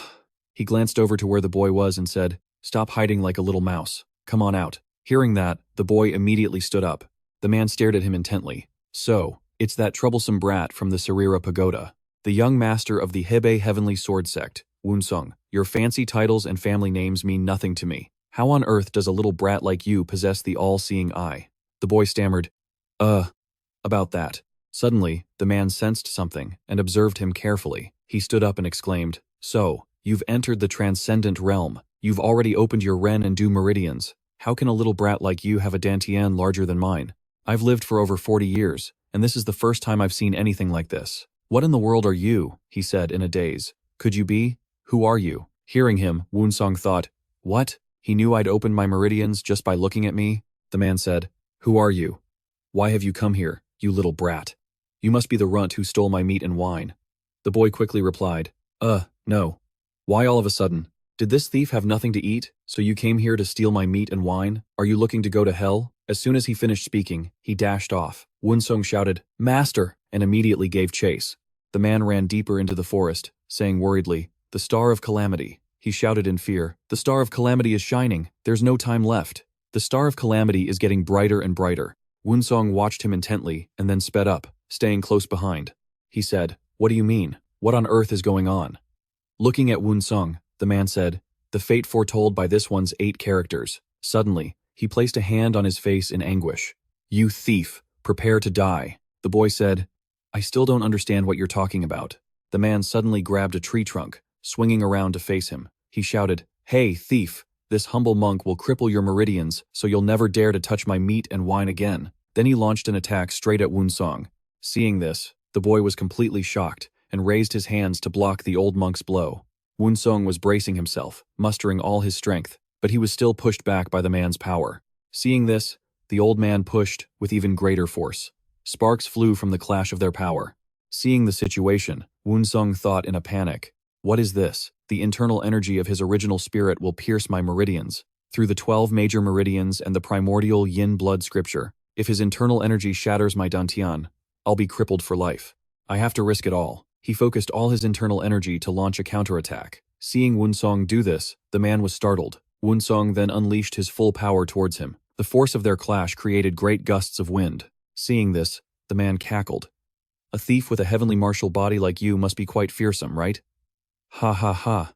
Speaker 1: He glanced over to where the boy was and said, "Stop hiding like a little mouse. Come on out." Hearing that, the boy immediately stood up. The man stared at him intently. "So, it's that troublesome brat from the Sarira Pagoda, the young master of the Hebei Heavenly Sword Sect, Woon-seong. Your fancy titles and family names mean nothing to me. How on earth does a little brat like you possess the all-seeing eye?" The boy stammered, about that." Suddenly, the man sensed something and observed him carefully. He stood up and exclaimed, "So, you've entered the transcendent realm. You've already opened your Ren and Du meridians. How can a little brat like you have a dantian larger than mine? I've lived for over 40 years, and this is the first time I've seen anything like this. What in the world are you?" he said in a daze. "Could you be? Who are you?" Hearing him, Woon-seong thought, "What? He knew I'd opened my meridians just by looking at me?" The man said, "Who are you? Why have you come here, you little brat? You must be the runt who stole my meat and wine." The boy quickly replied, No. Why all of a sudden? Did this thief have nothing to eat, so you came here to steal my meat and wine? Are you looking to go to hell?" As soon as he finished speaking, he dashed off. Woon-seong shouted, "Master!" and immediately gave chase. The man ran deeper into the forest, saying worriedly, "The Star of Calamity." He shouted in fear, "The Star of Calamity is shining. There's no time left." The Star of Calamity is getting brighter and brighter. Woon-seong watched him intently and then sped up, staying close behind. He said, "What do you mean? What on earth is going on?" Looking at Woon-seong, the man said, "The fate foretold by this one's 8 characters." Suddenly, he placed a hand on his face in anguish. "You thief, prepare to die." The boy said, "I still don't understand what you're talking about." The man suddenly grabbed a tree trunk, swinging around to face him. He shouted, "Hey, thief, this humble monk will cripple your meridians so you'll never dare to touch my meat and wine again." Then he launched an attack straight at Woon-seong. Seeing this, the boy was completely shocked and raised his hands to block the old monk's blow. Woon-seong was bracing himself, mustering all his strength, but he was still pushed back by the man's power. Seeing this, the old man pushed with even greater force. Sparks flew from the clash of their power. Seeing the situation, Woon-seong thought in a panic, "What is this? The internal energy of his original spirit will pierce my meridians. Through the 12 major meridians and the primordial yin blood scripture, if his internal energy shatters my dantian, I'll be crippled for life. I have to risk it all." He focused all his internal energy to launch a counterattack. Seeing Woon-seong do this, the man was startled. Woon-seong then unleashed his full power towards him. The force of their clash created great gusts of wind. Seeing this, the man cackled. "A thief with a heavenly martial body like you must be quite fearsome, right? Ha ha ha.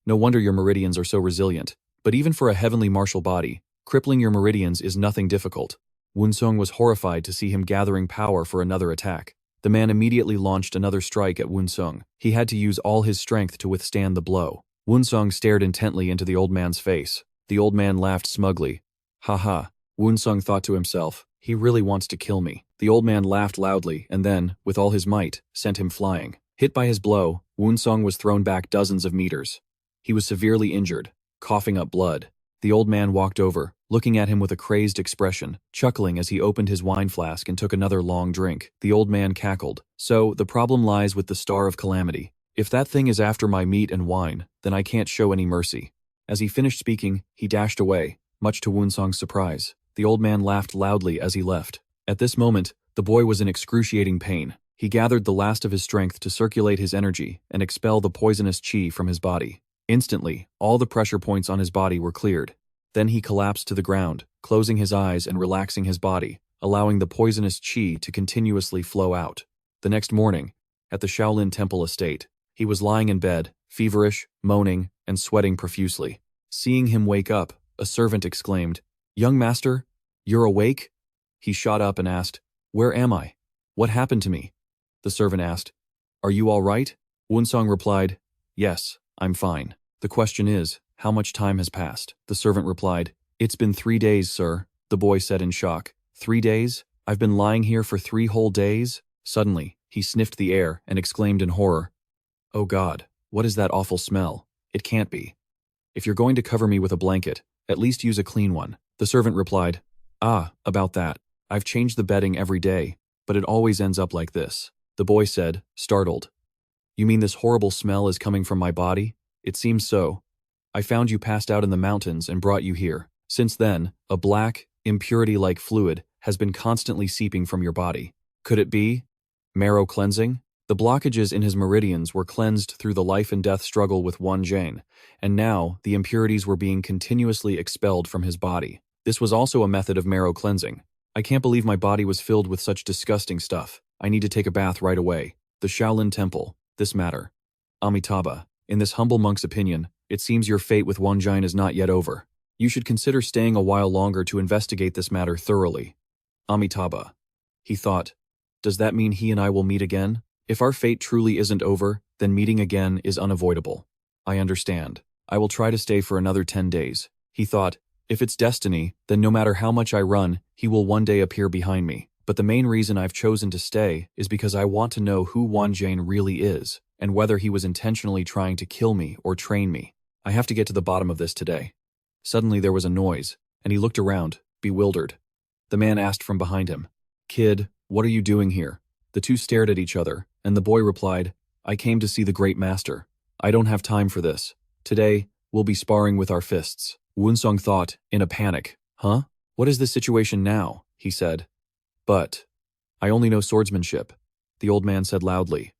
Speaker 1: No wonder your meridians are so resilient. But even for a heavenly martial body, crippling your meridians is nothing difficult." Woon-seong was horrified to see him gathering power for another attack. The man immediately launched another strike at Woon-seong. He had to use all his strength to withstand the blow. Woon-seong stared intently into the old man's face. The old man laughed smugly. "Ha ha." Woon-seong thought to himself, "He really wants to kill me." The old man laughed loudly and then, with all his might, sent him flying. Hit by his blow, Woon-seong was thrown back dozens of meters. He was severely injured, coughing up blood. The old man walked over, looking at him with a crazed expression, chuckling as he opened his wine flask and took another long drink. The old man cackled. "So, the problem lies with the Star of Calamity. If that thing is after my meat and wine, then I can't show any mercy." As he finished speaking, he dashed away, much to Woon-seong's surprise. The old man laughed loudly as he left. At this moment, the boy was in excruciating pain. He gathered the last of his strength to circulate his energy and expel the poisonous qi from his body. Instantly, all the pressure points on his body were cleared. Then he collapsed to the ground, closing his eyes and relaxing his body, allowing the poisonous qi to continuously flow out. The next morning, at the Shaolin Temple estate, he was lying in bed, feverish, moaning, and sweating profusely. Seeing him wake up, a servant exclaimed, "Young master, you're awake?" He shot up and asked, "Where am I? What happened to me?" The servant asked, "Are you all right?" Woon-seong replied, "Yes, I'm fine. The question is, how much time has passed?" The servant replied, "It's been 3 days, sir." The boy said in shock, 3 days? I've been lying here for 3 whole days?" Suddenly, he sniffed the air and exclaimed in horror, "Oh God, what is that awful smell? It can't be. If you're going to cover me with a blanket, at least use a clean one." The servant replied, About that. I've changed the bedding every day, but it always ends up like this." The boy said, startled, You mean this horrible smell is coming from my body? It seems so. I found you passed out in the mountains and brought you here. Since then, a black, impurity-like fluid has been constantly seeping from your body. Could it be marrow cleansing? The blockages in his meridians were cleansed through the life and death struggle with Woon-seong, and now the impurities were being continuously expelled from his body. This was also a method of marrow cleansing. I can't believe my body was filled with such disgusting stuff. I need to take a bath right away. The Shaolin Temple. This matter. Amitabha. In this humble monk's opinion, it seems your fate with Woon-seong is not yet over. You should consider staying a while longer to investigate this matter thoroughly. Amitabha. He thought, does that mean he and I will meet again? If our fate truly isn't over, then meeting again is unavoidable. I understand. I will try to stay for another 10 days. He thought, if it's destiny, then no matter how much I run, he will one day appear behind me. But the main reason I've chosen to stay is because I want to know who Woon-seong really is, and whether he was intentionally trying to kill me or train me. I have to get to the bottom of this today. Suddenly there was a noise, and he looked around, bewildered. The man asked from behind him, Kid, what are you doing here? The two stared at each other, and the boy replied, I came to see the great master. I don't have time for this. Today, we'll be sparring with our fists. Woon-seong thought, in a panic. Huh? What is this situation now? He said. But I only know swordsmanship, the old man said loudly.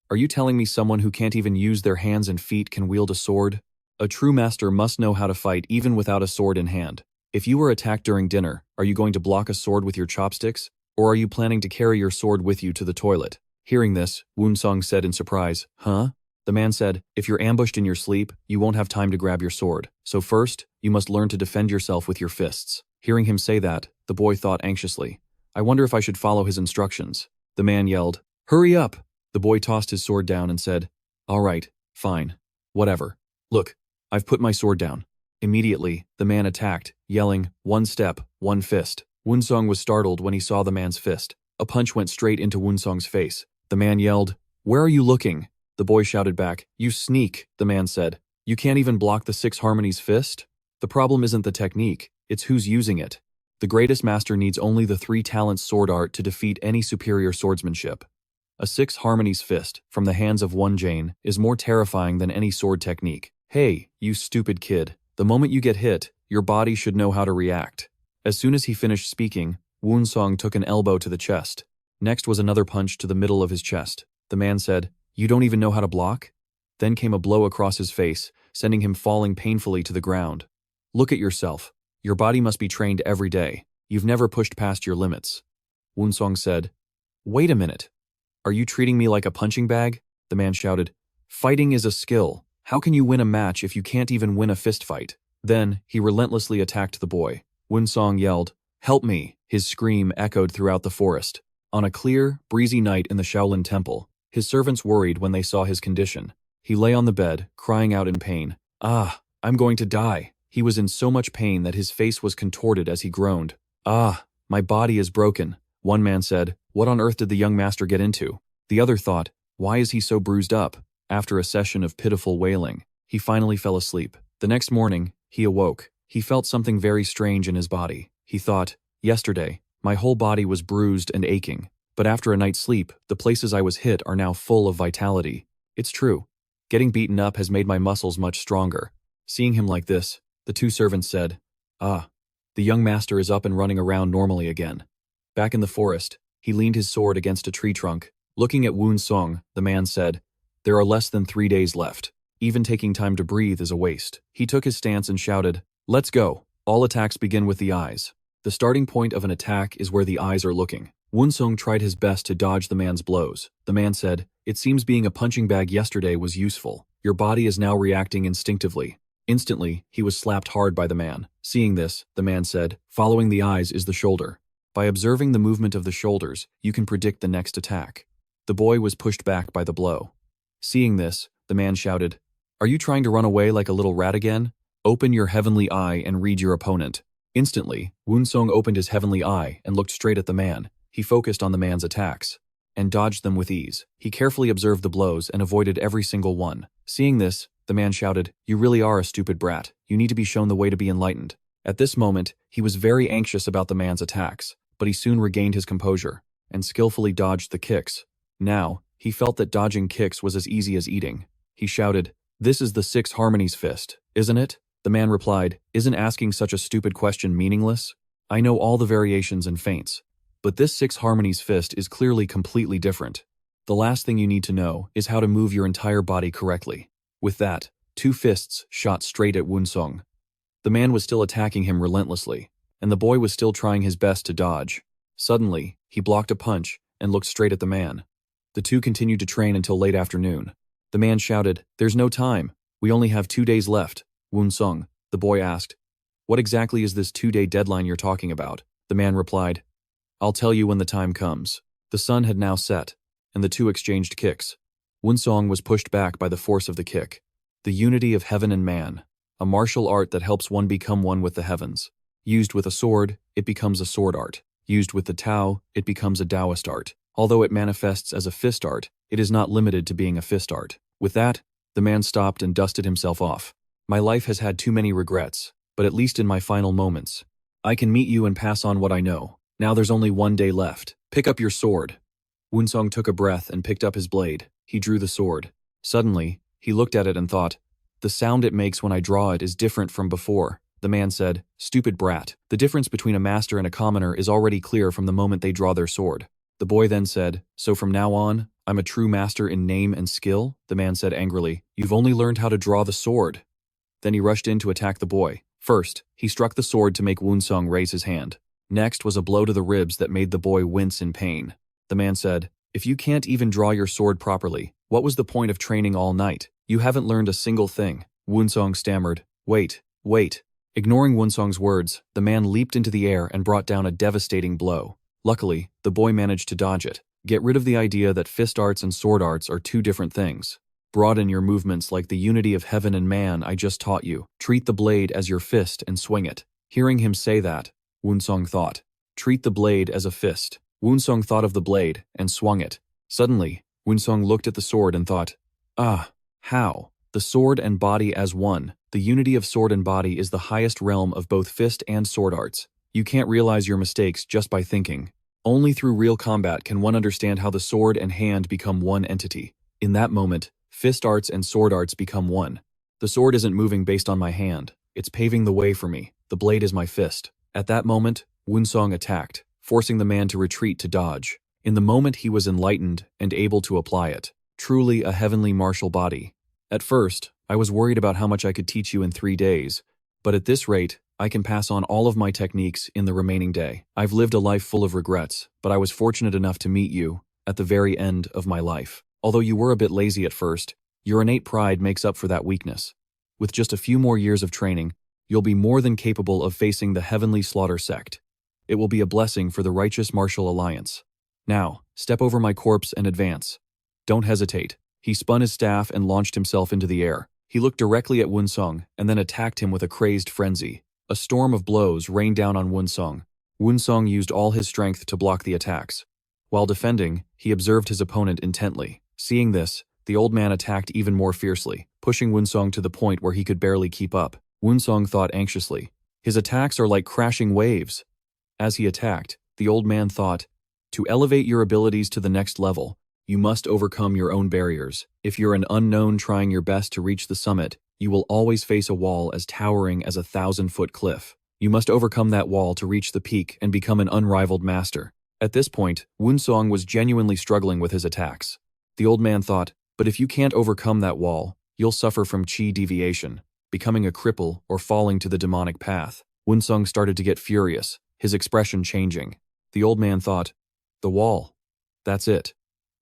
Speaker 1: Are you telling me someone who can't even use their hands and feet can wield a sword? A true master must know how to fight even without a sword in hand. If you were attacked during dinner, are you going to block a sword with your chopsticks? Or are you planning to carry your sword with you to the toilet? Hearing this, Woon-seong said in surprise, Huh? The man said, if you're ambushed in your sleep, you won't have time to grab your sword. So first, you must learn to defend yourself with your fists. Hearing him say that, the boy thought anxiously, I wonder if I should follow his instructions. The man yelled, Hurry up! The boy tossed his sword down and said, All right, fine. Whatever. Look, I've put my sword down. Immediately, the man attacked, yelling, One step, one fist. Woon-seong was startled when he saw the man's fist. A punch went straight into Woon-seong's face. The man yelled, Where are you looking? The boy shouted back, You sneak, the man said. You can't even block the 6 harmonies fist? The problem isn't the technique, it's who's using it. The greatest master needs only the 3 talents sword art to defeat any superior swordsmanship. A 6 harmonies fist, from the hands of Woon-seong, is more terrifying than any sword technique. Hey, you stupid kid. The moment you get hit, your body should know how to react. As soon as he finished speaking, Woon-seong took an elbow to the chest. Next was another punch to the middle of his chest. The man said, You don't even know how to block? Then came a blow across his face, sending him falling painfully to the ground. Look at yourself. Your body must be trained every day. You've never pushed past your limits. Woon-seong said, Wait a minute. Are you treating me like a punching bag? The man shouted, Fighting is a skill. How can you win a match if you can't even win a fist fight? Then, he relentlessly attacked the boy. Woon-seong yelled, Help me! His scream echoed throughout the forest. On a clear, breezy night in the Shaolin Temple, his servants worried when they saw his condition. He lay on the bed, crying out in pain. Ah, I'm going to die. He was in so much pain that his face was contorted as he groaned. Ah, my body is broken. One man said, What on earth did the young master get into? The other thought, Why is he so bruised up? After a session of pitiful wailing, he finally fell asleep. The next morning, he awoke. He felt something very strange in his body. He thought, Yesterday, my whole body was bruised and aching. But after a night's sleep, the places I was hit are now full of vitality. It's true. Getting beaten up has made my muscles much stronger. Seeing him like this, the 2 servants said, Ah, the young master is up and running around normally again. Back in the forest, he leaned his sword against a tree trunk. Looking at Woon-seong, the man said, There are less than 3 days left. Even taking time to breathe is a waste. He took his stance and shouted, Let's go. All attacks begin with the eyes. The starting point of an attack is where the eyes are looking. Woon-seong tried his best to dodge the man's blows. The man said, It seems being a punching bag yesterday was useful. Your body is now reacting instinctively. Instantly, he was slapped hard by the man. Seeing this, the man said, Following the eyes is the shoulder. By observing the movement of the shoulders, you can predict the next attack. The boy was pushed back by the blow. Seeing this, the man shouted, Are you trying to run away like a little rat again? Open your heavenly eye and read your opponent. Instantly, Woon-seong opened his heavenly eye and looked straight at the man. He focused on the man's attacks and dodged them with ease. He carefully observed the blows and avoided every single one. Seeing this, the man shouted, You really are a stupid brat. You need to be shown the way to be enlightened. At this moment, he was very anxious about the man's attacks, but he soon regained his composure and skillfully dodged the kicks. Now, He felt that dodging kicks was as easy as eating. He shouted, "This is the Six Harmonies fist, isn't it?" The man replied, "Isn't asking such a stupid question meaningless? I know all the variations and feints. But this Six Harmonies fist is clearly completely different. The last thing you need to know is how to move your entire body correctly." With that, 2 fists shot straight at Woon-seong. The man was still attacking him relentlessly, and the boy was still trying his best to dodge. Suddenly, he blocked a punch and looked straight at the man. The two continued to train until late afternoon. The man shouted, "There's no time. We only have 2 days left." Woon-seong, the boy asked, "What exactly is this 2-day deadline you're talking about?" The man replied, "I'll tell you when the time comes." The sun had now set, and the two exchanged kicks. Woon-seong was pushed back by the force of the kick. The unity of heaven and man, a martial art that helps one become one with the heavens. Used with a sword, it becomes a sword art. Used with the Tao, it becomes a Taoist art. Although it manifests as a fist art, it is not limited to being a fist art. With that, the man stopped and dusted himself off. "My life has had too many regrets, but at least in my final moments, I can meet you and pass on what I know. Now there's only 1 day left. Pick up your sword." Woon-seong took a breath and picked up his blade. He drew the sword. Suddenly, he looked at it and thought, "The sound it makes when I draw it is different from before." The man said, "Stupid brat. The difference between a master and a commoner is already clear from the moment they draw their sword." The boy then said, "So from now on, I'm a true master in name and skill?" The man said angrily, "You've only learned how to draw the sword." Then he rushed in to attack the boy. First, he struck the sword to make Woon-seong raise his hand. Next was a blow to the ribs that made the boy wince in pain. The man said, "If you can't even draw your sword properly, what was the point of training all night? You haven't learned a single thing." Woon-seong stammered, Wait. Ignoring Woon-seong's words, the man leaped into the air and brought down a devastating blow. Luckily, the boy managed to dodge it. Get rid of the idea that fist arts and sword arts are 2 different things. Broaden your movements like the unity of heaven and man I just taught you. Treat the blade as your fist and swing it. Hearing him say that, Woon-seong thought, "Treat the blade as a fist." Woon-seong thought of the blade and swung it. Suddenly, Woon-seong looked at the sword and thought, how? The sword and body as one. The unity of sword and body is the highest realm of both fist and sword arts. You can't realize your mistakes just by thinking. Only through real combat can one understand how the sword and hand become one entity. In that moment, fist arts and sword arts become one. The sword isn't moving based on my hand. It's paving the way for me. The blade is my fist. At that moment, Woon-seong attacked, forcing the man to retreat to dodge. In the moment he was enlightened and able to apply it. Truly a heavenly martial body. At first, I was worried about how much I could teach you in 3 days, but at this rate, I can pass on all of my techniques in the remaining day. I've lived a life full of regrets, but I was fortunate enough to meet you at the very end of my life. Although you were a bit lazy at first, your innate pride makes up for that weakness. With just a few more years of training, you'll be more than capable of facing the heavenly slaughter sect. It will be a blessing for the righteous martial alliance. Now, step over my corpse and advance. Don't hesitate." He spun his staff and launched himself into the air. He looked directly at Woon-seong and then attacked him with a crazed frenzy. A storm of blows rained down on Woon-seong. Woon-seong used all his strength to block the attacks. While defending, he observed his opponent intently. Seeing this, the old man attacked even more fiercely, pushing Woon-seong to the point where he could barely keep up. Woon-seong thought anxiously, "His attacks are like crashing waves." As he attacked, the old man thought, "To elevate your abilities to the next level, you must overcome your own barriers. If you're an unknown trying your best to reach the summit, you will always face a wall as towering as a 1,000-foot cliff. You must overcome that wall to reach the peak and become an unrivaled master." At this point, Woon-seong was genuinely struggling with his attacks. The old man thought, "But if you can't overcome that wall, you'll suffer from chi deviation, becoming a cripple or falling to the demonic path." Woon-seong started to get furious, his expression changing. The old man thought, "The wall. That's it."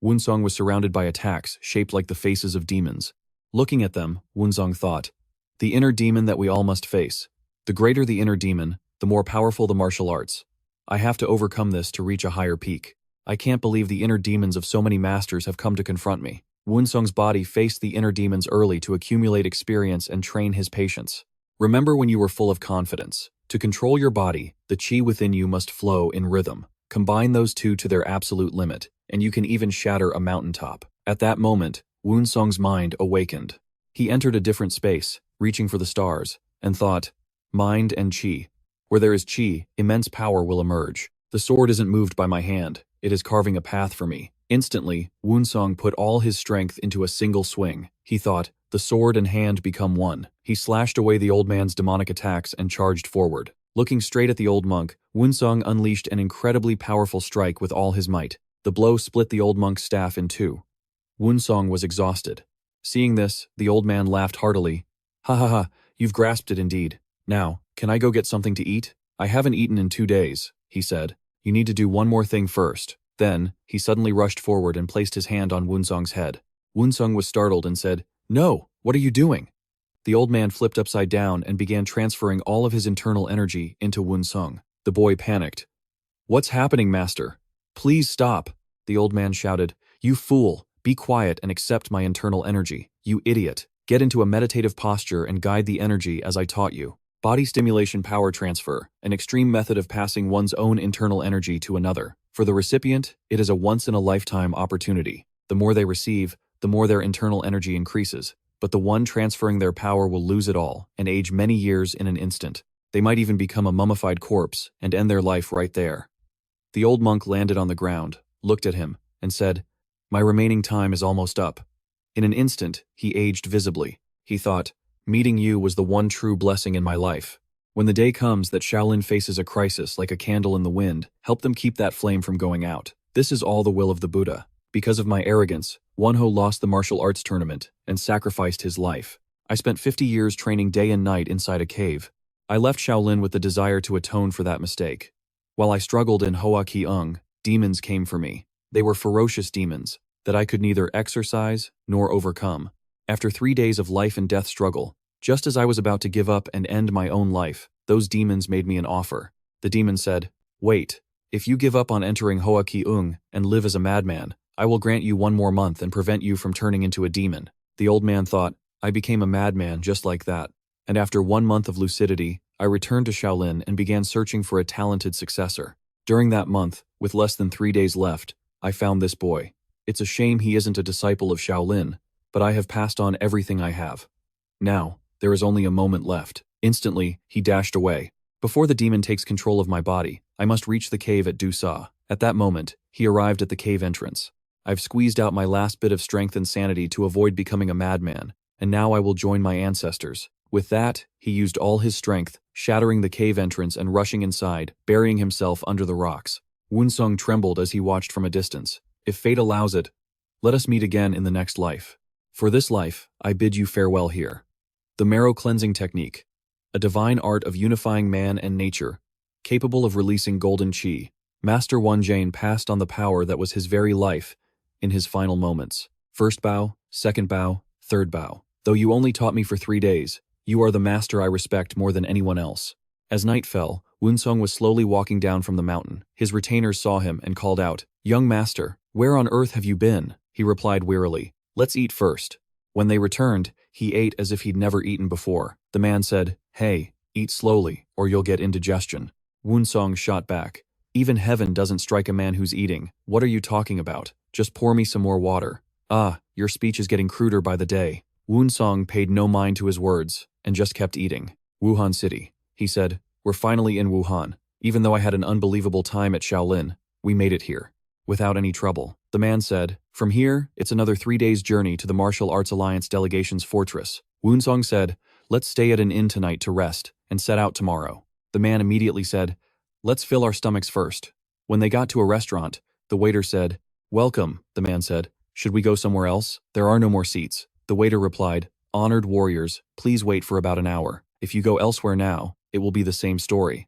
Speaker 1: Woon-seong was surrounded by attacks shaped like the faces of demons. Looking at them, Woon-seong thought, "The inner demon that we all must face. The greater the inner demon, the more powerful the martial arts. I have to overcome this to reach a higher peak. I can't believe the inner demons of so many masters have come to confront me." Woon-seong's body faced the inner demons early to accumulate experience and train his patience. Remember when you were full of confidence. To control your body, the chi within you must flow in rhythm. Combine those two to their absolute limit, and you can even shatter a mountaintop. At that moment, Woon-seong's mind awakened. He entered a different space, reaching for the stars, and thought, "Mind and chi. Where there is chi, immense power will emerge. The sword isn't moved by my hand, it is carving a path for me. Instantly, Woon-seong put all his strength into a single swing. He thought, the sword and hand become one. He slashed away the old man's demonic attacks and charged forward. Looking straight at the old monk, Woon-seong unleashed an incredibly powerful strike with all his might. The blow split the old monk's staff in two. Woon-seong was exhausted. Seeing this, the old man laughed heartily. Ha ha ha, you've grasped it indeed. Now, can I go get something to eat? I haven't eaten in 2 days, he said. You need to do one more thing first. Then, he suddenly rushed forward and placed his hand on Woon-seong's head. Woon-seong was startled and said, No, what are you doing? The old man flipped upside down and began transferring all of his internal energy into Woon-seong. The boy panicked. What's happening, master? Please stop, the old man shouted. You fool, be quiet and accept my internal energy. You idiot. Get into a meditative posture and guide the energy as I taught you. Body stimulation power transfer, an extreme method of passing one's own internal energy to another. For the recipient, it is a once-in-a-lifetime opportunity. The more they receive, the more their internal energy increases. But the one transferring their power will lose it all and age many years in an instant. They might even become a mummified corpse and end their life right there. The old monk landed on the ground, looked at him, and said, My remaining time is almost up. In an instant, he aged visibly. He thought, meeting you was the one true blessing in my life. When the day comes that Shaolin faces a crisis like a candle in the wind, help them keep that flame from going out. This is all the will of the Buddha. Because of my arrogance, Won-ho lost the martial arts tournament and sacrificed his life. I spent 50 years training day and night inside a cave. I left Shaolin with the desire to atone for that mistake. While I struggled in Hoa Ki-ung, demons came for me. They were ferocious demons that I could neither exorcise nor overcome. After 3 days of life and death struggle, just as I was about to give up and end my own life, those demons made me an offer. The demon said, Wait, if you give up on entering Hoa Ki-ung and live as a madman, I will grant you 1 more month and prevent you from turning into a demon. The old man thought, I became a madman just like that. And after 1 month of lucidity, I returned to Shaolin and began searching for a talented successor. During that month, with less than 3 days left, I found this boy. It's a shame he isn't a disciple of Shaolin, but I have passed on everything I have. Now, there is only a moment left. Instantly, he dashed away. Before the demon takes control of my body, I must reach the cave at Dusa. At that moment, he arrived at the cave entrance. I've squeezed out my last bit of strength and sanity to avoid becoming a madman, and now I will join my ancestors. With that, he used all his strength, shattering the cave entrance and rushing inside, burying himself under the rocks. Woon-seong trembled as he watched from a distance. If fate allows it, let us meet again in the next life. For this life, I bid you farewell here. The marrow cleansing technique, a divine art of unifying man and nature, capable of releasing golden chi. Master Wan-jane passed on the power that was his very life in his final moments. First bow, second bow, third bow. Though you only taught me for 3 days, you are the master I respect more than anyone else. As night fell, Woon-seong was slowly walking down from the mountain. His retainers saw him and called out, Young master, where on earth have you been? He replied wearily, Let's eat first. When they returned, he ate as if he'd never eaten before. The man said, Hey, eat slowly, or you'll get indigestion. Woon-seong shot back, Even heaven doesn't strike a man who's eating. What are you talking about? Just pour me some more water. Ah, your speech is getting cruder by the day. Woon-seong paid no mind to his words, and just kept eating. Wuhan City, he said, We're finally in Wuhan. Even though I had an unbelievable time at Shaolin, we made it here. Without any trouble. The man said, From here, it's another 3 days' journey to the Martial Arts Alliance delegation's fortress. Woon-seong said, Let's stay at an inn tonight to rest, and set out tomorrow. The man immediately said, Let's fill our stomachs first. When they got to a restaurant, the waiter said, Welcome, the man said. Should we go somewhere else? There are no more seats. The waiter replied, Honored warriors, please wait for about an hour. If you go elsewhere now, it will be the same story.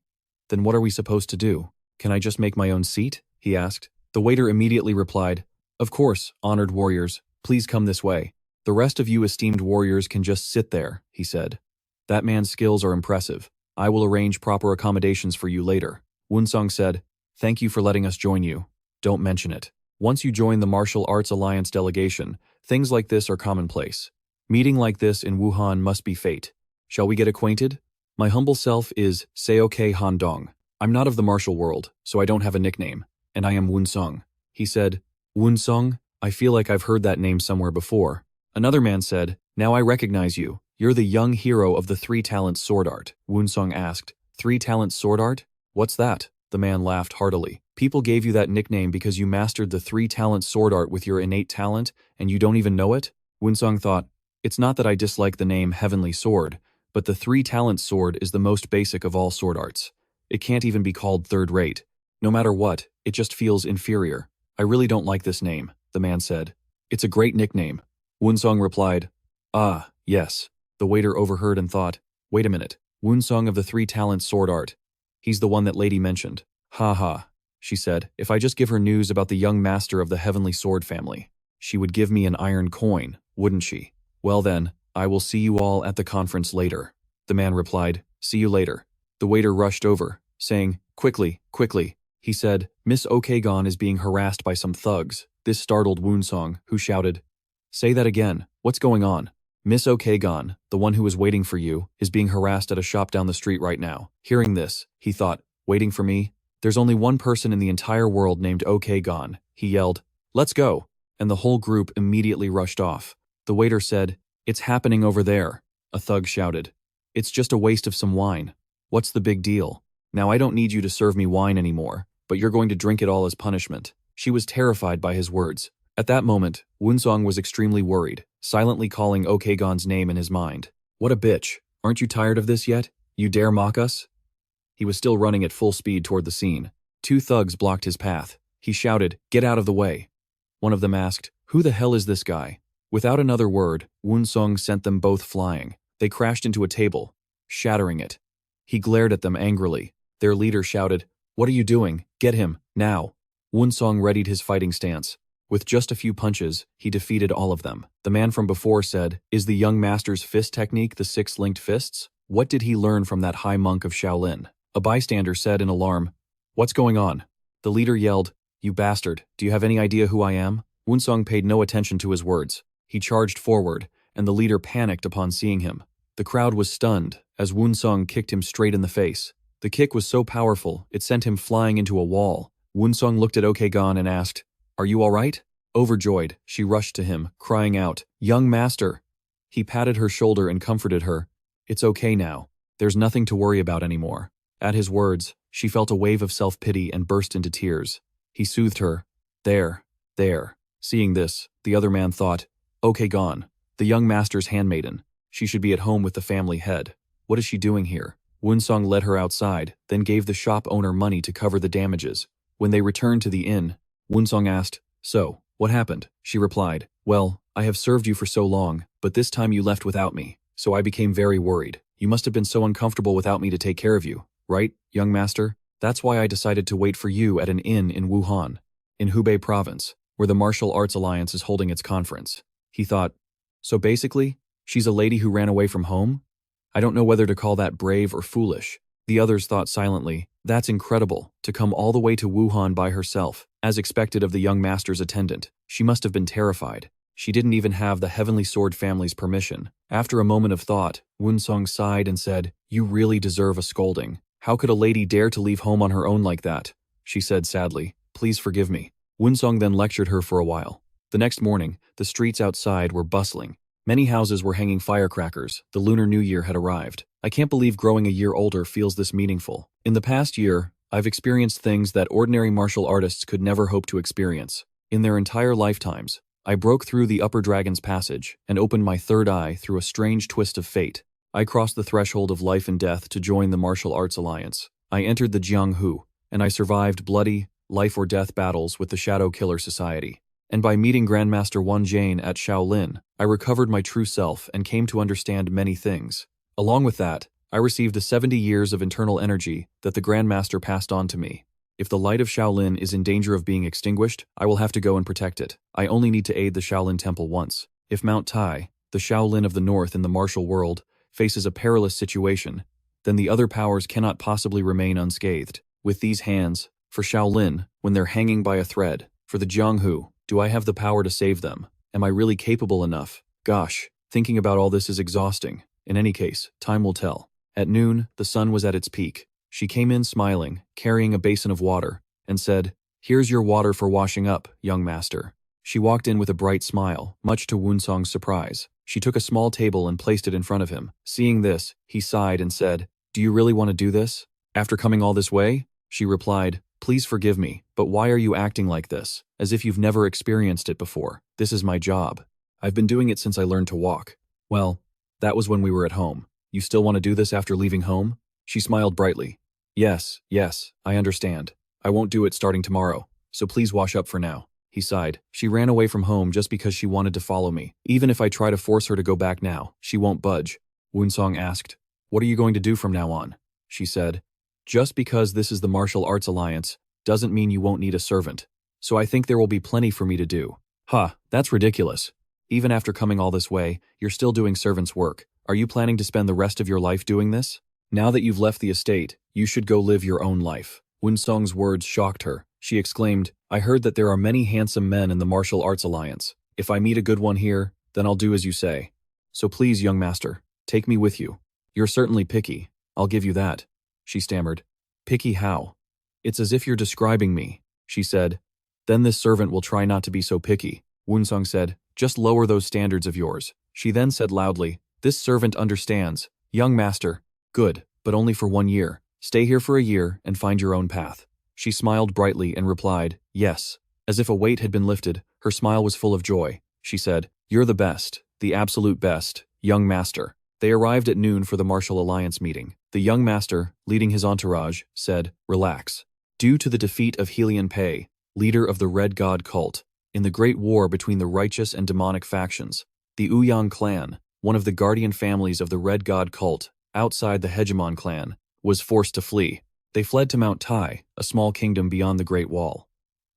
Speaker 1: Then what are we supposed to do? Can I just make my own seat? He asked. The waiter immediately replied, Of course, honored warriors, please come this way. The rest of you esteemed warriors can just sit there, he said. That man's skills are impressive. I will arrange proper accommodations for you later. Woon-seong said, Thank you for letting us join you. Don't mention it. Once you join the Martial Arts Alliance delegation, things like this are commonplace. Meeting like this in Wuhan must be fate. Shall we get acquainted? My humble self is Seoke Han-dong. I'm not of the martial world, so I don't have a nickname, and I am Woon-seong. He said, Woon-seong, I feel like I've heard that name somewhere before. Another man said, Now I recognize you. You're the young hero of the 3 talents sword art. Woon-seong asked, 3 talents sword art? What's that? The man laughed heartily. People gave you that nickname because you mastered the 3-talent sword art with your innate talent, and you don't even know it? Woon-seong thought, it's not that I dislike the name Heavenly Sword, but the 3-talent sword is the most basic of all sword arts. It can't even be called third-rate. No matter what, it just feels inferior. I really don't like this name, the man said. It's a great nickname. Woon-seong replied, ah, yes. The waiter overheard and thought, wait a minute, Woon-seong of the 3-talent sword art. He's the one that lady mentioned. Ha ha, she said, if I just give her news about the young master of the Heavenly Sword family, she would give me an iron coin, wouldn't she? Well then, I will see you all at the conference later. The man replied, see you later. The waiter rushed over, saying, quickly, quickly. He said, Miss Okon is being harassed by some thugs. This startled Woon-seong, who shouted, say that again, what's going on? Miss Okon, the one who was waiting for you, is being harassed at a shop down the street right now. Hearing this, he thought, waiting for me? There's only one person in the entire world named Okon. He yelled, let's go, and the whole group immediately rushed off. The waiter said, it's happening over there. A thug shouted, it's just a waste of some wine. What's the big deal? Now I don't need you to serve me wine anymore, but you're going to drink it all as punishment. She was terrified by his words. At that moment, Woon-seong was extremely worried, silently calling Okon's name in his mind. What a bitch. Aren't you tired of this yet? You dare mock us? He was still running at full speed toward the scene. 2 thugs blocked his path. He shouted, get out of the way. One of them asked, who the hell is this guy? Without another word, Woon-seong sent them both flying. They crashed into a table, shattering it. He glared at them angrily. Their leader shouted, what are you doing? Get him, now. Woon-seong readied his fighting stance. With just a few punches, he defeated all of them. The man from before said, is the young master's fist technique the 6 linked fists? What did he learn from that high monk of Shaolin? A bystander said in alarm, what's going on? The leader yelled, you bastard, do you have any idea who I am? Woon-seong paid no attention to his words. He charged forward, and the leader panicked upon seeing him. The crowd was stunned as Woon-seong kicked him straight in the face. The kick was so powerful, it sent him flying into a wall. Woon-seong looked at Okon and asked, are you all right? Overjoyed, she rushed to him, crying out, young master. He patted her shoulder and comforted her. It's okay now. There's nothing to worry about anymore. At his words, she felt a wave of self-pity and burst into tears. He soothed her. There. Seeing this, the other man thought, Okon, the young master's handmaiden. She should be at home with the family head. What is she doing here? Woon-seong led her outside, then gave the shop owner money to cover the damages. When they returned to the inn, Woon-seong asked, so, what happened? She replied, well, I have served you for so long, but this time you left without me, so I became very worried. You must have been so uncomfortable without me to take care of you, right, young master? That's why I decided to wait for you at an inn in Wuhan, in Hebei province, where the Martial Arts Alliance is holding its conference. He thought, so basically, she's a lady who ran away from home? I don't know whether to call that brave or foolish. The others thought silently, that's incredible, to come all the way to Wuhan by herself. As expected of the young master's attendant, she must have been terrified. She didn't even have the Heavenly Sword family's permission. After a moment of thought, Woon-seong sighed and said, you really deserve a scolding. How could a lady dare to leave home on her own like that? She said sadly, please forgive me. Woon-seong then lectured her for a while. The next morning, the streets outside were bustling. Many houses were hanging firecrackers. The Lunar New Year had arrived. I can't believe growing a year older feels this meaningful. In the past year, I've experienced things that ordinary martial artists could never hope to experience. In their entire lifetimes, I broke through the Upper Dragon's Passage and opened my third eye through a strange twist of fate. I crossed the threshold of life and death to join the Martial Arts Alliance. I entered the Jianghu, and I survived bloody, life-or-death battles with the Shadow Killer Society. And by meeting Grandmaster Wan Jane at Shaolin, I recovered my true self and came to understand many things. Along with that, I received the 70 years of internal energy that the Grandmaster passed on to me. If the light of Shaolin is in danger of being extinguished, I will have to go and protect it. I only need to aid the Shaolin Temple once. If Mount Tai, the Shaolin of the North in the martial world, faces a perilous situation, then the other powers cannot possibly remain unscathed. With these hands, for Shaolin, when they're hanging by a thread, for the Jianghu, do I have the power to save them? Am I really capable enough? Gosh, thinking about all this is exhausting. In any case, time will tell. At noon, the sun was at its peak. She came in smiling, carrying a basin of water, and said, here's your water for washing up, young master. She walked in with a bright smile, much to Woon-seong's surprise. She took a small table and placed it in front of him. Seeing this, he sighed and said, do you really want to do this? After coming all this way? She replied, "Please forgive me, but why are you acting like this, as if you've never experienced it before? This is my job. I've been doing it since I learned to walk." "Well, that was when we were at home. You still want to do this after leaving home?" She smiled brightly. Yes, I understand. I won't do it starting tomorrow, so please wash up for now." He sighed. "She ran away from home just because she wanted to follow me. Even if I try to force her to go back now, she won't budge." Woon-seong asked, "What are you going to do from now on?" She said, "Just because this is the martial arts alliance doesn't mean you won't need a servant. So I think there will be plenty for me to do." "Ha, that's ridiculous. Even after coming all this way, you're still doing servant's work. Are you planning to spend the rest of your life doing this? Now that you've left the estate, you should go live your own life." Woon-seong's words shocked her. She exclaimed, "I heard that there are many handsome men in the martial arts alliance. If I meet a good one here, then I'll do as you say. So please, young master, take me with you." "You're certainly picky. I'll give you that," she stammered. "Picky how?" "It's as if you're describing me," she said. "Then this servant will try not to be so picky." Woon-seong said, "Just lower those standards of yours." She then said loudly, "This servant understands. Young master. Good, but only for 1 year. Stay here for a year and find your own path." She smiled brightly and replied, "Yes." As if a weight had been lifted, her smile was full of joy. She said, "You're the best, the absolute best, young master." They arrived at noon for the martial alliance meeting. The young master, leading his entourage, said, "Relax. Due to the defeat of Pei, leader of the Red God cult, in the great war between the righteous and demonic factions, the Uyang clan, one of the guardian families of the Red God cult, outside the hegemon clan, was forced to flee. They fled to Mount Tai, a small kingdom beyond the Great Wall.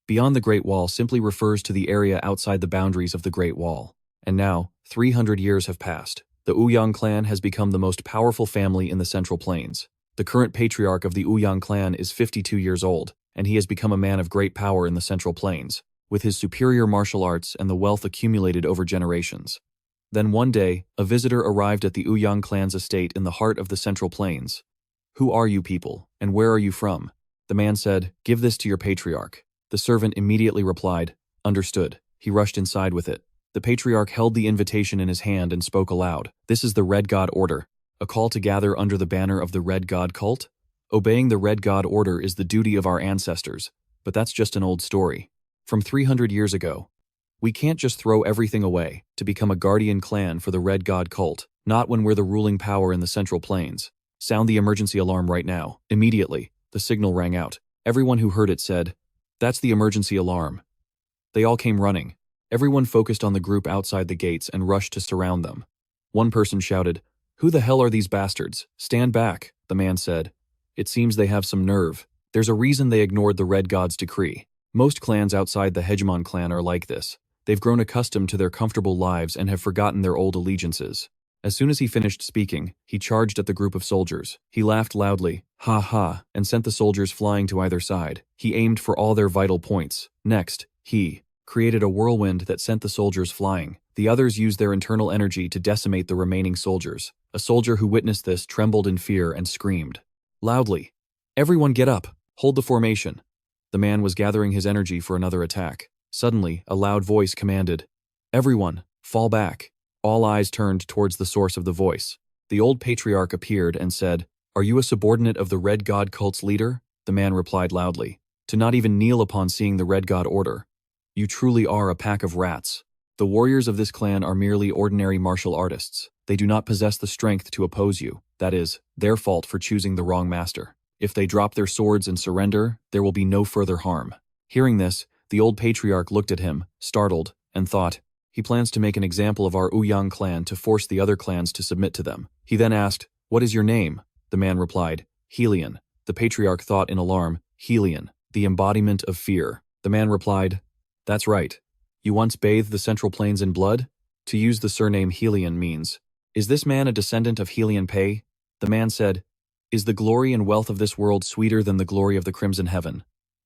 Speaker 1: Beyond the Great Wall simply refers to the area outside the boundaries of the Great Wall. And now, 300 years have passed. The Uyang clan has become the most powerful family in the Central Plains. The current patriarch of the Uyang clan is 52 years old, and he has become a man of great power in the Central Plains, with his superior martial arts and the wealth accumulated over generations. Then one day, a visitor arrived at the Uyang clan's estate in the heart of the Central Plains. "Who are you people, and where are you from?" The man said, "Give this to your patriarch." The servant immediately replied, "Understood." He rushed inside with it. The patriarch held the invitation in his hand and spoke aloud. "This is the Red God Order, a call to gather under the banner of the Red God cult? Obeying the Red God Order is the duty of our ancestors, but that's just an old story. From 300 years ago. We can't just throw everything away to become a guardian clan for the Red God cult, not when we're the ruling power in the Central Plains. Sound the emergency alarm right now." Immediately, the signal rang out. Everyone who heard it said, "That's the emergency alarm." They all came running. Everyone focused on the group outside the gates and rushed to surround them. One person shouted, "Who the hell are these bastards? Stand back," the man said. "It seems they have some nerve. There's a reason they ignored the Red God's decree. Most clans outside the hegemon clan are like this. They've grown accustomed to their comfortable lives and have forgotten their old allegiances." As soon as he finished speaking, he charged at the group of soldiers. He laughed loudly, "Ha ha," and sent the soldiers flying to either side. He aimed for all their vital points. Next, he created a whirlwind that sent the soldiers flying. The others used their internal energy to decimate the remaining soldiers. A soldier who witnessed this trembled in fear and screamed loudly, "Everyone get up! Hold the formation!" The man was gathering his energy for another attack. Suddenly, a loud voice commanded, "Everyone, fall back." All eyes turned towards the source of the voice. The old patriarch appeared and said, "Are you a subordinate of the Red God cult's leader?" The man replied loudly, "To not even kneel upon seeing the Red God order. You truly are a pack of rats. The warriors of this clan are merely ordinary martial artists. They do not possess the strength to oppose you. That is, their fault for choosing the wrong master. If they drop their swords and surrender, there will be no further harm." Hearing this, the old patriarch looked at him, startled, and thought, "He plans to make an example of our Uyang clan to force the other clans to submit to them." He then asked, "What is your name?" The man replied, "Helion." The patriarch thought in alarm, "Helion, the embodiment of fear." The man replied, "That's right. You once bathed the Central Plains in blood? To use the surname Helion means, is this man a descendant of Pei?" The man said, "Is the glory and wealth of this world sweeter than the glory of the Crimson Heaven?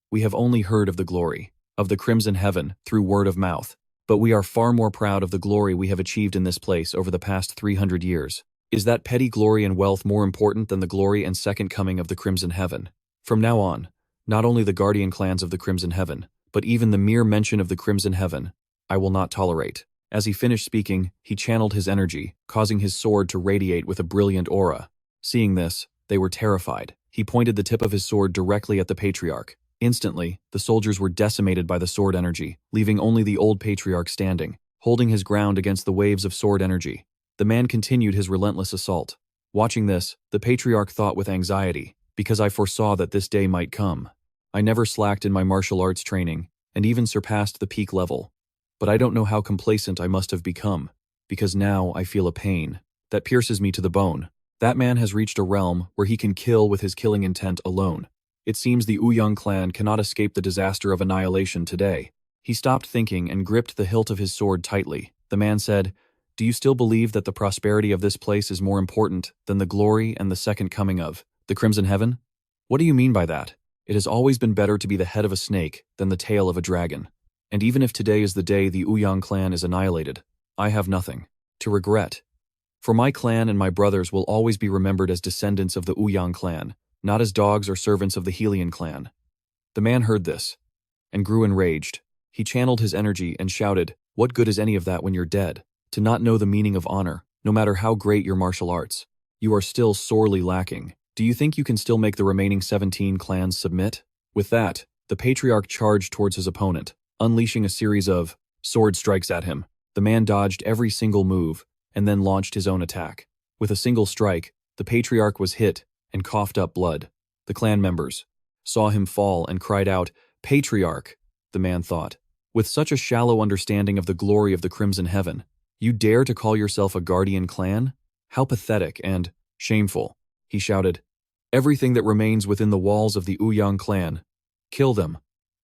Speaker 1: We have only heard of the glory of the Crimson Heaven through word of mouth. But we are far more proud of the glory we have achieved in this place over the past 300 years. Is that petty glory and wealth more important than the glory and second coming of the Crimson Heaven? From now on, not only the guardian clans of the Crimson Heaven, but even the mere mention of the Crimson Heaven, I will not tolerate." As he finished speaking, he channeled his energy, causing his sword to radiate with a brilliant aura. Seeing this, they were terrified. He pointed the tip of his sword directly at the patriarch. Instantly, the soldiers were decimated by the sword energy, leaving only the old patriarch standing, holding his ground against the waves of sword energy. The man continued his relentless assault. Watching this, the patriarch thought with anxiety, because I foresaw that this day might come. I never slacked in my martial arts training, and even surpassed the peak level. But I don't know how complacent I must have become, because now I feel a pain that pierces me to the bone. That man has reached a realm where he can kill with his killing intent alone. It seems the Woon-seong clan cannot escape the disaster of annihilation today. He stopped thinking and gripped the hilt of his sword tightly. The man said, "Do you still believe that the prosperity of this place is more important than the glory and the second coming of the Crimson Heaven?" "What do you mean by that? It has always been better to be the head of a snake than the tail of a dragon. And even if today is the day the Woon-seong clan is annihilated, I have nothing to regret. For my clan and my brothers will always be remembered as descendants of the Woon-seong clan, not as dogs or servants of the Helian clan." The man heard this and grew enraged. He channeled his energy and shouted, "What good is any of that when you're dead? To not know the meaning of honor, no matter how great your martial arts. You are still sorely lacking. Do you think you can still make the remaining 17 clans submit?" With that, the patriarch charged towards his opponent, unleashing a series of sword strikes at him. The man dodged every single move and then launched his own attack. With a single strike, the patriarch was hit and coughed up blood. The clan members saw him fall and cried out, "Patriarch," the man thought. "With such a shallow understanding of the glory of the Crimson Heaven, you dare to call yourself a guardian clan? How pathetic and shameful." He shouted, "Everything that remains within the walls of the Woon-seong clan, kill them.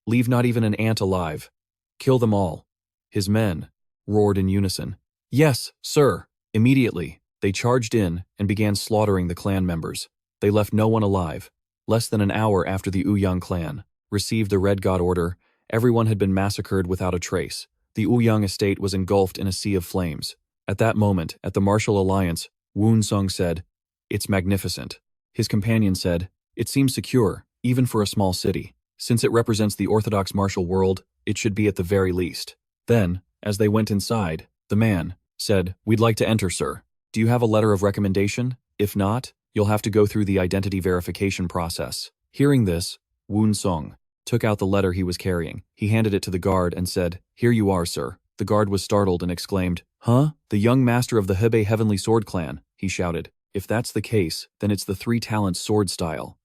Speaker 1: Leave not even an ant alive. Kill them all." His men roared in unison, "Yes, sir." Immediately, they charged in and began slaughtering the clan members. They left no one alive. Less than an hour after the Woon-seong clan received the Red God order, everyone had been massacred without a trace. The Woon-seong estate was engulfed in a sea of flames. At that moment, at the martial alliance, Woon-seong said, "It's magnificent." His companion said, "It seems secure, even for a small city. Since it represents the orthodox martial world, it should be at the very least." Then, as they went inside, the man said, "We'd like to enter, sir. Do you have a letter of recommendation? If not, you'll have to go through the identity verification process." Hearing this, Woon-seong took out the letter he was carrying. He handed it to the guard and said, "Here you are, sir." The guard was startled and exclaimed, "Huh? The young master of the Hebei Heavenly Sword Clan," he shouted. "If that's the case, then it's the 3-talent sword style."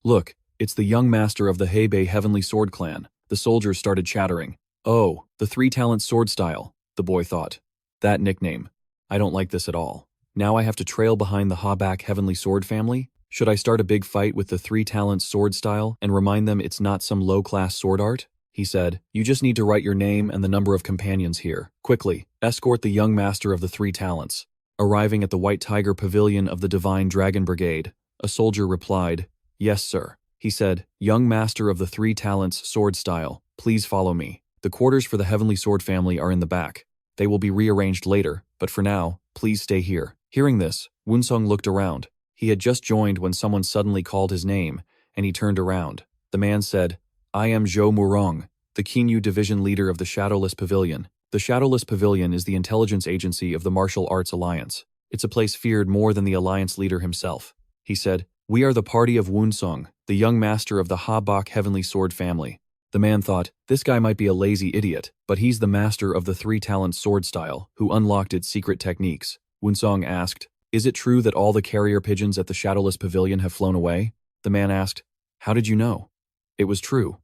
Speaker 1: "Look, it's the young master of the Hebei Heavenly Sword Clan." The soldiers started chattering. "Oh, the 3-talent sword style," the boy thought. "That nickname. I don't like this at all. Now I have to trail behind the Habak Heavenly Sword family? Should I start a big fight with the 3-talent sword style and remind them it's not some low-class sword art?" He said, "You just need to write your name and the number of companions here. Quickly, escort the young master of the 3 talents." Arriving at the White Tiger Pavilion of the Divine Dragon Brigade, a soldier replied, "Yes, sir." He said, "Young master of the 3 talents sword style, please follow me. The quarters for the Heavenly Sword family are in the back. They will be rearranged later, but for now, please stay here." Hearing this, Woon-seong looked around. He had just joined when someone suddenly called his name, and he turned around. The man said, "I am Zhou Murong, the Qingyu division leader of the Shadowless Pavilion." The Shadowless Pavilion is the intelligence agency of the Martial Arts Alliance. It's a place feared more than the Alliance leader himself. He said, "We are the party of Woon-seong, the young master of the Habak Heavenly Sword family." The man thought, this guy might be a lazy idiot, but he's the master of the 3-talent sword style, who unlocked its secret techniques. Woon-seong asked, "Is it true that all the carrier pigeons at the Shadowless Pavilion have flown away?" The man asked, "How did you know?" It was true.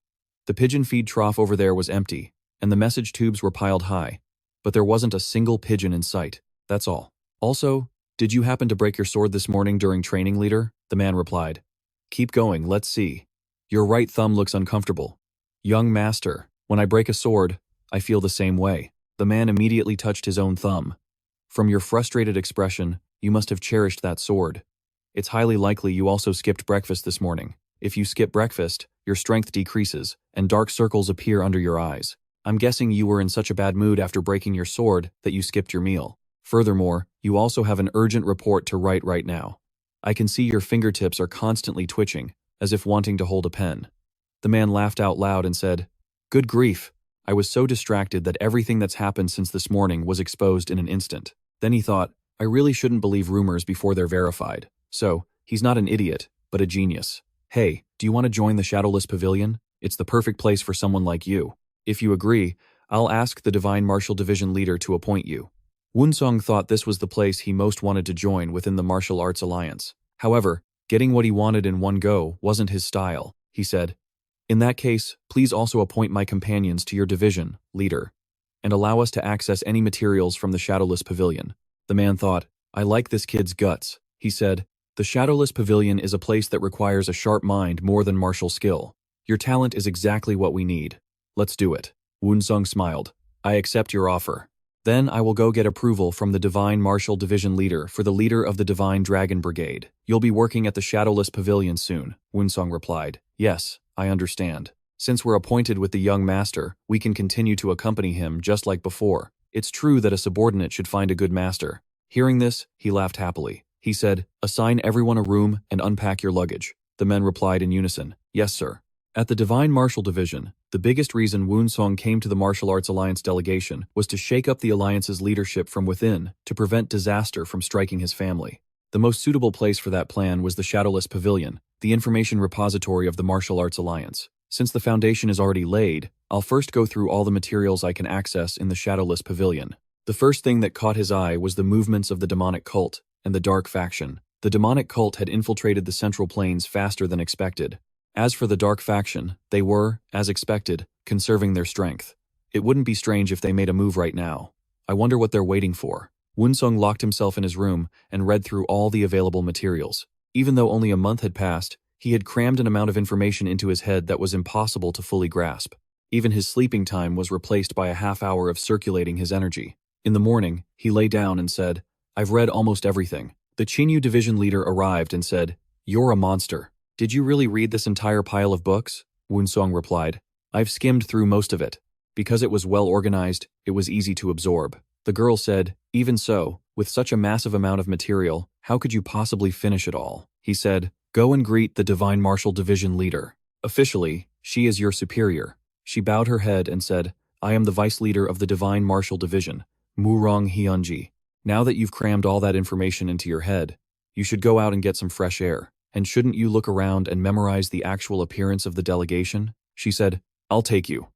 Speaker 1: The pigeon feed trough over there was empty, and the message tubes were piled high, but there wasn't a single pigeon in sight. That's all. "Also, did you happen to break your sword this morning during training, leader?" The man replied. "Keep going, let's see. Your right thumb looks uncomfortable." "Young master, when I break a sword, I feel the same way." The man immediately touched his own thumb. "From your frustrated expression, you must have cherished that sword. It's highly likely you also skipped breakfast this morning. If you skip breakfast, your strength decreases, and dark circles appear under your eyes. I'm guessing you were in such a bad mood after breaking your sword that you skipped your meal. Furthermore, you also have an urgent report to write right now. I can see your fingertips are constantly twitching, as if wanting to hold a pen." The man laughed out loud and said, "Good grief, I was so distracted that everything that's happened since this morning was exposed in an instant." Then he thought, I really shouldn't believe rumors before they're verified. So, he's not an idiot. but a genius. Hey, do you want to join the shadowless pavilion? It's the perfect place for someone like you. If you agree, I'll ask the Divine Martial Division leader to appoint you. Woon-seong thought this was the place he most wanted to join within the Martial Arts Alliance. However, getting what he wanted in one go wasn't his style. He said, "In that case, please also appoint my companions to your division, leader, and allow us to access any materials from the Shadowless Pavilion." The man thought, "I like this kid's guts." He said, "The Shadowless Pavilion is a place that requires a sharp mind more than martial skill. Your talent is exactly what we need. Let's do it." Woon-seong smiled. "I accept your offer. Then I will go get approval from the Divine Martial Division leader for the leader of the Divine Dragon Brigade. You'll be working at the Shadowless Pavilion soon," Woon-seong replied. "Yes, I understand. Since we're appointed with the young master, we can continue to accompany him just like before. It's true that a subordinate should find a good master." Hearing this, he laughed happily. He said, "Assign everyone a room and unpack your luggage." The men replied in unison, "Yes, sir." At the Divine Martial Division, the biggest reason Woon-seong came to the Martial Arts Alliance delegation was to shake up the Alliance's leadership from within to prevent disaster from striking his family. The most suitable place for that plan was the Shadowless Pavilion, the information repository of the Martial Arts Alliance. Since the foundation is already laid, I'll first go through all the materials I can access in the Shadowless Pavilion. The first thing that caught his eye was the movements of the demonic cult and the dark faction. The demonic cult had infiltrated the Central Plains faster than expected. As for the dark faction, they were, as expected, conserving their strength. It wouldn't be strange if they made a move right now. I wonder what they're waiting for. Woon-seong locked himself in his room and read through all the available materials. Even though only a month had passed, he had crammed an amount of information into his head that was impossible to fully grasp. Even his sleeping time was replaced by a half-hour of circulating his energy. In the morning, he lay down and said, "I've read almost everything." The Chinyu division leader arrived and said, "You're a monster. Did you really read this entire pile of books?" Woon-seong replied, "I've skimmed through most of it. Because it was well organized, it was easy to absorb." The girl said, "Even so, with such a massive amount of material, how could you possibly finish it all?" He said, "Go and greet the Divine Martial Division leader. Officially, she is your superior." She bowed her head and said, "I am the vice leader of the Divine Martial Division, Murong Hyunji. Now that you've crammed all that information into your head, you should go out and get some fresh air. And shouldn't you look around and memorize the actual appearance of the delegation?" She said, "I'll take you.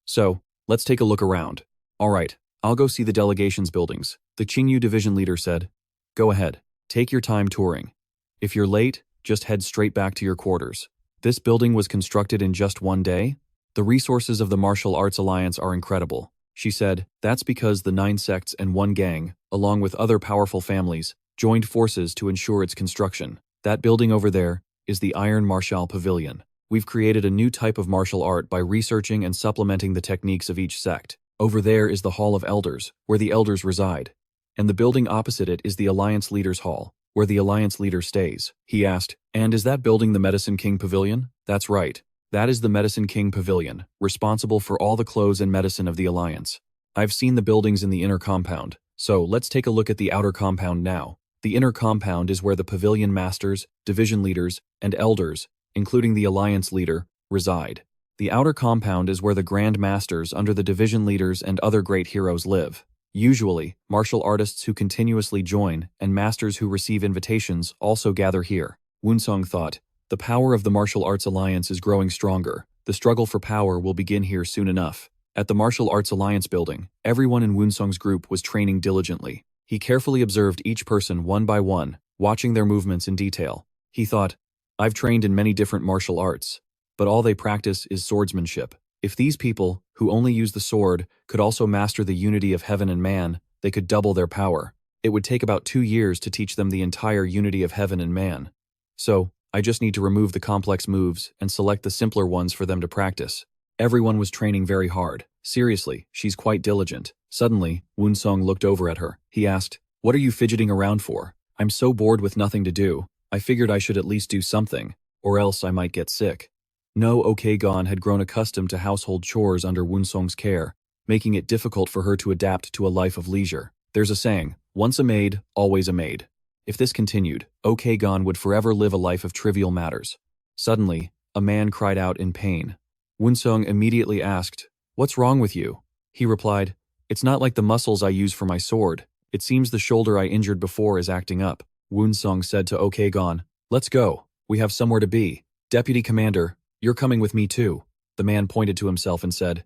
Speaker 1: So, let's take a look around." "All right, I'll go see the delegation's buildings," the Chinyu division leader said. "Go ahead, take your time touring. If you're late, just head straight back to your quarters." This building was constructed in just one day? "The resources of the Martial Arts Alliance are incredible," she said. "That's because the 9 sects and 1 gang, along with other powerful families, joined forces to ensure its construction. That building over there is the Iron Martial Pavilion. We've created a new type of martial art by researching and supplementing the techniques of each sect. Over there is the Hall of Elders, where the elders reside. And the building opposite it is the Alliance Leaders Hall, where the Alliance leader stays." He asked, "And is that building the Medicine King Pavilion?" "That's right. That is the Medicine King Pavilion, responsible for all the clothes and medicine of the Alliance. I've seen the buildings in the inner compound, so let's take a look at the outer compound now. The inner compound is where the pavilion masters, division leaders, and elders, including the Alliance leader, reside. The outer compound is where the Grand Masters under the division leaders and other great heroes live. Usually, martial artists who continuously join and masters who receive invitations also gather here." Woon-seong thought, "The power of the Martial Arts Alliance is growing stronger. The struggle for power will begin here soon enough." At the Martial Arts Alliance building, everyone in Woon-seong's group was training diligently. He carefully observed each person one by one, watching their movements in detail. He thought, "I've trained in many different martial arts, but all they practice is swordsmanship. If these people, who only use the sword, could also master the unity of heaven and man, they could double their power. It would take about 2 years to teach them the entire unity of heaven and man. So, I just need to remove the complex moves and select the simpler ones for them to practice." Everyone was training very hard. "Seriously, she's quite diligent." Suddenly, Woon-seong looked over at her. He asked, "What are you fidgeting around for?" "I'm so bored with nothing to do. I figured I should at least do something, or else I might get sick." No, Okon had grown accustomed to household chores under Woon-seong's care, making it difficult for her to adapt to a life of leisure. There's a saying, once a maid, always a maid. If this continued, Okon would forever live a life of trivial matters. Suddenly, a man cried out in pain. Woon-seong immediately asked, "What's wrong with you?" He replied, "It's not like the muscles I use for my sword. It seems the shoulder I injured before is acting up." Woon-seong said to Okon, "Let's go. We have somewhere to be. Deputy Commander, you're coming with me too. The man pointed to himself and said,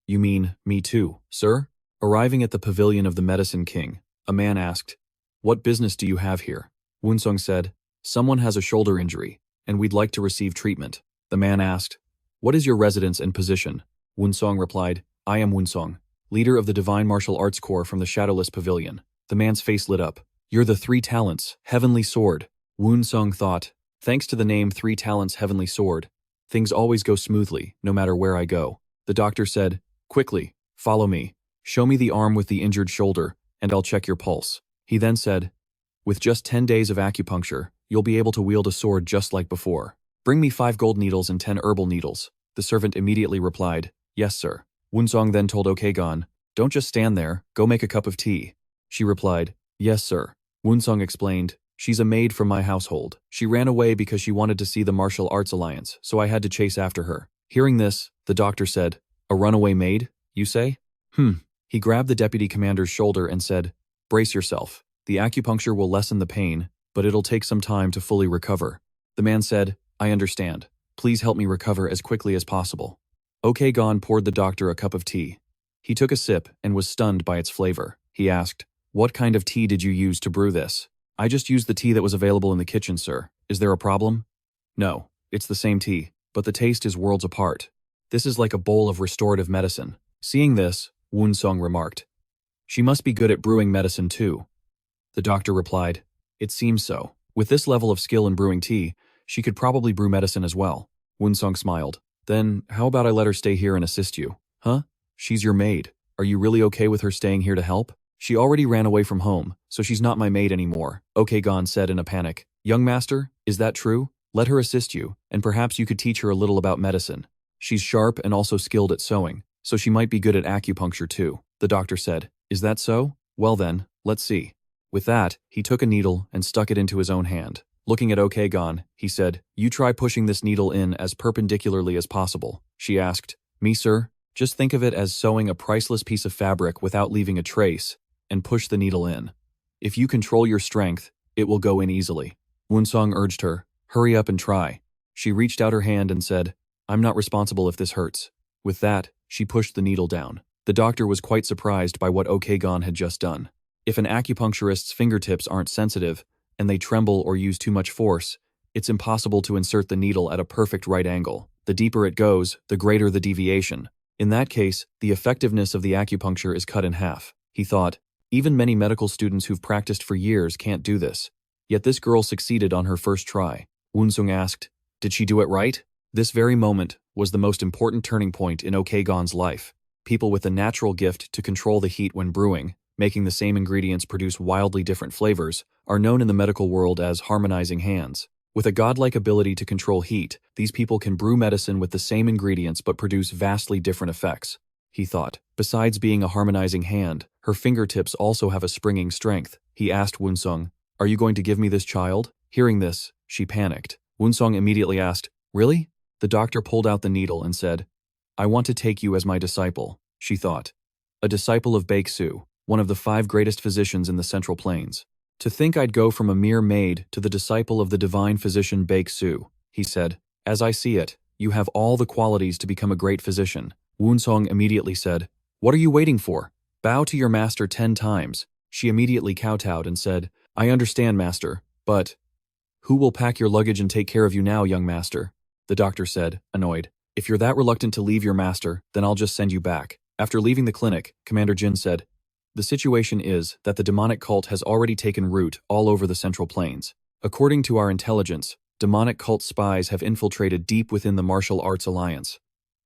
Speaker 1: You mean, me too, sir? Arriving at the pavilion of the Medicine King, a man asked, What business do you have here? Woon-seong said, Someone has a shoulder injury, and we'd like to receive treatment. The man asked, What is your residence and position? Woon-seong replied, I am Woon-seong, leader of the Divine Martial Arts Corps from the Shadowless Pavilion. The man's face lit up. You're the 3 Talents, Heavenly Sword. Woon-seong thought, Thanks to the name 3 Talents Heavenly Sword, things always go smoothly, no matter where I go. The doctor said, Quickly, follow me. Show me the arm with the injured shoulder, and I'll check your pulse. He then said, With just 10 days of acupuncture, you'll be able to wield a sword just like before. Bring me 5 gold needles and 10 herbal needles. The servant immediately replied, Yes, sir. Woon-seong then told Okon, Don't just stand there, go make a cup of tea. She replied, Yes, sir. Woon-seong explained, She's a maid from my household. She ran away because she wanted to see the Martial Arts Alliance, so I had to chase after her. Hearing this, the doctor said, A runaway maid, you say? He grabbed the deputy commander's shoulder and said, Brace yourself. The acupuncture will lessen the pain, but it'll take some time to fully recover. The man said, I understand. Please help me recover as quickly as possible. Okon poured the doctor a cup of tea. He took a sip and was stunned by its flavor. He asked, What kind of tea did you use to brew this? I just used the tea that was available in the kitchen, sir. Is there a problem? No, it's the same tea, but the taste is worlds apart. This is like a bowl of restorative medicine. Seeing this, Woon-seong remarked, She must be good at brewing medicine too. The doctor replied, It seems so. With this level of skill in brewing tea, she could probably brew medicine as well. Woon-seong smiled. Then, how about I let her stay here and assist you? Huh? She's your maid. Are you really okay with her staying here to help? She already ran away from home, so she's not my maid anymore, Okon said in a panic. Young master, is that true? Let her assist you, and perhaps you could teach her a little about medicine. She's sharp and also skilled at sewing, so she might be good at acupuncture too, the doctor said. Is that so? Well then, let's see. With that, he took a needle and stuck it into his own hand. Looking at Okon, he said, You try pushing this needle in as perpendicularly as possible. She asked, Me, sir? Just think of it as sewing a priceless piece of fabric without leaving a trace, and push the needle in. If you control your strength, it will go in easily. Woon-seong urged her, Hurry up and try. She reached out her hand and said, I'm not responsible if this hurts. With that, she pushed the needle down. The doctor was quite surprised by what Okon had just done. If an acupuncturist's fingertips aren't sensitive, and they tremble or use too much force, it's impossible to insert the needle at a perfect right angle. The deeper it goes, the greater the deviation. In that case, the effectiveness of the acupuncture is cut in half. He thought, even many medical students who've practiced for years can't do this. Yet this girl succeeded on her first try. Woon-seong asked, Did she do it right? This very moment was the most important turning point in Okon's life. People with a natural gift to control the heat when brewing, making the same ingredients produce wildly different flavors, are known in the medical world as harmonizing hands. With a godlike ability to control heat, these people can brew medicine with the same ingredients but produce vastly different effects. He thought, besides being a harmonizing hand, her fingertips also have a springing strength. He asked Woon-seong, Are you going to give me this child? Hearing this, she panicked. Woon-seong immediately asked, Really? The doctor pulled out the needle and said, I want to take you as my disciple, she thought. A disciple of Baeksu, one of the 5 greatest physicians in the Central Plains. To think I'd go from a mere maid to the disciple of the divine physician Baeksu, he said. As I see it, you have all the qualities to become a great physician. Woon-seong immediately said, What are you waiting for? Bow to your master 10 times. She immediately kowtowed and said, I understand, master, but who will pack your luggage and take care of you now, young master? The doctor said, annoyed. If you're that reluctant to leave your master, then I'll just send you back. After leaving the clinic, Commander Jin said, The situation is that the demonic cult has already taken root all over the Central Plains. According to our intelligence, demonic cult spies have infiltrated deep within the Martial Arts Alliance.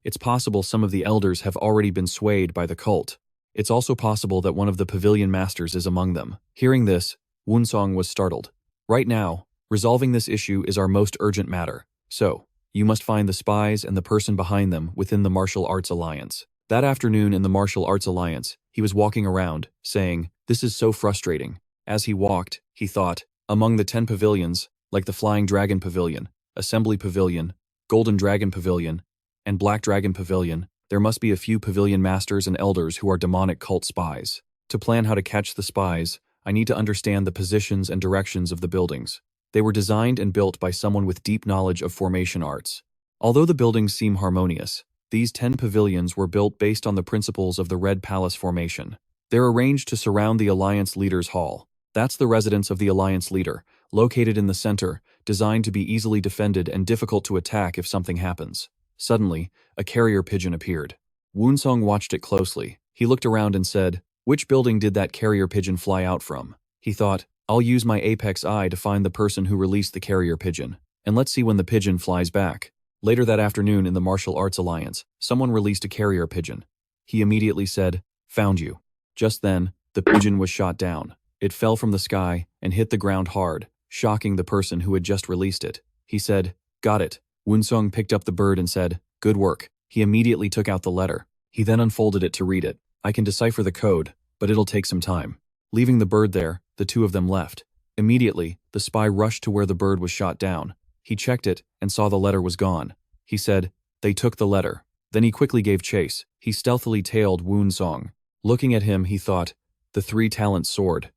Speaker 1: It's possible some of the elders have already been swayed by the cult. It's also possible that one of the pavilion masters is among them. Hearing this, Woon-seong was startled. Right now, resolving this issue is our most urgent matter. So, you must find the spies and the person behind them within the Martial Arts Alliance. That afternoon in the Martial Arts Alliance, he was walking around, saying, This is so frustrating. As he walked, he thought, among the 10 pavilions, like the Flying Dragon Pavilion, Assembly Pavilion, Golden Dragon Pavilion, and Black Dragon Pavilion, there must be a few pavilion masters and elders who are demonic cult spies. To plan how to catch the spies, I need to understand the positions and directions of the buildings. They were designed and built by someone with deep knowledge of formation arts. Although the buildings seem harmonious, these 10 pavilions were built based on the principles of the Red Palace formation. They're arranged to surround the Alliance Leader's Hall. That's the residence of the Alliance Leader, located in the center, designed to be easily defended and difficult to attack if something happens. Suddenly, a carrier pigeon appeared. Woon-seong watched it closely. He looked around and said, "Which building did that carrier pigeon fly out from?" He thought, "I'll use my apex eye to find the person who released the carrier pigeon, and let's see when the pigeon flies back." Later that afternoon in the Martial Arts Alliance, someone released a carrier pigeon. He immediately said, "Found you." Just then, the pigeon was shot down. It fell from the sky and hit the ground hard, shocking the person who had just released it. He said, "Got it." Woon-seong picked up the bird and said, "Good work." He immediately took out the letter. He then unfolded it to read it. "I can decipher the code, but it'll take some time." Leaving the bird there, the two of them left. Immediately, the spy rushed to where the bird was shot down. He checked it and saw the letter was gone. He said, "They took the letter." Then he quickly gave chase. He stealthily tailed Woon-seong. Looking at him, he thought, "The 3-talent sword.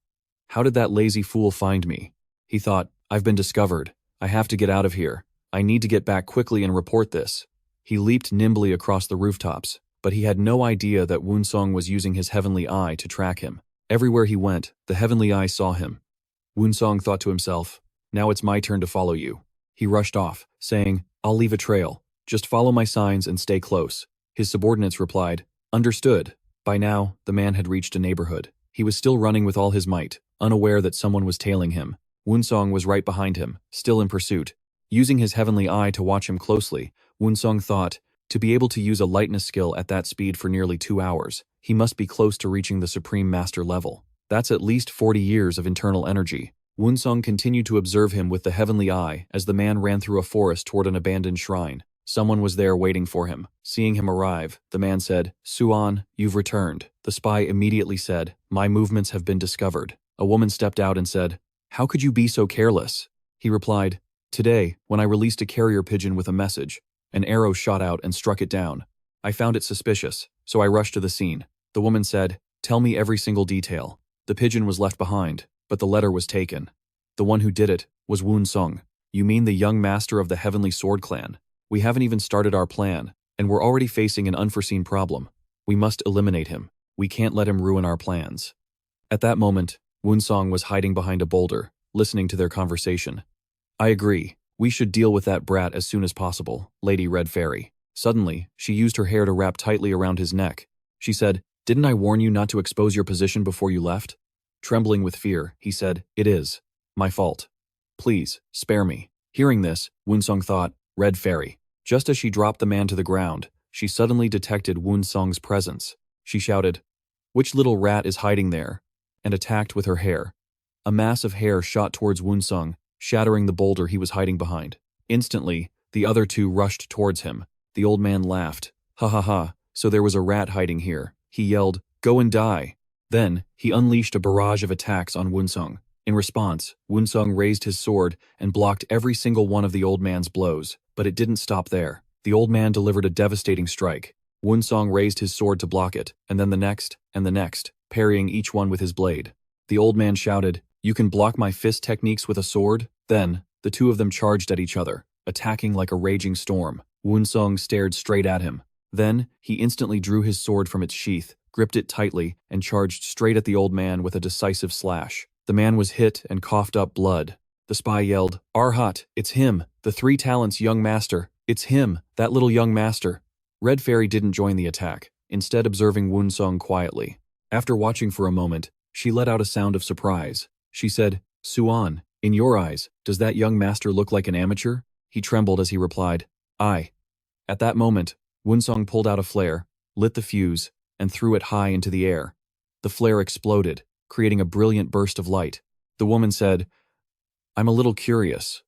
Speaker 1: How did that lazy fool find me?" He thought, "I've been discovered. I have to get out of here. I need to get back quickly and report this." He leaped nimbly across the rooftops, but he had no idea that Woon-seong was using his heavenly eye to track him. Everywhere he went, the heavenly eye saw him. Woon-seong thought to himself, "Now it's my turn to follow you." He rushed off, saying, "I'll leave a trail. Just follow my signs and stay close." His subordinates replied, "Understood." By now, the man had reached a neighborhood. He was still running with all his might, unaware that someone was tailing him. Woon-seong was right behind him, still in pursuit. Using his heavenly eye to watch him closely, Woon-seong thought, to be able to use a lightness skill at that speed for nearly 2 hours, he must be close to reaching the Supreme Master level. That's at least 40 years of internal energy. Woon-seong continued to observe him with the heavenly eye as the man ran through a forest toward an abandoned shrine. Someone was there waiting for him. Seeing him arrive, the man said, "Suan, you've returned." The spy immediately said, "My movements have been discovered." A woman stepped out and said, "How could you be so careless?" He replied, "Today, when I released a carrier pigeon with a message, an arrow shot out and struck it down. I found it suspicious, so I rushed to the scene." The woman said, "Tell me every single detail." The pigeon was left behind, but the letter was taken. The one who did it was Woon-seong. "You mean the young master of the Heavenly Sword Clan? We haven't even started our plan, and we're already facing an unforeseen problem. We must eliminate him. We can't let him ruin our plans." At that moment, Woon-seong was hiding behind a boulder, listening to their conversation. "I agree. We should deal with that brat as soon as possible, Lady Red Fairy." Suddenly, she used her hair to wrap tightly around his neck. She said, "Didn't I warn you not to expose your position before you left?" Trembling with fear, he said, "It is my fault. Please, spare me." Hearing this, Woon-seong thought, "Red Fairy." Just as she dropped the man to the ground, she suddenly detected Woon-seong's presence. She shouted, "Which little rat is hiding there?" and attacked with her hair. A mass of hair shot towards Woon-seong, shattering the boulder he was hiding behind. Instantly, the other two rushed towards him. The old man laughed. "Ha ha ha, so there was a rat hiding here." He yelled, "Go and die." Then, he unleashed a barrage of attacks on Woon-seong. In response, Woon-seong raised his sword and blocked every single one of the old man's blows, but it didn't stop there. The old man delivered a devastating strike. Woon-seong raised his sword to block it, and then the next, parrying each one with his blade. The old man shouted, "You can block my fist techniques with a sword?" Then, the two of them charged at each other, attacking like a raging storm. Woon-seong stared straight at him. Then, he instantly drew his sword from its sheath, gripped it tightly, and charged straight at the old man with a decisive slash. The man was hit and coughed up blood. The spy yelled, "Arhat, it's him, the 3 talents young master. It's him, that little young master." Red Fairy didn't join the attack, instead observing Woon-seong quietly. After watching for a moment, she let out a sound of surprise. She said, "Suan, in your eyes, does that young master look like an amateur?" He trembled as he replied, "Aye." At that moment, Woon-seong pulled out a flare, lit the fuse, and threw it high into the air. The flare exploded, creating a brilliant burst of light. The woman said, "I'm a little curious.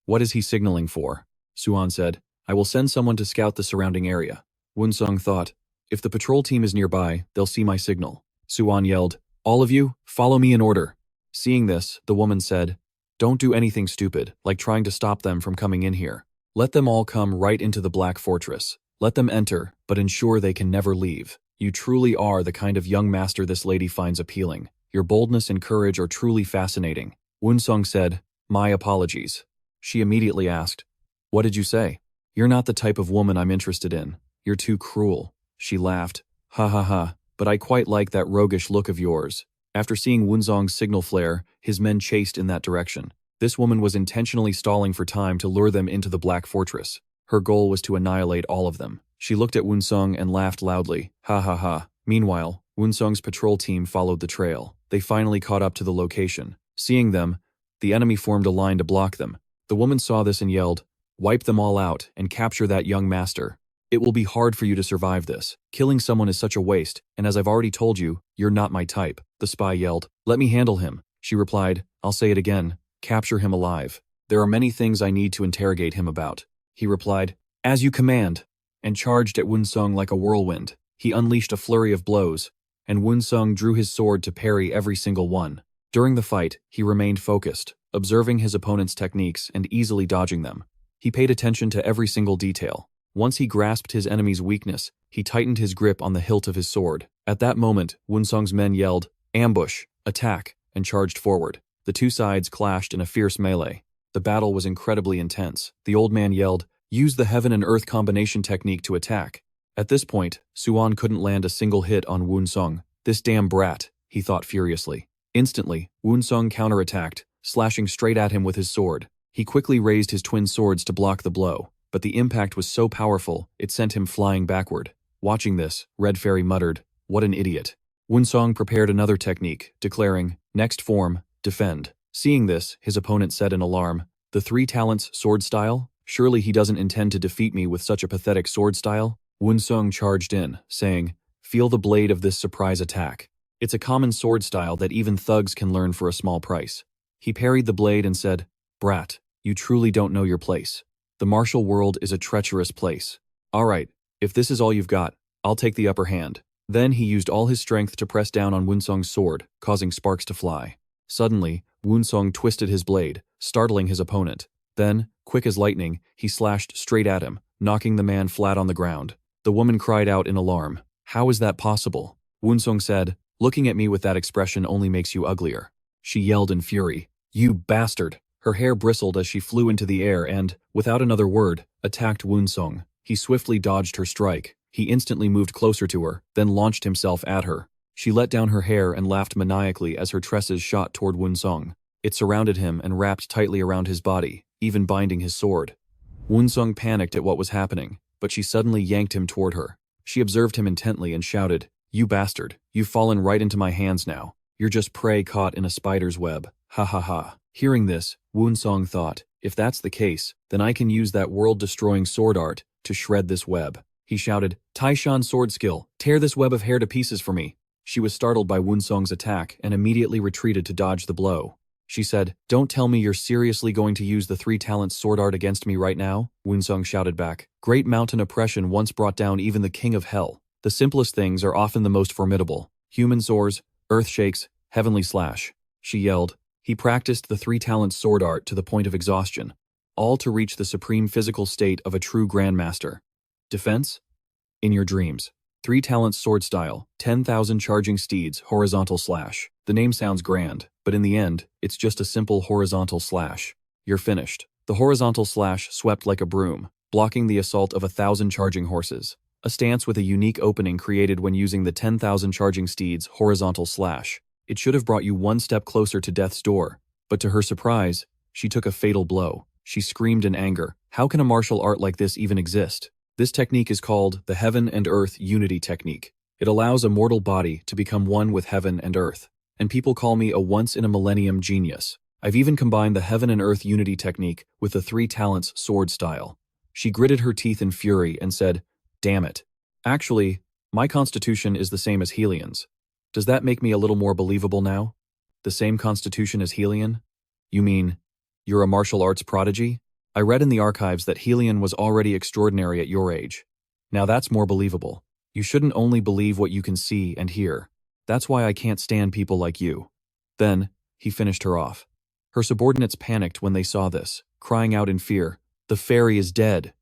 Speaker 1: What is he signaling for?" Suan said, "I will send someone to scout the surrounding area." Woon-seong thought, "If the patrol team is nearby, they'll see my signal." Suan yelled, "All of you, follow me in order." Seeing this, the woman said, "Don't do anything stupid, like trying to stop them from coming in here. Let them all come right into the Black Fortress. Let them enter, but ensure they can never leave. You truly are the kind of young master this lady finds appealing. Your boldness and courage are truly fascinating." Woon-seong said, My apologies. She immediately asked, What did you say? You're not the type of woman I'm interested in. You're too cruel. She laughed. Ha ha ha, but I quite like that roguish look of yours. After seeing Woon-seong's signal flare, his men chased in that direction. This woman was intentionally stalling for time to lure them into the Black Fortress. Her goal was to annihilate all of them. She looked at Woon-seong and laughed loudly. Ha ha ha. Meanwhile, Woon-seong's patrol team followed the trail. They finally caught up to the location. Seeing them, the enemy formed a line to block them. The woman saw this and yelled, Wipe them all out and capture that young master. It will be hard for you to survive this. Killing someone is such a waste, and as I've already told you, you're not my type. The spy yelled. Let me handle him. She replied, I'll say it again. Capture him alive. There are many things I need to interrogate him about. He replied, As you command, and charged at Woon-seong like a whirlwind. He unleashed a flurry of blows, and Woon-seong drew his sword to parry every single one. During the fight, he remained focused, observing his opponent's techniques and easily dodging them. He paid attention to every single detail. Once he grasped his enemy's weakness, he tightened his grip on the hilt of his sword. At that moment, Woon-seong's men yelled, Ambush, attack, and charged forward. The two sides clashed in a fierce melee. The battle was incredibly intense. The old man yelled, Use the heaven and earth combination technique to attack. At this point, Suan couldn't land a single hit on Woon-seong. This damn brat, he thought furiously. Instantly, Woon-seong counterattacked, slashing straight at him with his sword. He quickly raised his twin swords to block the blow, but the impact was so powerful, it sent him flying backward. Watching this, Red Fairy muttered, What an idiot. Woon-seong prepared another technique, declaring, Next form, defend. Seeing this, his opponent said in alarm, The 3 talents sword style? Surely he doesn't intend to defeat me with such a pathetic sword style? Woon-seong charged in, saying, Feel the blade of this surprise attack. It's a common sword style that even thugs can learn for a small price. He parried the blade and said, Brat, you truly don't know your place. The martial world is a treacherous place. All right, if this is all you've got, I'll take the upper hand. Then he used all his strength to press down on Woon-seong's sword, causing sparks to fly. Suddenly, Woon-seong twisted his blade, startling his opponent. Then, quick as lightning, he slashed straight at him, knocking the man flat on the ground. The woman cried out in alarm. How is that possible? Woon-seong said, Looking at me with that expression only makes you uglier. She yelled in fury, You bastard! Her hair bristled as she flew into the air and, without another word, attacked Woon-seong. He swiftly dodged her strike. He instantly moved closer to her, then launched himself at her. She let down her hair and laughed maniacally as her tresses shot toward Woon-seong. It surrounded him and wrapped tightly around his body, even binding his sword. Woon-seong panicked at what was happening, but she suddenly yanked him toward her. She observed him intently and shouted, You bastard, you've fallen right into my hands now. You're just prey caught in a spider's web. Ha ha ha. Hearing this, Woon-seong thought, If that's the case, then I can use that world-destroying sword art to shred this web. He shouted, Taishan sword skill, tear this web of hair to pieces for me. She was startled by Woon-seong's attack and immediately retreated to dodge the blow. She said, Don't tell me you're seriously going to use the 3 talents sword art against me right now? Woon-seong shouted back. Great mountain oppression once brought down even the king of hell. The simplest things are often the most formidable. Human soars, earth shakes, heavenly slash. She yelled. He practiced the 3 talents sword art to the point of exhaustion, all to reach the supreme physical state of a true grandmaster. Defense? In your dreams. 3 talents sword style, 10,000 charging steeds, horizontal slash. The name sounds grand, but in the end, it's just a simple horizontal slash. You're finished. The horizontal slash swept like a broom, blocking the assault of 1,000 charging horses. A stance with a unique opening created when using the 10,000 charging steeds horizontal slash. It should have brought you one step closer to death's door, but to her surprise, she took a fatal blow. She screamed in anger. How can a martial art like this even exist? This technique is called the Heaven and Earth Unity Technique. It allows a mortal body to become one with heaven and earth, and people call me a once-in-a-millennium genius. I've even combined the Heaven and Earth Unity Technique with the 3 talents sword style. She gritted her teeth in fury and said, Damn it. Actually, my constitution is the same as Helian's. Does that make me a little more believable now? The same constitution as Helian? You mean, you're a martial arts prodigy? I read in the archives that Helian was already extraordinary at your age. Now that's more believable. You shouldn't only believe what you can see and hear. That's why I can't stand people like you. Then, he finished her off. Her subordinates panicked when they saw this, crying out in fear, The fairy is dead.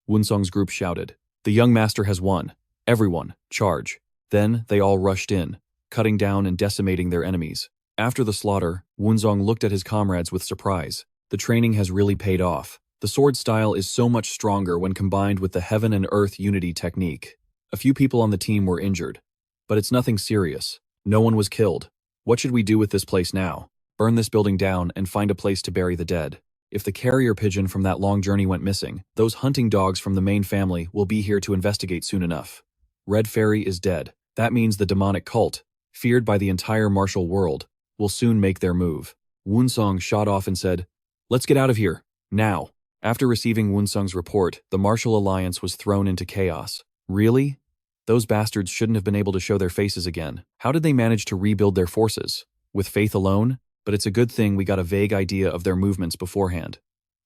Speaker 1: Woon-seong's group shouted, The young master has won. Everyone, charge. Then they all rushed in, cutting down and decimating their enemies. After the slaughter, Woon-seong looked at his comrades with surprise. The training has really paid off. The sword style is so much stronger when combined with the heaven and earth unity technique. A few people on the team were injured, but it's nothing serious. No one was killed. What should we do with this place now? Burn this building down and find a place to bury the dead. If the carrier pigeon from that long journey went missing, those hunting dogs from the main family will be here to investigate soon enough. Red Fairy is dead. That means the demonic cult, feared by the entire martial world, will soon make their move. Woon-seong shot off and said, "Let's get out of here, now." After receiving Woon-seong's report, the martial alliance was thrown into chaos. Really? Those bastards shouldn't have been able to show their faces again. How did they manage to rebuild their forces? With faith alone? But it's a good thing we got a vague idea of their movements beforehand.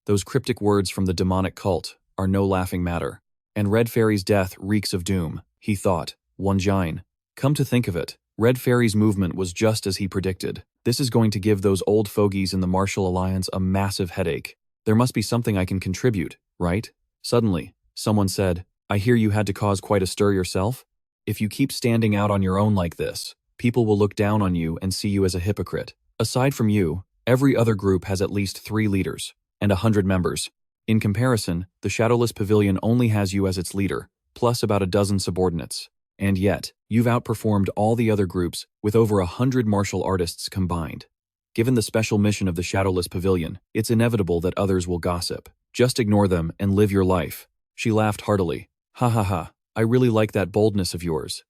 Speaker 1: Those cryptic words from the demonic cult are no laughing matter. And Red Fairy's death reeks of doom, he thought. Wonjine. Come to think of it, Red Fairy's movement was just as he predicted. This is going to give those old fogies in the Martial Alliance a massive headache. There must be something I can contribute, right? Suddenly, someone said, "I hear you had to cause quite a stir yourself? If you keep standing out on your own like this, people will look down on you and see you as a hypocrite. Aside from you, every other group has at least 3 leaders and 100 members. In comparison, the shadowless pavilion only has you as its leader, plus about a dozen subordinates. And yet, you've outperformed all the other groups with over 100 martial artists combined. Given the special mission of the shadowless pavilion, it's inevitable that others will gossip. Just ignore them and live your life." She laughed heartily. "Ha ha ha, I really like that boldness of yours."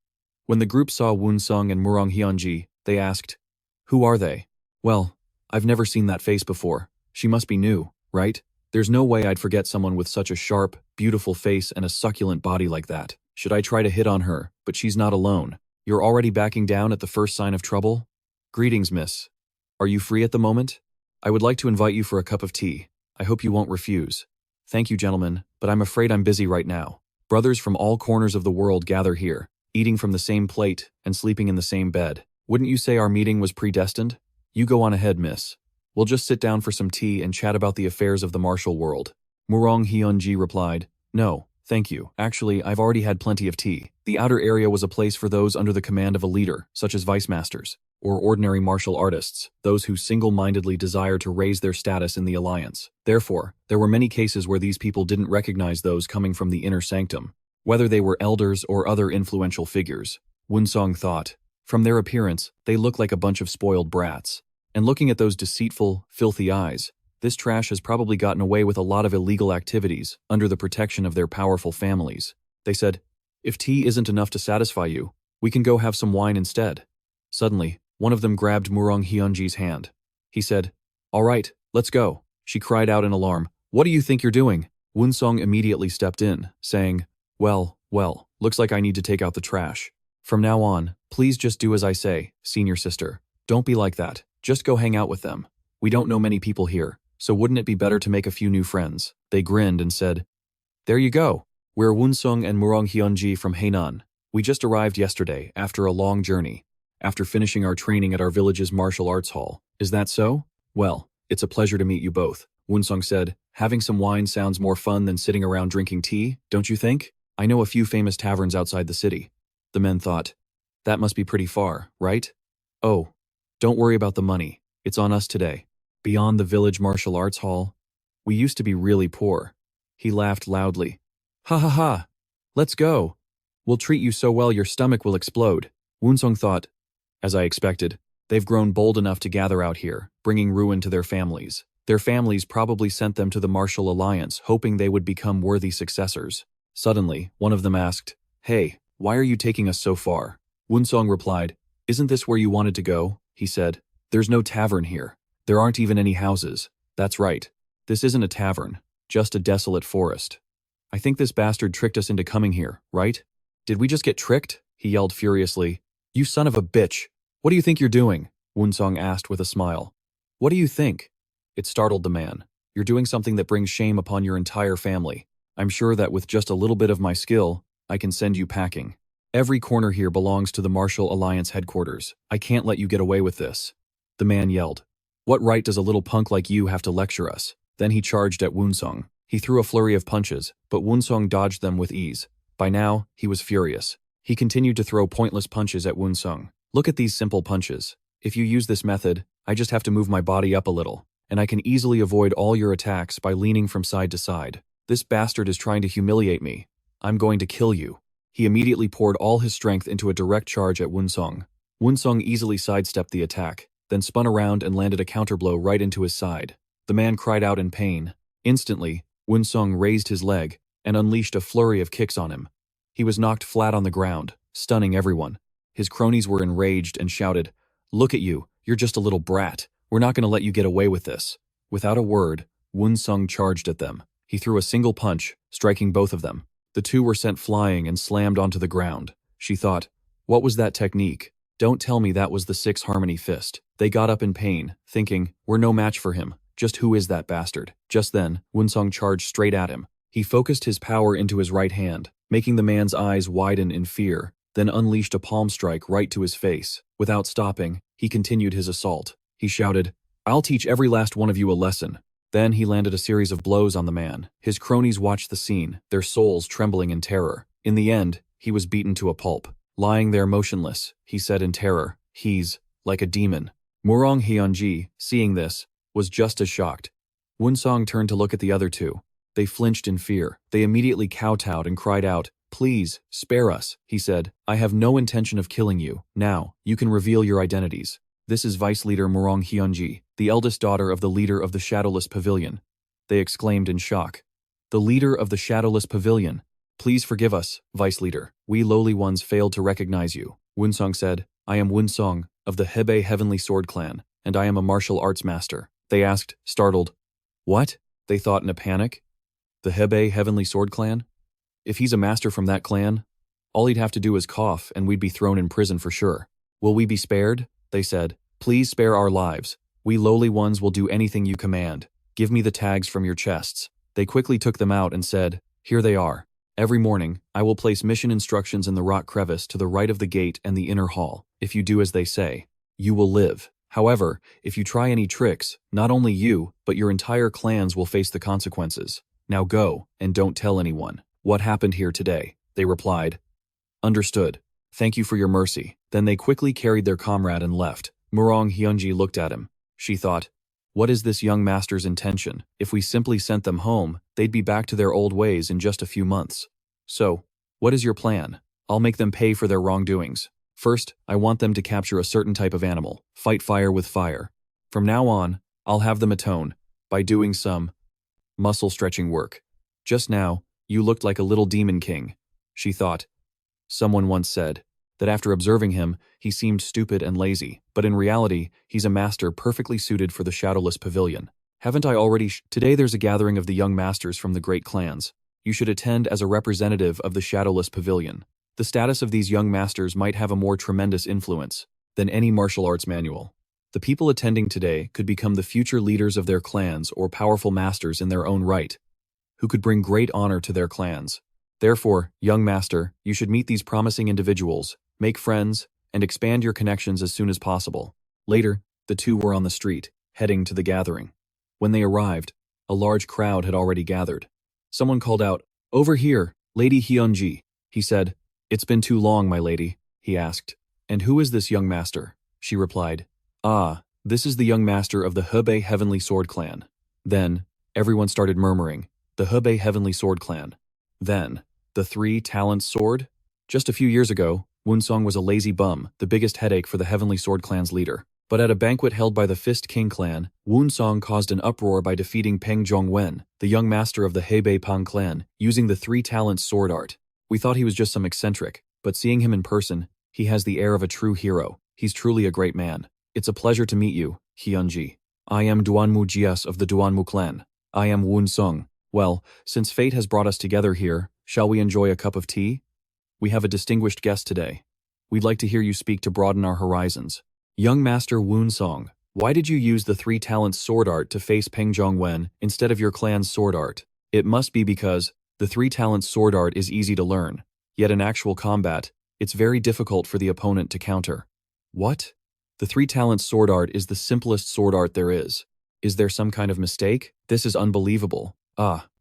Speaker 1: When the group saw Woon-seong and Murong Hyunji, they asked, "Who are they?" "Well, I've never seen that face before. She must be new, right? There's no way I'd forget someone with such a sharp, beautiful face and a succulent body like that. Should I try to hit on her? But she's not alone. You're already backing down at the first sign of trouble? Greetings, miss. Are you free at the moment? I would like to invite you for a cup of tea. I hope you won't refuse." "Thank you, gentlemen, but I'm afraid I'm busy right now. Brothers from all corners of the world gather here, eating from the same plate and sleeping in the same bed. Wouldn't you say our meeting was predestined? You go on ahead, miss. We'll just sit down for some tea and chat about the affairs of the martial world." Murong Hyunji replied, "No, thank you. Actually, I've already had plenty of tea. The outer area was a place for those under the command of a leader, such as vice masters, or ordinary martial artists, those who single-mindedly desire to raise their status in the alliance. Therefore, there were many cases where these people didn't recognize those coming from the inner sanctum, whether they were elders or other influential figures." Woon-seong thought. From their appearance, they look like a bunch of spoiled brats. And looking at those deceitful, filthy eyes, this trash has probably gotten away with a lot of illegal activities under the protection of their powerful families. They said, "If tea isn't enough to satisfy you, we can go have some wine instead." Suddenly, one of them grabbed Murong Hyunji's hand. He said, "All right, let's go." She cried out in alarm, "What do you think you're doing?" Woon-seong immediately stepped in, saying, Well, looks like I need to take out the trash. From now on, please just do as I say, senior sister. Don't be like that. Just go hang out with them. We don't know many people here, so wouldn't it be better to make a few new friends?" They grinned and said, "There you go. We're Woon-seong and Murong Hyunji from Hainan. We just arrived yesterday after a long journey, after finishing our training at our village's martial arts hall. Is that so? Well, it's a pleasure to meet you both." Woon-seong said, "Having some wine sounds more fun than sitting around drinking tea, don't you think? I know a few famous taverns outside the city." The men thought, "That must be pretty far, right? Oh, don't worry about the money. It's on us today. Beyond the village martial arts hall, we used to be really poor." He laughed loudly. "Ha ha ha! Let's go. We'll treat you so well your stomach will explode." Woon-seong thought, "As I expected, they've grown bold enough to gather out here, bringing ruin to their families. Their families probably sent them to the Martial Alliance, hoping they would become worthy successors." Suddenly, one of them asked, "Hey, why are you taking us so far?" Woon-seong replied, "Isn't this where you wanted to go?" He said, "There's no tavern here. There aren't even any houses." "That's right. This isn't a tavern, just a desolate forest. I think this bastard tricked us into coming here, right?" "Did we just get tricked?" he yelled furiously. "You son of a bitch! What do you think you're doing?" Woon-seong asked with a smile. "What do you think?" It startled the man. "You're doing something that brings shame upon your entire family. I'm sure that with just a little bit of my skill, I can send you packing. Every corner here belongs to the Martial Alliance headquarters. I can't let you get away with this." The man yelled, "What right does a little punk like you have to lecture us?" Then he charged at Woon-seong. He threw a flurry of punches, but Woon-seong dodged them with ease. By now, he was furious. He continued to throw pointless punches at Woon-seong. "Look at these simple punches. If you use this method, I just have to move my body up a little, and I can easily avoid all your attacks by leaning from side to side. This bastard is trying to humiliate me. I'm going to kill you." He immediately poured all his strength into a direct charge at Woon-seong. Woon-seong easily sidestepped the attack, then spun around and landed a counterblow right into his side. The man cried out in pain. Instantly, Woon-seong raised his leg and unleashed a flurry of kicks on him. He was knocked flat on the ground, stunning everyone. His cronies were enraged and shouted, "Look at you, you're just a little brat. We're not going to let you get away with this." Without a word, Woon-seong charged at them. He threw a single punch, striking both of them. The two were sent flying and slammed onto the ground. She thought, what was that technique? Don't tell me that was the Six Harmony Fist. They got up in pain, thinking, we're no match for him. Just who is that bastard? Just then, Woon-seong charged straight at him. He focused his power into his right hand, making the man's eyes widen in fear, then unleashed a palm strike right to his face. Without stopping, he continued his assault. He shouted, "I'll teach every last one of you a lesson." Then he landed a series of blows on the man. His cronies watched the scene, their souls trembling in terror. In the end, he was beaten to a pulp. Lying there motionless, he said in terror, "He's like a demon." Murong Hyunji, seeing this, was just as shocked. Woon-seong turned to look at the other two. They flinched in fear. They immediately kowtowed and cried out, "Please, spare us," he said. "I have no intention of killing you. Now, you can reveal your identities. This is Vice Leader Murong Hyunji, the eldest daughter of the leader of the shadowless pavilion." They exclaimed in shock. "The leader of the shadowless pavilion. Please forgive us, Vice Leader. We lowly ones failed to recognize you." Woon-seong said, "I am Woon-seong, of the Hebei Heavenly Sword Clan, and I am a martial arts master." They asked, startled. "What?" They thought in a panic. "The Hebei Heavenly Sword Clan? If he's a master from that clan, all he'd have to do is cough and we'd be thrown in prison for sure. Will we be spared?" They said, "Please spare our lives. We lowly ones will do anything you command. Give me the tags from your chests." They quickly took them out and said, "Here they are. Every morning, I will place mission instructions in the rock crevice to the right of the gate and the inner hall. If you do as they say, you will live. However, if you try any tricks, not only you, but your entire clans will face the consequences. Now go, and don't tell anyone what happened here today." They replied, "Understood. Thank you for your mercy." Then they quickly carried their comrade and left. Murong Hyunji looked at him. She thought, what is this young master's intention? If we simply sent them home, they'd be back to their old ways in just a few months. So, what is your plan? I'll make them pay for their wrongdoings. First, I want them to capture a certain type of animal, fight fire with fire. From now on, I'll have them atone by doing some muscle-stretching work. Just now, you looked like a little demon king, she thought. Someone once said that after observing him, he seemed stupid and lazy, but in reality, he's a master perfectly suited for the shadowless pavilion. Haven't I already Today there's a gathering of the young masters from the great clans. You should attend as a representative of the shadowless pavilion. The status of these young masters might have a more tremendous influence than any martial arts manual. The people attending today could become the future leaders of their clans or powerful masters in their own right, who could bring great honor to their clans. Therefore, young master, you should meet these promising individuals, make friends, and expand your connections as soon as possible. Later, the two were on the street, heading to the gathering. When they arrived, a large crowd had already gathered. Someone called out, "Over here, Lady Hyunji." He said, "It's been too long, my lady," he asked. "And who is this young master?" She replied, "Ah, this is the young master of the Hebei Heavenly Sword Clan." Then, everyone started murmuring, "The Hebei Heavenly Sword Clan." Then, the Three Talents Sword? Just a few years ago, Woon-seong was a lazy bum, the biggest headache for the Heavenly Sword Clan's leader. But at a banquet held by the Fist King clan, Woon-seong caused an uproar by defeating Peng Zhongwen, the young master of the Hebei Pang clan, using the Three Talents sword art. We thought he was just some eccentric, but seeing him in person, he has the air of a true hero. He's truly a great man. It's a pleasure to meet you, Hyunji. I am Duanmu Jias of the Duanmu clan. I am Woon-seong. Well, since fate has brought us together here, shall we enjoy a cup of tea? We have a distinguished guest today. We'd like to hear you speak to broaden our horizons. Young Master Woon-seong, why did you use the Three Talents sword art to face Peng Zhongwen instead of your clan's sword art? It must be because the Three Talents sword art is easy to learn, yet in actual combat, it's very difficult for the opponent to counter. What? The Three Talents sword art is the simplest sword art there is. Is there some kind of mistake? This is unbelievable.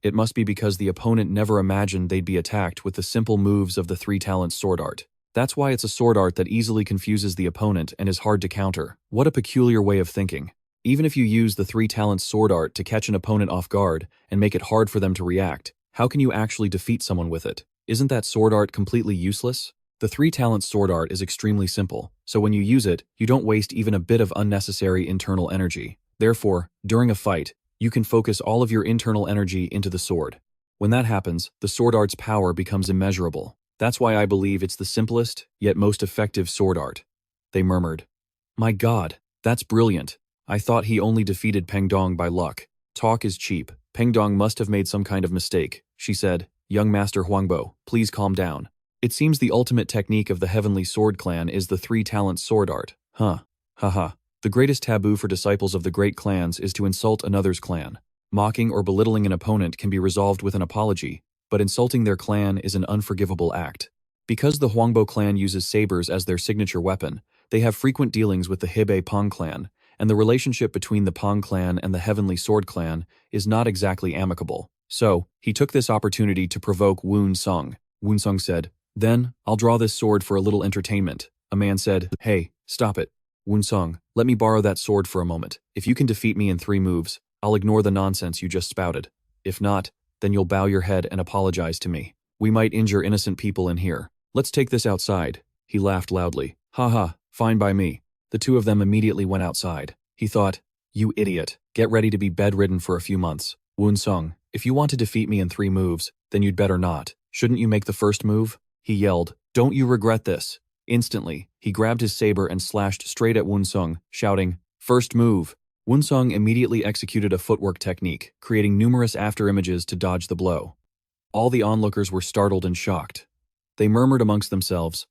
Speaker 1: It must be because the opponent never imagined they'd be attacked with the simple moves of the Three Talents sword art. That's why it's a sword art that easily confuses the opponent and is hard to counter. What a peculiar way of thinking. Even if you use the 3 talents sword art to catch an opponent off guard and make it hard for them to react, how can you actually defeat someone with it? Isn't that sword art completely useless? The 3 talents sword art is extremely simple, so when you use it, you don't waste even a bit of unnecessary internal energy. Therefore, during a fight, you can focus all of your internal energy into the sword. When that happens, the sword art's power becomes immeasurable. That's why I believe it's the simplest, yet most effective sword art. They murmured. My God, that's brilliant. I thought he only defeated Peng Dong by luck. Talk is cheap. Peng Dong must have made some kind of mistake, she said. Young Master Huangbo, please calm down. It seems the ultimate technique of the Heavenly Sword Clan is the 3 talents sword art. Huh. Haha. The greatest taboo for disciples of the great clans is to insult another's clan. Mocking or belittling an opponent can be resolved with an apology, but insulting their clan is an unforgivable act. Because the Huangbo clan uses sabers as their signature weapon, they have frequent dealings with the Hebei Pang clan, and the relationship between the Pang clan and the Heavenly Sword Clan is not exactly amicable. So, he took this opportunity to provoke Woon-seong. Woon-seong said, Then, I'll draw this sword for a little entertainment. A man said, Hey, stop it. Woon-seong, let me borrow that sword for a moment. If you can defeat me in 3 moves, I'll ignore the nonsense you just spouted. If not, then you'll bow your head and apologize to me. We might injure innocent people in here. Let's take this outside. He laughed loudly. Ha, fine by me. The 2 of them immediately went outside. He thought, You idiot, get ready to be bedridden for a few months. Woon-seong, if you want to defeat me in 3 moves, then you'd better not. Shouldn't you make the first move? He yelled, Don't you regret this? Instantly, he grabbed his saber and slashed straight at Woon-seong, shouting, First move. Woon-seong immediately executed a footwork technique, creating numerous afterimages to dodge the blow. All the onlookers were startled and shocked. They murmured amongst themselves,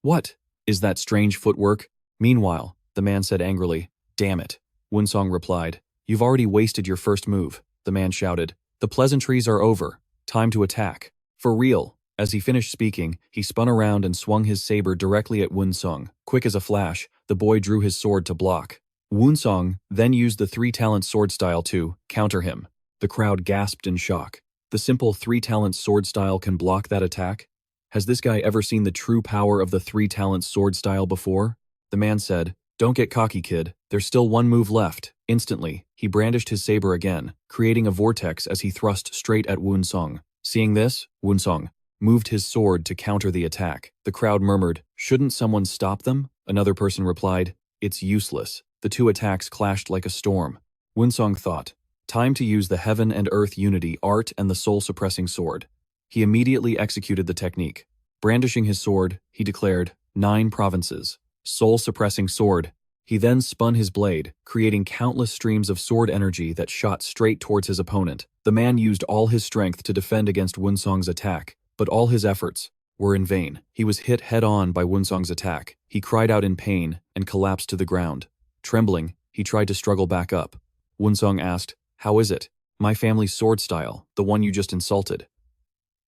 Speaker 1: What? Is that strange footwork? Meanwhile, the man said angrily, Damn it. Woon-seong replied, You've already wasted your first move. The man shouted, The pleasantries are over. Time to attack. For real. As he finished speaking, he spun around and swung his saber directly at Woon-seong. Quick as a flash, the boy drew his sword to block. Woon-seong then used the 3 talent sword style to counter him. The crowd gasped in shock. The simple 3 talent sword style can block that attack? Has this guy ever seen the true power of the 3 talent sword style before? The man said, Don't get cocky, kid. There's still 1 move left. Instantly, he brandished his saber again, creating a vortex as he thrust straight at Woon-seong. Seeing this, Woon-seong moved his sword to counter the attack. The crowd murmured, Shouldn't someone stop them? Another person replied, It's useless. The 2 attacks clashed like a storm. Woon-seong thought, Time to use the heaven and earth unity art and the soul-suppressing sword. He immediately executed the technique. Brandishing his sword, he declared, 9 provinces. Soul-suppressing sword. He then spun his blade, creating countless streams of sword energy that shot straight towards his opponent. The man used all his strength to defend against Woon-seong's attack, but all his efforts were in vain. He was hit head-on by Woon-seong's attack. He cried out in pain and collapsed to the ground. Trembling, he tried to struggle back up. Woon-seong asked, How is it? My family's sword style, the one you just insulted.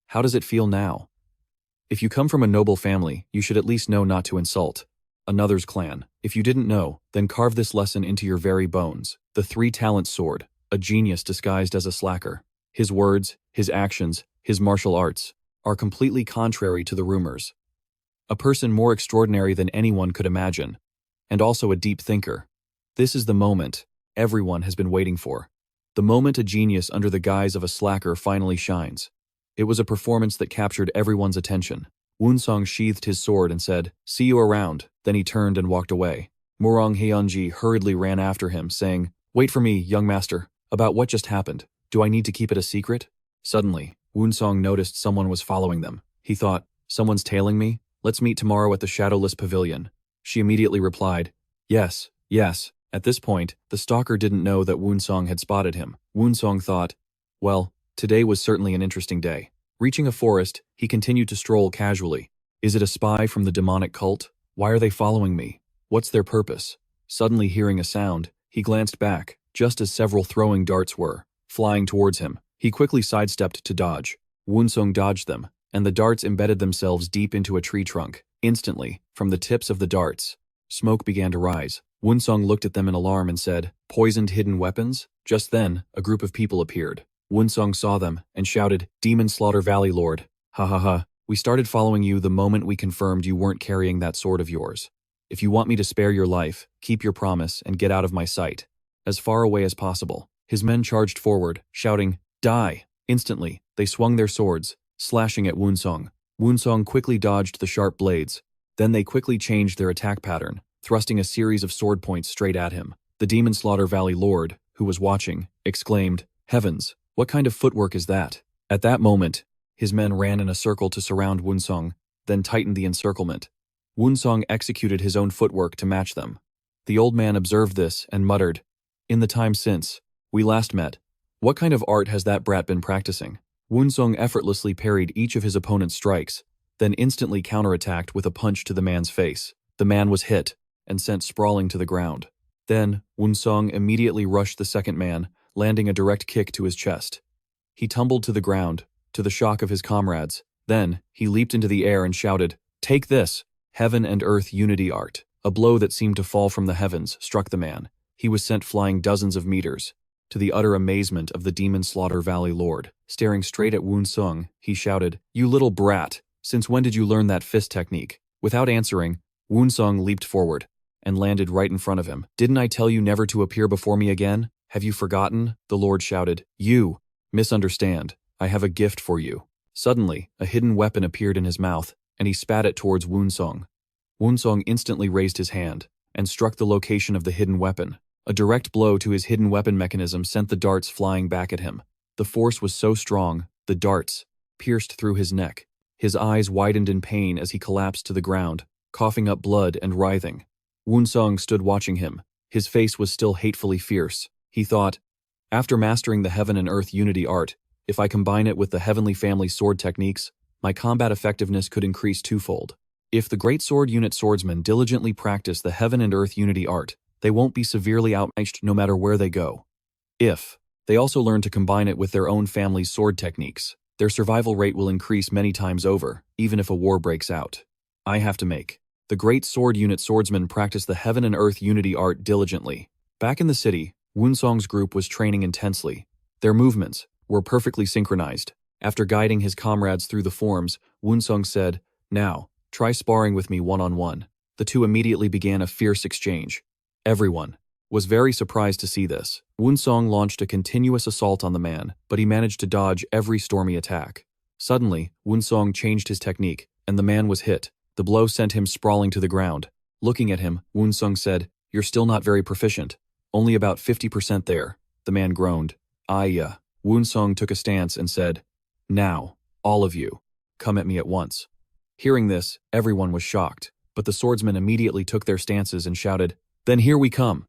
Speaker 1: How does it feel now? If you come from a noble family, you should at least know not to insult another's clan. If you didn't know, then carve this lesson into your very bones. The 3 talent sword, a genius disguised as a slacker. His words, his actions, his martial arts, are completely contrary to the rumors. A person more extraordinary than anyone could imagine, and also a deep thinker. This is the moment everyone has been waiting for. The moment a genius under the guise of a slacker finally shines. It was a performance that captured everyone's attention. Woon-seong sheathed his sword and said, See you around. Then he turned and walked away. Morong Heonji hurriedly ran after him, saying, Wait for me, young master. About what just happened? Do I need to keep it a secret? Suddenly, Woon-seong noticed someone was following them. He thought, Someone's tailing me? Let's meet tomorrow at the shadowless pavilion. She immediately replied, Yes. At this point, the stalker didn't know that Woon-seong had spotted him. Woon-seong thought, Well, today was certainly an interesting day. Reaching a forest, he continued to stroll casually. Is it a spy from the demonic cult? Why are they following me? What's their purpose? Suddenly hearing a sound, he glanced back, just as several throwing darts were flying towards him. He quickly sidestepped to dodge. Woon-seong dodged them, and the darts embedded themselves deep into a tree trunk. Instantly, from the tips of the darts, smoke began to rise. Woon-seong looked at them in alarm and said, Poisoned hidden weapons? Just then, a group of people appeared. Woon-seong saw them and shouted, Demon Slaughter Valley Lord. Ha. We started following you the moment we confirmed you weren't carrying that sword of yours. If you want me to spare your life, keep your promise and get out of my sight. as far away as possible. His men charged forward, shouting, "Die!" Instantly, they swung their swords, slashing at Woon-seong. Woon-seong quickly dodged the sharp blades. Then they quickly changed their attack pattern, thrusting a series of sword points straight at him. The Demon Slaughter Valley Lord, who was watching, exclaimed, "Heavens, what kind of footwork is that?" At that moment, his men ran in a circle to surround Woon-seong, then tightened the encirclement. Woon-seong executed his own footwork to match them. The old man observed this and muttered, "In the time since we last met, what kind of art has that brat been practicing?" Woon-seong effortlessly parried each of his opponent's strikes, then instantly counterattacked with a punch to the man's face. The man was hit and sent sprawling to the ground. Then, Woon-seong immediately rushed the second man, landing a direct kick to his chest. He tumbled to the ground, to the shock of his comrades. Then, he leaped into the air and shouted, "Take this! Heaven and earth unity art." A blow that seemed to fall from the heavens struck the man. He was sent flying dozens of meters. To the utter amazement of the Demon Slaughter Valley Lord, staring straight at Woon-seong, he shouted, "You little brat! Since when did you learn that fist technique?" Without answering, Woon-seong leaped forward and landed right in front of him. "Didn't I tell you never to appear before me again? Have you forgotten?" The Lord shouted. "You misunderstand. I have a gift for you." Suddenly, a hidden weapon appeared in his mouth, and he spat it towards Woon-seong. Woon-seong instantly raised his hand and struck the location of the hidden weapon. A direct blow to his hidden weapon mechanism sent the darts flying back at him. The force was so strong, the darts pierced through his neck. His eyes widened in pain as he collapsed to the ground, coughing up blood and writhing. Woon-seong stood watching him. His face was still hatefully fierce. He thought, after mastering the heaven and earth unity art, if I combine it with the heavenly family sword techniques, my combat effectiveness could increase twofold. If the great sword unit swordsmen diligently practice the heaven and earth unity art, they won't be severely outmatched no matter where they go. If they also learn to combine it with their own family's sword techniques, their survival rate will increase many times over, even if a war breaks out. I have to make the great sword unit swordsmen practice the heaven and earth unity art diligently. Back in the city, Woon-seong's group was training intensely. Their movements were perfectly synchronized. After guiding his comrades through the forms, Woon-seong said, "Now, try sparring with me one-on-one." The two immediately began a fierce exchange. Everyone was very surprised to see this. Woon-seong launched a continuous assault on the man, but he managed to dodge every stormy attack. Suddenly, Woon-seong changed his technique, and the man was hit. The blow sent him sprawling to the ground. Looking at him, Woon-seong said, "You're still not very proficient. Only about 50% there." The man groaned. Woon-seong took a stance and said, "Now, all of you, come at me at once." Hearing this, everyone was shocked, but the swordsmen immediately took their stances and shouted, "Then here we come."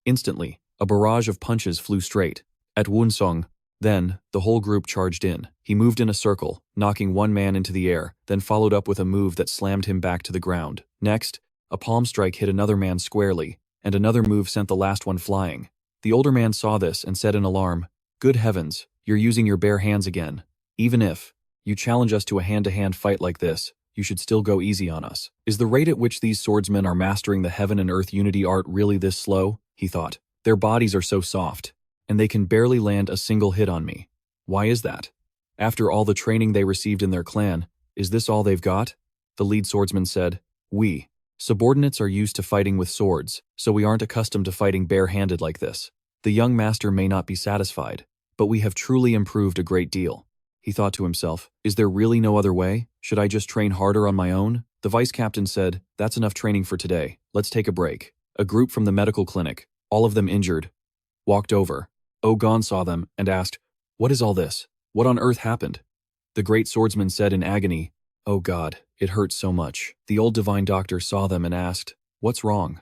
Speaker 1: Instantly, a barrage of punches flew straight at Woon-seong. Then, the whole group charged in. He moved in a circle, knocking one man into the air, then followed up with a move that slammed him back to the ground. Next, a palm strike hit another man squarely, and another move sent the last one flying. The older man saw this and said in alarm, "Good heavens, you're using your bare hands again. Even if you challenge us to a hand-to-hand fight like this, you should still go easy on us. Is the rate at which these swordsmen are mastering the heaven and earth unity art really this slow?" he thought. "Their bodies are so soft, and they can barely land a single hit on me. Why is that? After all the training they received in their clan, is this all they've got?" The lead swordsman said, "We subordinates are used to fighting with swords, so we aren't accustomed to fighting bare-handed like this. The young master may not be satisfied, but we have truly improved a great deal." He thought to himself, "Is there really no other way? Should I just train harder on my own?" The vice captain said, "That's enough training for today. Let's take a break." A group from the medical clinic, all of them injured, walked over. Okon saw them and asked, "What is all this? What on earth happened?" The great swordsman said in agony, "Oh God, it hurts so much." The old divine doctor saw them and asked, "What's wrong?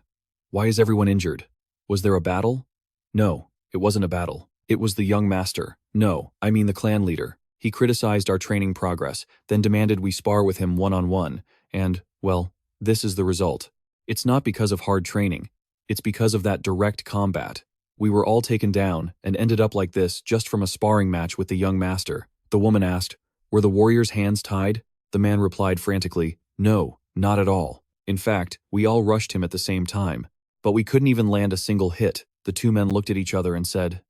Speaker 1: Why is everyone injured? Was there a battle?" "No, it wasn't a battle. It was the young master. No, I mean the clan leader. He criticized our training progress, then demanded we spar with him one-on-one, and, well, this is the result. It's not because of hard training. It's because of that direct combat. We were all taken down and ended up like this just from a sparring match with the young master." The woman asked, "Were the warrior's hands tied?" The man replied frantically, "No, not at all. In fact, we all rushed him at the same time, but we couldn't even land a single hit." The two men looked at each other and said,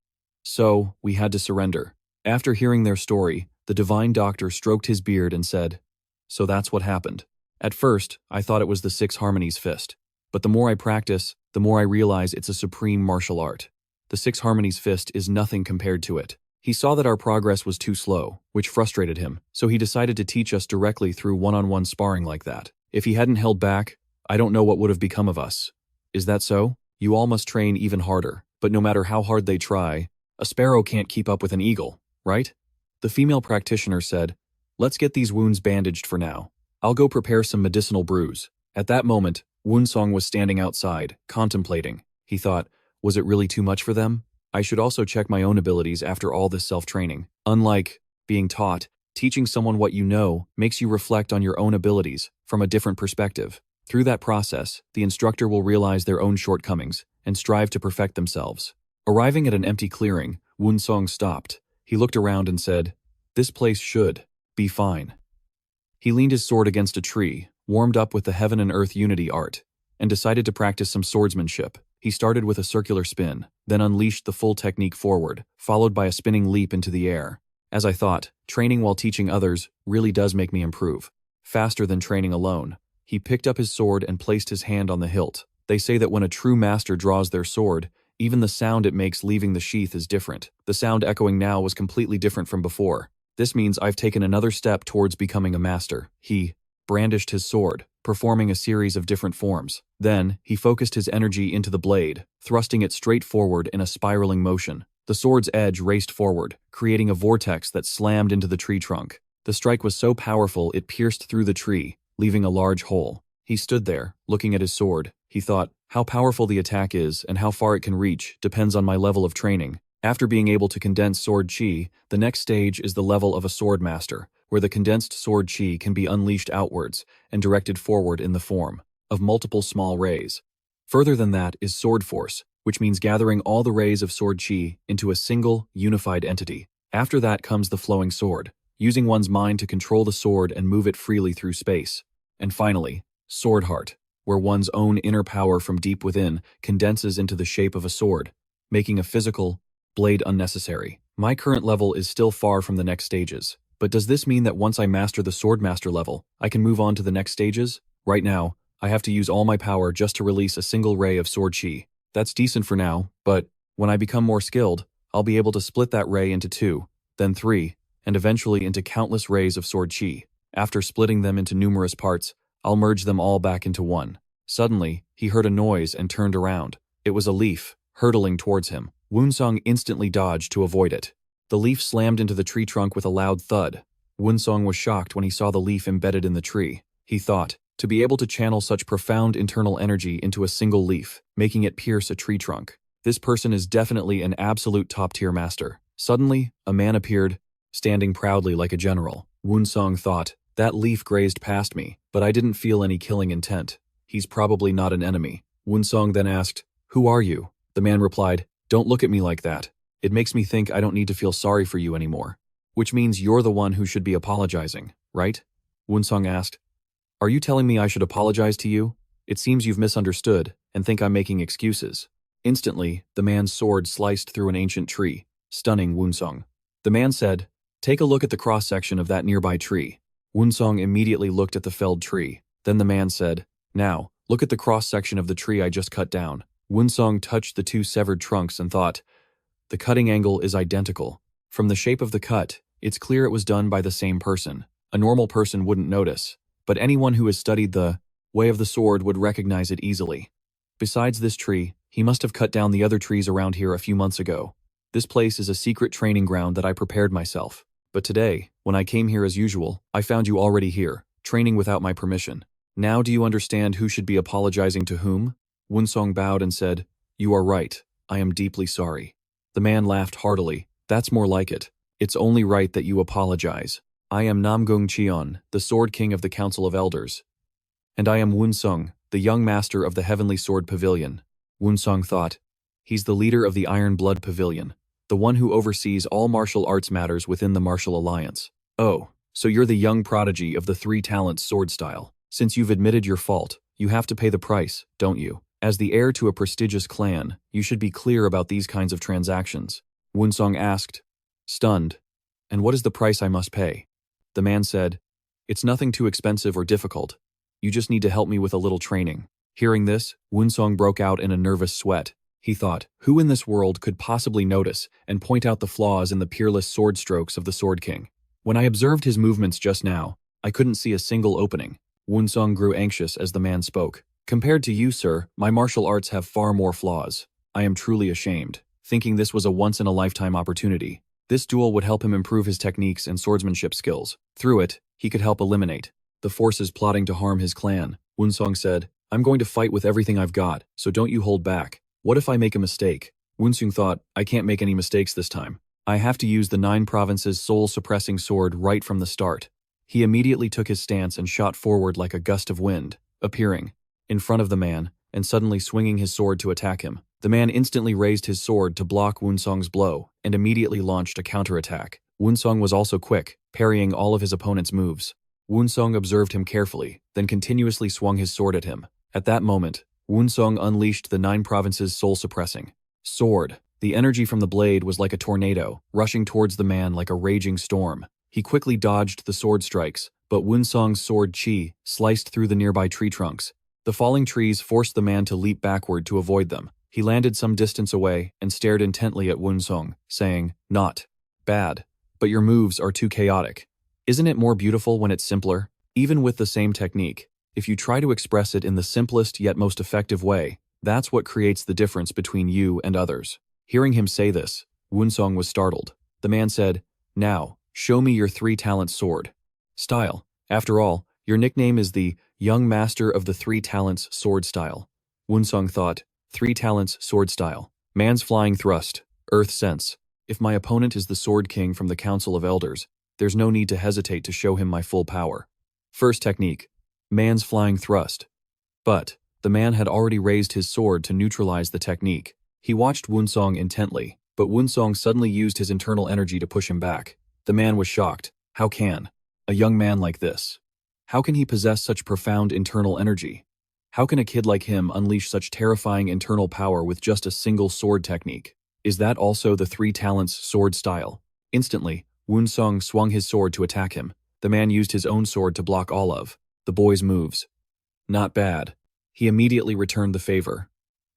Speaker 1: "So, we had to surrender." After hearing their story, the divine doctor stroked his beard and said, "So that's what happened. At first, I thought it was the Six Harmonies fist, but the more I practice, the more I realize it's a supreme martial art. The Six Harmonies fist is nothing compared to it. He saw that our progress was too slow, which frustrated him, so he decided to teach us directly through one-on-one sparring like that. If he hadn't held back, I don't know what would have become of us. Is that so? You all must train even harder, but no matter how hard they try, a sparrow can't keep up with an eagle, right? The female practitioner said, let's get these wounds bandaged for now. I'll go prepare some medicinal brews. At that moment, Woon-seong was standing outside, contemplating. He thought, was it really too much for them? I should also check my own abilities after all this self-training. Unlike being taught, teaching someone what you know makes you reflect on your own abilities from a different perspective. Through that process, the instructor will realize their own shortcomings and strive to perfect themselves. Arriving at an empty clearing, Woon-seong stopped. He looked around and said, this place should be fine. He leaned his sword against a tree, warmed up with the heaven and earth unity art, and decided to practice some swordsmanship. He started with a circular spin, then unleashed the full technique forward, followed by a spinning leap into the air. As I thought, training while teaching others really does make me improve. Faster than training alone. He picked up his sword and placed his hand on the hilt. They say that when a true master draws their sword, even the sound it makes leaving the sheath is different. The sound echoing now was completely different from before. This means I've taken another step towards becoming a master. He brandished his sword, performing a series of different forms. Then, he focused his energy into the blade, thrusting it straight forward in a spiraling motion. The sword's edge raced forward, creating a vortex that slammed into the tree trunk. The strike was so powerful it pierced through the tree, leaving a large hole. He stood there, looking at his sword. He thought, how powerful the attack is and how far it can reach depends on my level of training. After being able to condense sword chi, the next stage is the level of a sword master, where the condensed sword chi can be unleashed outwards and directed forward in the form of multiple small rays. Further than that is sword force, which means gathering all the rays of sword chi into a single, unified entity. After that comes the flowing sword, using one's mind to control the sword and move it freely through space. And finally, sword heart, where one's own inner power from deep within condenses into the shape of a sword, making a physical blade unnecessary. My current level is still far from the next stages, but does this mean that once I master the swordmaster level, I can move on to the next stages? Right now, I have to use all my power just to release a single ray of sword chi. That's decent for now, but when I become more skilled, I'll be able to split that ray into 2, then 3, and eventually into countless rays of sword chi. After splitting them into numerous parts, I'll merge them all back into one. Suddenly, he heard a noise and turned around. It was a leaf, hurtling towards him. Woon-seong instantly dodged to avoid it. The leaf slammed into the tree trunk with a loud thud. Woon-seong was shocked when he saw the leaf embedded in the tree. He thought, to be able to channel such profound internal energy into a single leaf, making it pierce a tree trunk. This person is definitely an absolute top-tier master. Suddenly, a man appeared, standing proudly like a general. Woon-seong thought, that leaf grazed past me, but I didn't feel any killing intent. He's probably not an enemy. Woon-seong then asked, who are you? The man replied, don't look at me like that. It makes me think I don't need to feel sorry for you anymore. Which means you're the one who should be apologizing, right? Woon-seong asked, are you telling me I should apologize to you? It seems you've misunderstood and think I'm making excuses. Instantly, the man's sword sliced through an ancient tree, stunning Woon-seong. The man said, take a look at the cross-section of that nearby tree. Woon-seong immediately looked at the felled tree. Then the man said, now, look at the cross-section of the tree I just cut down. Woon-seong touched the 2 severed trunks and thought, the cutting angle is identical. From the shape of the cut, it's clear it was done by the same person. A normal person wouldn't notice, but anyone who has studied the way of the sword would recognize it easily. Besides this tree, he must have cut down the other trees around here a few months ago. This place is a secret training ground that I prepared myself. But today, when I came here as usual, I found you already here, training without my permission. Now do you understand who should be apologizing to whom? Woon-seong bowed and said, you are right, I am deeply sorry. The man laughed heartily. That's more like it. It's only right that you apologize. I am Namgung Cheon, the Sword King of the Council of Elders. And I am Woon-seong, the young master of the Heavenly Sword Pavilion. Woon-seong thought, he's the leader of the Iron Blood Pavilion, the one who oversees all martial arts matters within the Martial Alliance. Oh, so you're the young prodigy of the 3 talents sword style. Since you've admitted your fault, you have to pay the price, don't you? As the heir to a prestigious clan, you should be clear about these kinds of transactions. Woon-seong asked, stunned, and what is the price I must pay? The man said, it's nothing too expensive or difficult. You just need to help me with a little training. Hearing this, Woon-seong broke out in a nervous sweat. He thought, who in this world could possibly notice and point out the flaws in the peerless sword strokes of the Sword King? When I observed his movements just now, I couldn't see a single opening. Woon-seong grew anxious as the man spoke. Compared to you, sir, my martial arts have far more flaws. I am truly ashamed, thinking this was a once-in-a-lifetime opportunity. This duel would help him improve his techniques and swordsmanship skills. Through it, he could help eliminate the forces plotting to harm his clan. Woon-seong said, I'm going to fight with everything I've got, so don't you hold back. What if I make a mistake? Woon-seong thought, I can't make any mistakes this time. I have to use the 9 provinces soul-suppressing sword right from the start. He immediately took his stance and shot forward like a gust of wind, appearing in front of the man and suddenly swinging his sword to attack him. The man instantly raised his sword to block Woon-seong's blow and immediately launched a counterattack. Woon-seong was also quick, parrying all of his opponent's moves. Woon-seong observed him carefully, then continuously swung his sword at him. At that moment, Woon-seong unleashed the 9 provinces soul-suppressing sword. The energy from the blade was like a tornado, rushing towards the man like a raging storm. He quickly dodged the sword strikes, but Woon-seong's sword chi sliced through the nearby tree trunks. The falling trees forced the man to leap backward to avoid them. He landed some distance away and stared intently at Woon-seong, saying, Not bad, but your moves are too chaotic. Isn't it more beautiful when it's simpler? Even with the same technique, if you try to express it in the simplest yet most effective way, that's what creates the difference between you and others. Hearing him say this, Woon-seong was startled. The man said, Now, show me your 3-talent sword style. After all, your nickname is the young master of the 3 talents sword style. Woon-seong thought, 3 talents sword style. Man's flying thrust, earth sense. If my opponent is the Sword King from the Council of Elders, there's no need to hesitate to show him my full power. First technique, man's flying thrust. But the man had already raised his sword to neutralize the technique. He watched Woon-seong intently, but Woon-seong suddenly used his internal energy to push him back. The man was shocked. How can a young man like this? How can he possess such profound internal energy? How can a kid like him unleash such terrifying internal power with just a single sword technique? Is that also the 3 talents sword style? Instantly, Woon-seong swung his sword to attack him. The man used his own sword to block all of the boy's moves. Not bad. He immediately returned the favor.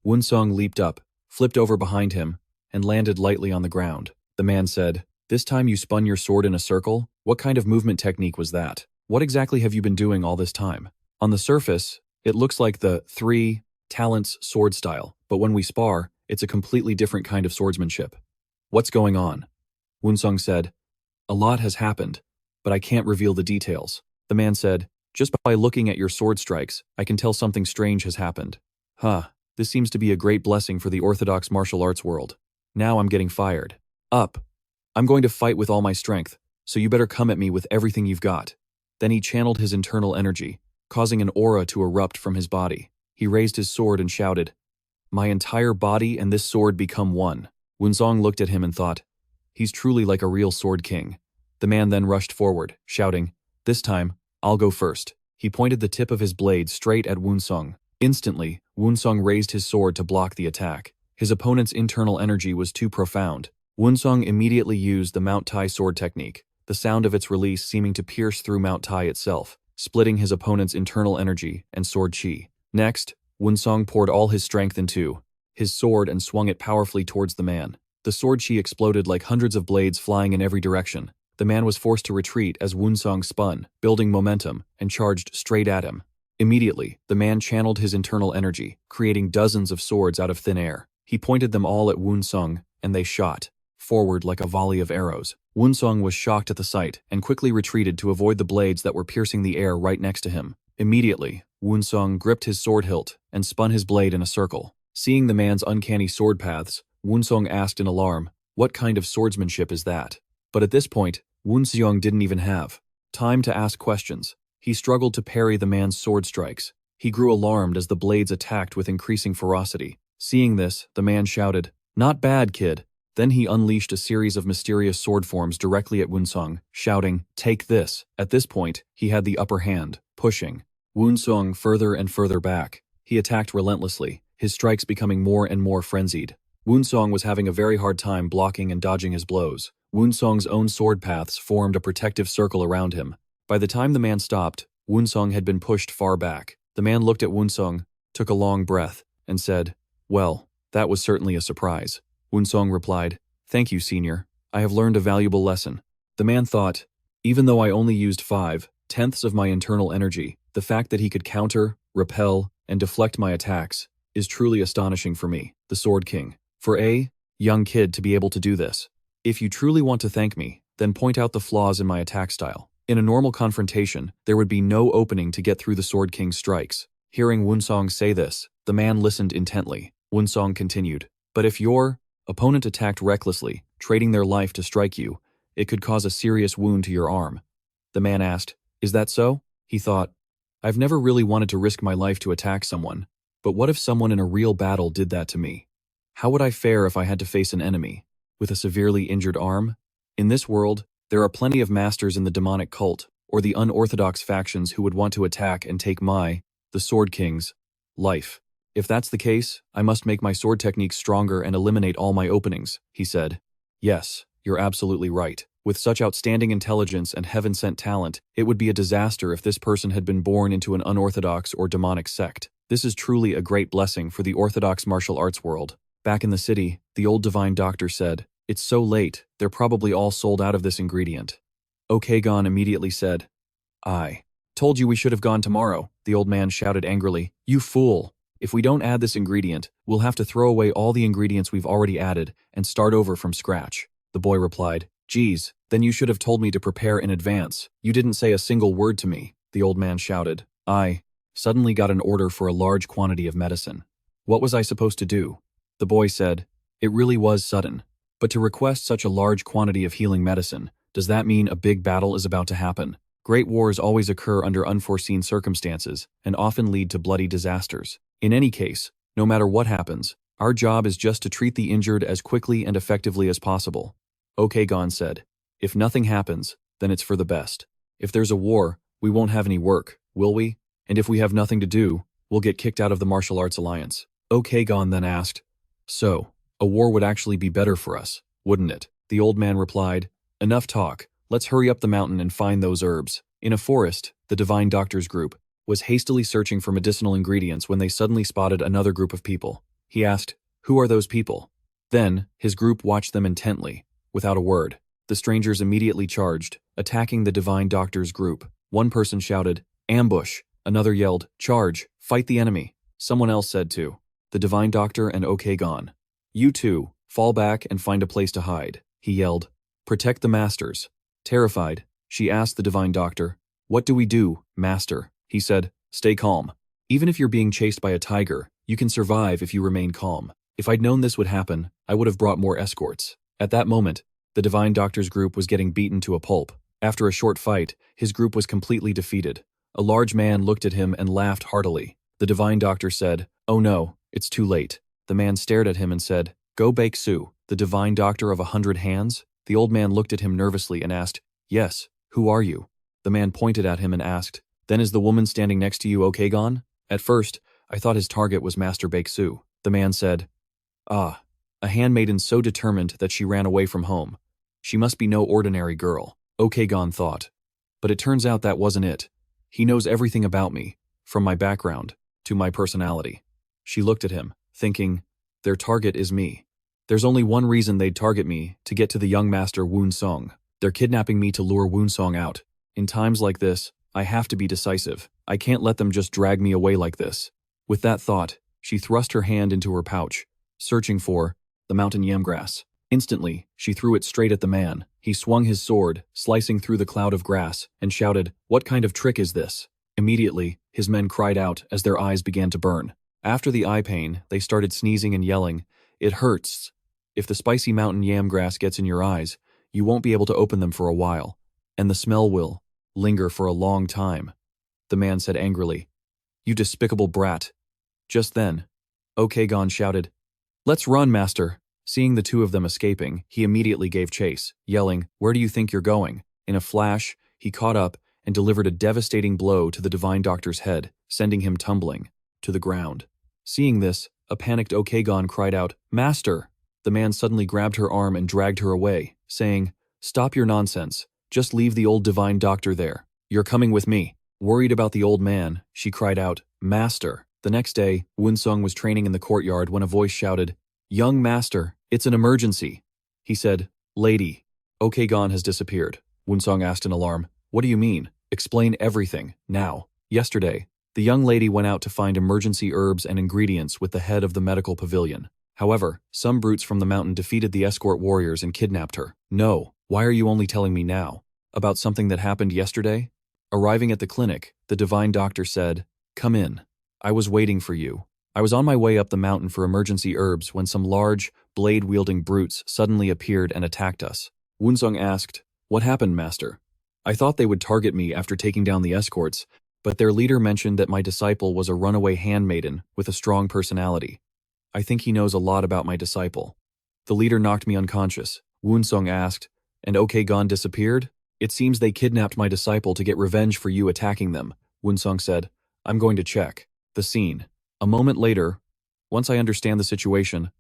Speaker 1: Woon-seong leaped up, flipped over behind him, and landed lightly on the ground. The man said, This time you spun your sword in a circle? What kind of movement technique was that? What exactly have you been doing all this time? On the surface, it looks like the 3 talents sword style, but when we spar, it's a completely different kind of swordsmanship. What's going on? Woon-seong said, A lot has happened, but I can't reveal the details. The man said, Just by looking at your sword strikes, I can tell something strange has happened. This seems to be a great blessing for the orthodox martial arts world. Now I'm getting fired up. I'm going to fight with all my strength, so you better come at me with everything you've got. Then he channeled his internal energy, causing an aura to erupt from his body. He raised his sword and shouted, My entire body and this sword become one. Woon-seong looked at him and thought, He's truly like a real sword king. The man then rushed forward, shouting, This time, I'll go first. He pointed the tip of his blade straight at Woon-seong. Instantly, Woon-seong raised his sword to block the attack. His opponent's internal energy was too profound. Woon-seong immediately used the Mount Tai sword technique, the sound of its release seeming to pierce through Mount Tai itself, splitting his opponent's internal energy and sword chi. Next, Woon-seong poured all his strength into his sword and swung it powerfully towards the man. The sword chi exploded like hundreds of blades flying in every direction. The man was forced to retreat as Woon-seong spun, building momentum, and charged straight at him. Immediately, the man channeled his internal energy, creating dozens of swords out of thin air. He pointed them all at Woon-seong, and they shot forward like a volley of arrows. Woon-seong was shocked at the sight and quickly retreated to avoid the blades that were piercing the air right next to him. Immediately, Woon-seong gripped his sword hilt and spun his blade in a circle. Seeing the man's uncanny sword paths, Woon-seong asked in alarm, What kind of swordsmanship is that? But at this point, Woon-seong didn't even have time to ask questions. He struggled to parry the man's sword strikes. He grew alarmed as the blades attacked with increasing ferocity. Seeing this, the man shouted, Not bad, kid. Then he unleashed a series of mysterious sword forms directly at Woon-seong, shouting, Take this. At this point, he had the upper hand, pushing Woon-seong further and further back. He attacked relentlessly, his strikes becoming more and more frenzied. Woon-seong was having a very hard time blocking and dodging his blows. Woon-seong's own sword paths formed a protective circle around him. By the time the man stopped, Woon-seong had been pushed far back. The man looked at Woon-seong, took a long breath, and said, Well, That was certainly a surprise. Woon-seong replied, "Thank you, senior. I have learned a valuable lesson." The man thought, even though I only used 5/10 of my internal energy, the fact that he could counter, repel, and deflect my attacks is truly astonishing for me, the Sword King. For a young kid to be able to do this. If you truly want to thank me, then point out the flaws in my attack style. In a normal confrontation, there would be no opening to get through the Sword King's strikes. Hearing Woon-seong say this, the man listened intently. Woon-seong continued, "But if your opponent attacked recklessly, trading their life to strike you, it could cause a serious wound to your arm." The man asked, "Is that so?" He thought, "I've never really wanted to risk my life to attack someone, but what if someone in a real battle did that to me? How would I fare if I had to face an enemy with a severely injured arm? In this world, there are plenty of masters in the demonic cult or the unorthodox factions who would want to attack and take the Sword King's, life. If that's the case, I must make my sword techniques stronger and eliminate all my openings," he said. "Yes, you're absolutely right. With such outstanding intelligence and heaven-sent talent, it would be a disaster if this person had been born into an unorthodox or demonic sect. This is truly a great blessing for the orthodox martial arts world." Back in the city, the old divine doctor said, "It's so late, they're probably all sold out of this ingredient." Okon immediately said, "I told you we should have gone tomorrow," the old man shouted angrily. "You fool! If we don't add this ingredient, we'll have to throw away all the ingredients we've already added and start over from scratch." The boy replied, "Geez, then you should have told me to prepare in advance. You didn't say a single word to me," the old man shouted. "I suddenly got an order for a large quantity of medicine. What was I supposed to do?" The boy said, "It really was sudden. But to request such a large quantity of healing medicine, does that mean a big battle is about to happen? Great wars always occur under unforeseen circumstances and often lead to bloody disasters. In any case, no matter what happens, our job is just to treat the injured as quickly and effectively as possible." Okon said, "If nothing happens, then it's for the best. If there's a war, we won't have any work, will we? And if we have nothing to do, we'll get kicked out of the martial arts alliance." Okon then asked, "So, a war would actually be better for us, wouldn't it?" The old man replied, "Enough talk. Let's hurry up the mountain and find those herbs." In a forest, the divine doctor's group was hastily searching for medicinal ingredients when they suddenly spotted another group of people. He asked, "Who are those people?" Then, his group watched them intently, without a word. The strangers immediately charged, attacking the divine doctor's group. One person shouted, "Ambush!" Another yelled, "Charge! Fight the enemy!" Someone else said to the divine doctor and Okon, "You two, fall back and find a place to hide," he yelled. "Protect the masters." Terrified, she asked the divine doctor, "What do we do, master?" He said, "Stay calm. Even if you're being chased by a tiger, you can survive if you remain calm. If I'd known this would happen, I would have brought more escorts." At that moment, the divine doctor's group was getting beaten to a pulp. After a short fight, his group was completely defeated. A large man looked at him and laughed heartily. The divine doctor said, "Oh no, it's too late." The man stared at him and said, "Go Baek-su, the divine doctor of 100 hands?" The old man looked at him nervously and asked, "Yes, who are you?" The man pointed at him and asked, "Then is the woman standing next to you Okon?" At first, I thought his target was Master Baek-su. The man said, "Ah, a handmaiden so determined that she ran away from home. She must be no ordinary girl," Okon thought. But it turns out that wasn't it. He knows everything about me, from my background to my personality. She looked at him, thinking, their target is me. There's only one reason they'd target me, to get to the young master Woon-seong. They're kidnapping me to lure Woon-seong out. In times like this, I have to be decisive. I can't let them just drag me away like this. With that thought, she thrust her hand into her pouch, searching for the mountain yamgrass. Instantly, she threw it straight at the man. He swung his sword, slicing through the cloud of grass, and shouted, "What kind of trick is this?" Immediately, his men cried out as their eyes began to burn. After the eye pain, they started sneezing and yelling, "It hurts." If the spicy mountain yamgrass gets in your eyes, you won't be able to open them for a while, and the smell will linger for a long time. The man said angrily, "You despicable brat." Just then, Okon shouted, "Let's run, master." Seeing the two of them escaping, he immediately gave chase, yelling, "Where do you think you're going?" In a flash, he caught up and delivered a devastating blow to the divine doctor's head, sending him tumbling to the ground. Seeing this, a panicked Okon cried out, "Master!" The man suddenly grabbed her arm and dragged her away, saying, "Stop your nonsense. Just leave the old divine doctor there. You're coming with me." Worried about the old man, she cried out, "Master!" The next day, Woon-seong was training in the courtyard when a voice shouted, Young master, it's an emergency. He said, Lady. Okon has disappeared. Woon-seong asked in alarm. What do you mean? Explain everything, now. Yesterday, the young lady went out to find emergency herbs and ingredients with the head of the medical pavilion. However, some brutes from the mountain defeated the escort warriors and kidnapped her. No, why are you only telling me now? About something that happened yesterday? Arriving at the clinic, the divine doctor said, Come in. I was waiting for you. I was on my way up the mountain for emergency herbs when some large, blade-wielding brutes suddenly appeared and attacked us. Woon-seong asked, What happened, master? I thought they would target me after taking down the escorts, but their leader mentioned that my disciple was a runaway handmaiden with a strong personality. I think he knows a lot about my disciple. The leader knocked me unconscious. Woon-seong asked, And Okon disappeared? It seems they kidnapped my disciple to get revenge for you attacking them, Woon-seong said. I'm going to check. The scene. A moment later, once I understand the situation,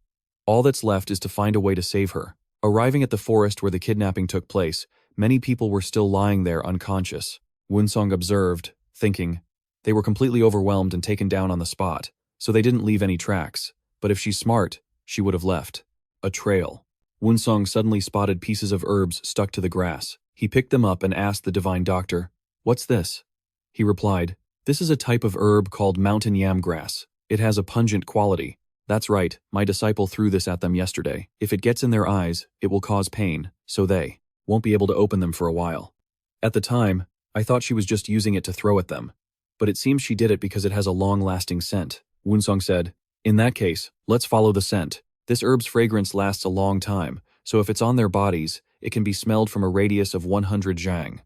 Speaker 1: all that's left is to find a way to save her. Arriving at the forest where the kidnapping took place, many people were still lying there unconscious. Woon-seong observed, thinking, they were completely overwhelmed and taken down on the spot, so they didn't leave any tracks. But if she's smart, she would have left. A trail. Woon-seong suddenly spotted pieces of herbs stuck to the grass. He picked them up and asked the divine doctor, What's this? He replied, This is a type of herb called mountain yam grass. It has a pungent quality. That's right, my disciple threw this at them yesterday. If it gets in their eyes, it will cause pain, so they won't be able to open them for a while. At the time, I thought she was just using it to throw at them. But it seems she did it because it has a long-lasting scent. Woon-seong said, In that case, let's follow the scent. This herb's fragrance lasts a long time, so if it's on their bodies, it can be smelled from a radius of 100 jang.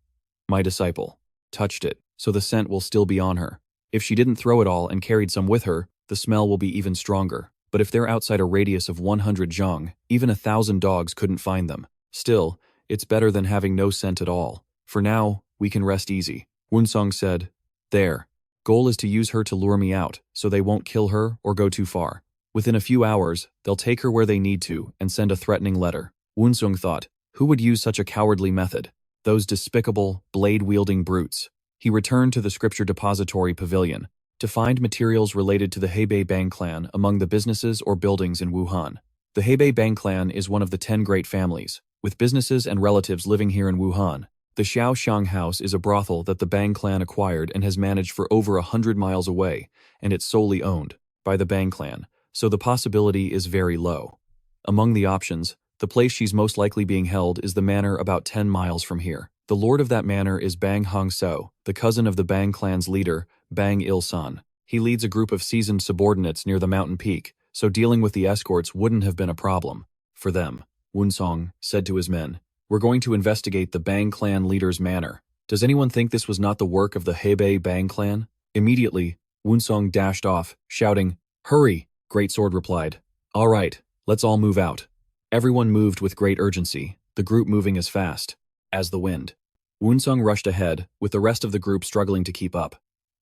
Speaker 1: My disciple touched it, so the scent will still be on her. If she didn't throw it all and carried some with her, the smell will be even stronger. But if they're outside a radius of 100 jang, even 1,000 dogs couldn't find them. Still, it's better than having no scent at all. For now, we can rest easy. Woon-seong said, There. Goal is to use her to lure me out, so they won't kill her or go too far. Within a few hours, they'll take her where they need to and send a threatening letter. Woon-seong thought, who would use such a cowardly method? Those despicable, blade-wielding brutes. He returned to the scripture depository pavilion to find materials related to the Hebei Bang clan among the businesses or buildings in Wuhan. The Hebei Bang clan is one of the 10 great families, with businesses and relatives living here in Wuhan. The Xiaoxiang House is a brothel that the Bang clan acquired and has managed for over 100 miles away, and it's solely owned by the Bang clan, so the possibility is very low. Among the options, the place she's most likely being held is the manor about 10 miles from here. The lord of that manor is Bang Hong-seo, the cousin of the Bang clan's leader, Bang Il-san. He leads a group of seasoned subordinates near the mountain peak, so dealing with the escorts wouldn't have been a problem for them. Woon-seong said to his men, We're going to investigate the Bang clan leader's manor. Does anyone think this was not the work of the Hebei Bang clan? Immediately, Woon-seong dashed off, shouting, Hurry! Great Sword replied, All right, let's all move out. Everyone moved with great urgency, the group moving as fast as the wind. Woon-seong rushed ahead, with the rest of the group struggling to keep up.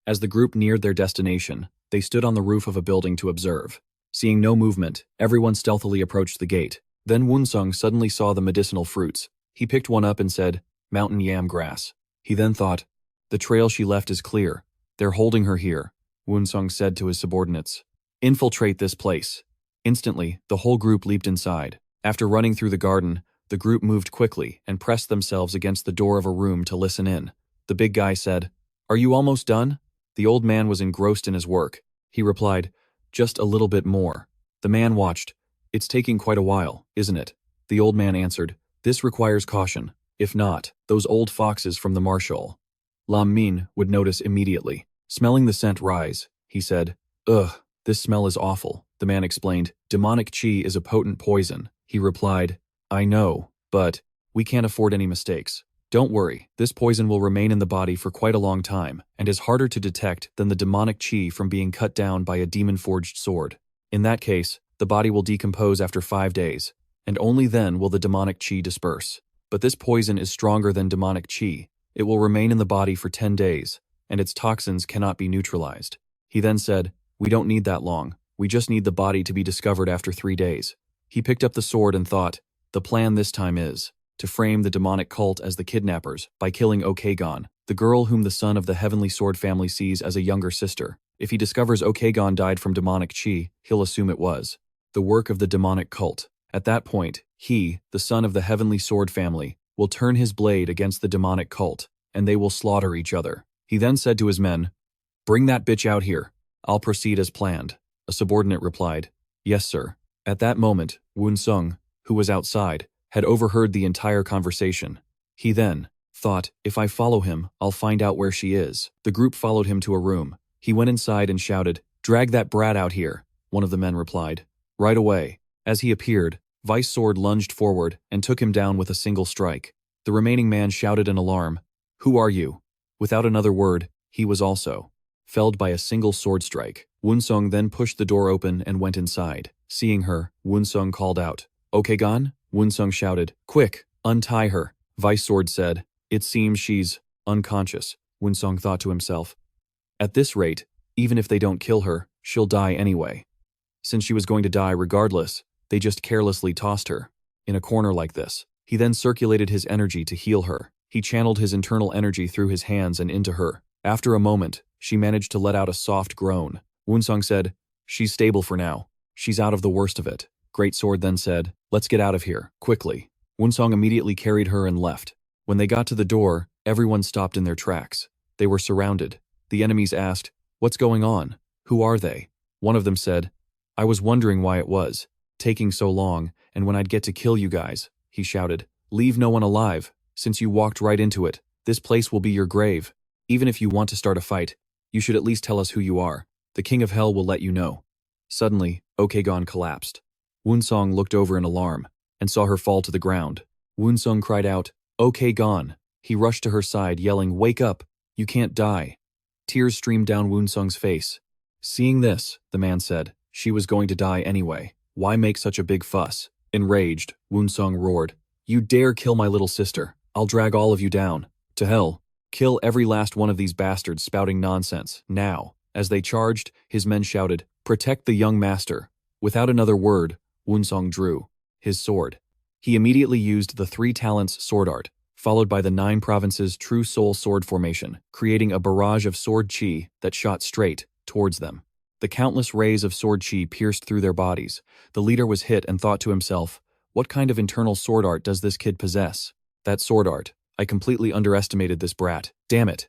Speaker 1: As the group neared their destination, they stood on the roof of a building to observe. Seeing no movement, everyone stealthily approached the gate. Then Woon-seong suddenly saw the medicinal fruits. He picked one up and said, Mountain yam grass. He then thought, The trail she left is clear. They're holding her here. Woon-seong said to his subordinates, Infiltrate this place. Instantly, the whole group leaped inside. After running through the garden, the group moved quickly and pressed themselves against the door of a room to listen in. The big guy said, Are you almost done? The old man was engrossed in his work. He replied, Just a little bit more. The man watched. It's taking quite a while, isn't it? The old man answered, This requires caution. If not, those old foxes from the marshal Lam Min would notice immediately. Smelling the scent rise, he said, Ugh, this smell is awful. The man explained, Demonic chi is a potent poison. He replied, I know, but we can't afford any mistakes. Don't worry, this poison will remain in the body for quite a long time and is harder to detect than the demonic chi from being cut down by a demon-forged sword. In that case, the body will decompose after 5 days, and only then will the demonic chi disperse. But this poison is stronger than demonic chi. It will remain in the body for 10 days, and its toxins cannot be neutralized. He then said, We don't need that long. We just need the body to be discovered after 3 days. He picked up the sword and thought, The plan this time is to frame the demonic cult as the kidnappers by killing Okon, the girl whom the son of the Heavenly Sword family sees as a younger sister. If he discovers Okon died from demonic chi, he'll assume it was the work of the demonic cult. At that point, he, the son of the heavenly sword family, will turn his blade against the demonic cult, and they will slaughter each other. He then said to his men, "Bring that bitch out here. I'll proceed as planned." A subordinate replied, "Yes, sir." At that moment, Woon-seong, who was outside, had overheard the entire conversation. He then thought, if I follow him, I'll find out where she is. The group followed him to a room. He went inside and shouted, "Drag that brat out here," one of the men replied. Right away, as he appeared, Vice Sword lunged forward and took him down with a single strike. The remaining man shouted in alarm, "Who are you?" Without another word, he was also felled by a single sword strike. Woon-seong then pushed the door open and went inside. Seeing her, Woon-seong called out, "Okon?" Woon-seong shouted, "Quick, untie her." Vice Sword said, "It seems she's unconscious," Woon-seong thought to himself. At this rate, even if they don't kill her, she'll die anyway. Since she was going to die regardless, they just carelessly tossed her in a corner like this. He then circulated his energy to heal her. He channeled his internal energy through his hands and into her. After a moment, she managed to let out a soft groan. Woon-seong said, "She's stable for now. She's out of the worst of it." Great Sword then said, "Let's get out of here, quickly." Woon-seong immediately carried her and left. When they got to the door, everyone stopped in their tracks. They were surrounded. The enemies asked, "What's going on? Who are they?" One of them said, "I was wondering why it was taking so long, and when I'd get to kill you guys." He shouted, "Leave no one alive. Since you walked right into it, this place will be your grave. Even if you want to start a fight, you should at least tell us who you are. The King of Hell will let you know." Suddenly, Okon collapsed. Woon-seong looked over in alarm and saw her fall to the ground. Woon-seong cried out, "Okon!" He rushed to her side, yelling, "Wake up! You can't die!" Tears streamed down Woon-seong's face. Seeing this, the man said, "She was going to die anyway. Why make such a big fuss?" Enraged, Woon-seong roared, "You dare kill my little sister. I'll drag all of you down. To hell. Kill every last one of these bastards spouting nonsense, now." As they charged, his men shouted, "Protect the young master." Without another word, Woon-seong drew his sword. He immediately used the 3 talents sword art, followed by the 9 provinces true soul sword formation, creating a barrage of sword chi that shot straight towards them. The countless rays of sword chi pierced through their bodies. The leader was hit and thought to himself, what kind of internal sword art does this kid possess? That sword art. I completely underestimated this brat. Damn it.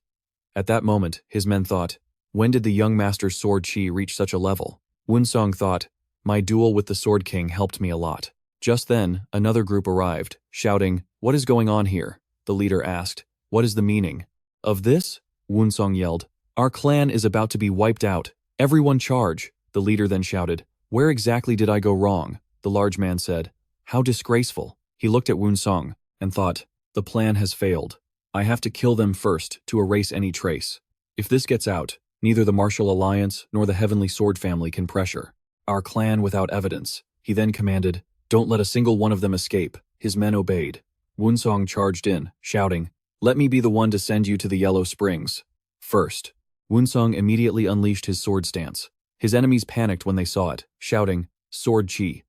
Speaker 1: At that moment, his men thought, when did the young master's sword chi reach such a level? Woon-seong thought, my duel with the Sword King helped me a lot. Just then, another group arrived, shouting, "What is going on here?" The leader asked, "What is the meaning of this?" Woon-seong yelled, "Our clan is about to be wiped out. Everyone charge." The leader then shouted, "Where exactly did I go wrong?" The large man said, "How disgraceful." He looked at Woon-seong and thought, the plan has failed. I have to kill them first to erase any trace. If this gets out, neither the Martial Alliance nor the Heavenly Sword family can pressure our clan without evidence. He then commanded, "Don't let a single one of them escape." His men obeyed. Woon-seong charged in, shouting, "Let me be the one to send you to the Yellow Springs first." Woon-seong immediately unleashed his sword stance. His enemies panicked when they saw it, shouting, "Sword chi."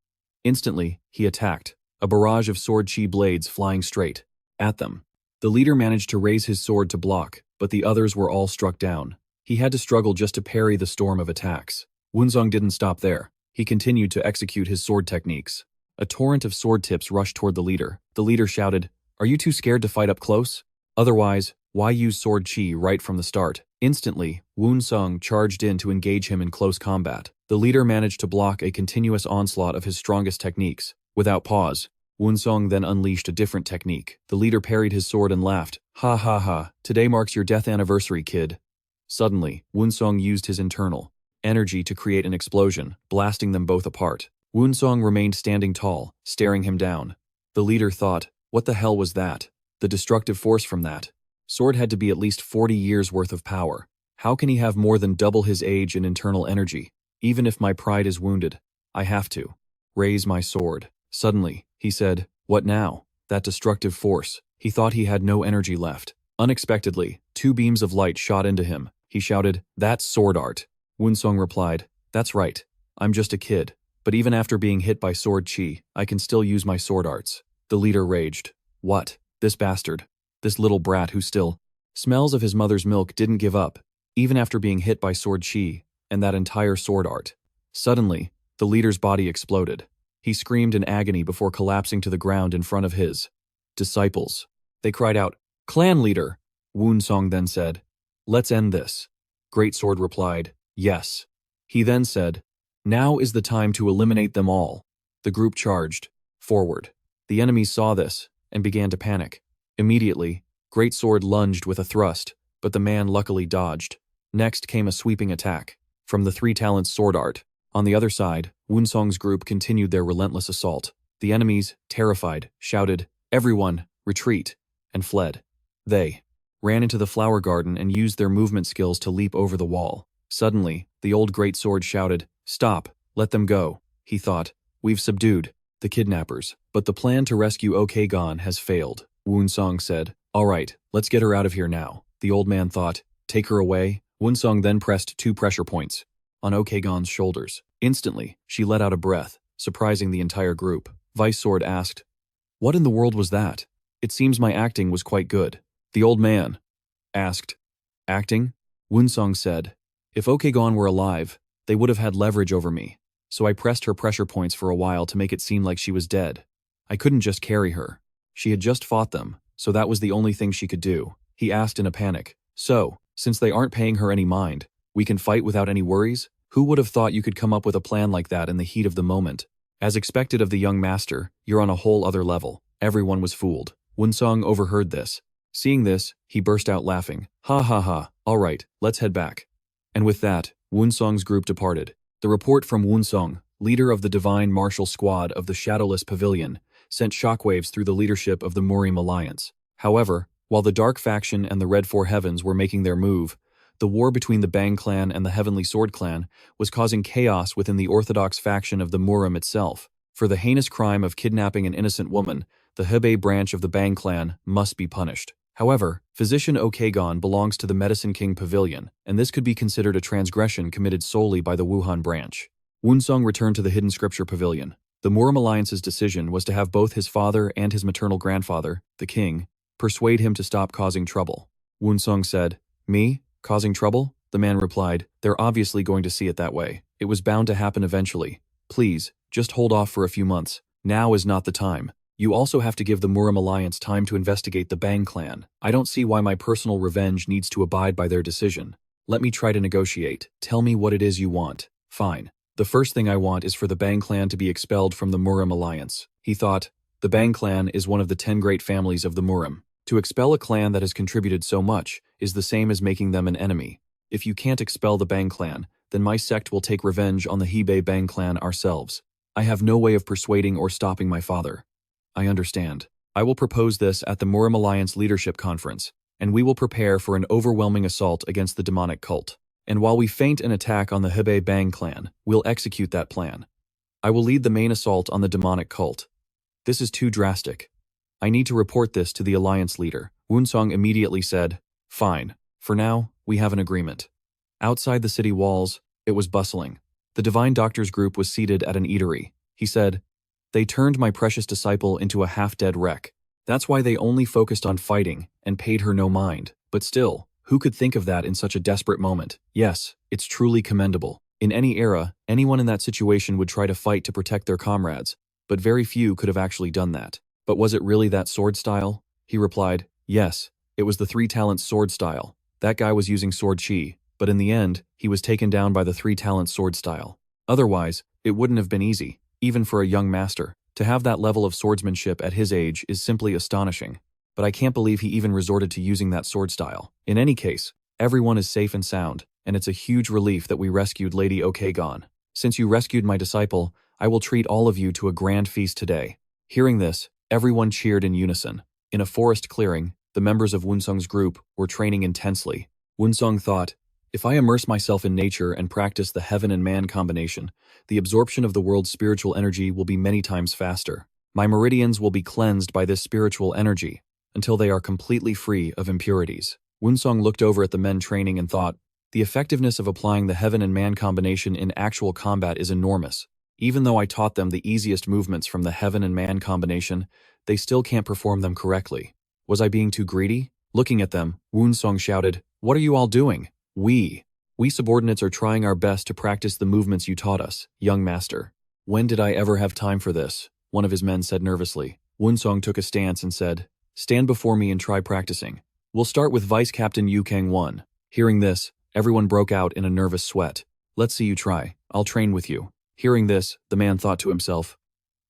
Speaker 1: Instantly, he attacked, a barrage of sword chi blades flying straight at them. The leader managed to raise his sword to block, but the others were all struck down. He had to struggle just to parry the storm of attacks. Woon-seong didn't stop there. He continued to execute his sword techniques. A torrent of sword tips rushed toward the leader. The leader shouted, "Are you too scared to fight up close? Otherwise, why use sword chi right from the start?" Instantly, Woon-seong charged in to engage him in close combat. The leader managed to block a continuous onslaught of his strongest techniques. Without pause, Woon-seong then unleashed a different technique. The leader parried his sword and laughed, "Ha ha ha, today marks your death anniversary, kid." Suddenly, Woon-seong used his internal energy to create an explosion, blasting them both apart. Woon-seong remained standing tall, staring him down. The leader thought, what the hell was that? The destructive force from that sword had to be at least 40 years worth of power. How can he have more than double his age and internal energy? Even if my pride is wounded, I have to raise my sword. Suddenly, he said, "What now?" That destructive force. He thought he had no energy left. Unexpectedly, 2 beams of light shot into him. He shouted, "That's sword art." Woon-seong replied, "That's right. I'm just a kid. But even after being hit by sword chi, I can still use my sword arts." The leader raged. What? This bastard. This little brat who still smells of his mother's milk didn't give up, even after being hit by sword chi and that entire sword art. Suddenly, The leader's body exploded. He screamed in agony before collapsing to the ground in front of his disciples. They cried out, "Clan leader!" Woon-seong then said, "Let's end this." Greatsword replied, "Yes." He then said, "Now is the time to eliminate them all." The group charged forward. The enemies saw this and began to panic. Immediately, Greatsword lunged with a thrust, but the man luckily dodged. Next came a sweeping attack from the Three Talents sword art. On the other side, Woon-seong's group continued their relentless assault. The enemies, terrified, shouted, "Everyone, retreat," and fled. They ran into the flower garden and used their movement skills to leap over the wall. Suddenly, the old greatsword shouted, "Stop, let them go." He thought, "We've subdued the kidnappers, but the plan to rescue Okon has failed." Woon-seong said, "All right, let's get her out of here now." The old man thought, "Take her away." Woon-seong then pressed 2 pressure points on Okon's shoulders. Instantly, she let out a breath, surprising the entire group. Vice Sword asked, "What in the world was that? It seems my acting was quite good." The old man asked, "Acting?" Woon-seong said, "If Okon were alive, they would have had leverage over me, so I pressed her pressure points for a while to make it seem like she was dead. I couldn't just carry her. She had just fought them, so that was the only thing she could do." He asked in a panic, "So, since they aren't paying her any mind, we can fight without any worries?" Who would have thought you could come up with a plan like that in the heat of the moment? As expected of the young master, you're on a whole other level. Everyone was fooled. Woon-seong overheard this. Seeing this, he burst out laughing. "Ha ha ha, all right, let's head back." And with that, Woon-seong's group departed. The report from Woon-seong, leader of the divine martial squad of the shadowless pavilion, sent shockwaves through the leadership of the Murim alliance. However, while the Dark faction and the Red Four Heavens were making their move, the war between the Bang clan and the Heavenly Sword clan was causing chaos within the orthodox faction of the Murim itself. For the heinous crime of kidnapping an innocent woman, the Hebei branch of the Bang clan must be punished. However, physician Okon belongs to the Medicine King Pavilion, and this could be considered a transgression committed solely by the Wuhan branch. Woon-seong returned to the Hidden Scripture Pavilion. The Murim alliance's decision was to have both his father and his maternal grandfather, the king, persuade him to stop causing trouble. Woon-seong said, "Me? Causing trouble?" The man replied, "They're obviously going to see it that way. It was bound to happen eventually. Please, just hold off for a few months. Now is not the time. You also have to give the Murim alliance time to investigate the Bang clan. I don't see why my personal revenge needs to abide by their decision. Let me try to negotiate. Tell me what it is you want." "Fine. The first thing I want is for the Bang clan to be expelled from the Murim alliance." He thought, the Bang clan is one of the 10 great families of the Murim. To expel a clan that has contributed so much is the same as making them an enemy. If you can't expel the Bang clan, then my sect will take revenge on the Hebei Bang clan ourselves. I have no way of persuading or stopping my father. I understand. I will propose this at the Murim Alliance Leadership Conference, and we will prepare for an overwhelming assault against the demonic cult. And while we feint an attack on the Hebei Bang clan, we'll execute that plan. I will lead the main assault on the demonic cult. This is too drastic. I need to report this to the alliance leader. Woon-seong immediately said, "Fine. For now, we have an agreement." Outside the city walls, it was bustling. The Divine Doctor's group was seated at an eatery. He said, "They turned my precious disciple into a half-dead wreck. That's why they only focused on fighting and paid her no mind. But still, who could think of that in such a desperate moment? Yes, it's truly commendable. In any era, anyone in that situation would try to fight to protect their comrades, but very few could have actually done that. But was it really that sword style?" He replied, "Yes, it was the 3 talents sword style. That guy was using sword chi, but in the end, he was taken down by the 3 talents sword style. Otherwise, it wouldn't have been easy, even for a young master. To have that level of swordsmanship at his age is simply astonishing. But I can't believe he even resorted to using that sword style. In any case, everyone is safe and sound, and it's a huge relief that we rescued Lady Okon. Since you rescued my disciple, I will treat all of you to a grand feast today." Hearing this, everyone cheered in unison. In a forest clearing, the members of Woon-seong's group were training intensely. Woon-seong thought, if I immerse myself in nature and practice the heaven and man combination, the absorption of the world's spiritual energy will be many times faster. My meridians will be cleansed by this spiritual energy until they are completely free of impurities. Woon-seong looked over at the men training and thought, the effectiveness of applying the heaven and man combination in actual combat is enormous. Even though I taught them the easiest movements from the heaven and man combination, they still can't perform them correctly. Was I being too greedy? Looking at them, Woon-seong shouted, "What are you all doing?" "We We subordinates are trying our best to practice the movements you taught us, young master. When did I ever have time for this? One of his men said nervously. Woon-seong took a stance and said, stand before me and try practicing. We'll start with Vice Captain Yu Kang-won. Hearing this, everyone broke out in a nervous sweat. Let's see you try. I'll train with you. Hearing this, the man thought to himself,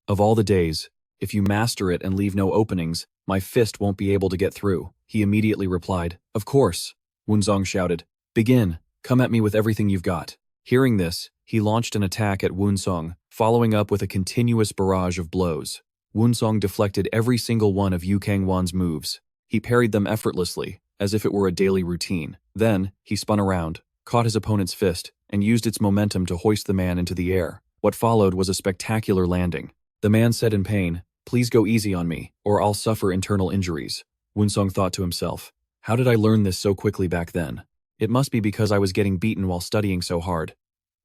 Speaker 1: of all the days, if you master it and leave no openings, my fist won't be able to get through. He immediately replied, of course. Woon-seong shouted, begin. Come at me with everything you've got. Hearing this, he launched an attack at Woon-seong, following up with a continuous barrage of blows. Woon-seong deflected every single one of Yu Kang-won's moves. He parried them effortlessly, as if it were a daily routine. Then, he spun around, caught his opponent's fist, and used its momentum to hoist the man into the air. What followed was a spectacular landing. The man said in pain, please go easy on me, or I'll suffer internal injuries. Woon-seong thought to himself, how did I learn this so quickly back then? It must be because I was getting beaten while studying so hard.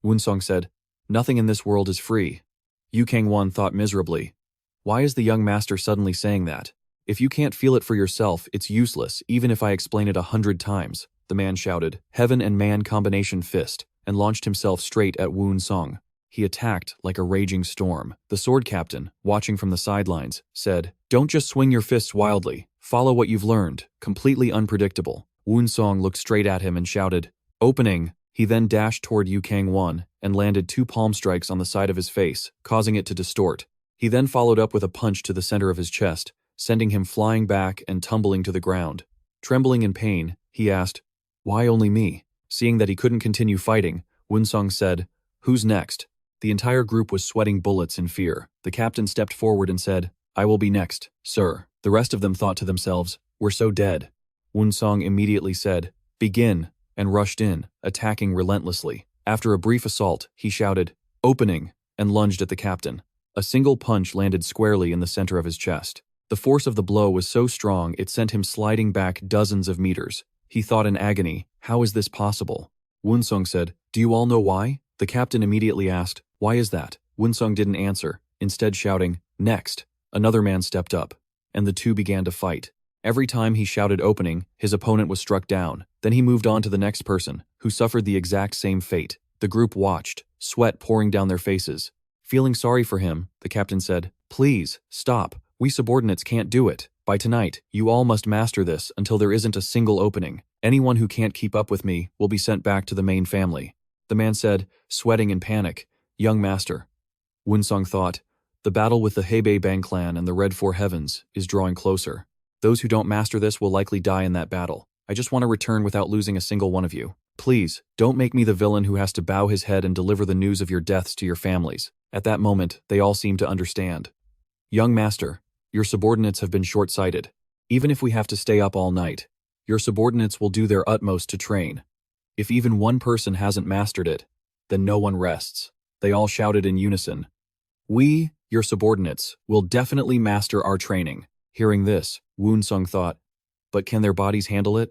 Speaker 1: Woon-seong said, nothing in this world is free. Yu Kang-won thought miserably, why is the young master suddenly saying that? If you can't feel it for yourself, it's useless, even if I explain it 100 times. The man shouted, heaven and man combination fist, and launched himself straight at Woon-seong. He attacked like a raging storm. The sword captain, watching from the sidelines, said, don't just swing your fists wildly. Follow what you've learned. Completely unpredictable. Woon-seong looked straight at him and shouted, opening. He then dashed toward Yu Kang-won and landed 2 palm strikes on the side of his face, causing it to distort. He then followed up with a punch to the center of his chest, sending him flying back and tumbling to the ground. Trembling in pain, he asked, why only me? Seeing that he couldn't continue fighting, Woon-seong said, who's next? The entire group was sweating bullets in fear. The captain stepped forward and said, I will be next, sir. The rest of them thought to themselves, we're so dead. Woon-seong immediately said, begin, and rushed in, attacking relentlessly. After a brief assault, he shouted, opening, and lunged at the captain. A single punch landed squarely in the center of his chest. The force of the blow was so strong it sent him sliding back dozens of meters. He thought in agony, how is this possible? Woon-seong said, do you all know why? The captain immediately asked, why is that? Woon-seong didn't answer, instead shouting, next. Another man stepped up, and the two began to fight. Every time he shouted opening, his opponent was struck down. Then he moved on to the next person, who suffered the exact same fate. The group watched, sweat pouring down their faces. Feeling sorry for him, the captain said, please, stop. We subordinates can't do it. By tonight, you all must master this until there isn't a single opening. Anyone who can't keep up with me will be sent back to the main family. The man said, sweating in panic, young master. Woon-seong thought, the battle with the Hebei Bang clan and the Red Four Heavens is drawing closer. Those who don't master this will likely die in that battle. I just want to return without losing a single one of you. Please, don't make me the villain who has to bow his head and deliver the news of your deaths to your families. At that moment, they all seemed to understand. Young master, your subordinates have been short-sighted. Even if we have to stay up all night, your subordinates will do their utmost to train. If even one person hasn't mastered it, then no one rests. They all shouted in unison. We, your subordinates, will definitely master our training. Hearing this, Woon-seong thought, but can their bodies handle it?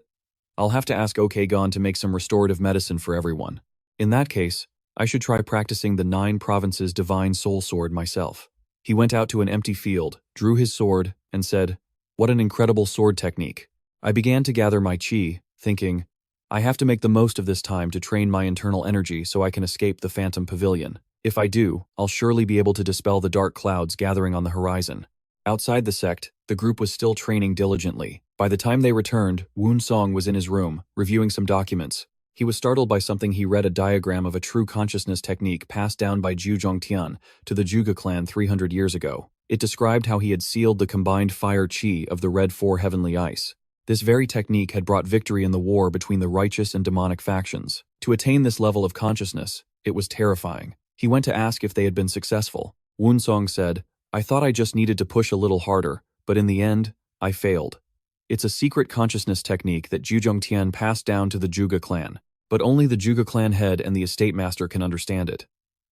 Speaker 1: I'll have to ask Okon to make some restorative medicine for everyone. In that case, I should try practicing the 9 provinces divine soul sword myself. He went out to an empty field, drew his sword, and said, what an incredible sword technique. I began to gather my chi, thinking, I have to make the most of this time to train my internal energy so I can escape the phantom pavilion. If I do, I'll surely be able to dispel the dark clouds gathering on the horizon. Outside the sect, the group was still training diligently. By the time they returned, Woon-seong was in his room, reviewing some documents. He was startled by something. He read a diagram of a true consciousness technique passed down by Zhu Zhongtian to the Zhuge clan 300 years ago. It described how he had sealed the combined fire chi of the Red Four Heavenly Ice. This very technique had brought victory in the war between the righteous and demonic factions. To attain this level of consciousness, it was terrifying. He went to ask if they had been successful. Woon-seong said, I thought I just needed to push a little harder, but in the end, I failed. It's a secret consciousness technique that Zhu Zhongtian passed down to the Zhuge clan, but only the Zhuge clan head and the estate master can understand it.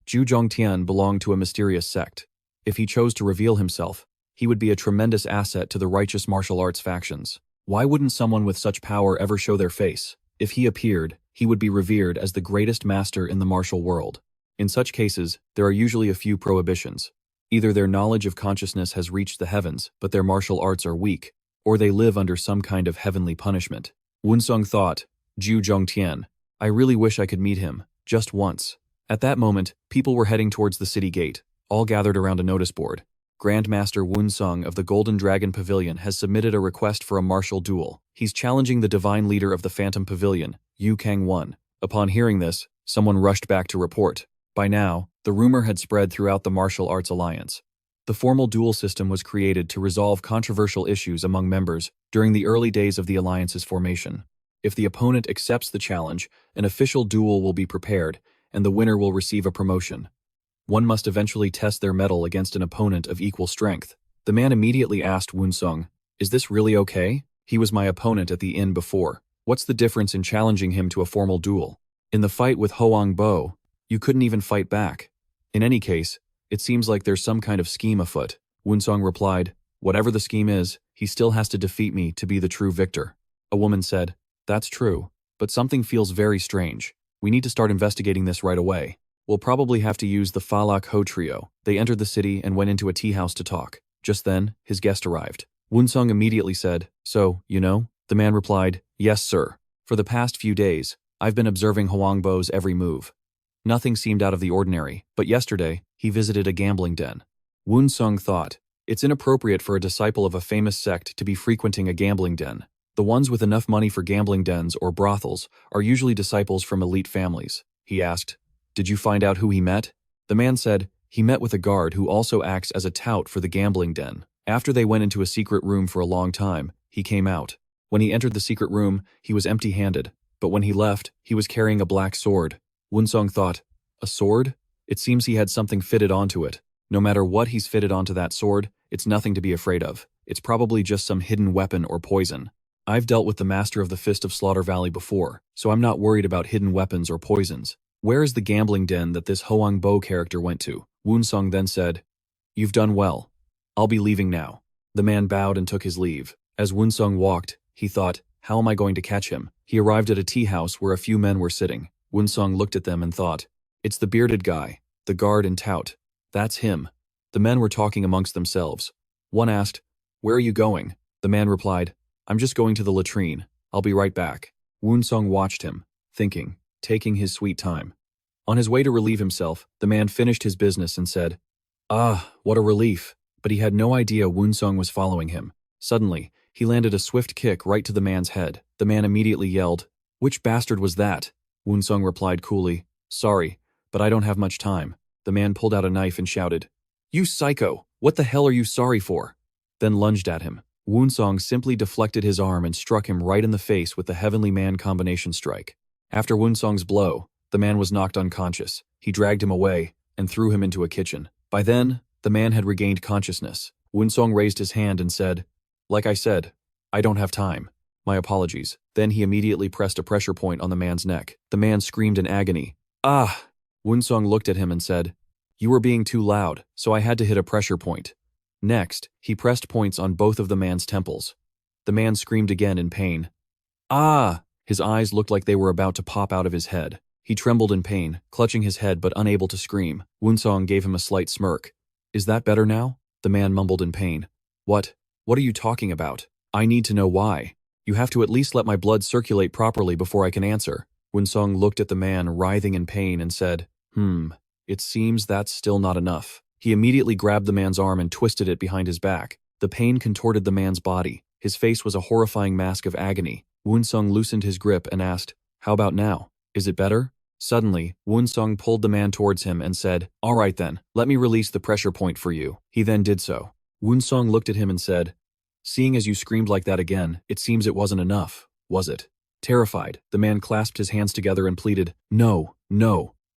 Speaker 1: Zhu Zhongtian belonged to a mysterious sect. If he chose to reveal himself, he would be a tremendous asset to the righteous martial arts factions. Why wouldn't someone with such power ever show their face? If he appeared, he would be revered as the greatest master in the martial world. In such cases, there are usually a few prohibitions. Either their knowledge of consciousness has reached the heavens, but their martial arts are weak, or they live under some kind of heavenly punishment. Woon-seong thought, Zhu Zhongtian, I really wish I could meet him, just once. At that moment, people were heading towards the city gate, all gathered around a notice board. Grandmaster Woon-seong of the Golden Dragon Pavilion has submitted a request for a martial duel. He's challenging the divine leader of the Phantom Pavilion, Yu Kang-won. Upon hearing this, someone rushed back to report. By now, the rumor had spread throughout the martial arts alliance. The formal duel system was created to resolve controversial issues among members during the early days of the alliance's formation. If the opponent accepts the challenge, an official duel will be prepared, and the winner will receive a promotion. One must eventually test their mettle against an opponent of equal strength. The man immediately asked Woon-seong, "Is this really okay? He was my opponent at the inn before. What's the difference in challenging him to a formal duel? In the fight with Hoang Bo, you couldn't even fight back. In any case, it seems like there's some kind of scheme afoot." Woon-seong replied, "Whatever the scheme is, he still has to defeat me to be the true victor." A woman said, "That's true, but something feels very strange. We need to start investigating this right away. We'll probably have to use the Falak Ho trio." They entered the city and went into a tea house to talk. Just then, his guest arrived. Woon-seong immediately said, "So, you know?" The man replied, "Yes, sir. For the past few days, I've been observing Hoang Bo's every move. Nothing seemed out of the ordinary, but yesterday, he visited a gambling den." Woon-seong thought, it's inappropriate for a disciple of a famous sect to be frequenting a gambling den. The ones with enough money for gambling dens or brothels are usually disciples from elite families. He asked, "Did you find out who he met?" The man said, "He met with a guard who also acts as a tout for the gambling den. After they went into a secret room for a long time, he came out. When he entered the secret room, he was empty-handed, but when he left, he was carrying a black sword." Woon-seong thought, "A sword? It seems he had something fitted onto it. No matter what he's fitted onto that sword, it's nothing to be afraid of. It's probably just some hidden weapon or poison. I've dealt with the master of the Fist of Slaughter Valley before, so I'm not worried about hidden weapons or poisons. Where is the gambling den that this Hoang Bo character went to?" Woon-seong then said, "You've done well. I'll be leaving now." The man bowed and took his leave. As Woon-seong walked, he thought, how am I going to catch him? He arrived at a tea house where a few men were sitting. Woon-seong looked at them and thought, it's the bearded guy, the guard and tout. That's him. The men were talking amongst themselves. One asked, "Where are you going?" The man replied, "I'm just going to the latrine. I'll be right back." Woon-seong watched him, thinking, taking his sweet time. On his way to relieve himself, the man finished his business and said, "Ah, what a relief." But he had no idea Woon-seong was following him. Suddenly, he landed a swift kick right to the man's head. The man immediately yelled, "Which bastard was that?" Woon-seong replied coolly, "Sorry, but I don't have much time." The man pulled out a knife and shouted, "You psycho! What the hell are you sorry for?" Then lunged at him. Woon-seong simply deflected his arm and struck him right in the face with the Heavenly Man combination strike. After Woon-seong's blow, the man was knocked unconscious. He dragged him away and threw him into a kitchen. By then, the man had regained consciousness. Woon-seong raised his hand and said, "Like I said, I don't have time. My apologies." Then he immediately pressed a pressure point on the man's neck. The man screamed in agony. "Ah!" Woon-seong looked at him and said, "You were being too loud, so I had to hit a pressure point." Next, he pressed points on both of the man's temples. The man screamed again in pain. "Ah!" His eyes looked like they were about to pop out of his head. He trembled in pain, clutching his head but unable to scream. Woon-seong gave him a slight smirk. "Is that better now?" The man mumbled in pain. What are you talking about? I need to know why. You have to at least let my blood circulate properly before I can answer." Woon-seong looked at the man writhing in pain and said, It seems that's still not enough." He immediately grabbed the man's arm and twisted it behind his back. The pain contorted the man's body. His face was a horrifying mask of agony. Woon-seong loosened his grip and asked, "How about now? Is it better?" Suddenly, Woon-seong pulled the man towards him and said, "All right then, let me release the pressure point for you." He then did so. Woon-seong looked at him and said, "Seeing as you screamed like that again, it seems it wasn't enough, was it?" Terrified, the man clasped his hands together and pleaded, No,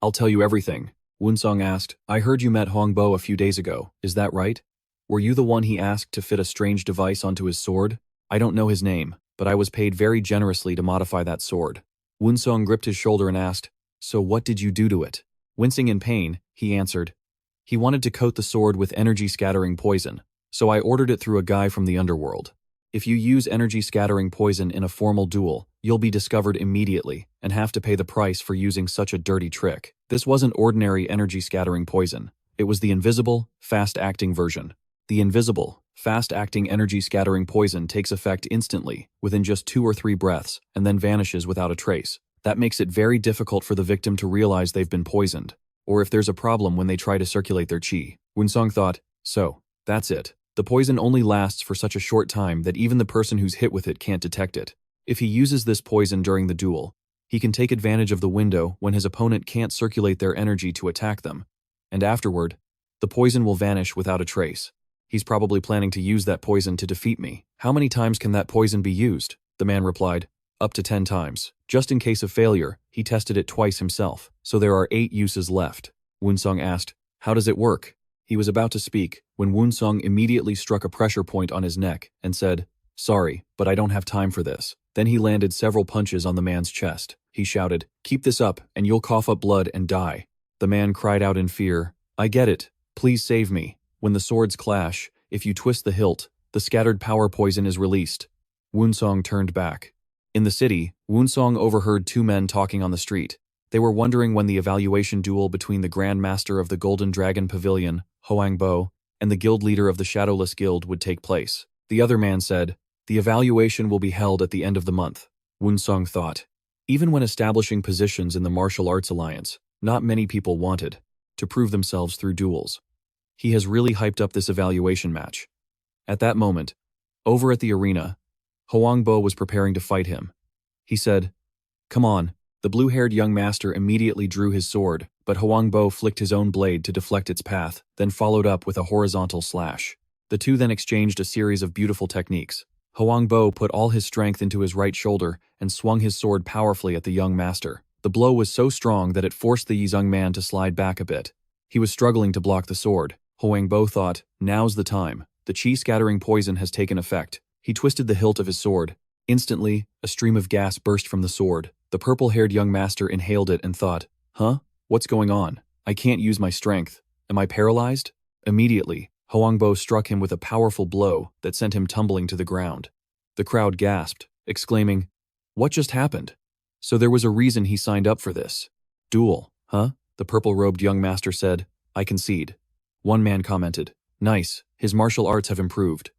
Speaker 1: I'll tell you everything." Woon-seong asked, "I heard you met Hoang Bo a few days ago, is that right? Were you the one he asked to fit a strange device onto his sword? I don't know his name, but I was paid very generously to modify that sword." Woon-seong gripped his shoulder and asked, "So what did you do to it?" Wincing in pain, he answered, "He wanted to coat the sword with energy-scattering poison, so I ordered it through a guy from the underworld. If you use energy-scattering poison in a formal duel, you'll be discovered immediately and have to pay the price for using such a dirty trick." This wasn't ordinary energy-scattering poison. It was the invisible, fast-acting version. The invisible, fast-acting energy-scattering poison takes effect instantly, within just 2 or 3 breaths, and then vanishes without a trace. That makes it very difficult for the victim to realize they've been poisoned, or if there's a problem when they try to circulate their qi. Woon-seong thought, so, that's it. The poison only lasts for such a short time that even the person who's hit with it can't detect it. If he uses this poison during the duel, he can take advantage of the window when his opponent can't circulate their energy to attack them, and afterward, the poison will vanish without a trace. He's probably planning to use that poison to defeat me. How many times can that poison be used? The man replied, up to 10 times. Just in case of failure, he tested it twice himself, so there are 8 uses left. Woon-seong asked, how does it work? He was about to speak when Woon-seong immediately struck a pressure point on his neck and said, sorry, but I don't have time for this. Then he landed several punches on the man's chest. He shouted, keep this up and you'll cough up blood and die. The man cried out in fear, I get it. Please save me. When the swords clash, if you twist the hilt, the scattered power poison is released. Woon-seong turned back. In the city, Woon-seong overheard 2 men talking on the street. They were wondering when the evaluation duel between the Grand Master of the Golden Dragon Pavilion, Hwang-bo, and the guild leader of the Shadowless Guild would take place. The other man said, the evaluation will be held at the end of the month. Woon-seong thought. Even when establishing positions in the martial arts alliance, not many people wanted to prove themselves through duels. He has really hyped up this evaluation match. At that moment, over at the arena, Hwang-bo was preparing to fight him. He said, come on. The blue-haired young master immediately drew his sword, but Hwang-bo flicked his own blade to deflect its path, then followed up with a horizontal slash. The two then exchanged a series of beautiful techniques. Hwang-bo put all his strength into his right shoulder and swung his sword powerfully at the young master. The blow was so strong that it forced the young man to slide back a bit. He was struggling to block the sword. Hwang-bo thought, now's the time. The qi-scattering poison has taken effect. He twisted the hilt of his sword. Instantly, a stream of gas burst from the sword. The purple-haired young master inhaled it and thought, huh? What's going on? I can't use my strength. Am I paralyzed? Immediately, Hwang-bo struck him with a powerful blow that sent him tumbling to the ground. The crowd gasped, exclaiming, what just happened? So there was a reason he signed up for this. Duel, huh? The purple-robed young master said, I concede. One man commented, nice, his martial arts have improved.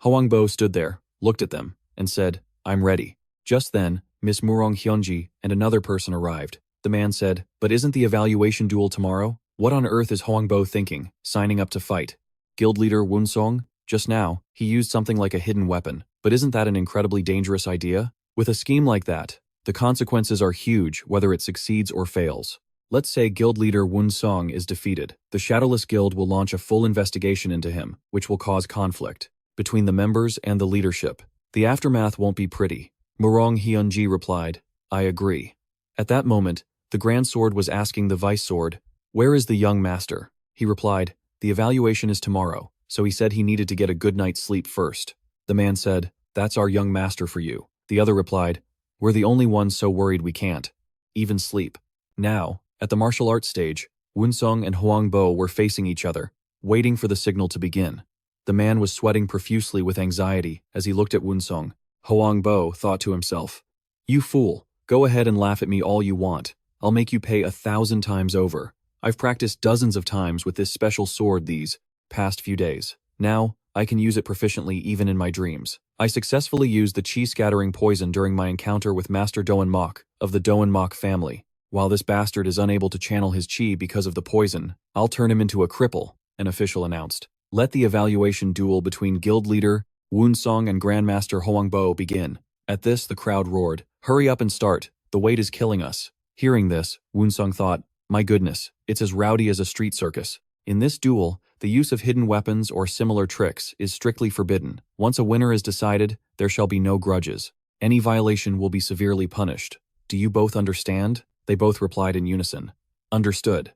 Speaker 1: Hwang-bo stood there, looked at them, and said, I'm ready. Just then, Miss Murong Hyunji and another person arrived. The man said, but isn't the evaluation duel tomorrow? What on earth is Hwang-bo thinking, signing up to fight? Guild leader Woon-seong? Just now, he used something like a hidden weapon. But isn't that an incredibly dangerous idea? With a scheme like that, the consequences are huge whether it succeeds or fails. Let's say guild leader Woon-seong is defeated. The Shadowless Guild will launch a full investigation into him, which will cause conflict between the members and the leadership. The aftermath won't be pretty. Murong Hyunji replied, I agree. At that moment, the Grand Sword was asking the Vice Sword, where is the young master? He replied, the evaluation is tomorrow, so he said he needed to get a good night's sleep first. The man said, that's our young master for you. The other replied, we're the only ones so worried we can't even sleep. Now, at the martial arts stage, Woon-seong and Hwang-bo were facing each other, waiting for the signal to begin. The man was sweating profusely with anxiety as he looked at Woon-seong. Hwang-bo thought to himself, you fool, go ahead and laugh at me all you want. I'll make you pay 1,000 times over. I've practiced dozens of times with this special sword these past few days. Now, I can use it proficiently even in my dreams. I successfully used the qi-scattering poison during my encounter with Master Doan-mok of the Doan-mok family. While this bastard is unable to channel his qi because of the poison, I'll turn him into a cripple, an official announced. Let the evaluation duel between guild leader Woon-seong and Grandmaster Hwang-bo begin. At this, the crowd roared, hurry up and start, the wait is killing us. Hearing this, Woon-seong thought, my goodness, it's as rowdy as a street circus. In this duel, the use of hidden weapons or similar tricks is strictly forbidden. Once a winner is decided, there shall be no grudges. Any violation will be severely punished. Do you both understand? They both replied in unison. Understood.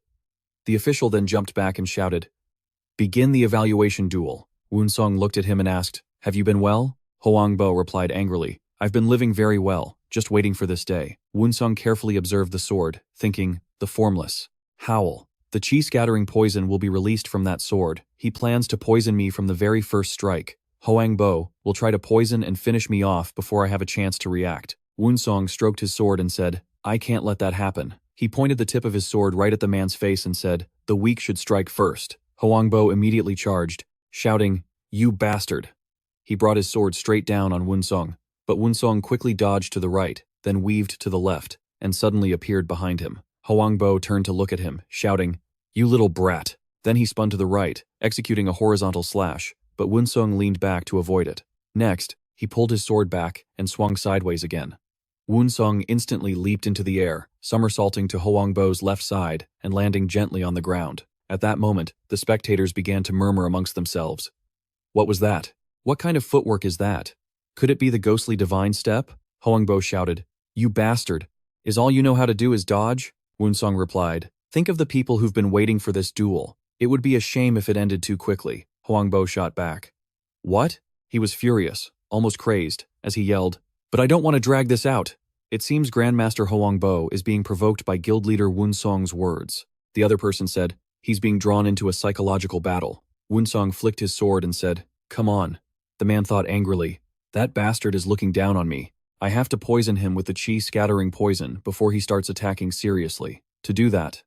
Speaker 1: The official then jumped back and shouted, begin the evaluation duel. Woon-seong looked at him and asked, have you been well? Hwang-bo replied angrily, I've been living very well, just waiting for this day. Woon-seong carefully observed the sword, thinking, the formless. Howl. The qi-scattering poison will be released from that sword. He plans to poison me from the very first strike. Hwang-bo will try to poison and finish me off before I have a chance to react. Woon-seong stroked his sword and said, I can't let that happen. He pointed the tip of his sword right at the man's face and said, the weak should strike first. Hwang-bo immediately charged, shouting, you bastard. He brought his sword straight down on Woon-seong, but Woon-seong quickly dodged to the right, then weaved to the left, and suddenly appeared behind him. Huangbo turned to look at him, shouting, "You little brat." Then he spun to the right, executing a horizontal slash, but Woon-seong leaned back to avoid it. Next, he pulled his sword back and swung sideways again. Woon-seong instantly leaped into the air, somersaulting to Huangbo's left side and landing gently on the ground. At that moment, the spectators began to murmur amongst themselves. What was that? What kind of footwork is that? Could it be the ghostly divine step? Huangbo shouted. You bastard! Is all you know how to do is dodge? Woon-seong replied. Think of the people who've been waiting for this duel. It would be a shame if it ended too quickly. Huangbo shot back. What? He was furious, almost crazed, as he yelled, But I don't want to drag this out. It seems Grandmaster Huangbo is being provoked by guild leader Woon-seong's words. The other person said, He's being drawn into a psychological battle. Woon-seong flicked his sword and said, Come on. The man thought angrily, That bastard is looking down on me. I have to poison him with the chi-scattering poison before he starts attacking seriously. To do that,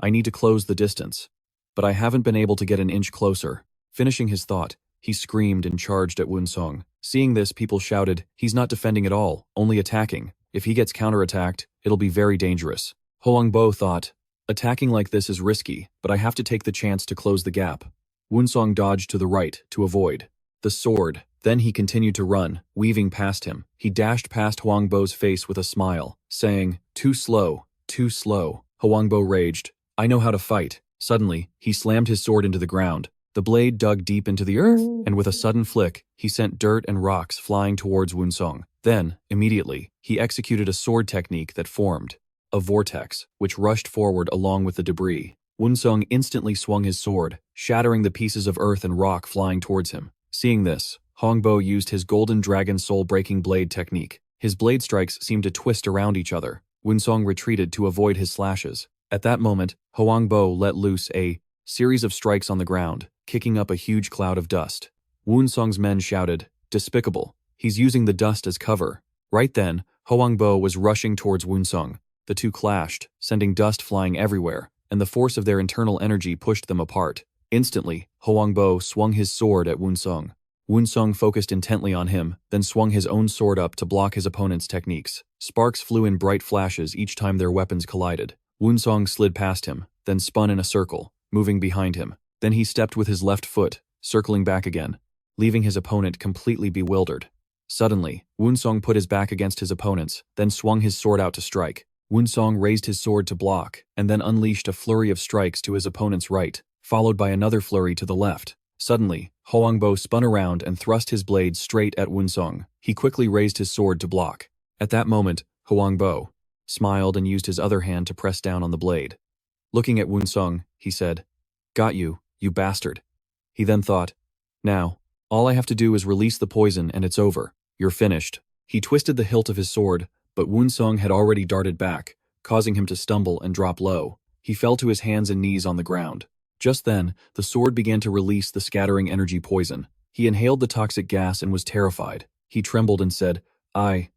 Speaker 1: I need to close the distance. But I haven't been able to get an inch closer. Finishing his thought, he screamed and charged at Woon-seong. Seeing this, people shouted, He's not defending at all, only attacking. If he gets counterattacked, it'll be very dangerous. Huangbo thought, Attacking like this is risky, but I have to take the chance to close the gap. Woon-seong dodged to the right to avoid the sword. Then he continued to run, weaving past him. He dashed past Huangbo's face with a smile, saying, Too slow, too slow. Huangbo raged, I know how to fight. Suddenly, he slammed his sword into the ground. The blade dug deep into the earth, and with a sudden flick, he sent dirt and rocks flying towards Woon-seong. Then, immediately, he executed a sword technique that formed a vortex, which rushed forward along with the debris. Woon-seong instantly swung his sword, shattering the pieces of earth and rock flying towards him. Seeing this, Huangbo used his golden dragon soul-breaking blade technique. His blade strikes seemed to twist around each other. Woon-seong retreated to avoid his slashes. At that moment, Huangbo let loose a series of strikes on the ground, kicking up a huge cloud of dust. Woon-seong's men shouted, Despicable. He's using the dust as cover. Right then, Huangbo was rushing towards Woon-seong. The two clashed, sending dust flying everywhere, and the force of their internal energy pushed them apart. Instantly, Huangbo swung his sword at Woon-seong. Woon-seong focused intently on him, then swung his own sword up to block his opponent's techniques. Sparks flew in bright flashes each time their weapons collided. Woon-seong slid past him, then spun in a circle, moving behind him. Then he stepped with his left foot, circling back again, leaving his opponent completely bewildered. Suddenly, Woon-seong put his back against his opponent's, then swung his sword out to strike. Woon-seong raised his sword to block, and then unleashed a flurry of strikes to his opponent's right, followed by another flurry to the left. Suddenly, Huangbo spun around and thrust his blade straight at Woon-seong. He quickly raised his sword to block. At that moment, Huangbo smiled and used his other hand to press down on the blade. Looking at Woon-seong, he said, Got you, you bastard. He then thought, Now, all I have to do is release the poison and it's over. You're finished. He twisted the hilt of his sword, but Woon-seong had already darted back, causing him to stumble and drop low. He fell to his hands and knees on the ground. Just then, the sword began to release the scattering energy poison. He inhaled the toxic gas and was terrified. He trembled and said, I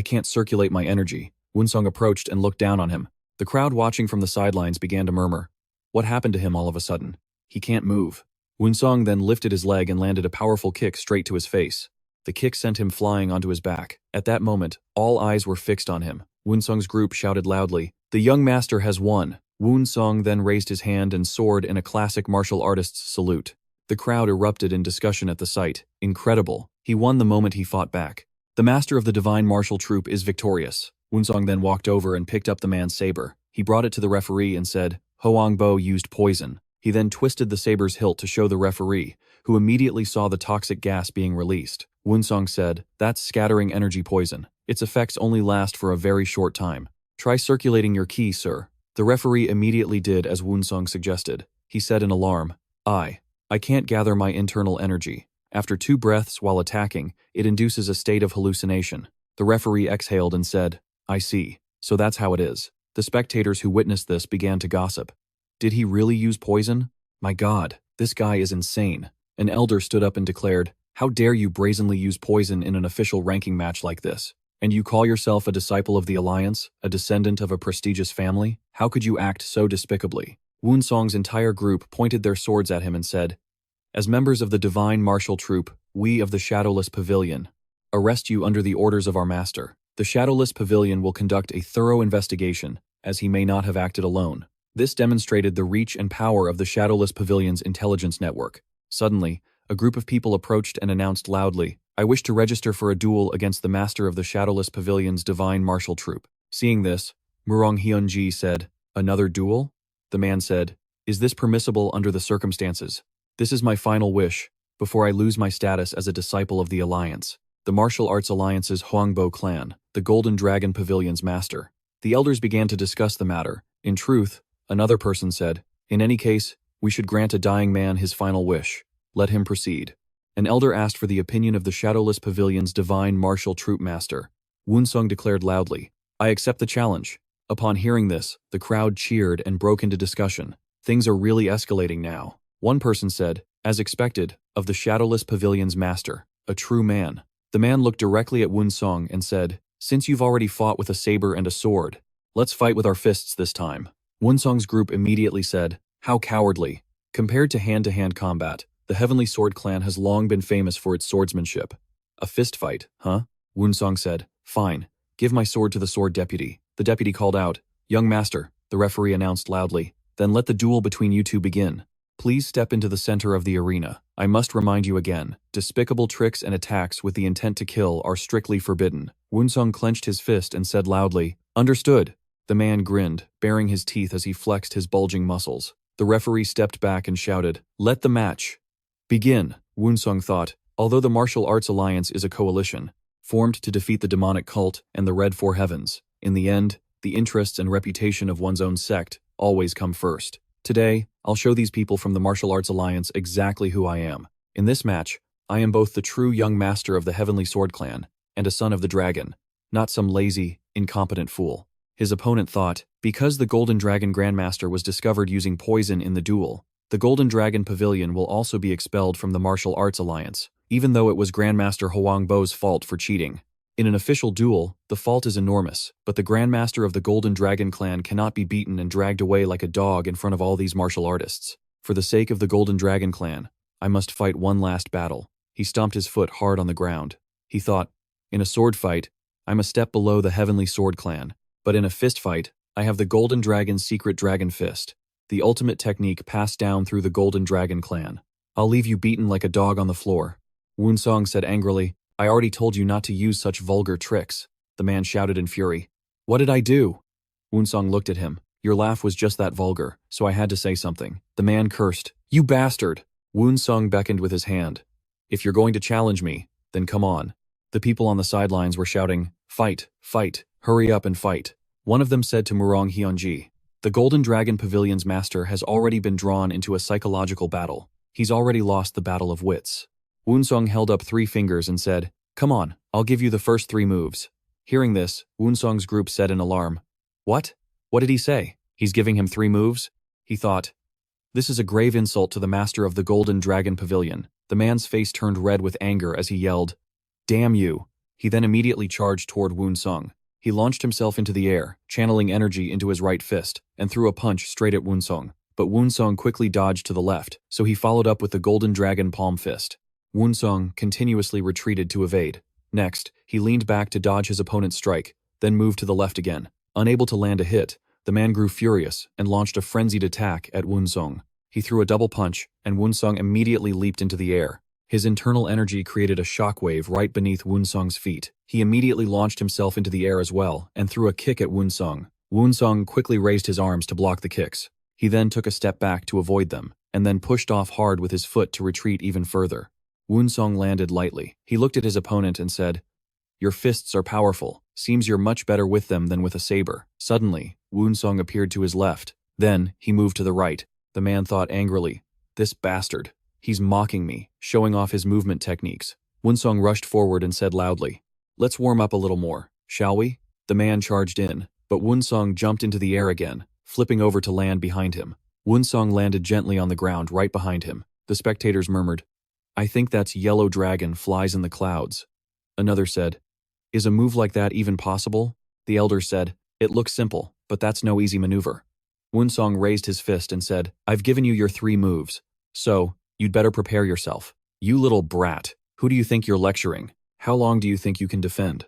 Speaker 1: can't circulate my energy. Woon-seong approached and looked down on him. The crowd watching from the sidelines began to murmur. What happened to him all of a sudden? He can't move. Woon-seong then lifted his leg and landed a powerful kick straight to his face. The kick sent him flying onto his back. At that moment, all eyes were fixed on him. Woon-seong's group shouted loudly, The young master has won. Woon-seong then raised his hand and sword in a classic martial artist's salute. The crowd erupted in discussion at the sight. Incredible. He won the moment he fought back. The master of the divine martial troupe is victorious. Woon-seong then walked over and picked up the man's saber. He brought it to the referee and said, Huangbo used poison. He then twisted the saber's hilt to show the referee, who immediately saw the toxic gas being released. Woon-seong said, That's scattering energy poison. Its effects only last for a very short time. Try circulating your ki, sir. The referee immediately did as Woon-seong suggested. He said in alarm, I can't gather my internal energy. After 2 breaths while attacking, it induces a state of hallucination. The referee exhaled and said, I see. So that's how it is. The spectators who witnessed this began to gossip. Did he really use poison? My God, this guy is insane. An elder stood up and declared, How dare you brazenly use poison in an official ranking match like this? And you call yourself a disciple of the Alliance, a descendant of a prestigious family? How could you act so despicably? Woon-seong's entire group pointed their swords at him and said, As members of the divine martial troupe, we of the shadowless pavilion arrest you under the orders of our master. The shadowless pavilion will conduct a thorough investigation, as he may not have acted alone. This demonstrated the reach and power of the shadowless pavilion's intelligence network. Suddenly, a group of people approached and announced loudly, "I wish to register for a duel against the master of the shadowless pavilion's divine martial troop." Seeing this, Murong Hyunji said, "Another duel?" The man said, "Is this permissible under the circumstances? This is my final wish, before I lose my status as a disciple of the Alliance. The Martial Arts Alliance's Huangbo clan, the Golden Dragon Pavilion's master." The elders began to discuss the matter. In truth, another person said, "In any case, we should grant a dying man his final wish. Let him proceed." An elder asked for the opinion of the Shadowless Pavilion's divine martial troop master. Woon-seong declared loudly, "I accept the challenge." Upon hearing this, the crowd cheered and broke into discussion. Things are really escalating now. One person said, "As expected, of the Shadowless Pavilion's master, a true man." The man looked directly at Woon-seong and said, "Since you've already fought with a saber and a sword, let's fight with our fists this time." Woon-seong's group immediately said, "How cowardly." Compared to hand-to-hand combat, the Heavenly Sword clan has long been famous for its swordsmanship. "A fist fight, huh?" Woon-seong said, "Fine, give my sword to the sword deputy." The deputy called out, "Young master," the referee announced loudly, "then let the duel between you two begin. Please step into the center of the arena. I must remind you again, despicable tricks and attacks with the intent to kill are strictly forbidden." Woon-seong clenched his fist and said loudly, "Understood." The man grinned, baring his teeth as he flexed his bulging muscles. The referee stepped back and shouted, "Let the match begin." Woon-seong thought, although the Martial Arts Alliance is a coalition, formed to defeat the demonic cult and the Red Four Heavens, in the end, the interests and reputation of one's own sect always come first. Today, I'll show these people from the Martial Arts Alliance exactly who I am. In this match, I am both the true young master of the Heavenly Sword Clan and a son of the dragon, not some lazy, incompetent fool. His opponent thought, because the Golden Dragon Grandmaster was discovered using poison in the duel, the Golden Dragon Pavilion will also be expelled from the Martial Arts Alliance, even though it was Grandmaster Huangbo's fault for cheating. In an official duel, the fault is enormous, but the Grandmaster of the Golden Dragon clan cannot be beaten and dragged away like a dog in front of all these martial artists. For the sake of the Golden Dragon clan, I must fight one last battle. He stomped his foot hard on the ground. He thought, in a sword fight, I'm a step below the Heavenly Sword clan, but in a fist fight, I have the Golden Dragon's secret dragon fist, the ultimate technique passed down through the Golden Dragon clan. I'll leave you beaten like a dog on the floor. Woon-seong said angrily, I already told you not to use such vulgar tricks. The man shouted in fury. What did I do? Woon-seong looked at him. Your laugh was just that vulgar, so I had to say something. The man cursed. You bastard! Woon-seong beckoned with his hand. If you're going to challenge me, then come on. The people on the sidelines were shouting, Fight, fight, hurry up and fight. One of them said to Murong Hyunji, the Golden Dragon Pavilion's master has already been drawn into a psychological battle. He's already lost the battle of wits. Woon-seong held up 3 fingers and said, Come on, I'll give you the first 3 moves. Hearing this, Woon-seong's group said in alarm, What? What did he say? He's giving him 3 moves? He thought. This is a grave insult to the master of the Golden Dragon Pavilion. The man's face turned red with anger as he yelled, Damn you! He then immediately charged toward Woon-seong. He launched himself into the air, channeling energy into his right fist, and threw a punch straight at Woon-seong. But Woon-seong quickly dodged to the left, so he followed up with the Golden Dragon Palm Fist. Woon-seong continuously retreated to evade. Next, he leaned back to dodge his opponent's strike, then moved to the left again. Unable to land a hit, the man grew furious and launched a frenzied attack at Woon-seong. He threw a double punch, and Woon-seong immediately leaped into the air. His internal energy created a shockwave right beneath Woon-seong's feet. He immediately launched himself into the air as well and threw a kick at Woon-seong. Woon-seong quickly raised his arms to block the kicks. He then took a step back to avoid them, and then pushed off hard with his foot to retreat even further. Woon-seong landed lightly. He looked at his opponent and said, Your fists are powerful. Seems you're much better with them than with a saber. Suddenly, Woon-seong appeared to his left. Then, he moved to the right. The man thought angrily, This bastard. He's mocking me, showing off his movement techniques. Woon-seong rushed forward and said loudly, Let's warm up a little more, shall we? The man charged in, but Woon-seong jumped into the air again, flipping over to land behind him. Woon-seong landed gently on the ground right behind him. The spectators murmured, I think that's Yellow Dragon flies in the clouds. Another said, Is a move like that even possible? The elder said, It looks simple, but that's no easy maneuver. Woon-seong raised his fist and said, I've given you your 3 moves, so you'd better prepare yourself. You little brat, who do you think you're lecturing? How long do you think you can defend?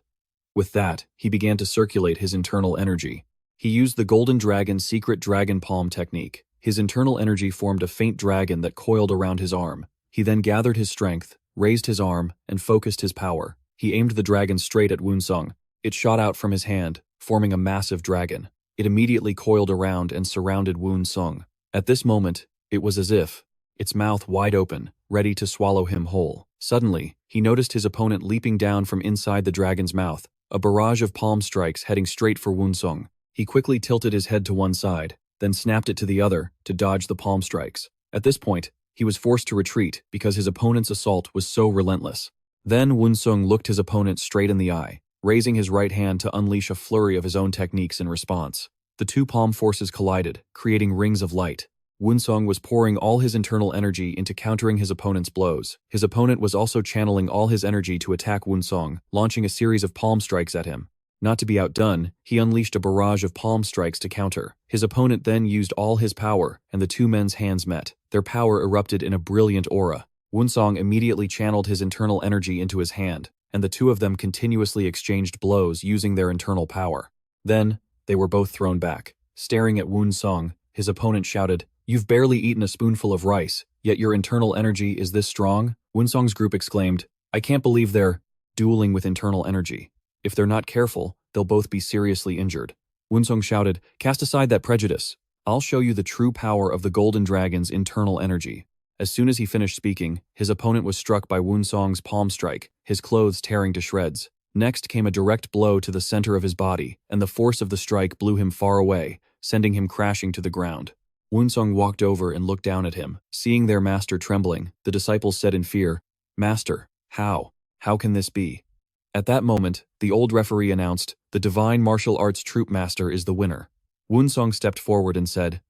Speaker 1: With that, he began to circulate his internal energy. He used the Golden Dragon's secret dragon palm technique. His internal energy formed a faint dragon that coiled around his arm. He then gathered his strength, raised his arm, and focused his power. He aimed the dragon straight at Woon-seong. It shot out from his hand, forming a massive dragon. It immediately coiled around and surrounded Woon-seong. At this moment, it was as if, its mouth wide open, ready to swallow him whole. Suddenly, he noticed his opponent leaping down from inside the dragon's mouth, a barrage of palm strikes heading straight for Woon-seong. He quickly tilted his head to one side, then snapped it to the other to dodge the palm strikes. At this point, he was forced to retreat because his opponent's assault was so relentless. Then Woon-seong looked his opponent straight in the eye, raising his right hand to unleash a flurry of his own techniques in response. The two palm forces collided, creating rings of light. Woon-seong was pouring all his internal energy into countering his opponent's blows. His opponent was also channeling all his energy to attack Woon-seong, launching a series of palm strikes at him. Not to be outdone, he unleashed a barrage of palm strikes to counter. His opponent then used all his power, and the two men's hands met. Their power erupted in a brilliant aura. Woon-seong immediately channeled his internal energy into his hand, and the two of them continuously exchanged blows using their internal power. Then, they were both thrown back. Staring at Woon-seong, his opponent shouted, "You've barely eaten a spoonful of rice, yet your internal energy is this strong?" Woon-seong's group exclaimed, "I can't believe they're dueling with internal energy. If they're not careful, they'll both be seriously injured." Woon-seong shouted, "Cast aside that prejudice. I'll show you the true power of the Golden Dragon's internal energy." As soon as he finished speaking, his opponent was struck by Woon-seong's palm strike, his clothes tearing to shreds. Next came a direct blow to the center of his body, and the force of the strike blew him far away, sending him crashing to the ground. Woon-seong walked over and looked down at him. Seeing their master trembling, the disciples said in fear, "Master, how? How can this be?" At that moment, the old referee announced, "The divine martial arts troop master is the winner." Woon-seong stepped forward and said,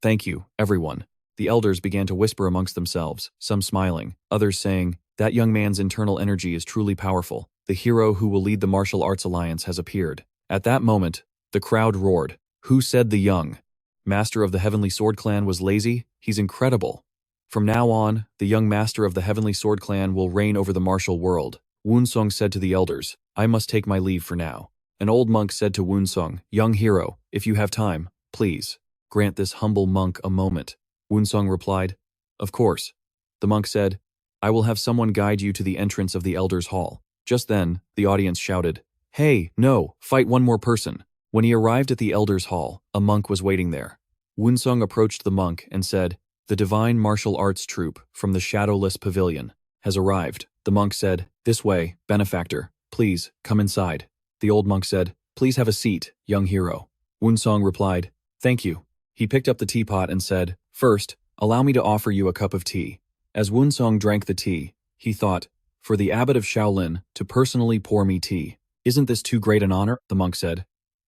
Speaker 1: "Thank you, everyone." The elders began to whisper amongst themselves, some smiling, others saying, "That young man's internal energy is truly powerful. The hero who will lead the martial arts alliance has appeared." At that moment, the crowd roared, "Who said the young master of the Heavenly Sword Clan was lazy? He's incredible. From now on, the young master of the Heavenly Sword Clan will reign over the martial world." Woon-seong said to the elders, "I must take my leave for now." An old monk said to Woon-seong, "Young hero, if you have time, please, grant this humble monk a moment." Woon-seong replied, "Of course." The monk said, "I will have someone guide you to the entrance of the elders' hall." Just then, the audience shouted, "Hey, no, fight one more person." When he arrived at the elders' hall, a monk was waiting there. Woon-seong approached the monk and said, "The divine martial arts troupe from the shadowless pavilion has arrived." The monk said, "This way, benefactor. Please, come inside." The old monk said, "Please have a seat, young hero." Woon-seong replied, "Thank you." He picked up the teapot and said, "First, allow me to offer you a cup of tea." As Woon-seong drank the tea, he thought, "For the abbot of Shaolin to personally pour me tea. Isn't this too great an honor?" The monk said,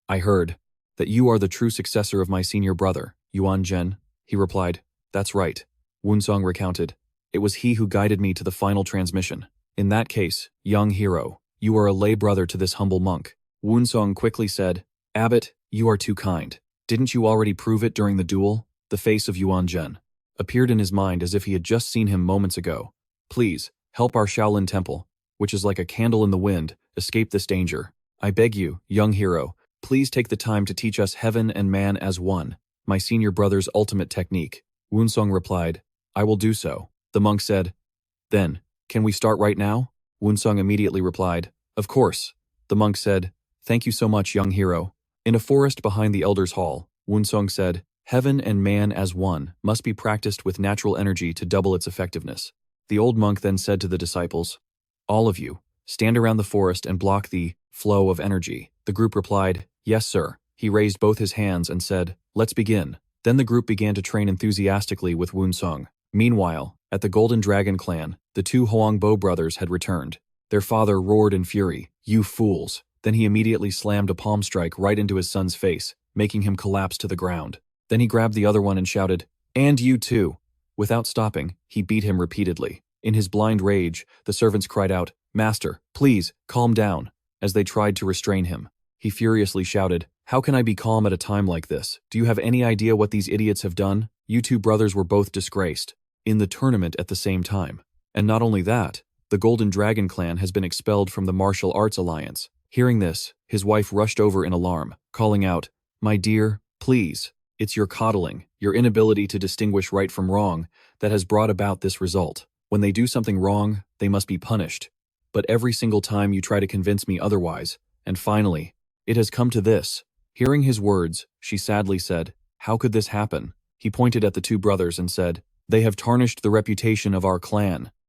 Speaker 1: "I heard that you are the true successor of my senior brother, Yuan Zhen." He replied, "That's right." Woon-seong recounted, "It was he who guided me to the final transmission." "In that case, young hero, you are a lay brother to this humble monk." Woon-seong quickly said, "Abbot, you are too kind. Didn't you already prove it during the duel?" The face of Yuan Zhen appeared in his mind as if he had just seen him moments ago. "Please, help our Shaolin temple, which is like a candle in the wind, escape this danger. I beg you, young hero, please take the time to teach us heaven and man as one, my senior brother's ultimate technique." Woon-seong replied, "I will do so." The monk said, "Then, can we start right now?" Woon-seong immediately replied, "Of course." The monk said, "Thank you so much, young hero." In a forest behind the elders' hall, Woon-seong said, "Heaven and man as one must be practiced with natural energy to double its effectiveness." The old monk then said to the disciples, "All of you, stand around the forest and block the flow of energy." The group replied, "Yes, sir." He raised both his hands and said, "Let's begin." Then the group began to train enthusiastically with Woon-seong. Meanwhile, at the Golden Dragon clan, the two Hoangbo brothers had returned. Their father roared in fury, "You fools!" Then he immediately slammed a palm strike right into his son's face, making him collapse to the ground. Then he grabbed the other one and shouted, "And you too!" Without stopping, he beat him repeatedly. In his blind rage, the servants cried out, "Master, please, calm down," as they tried to restrain him. He furiously shouted, "How can I be calm at a time like this? Do you have any idea what these idiots have done? You two brothers were both disgraced in the tournament at the same time. And not only that, the Golden Dragon clan has been expelled from the Martial Arts Alliance. Hearing this, his wife rushed over in alarm, calling out, "My dear, please, it's your coddling, your inability to distinguish right from wrong, that has brought about this result. When they do something wrong, they must be punished. But every single time you try to convince me otherwise, and finally, it has come to this." Hearing his words, she sadly said, "How could this happen?" He pointed at the two brothers and said, "They have tarnished the reputation of our clan.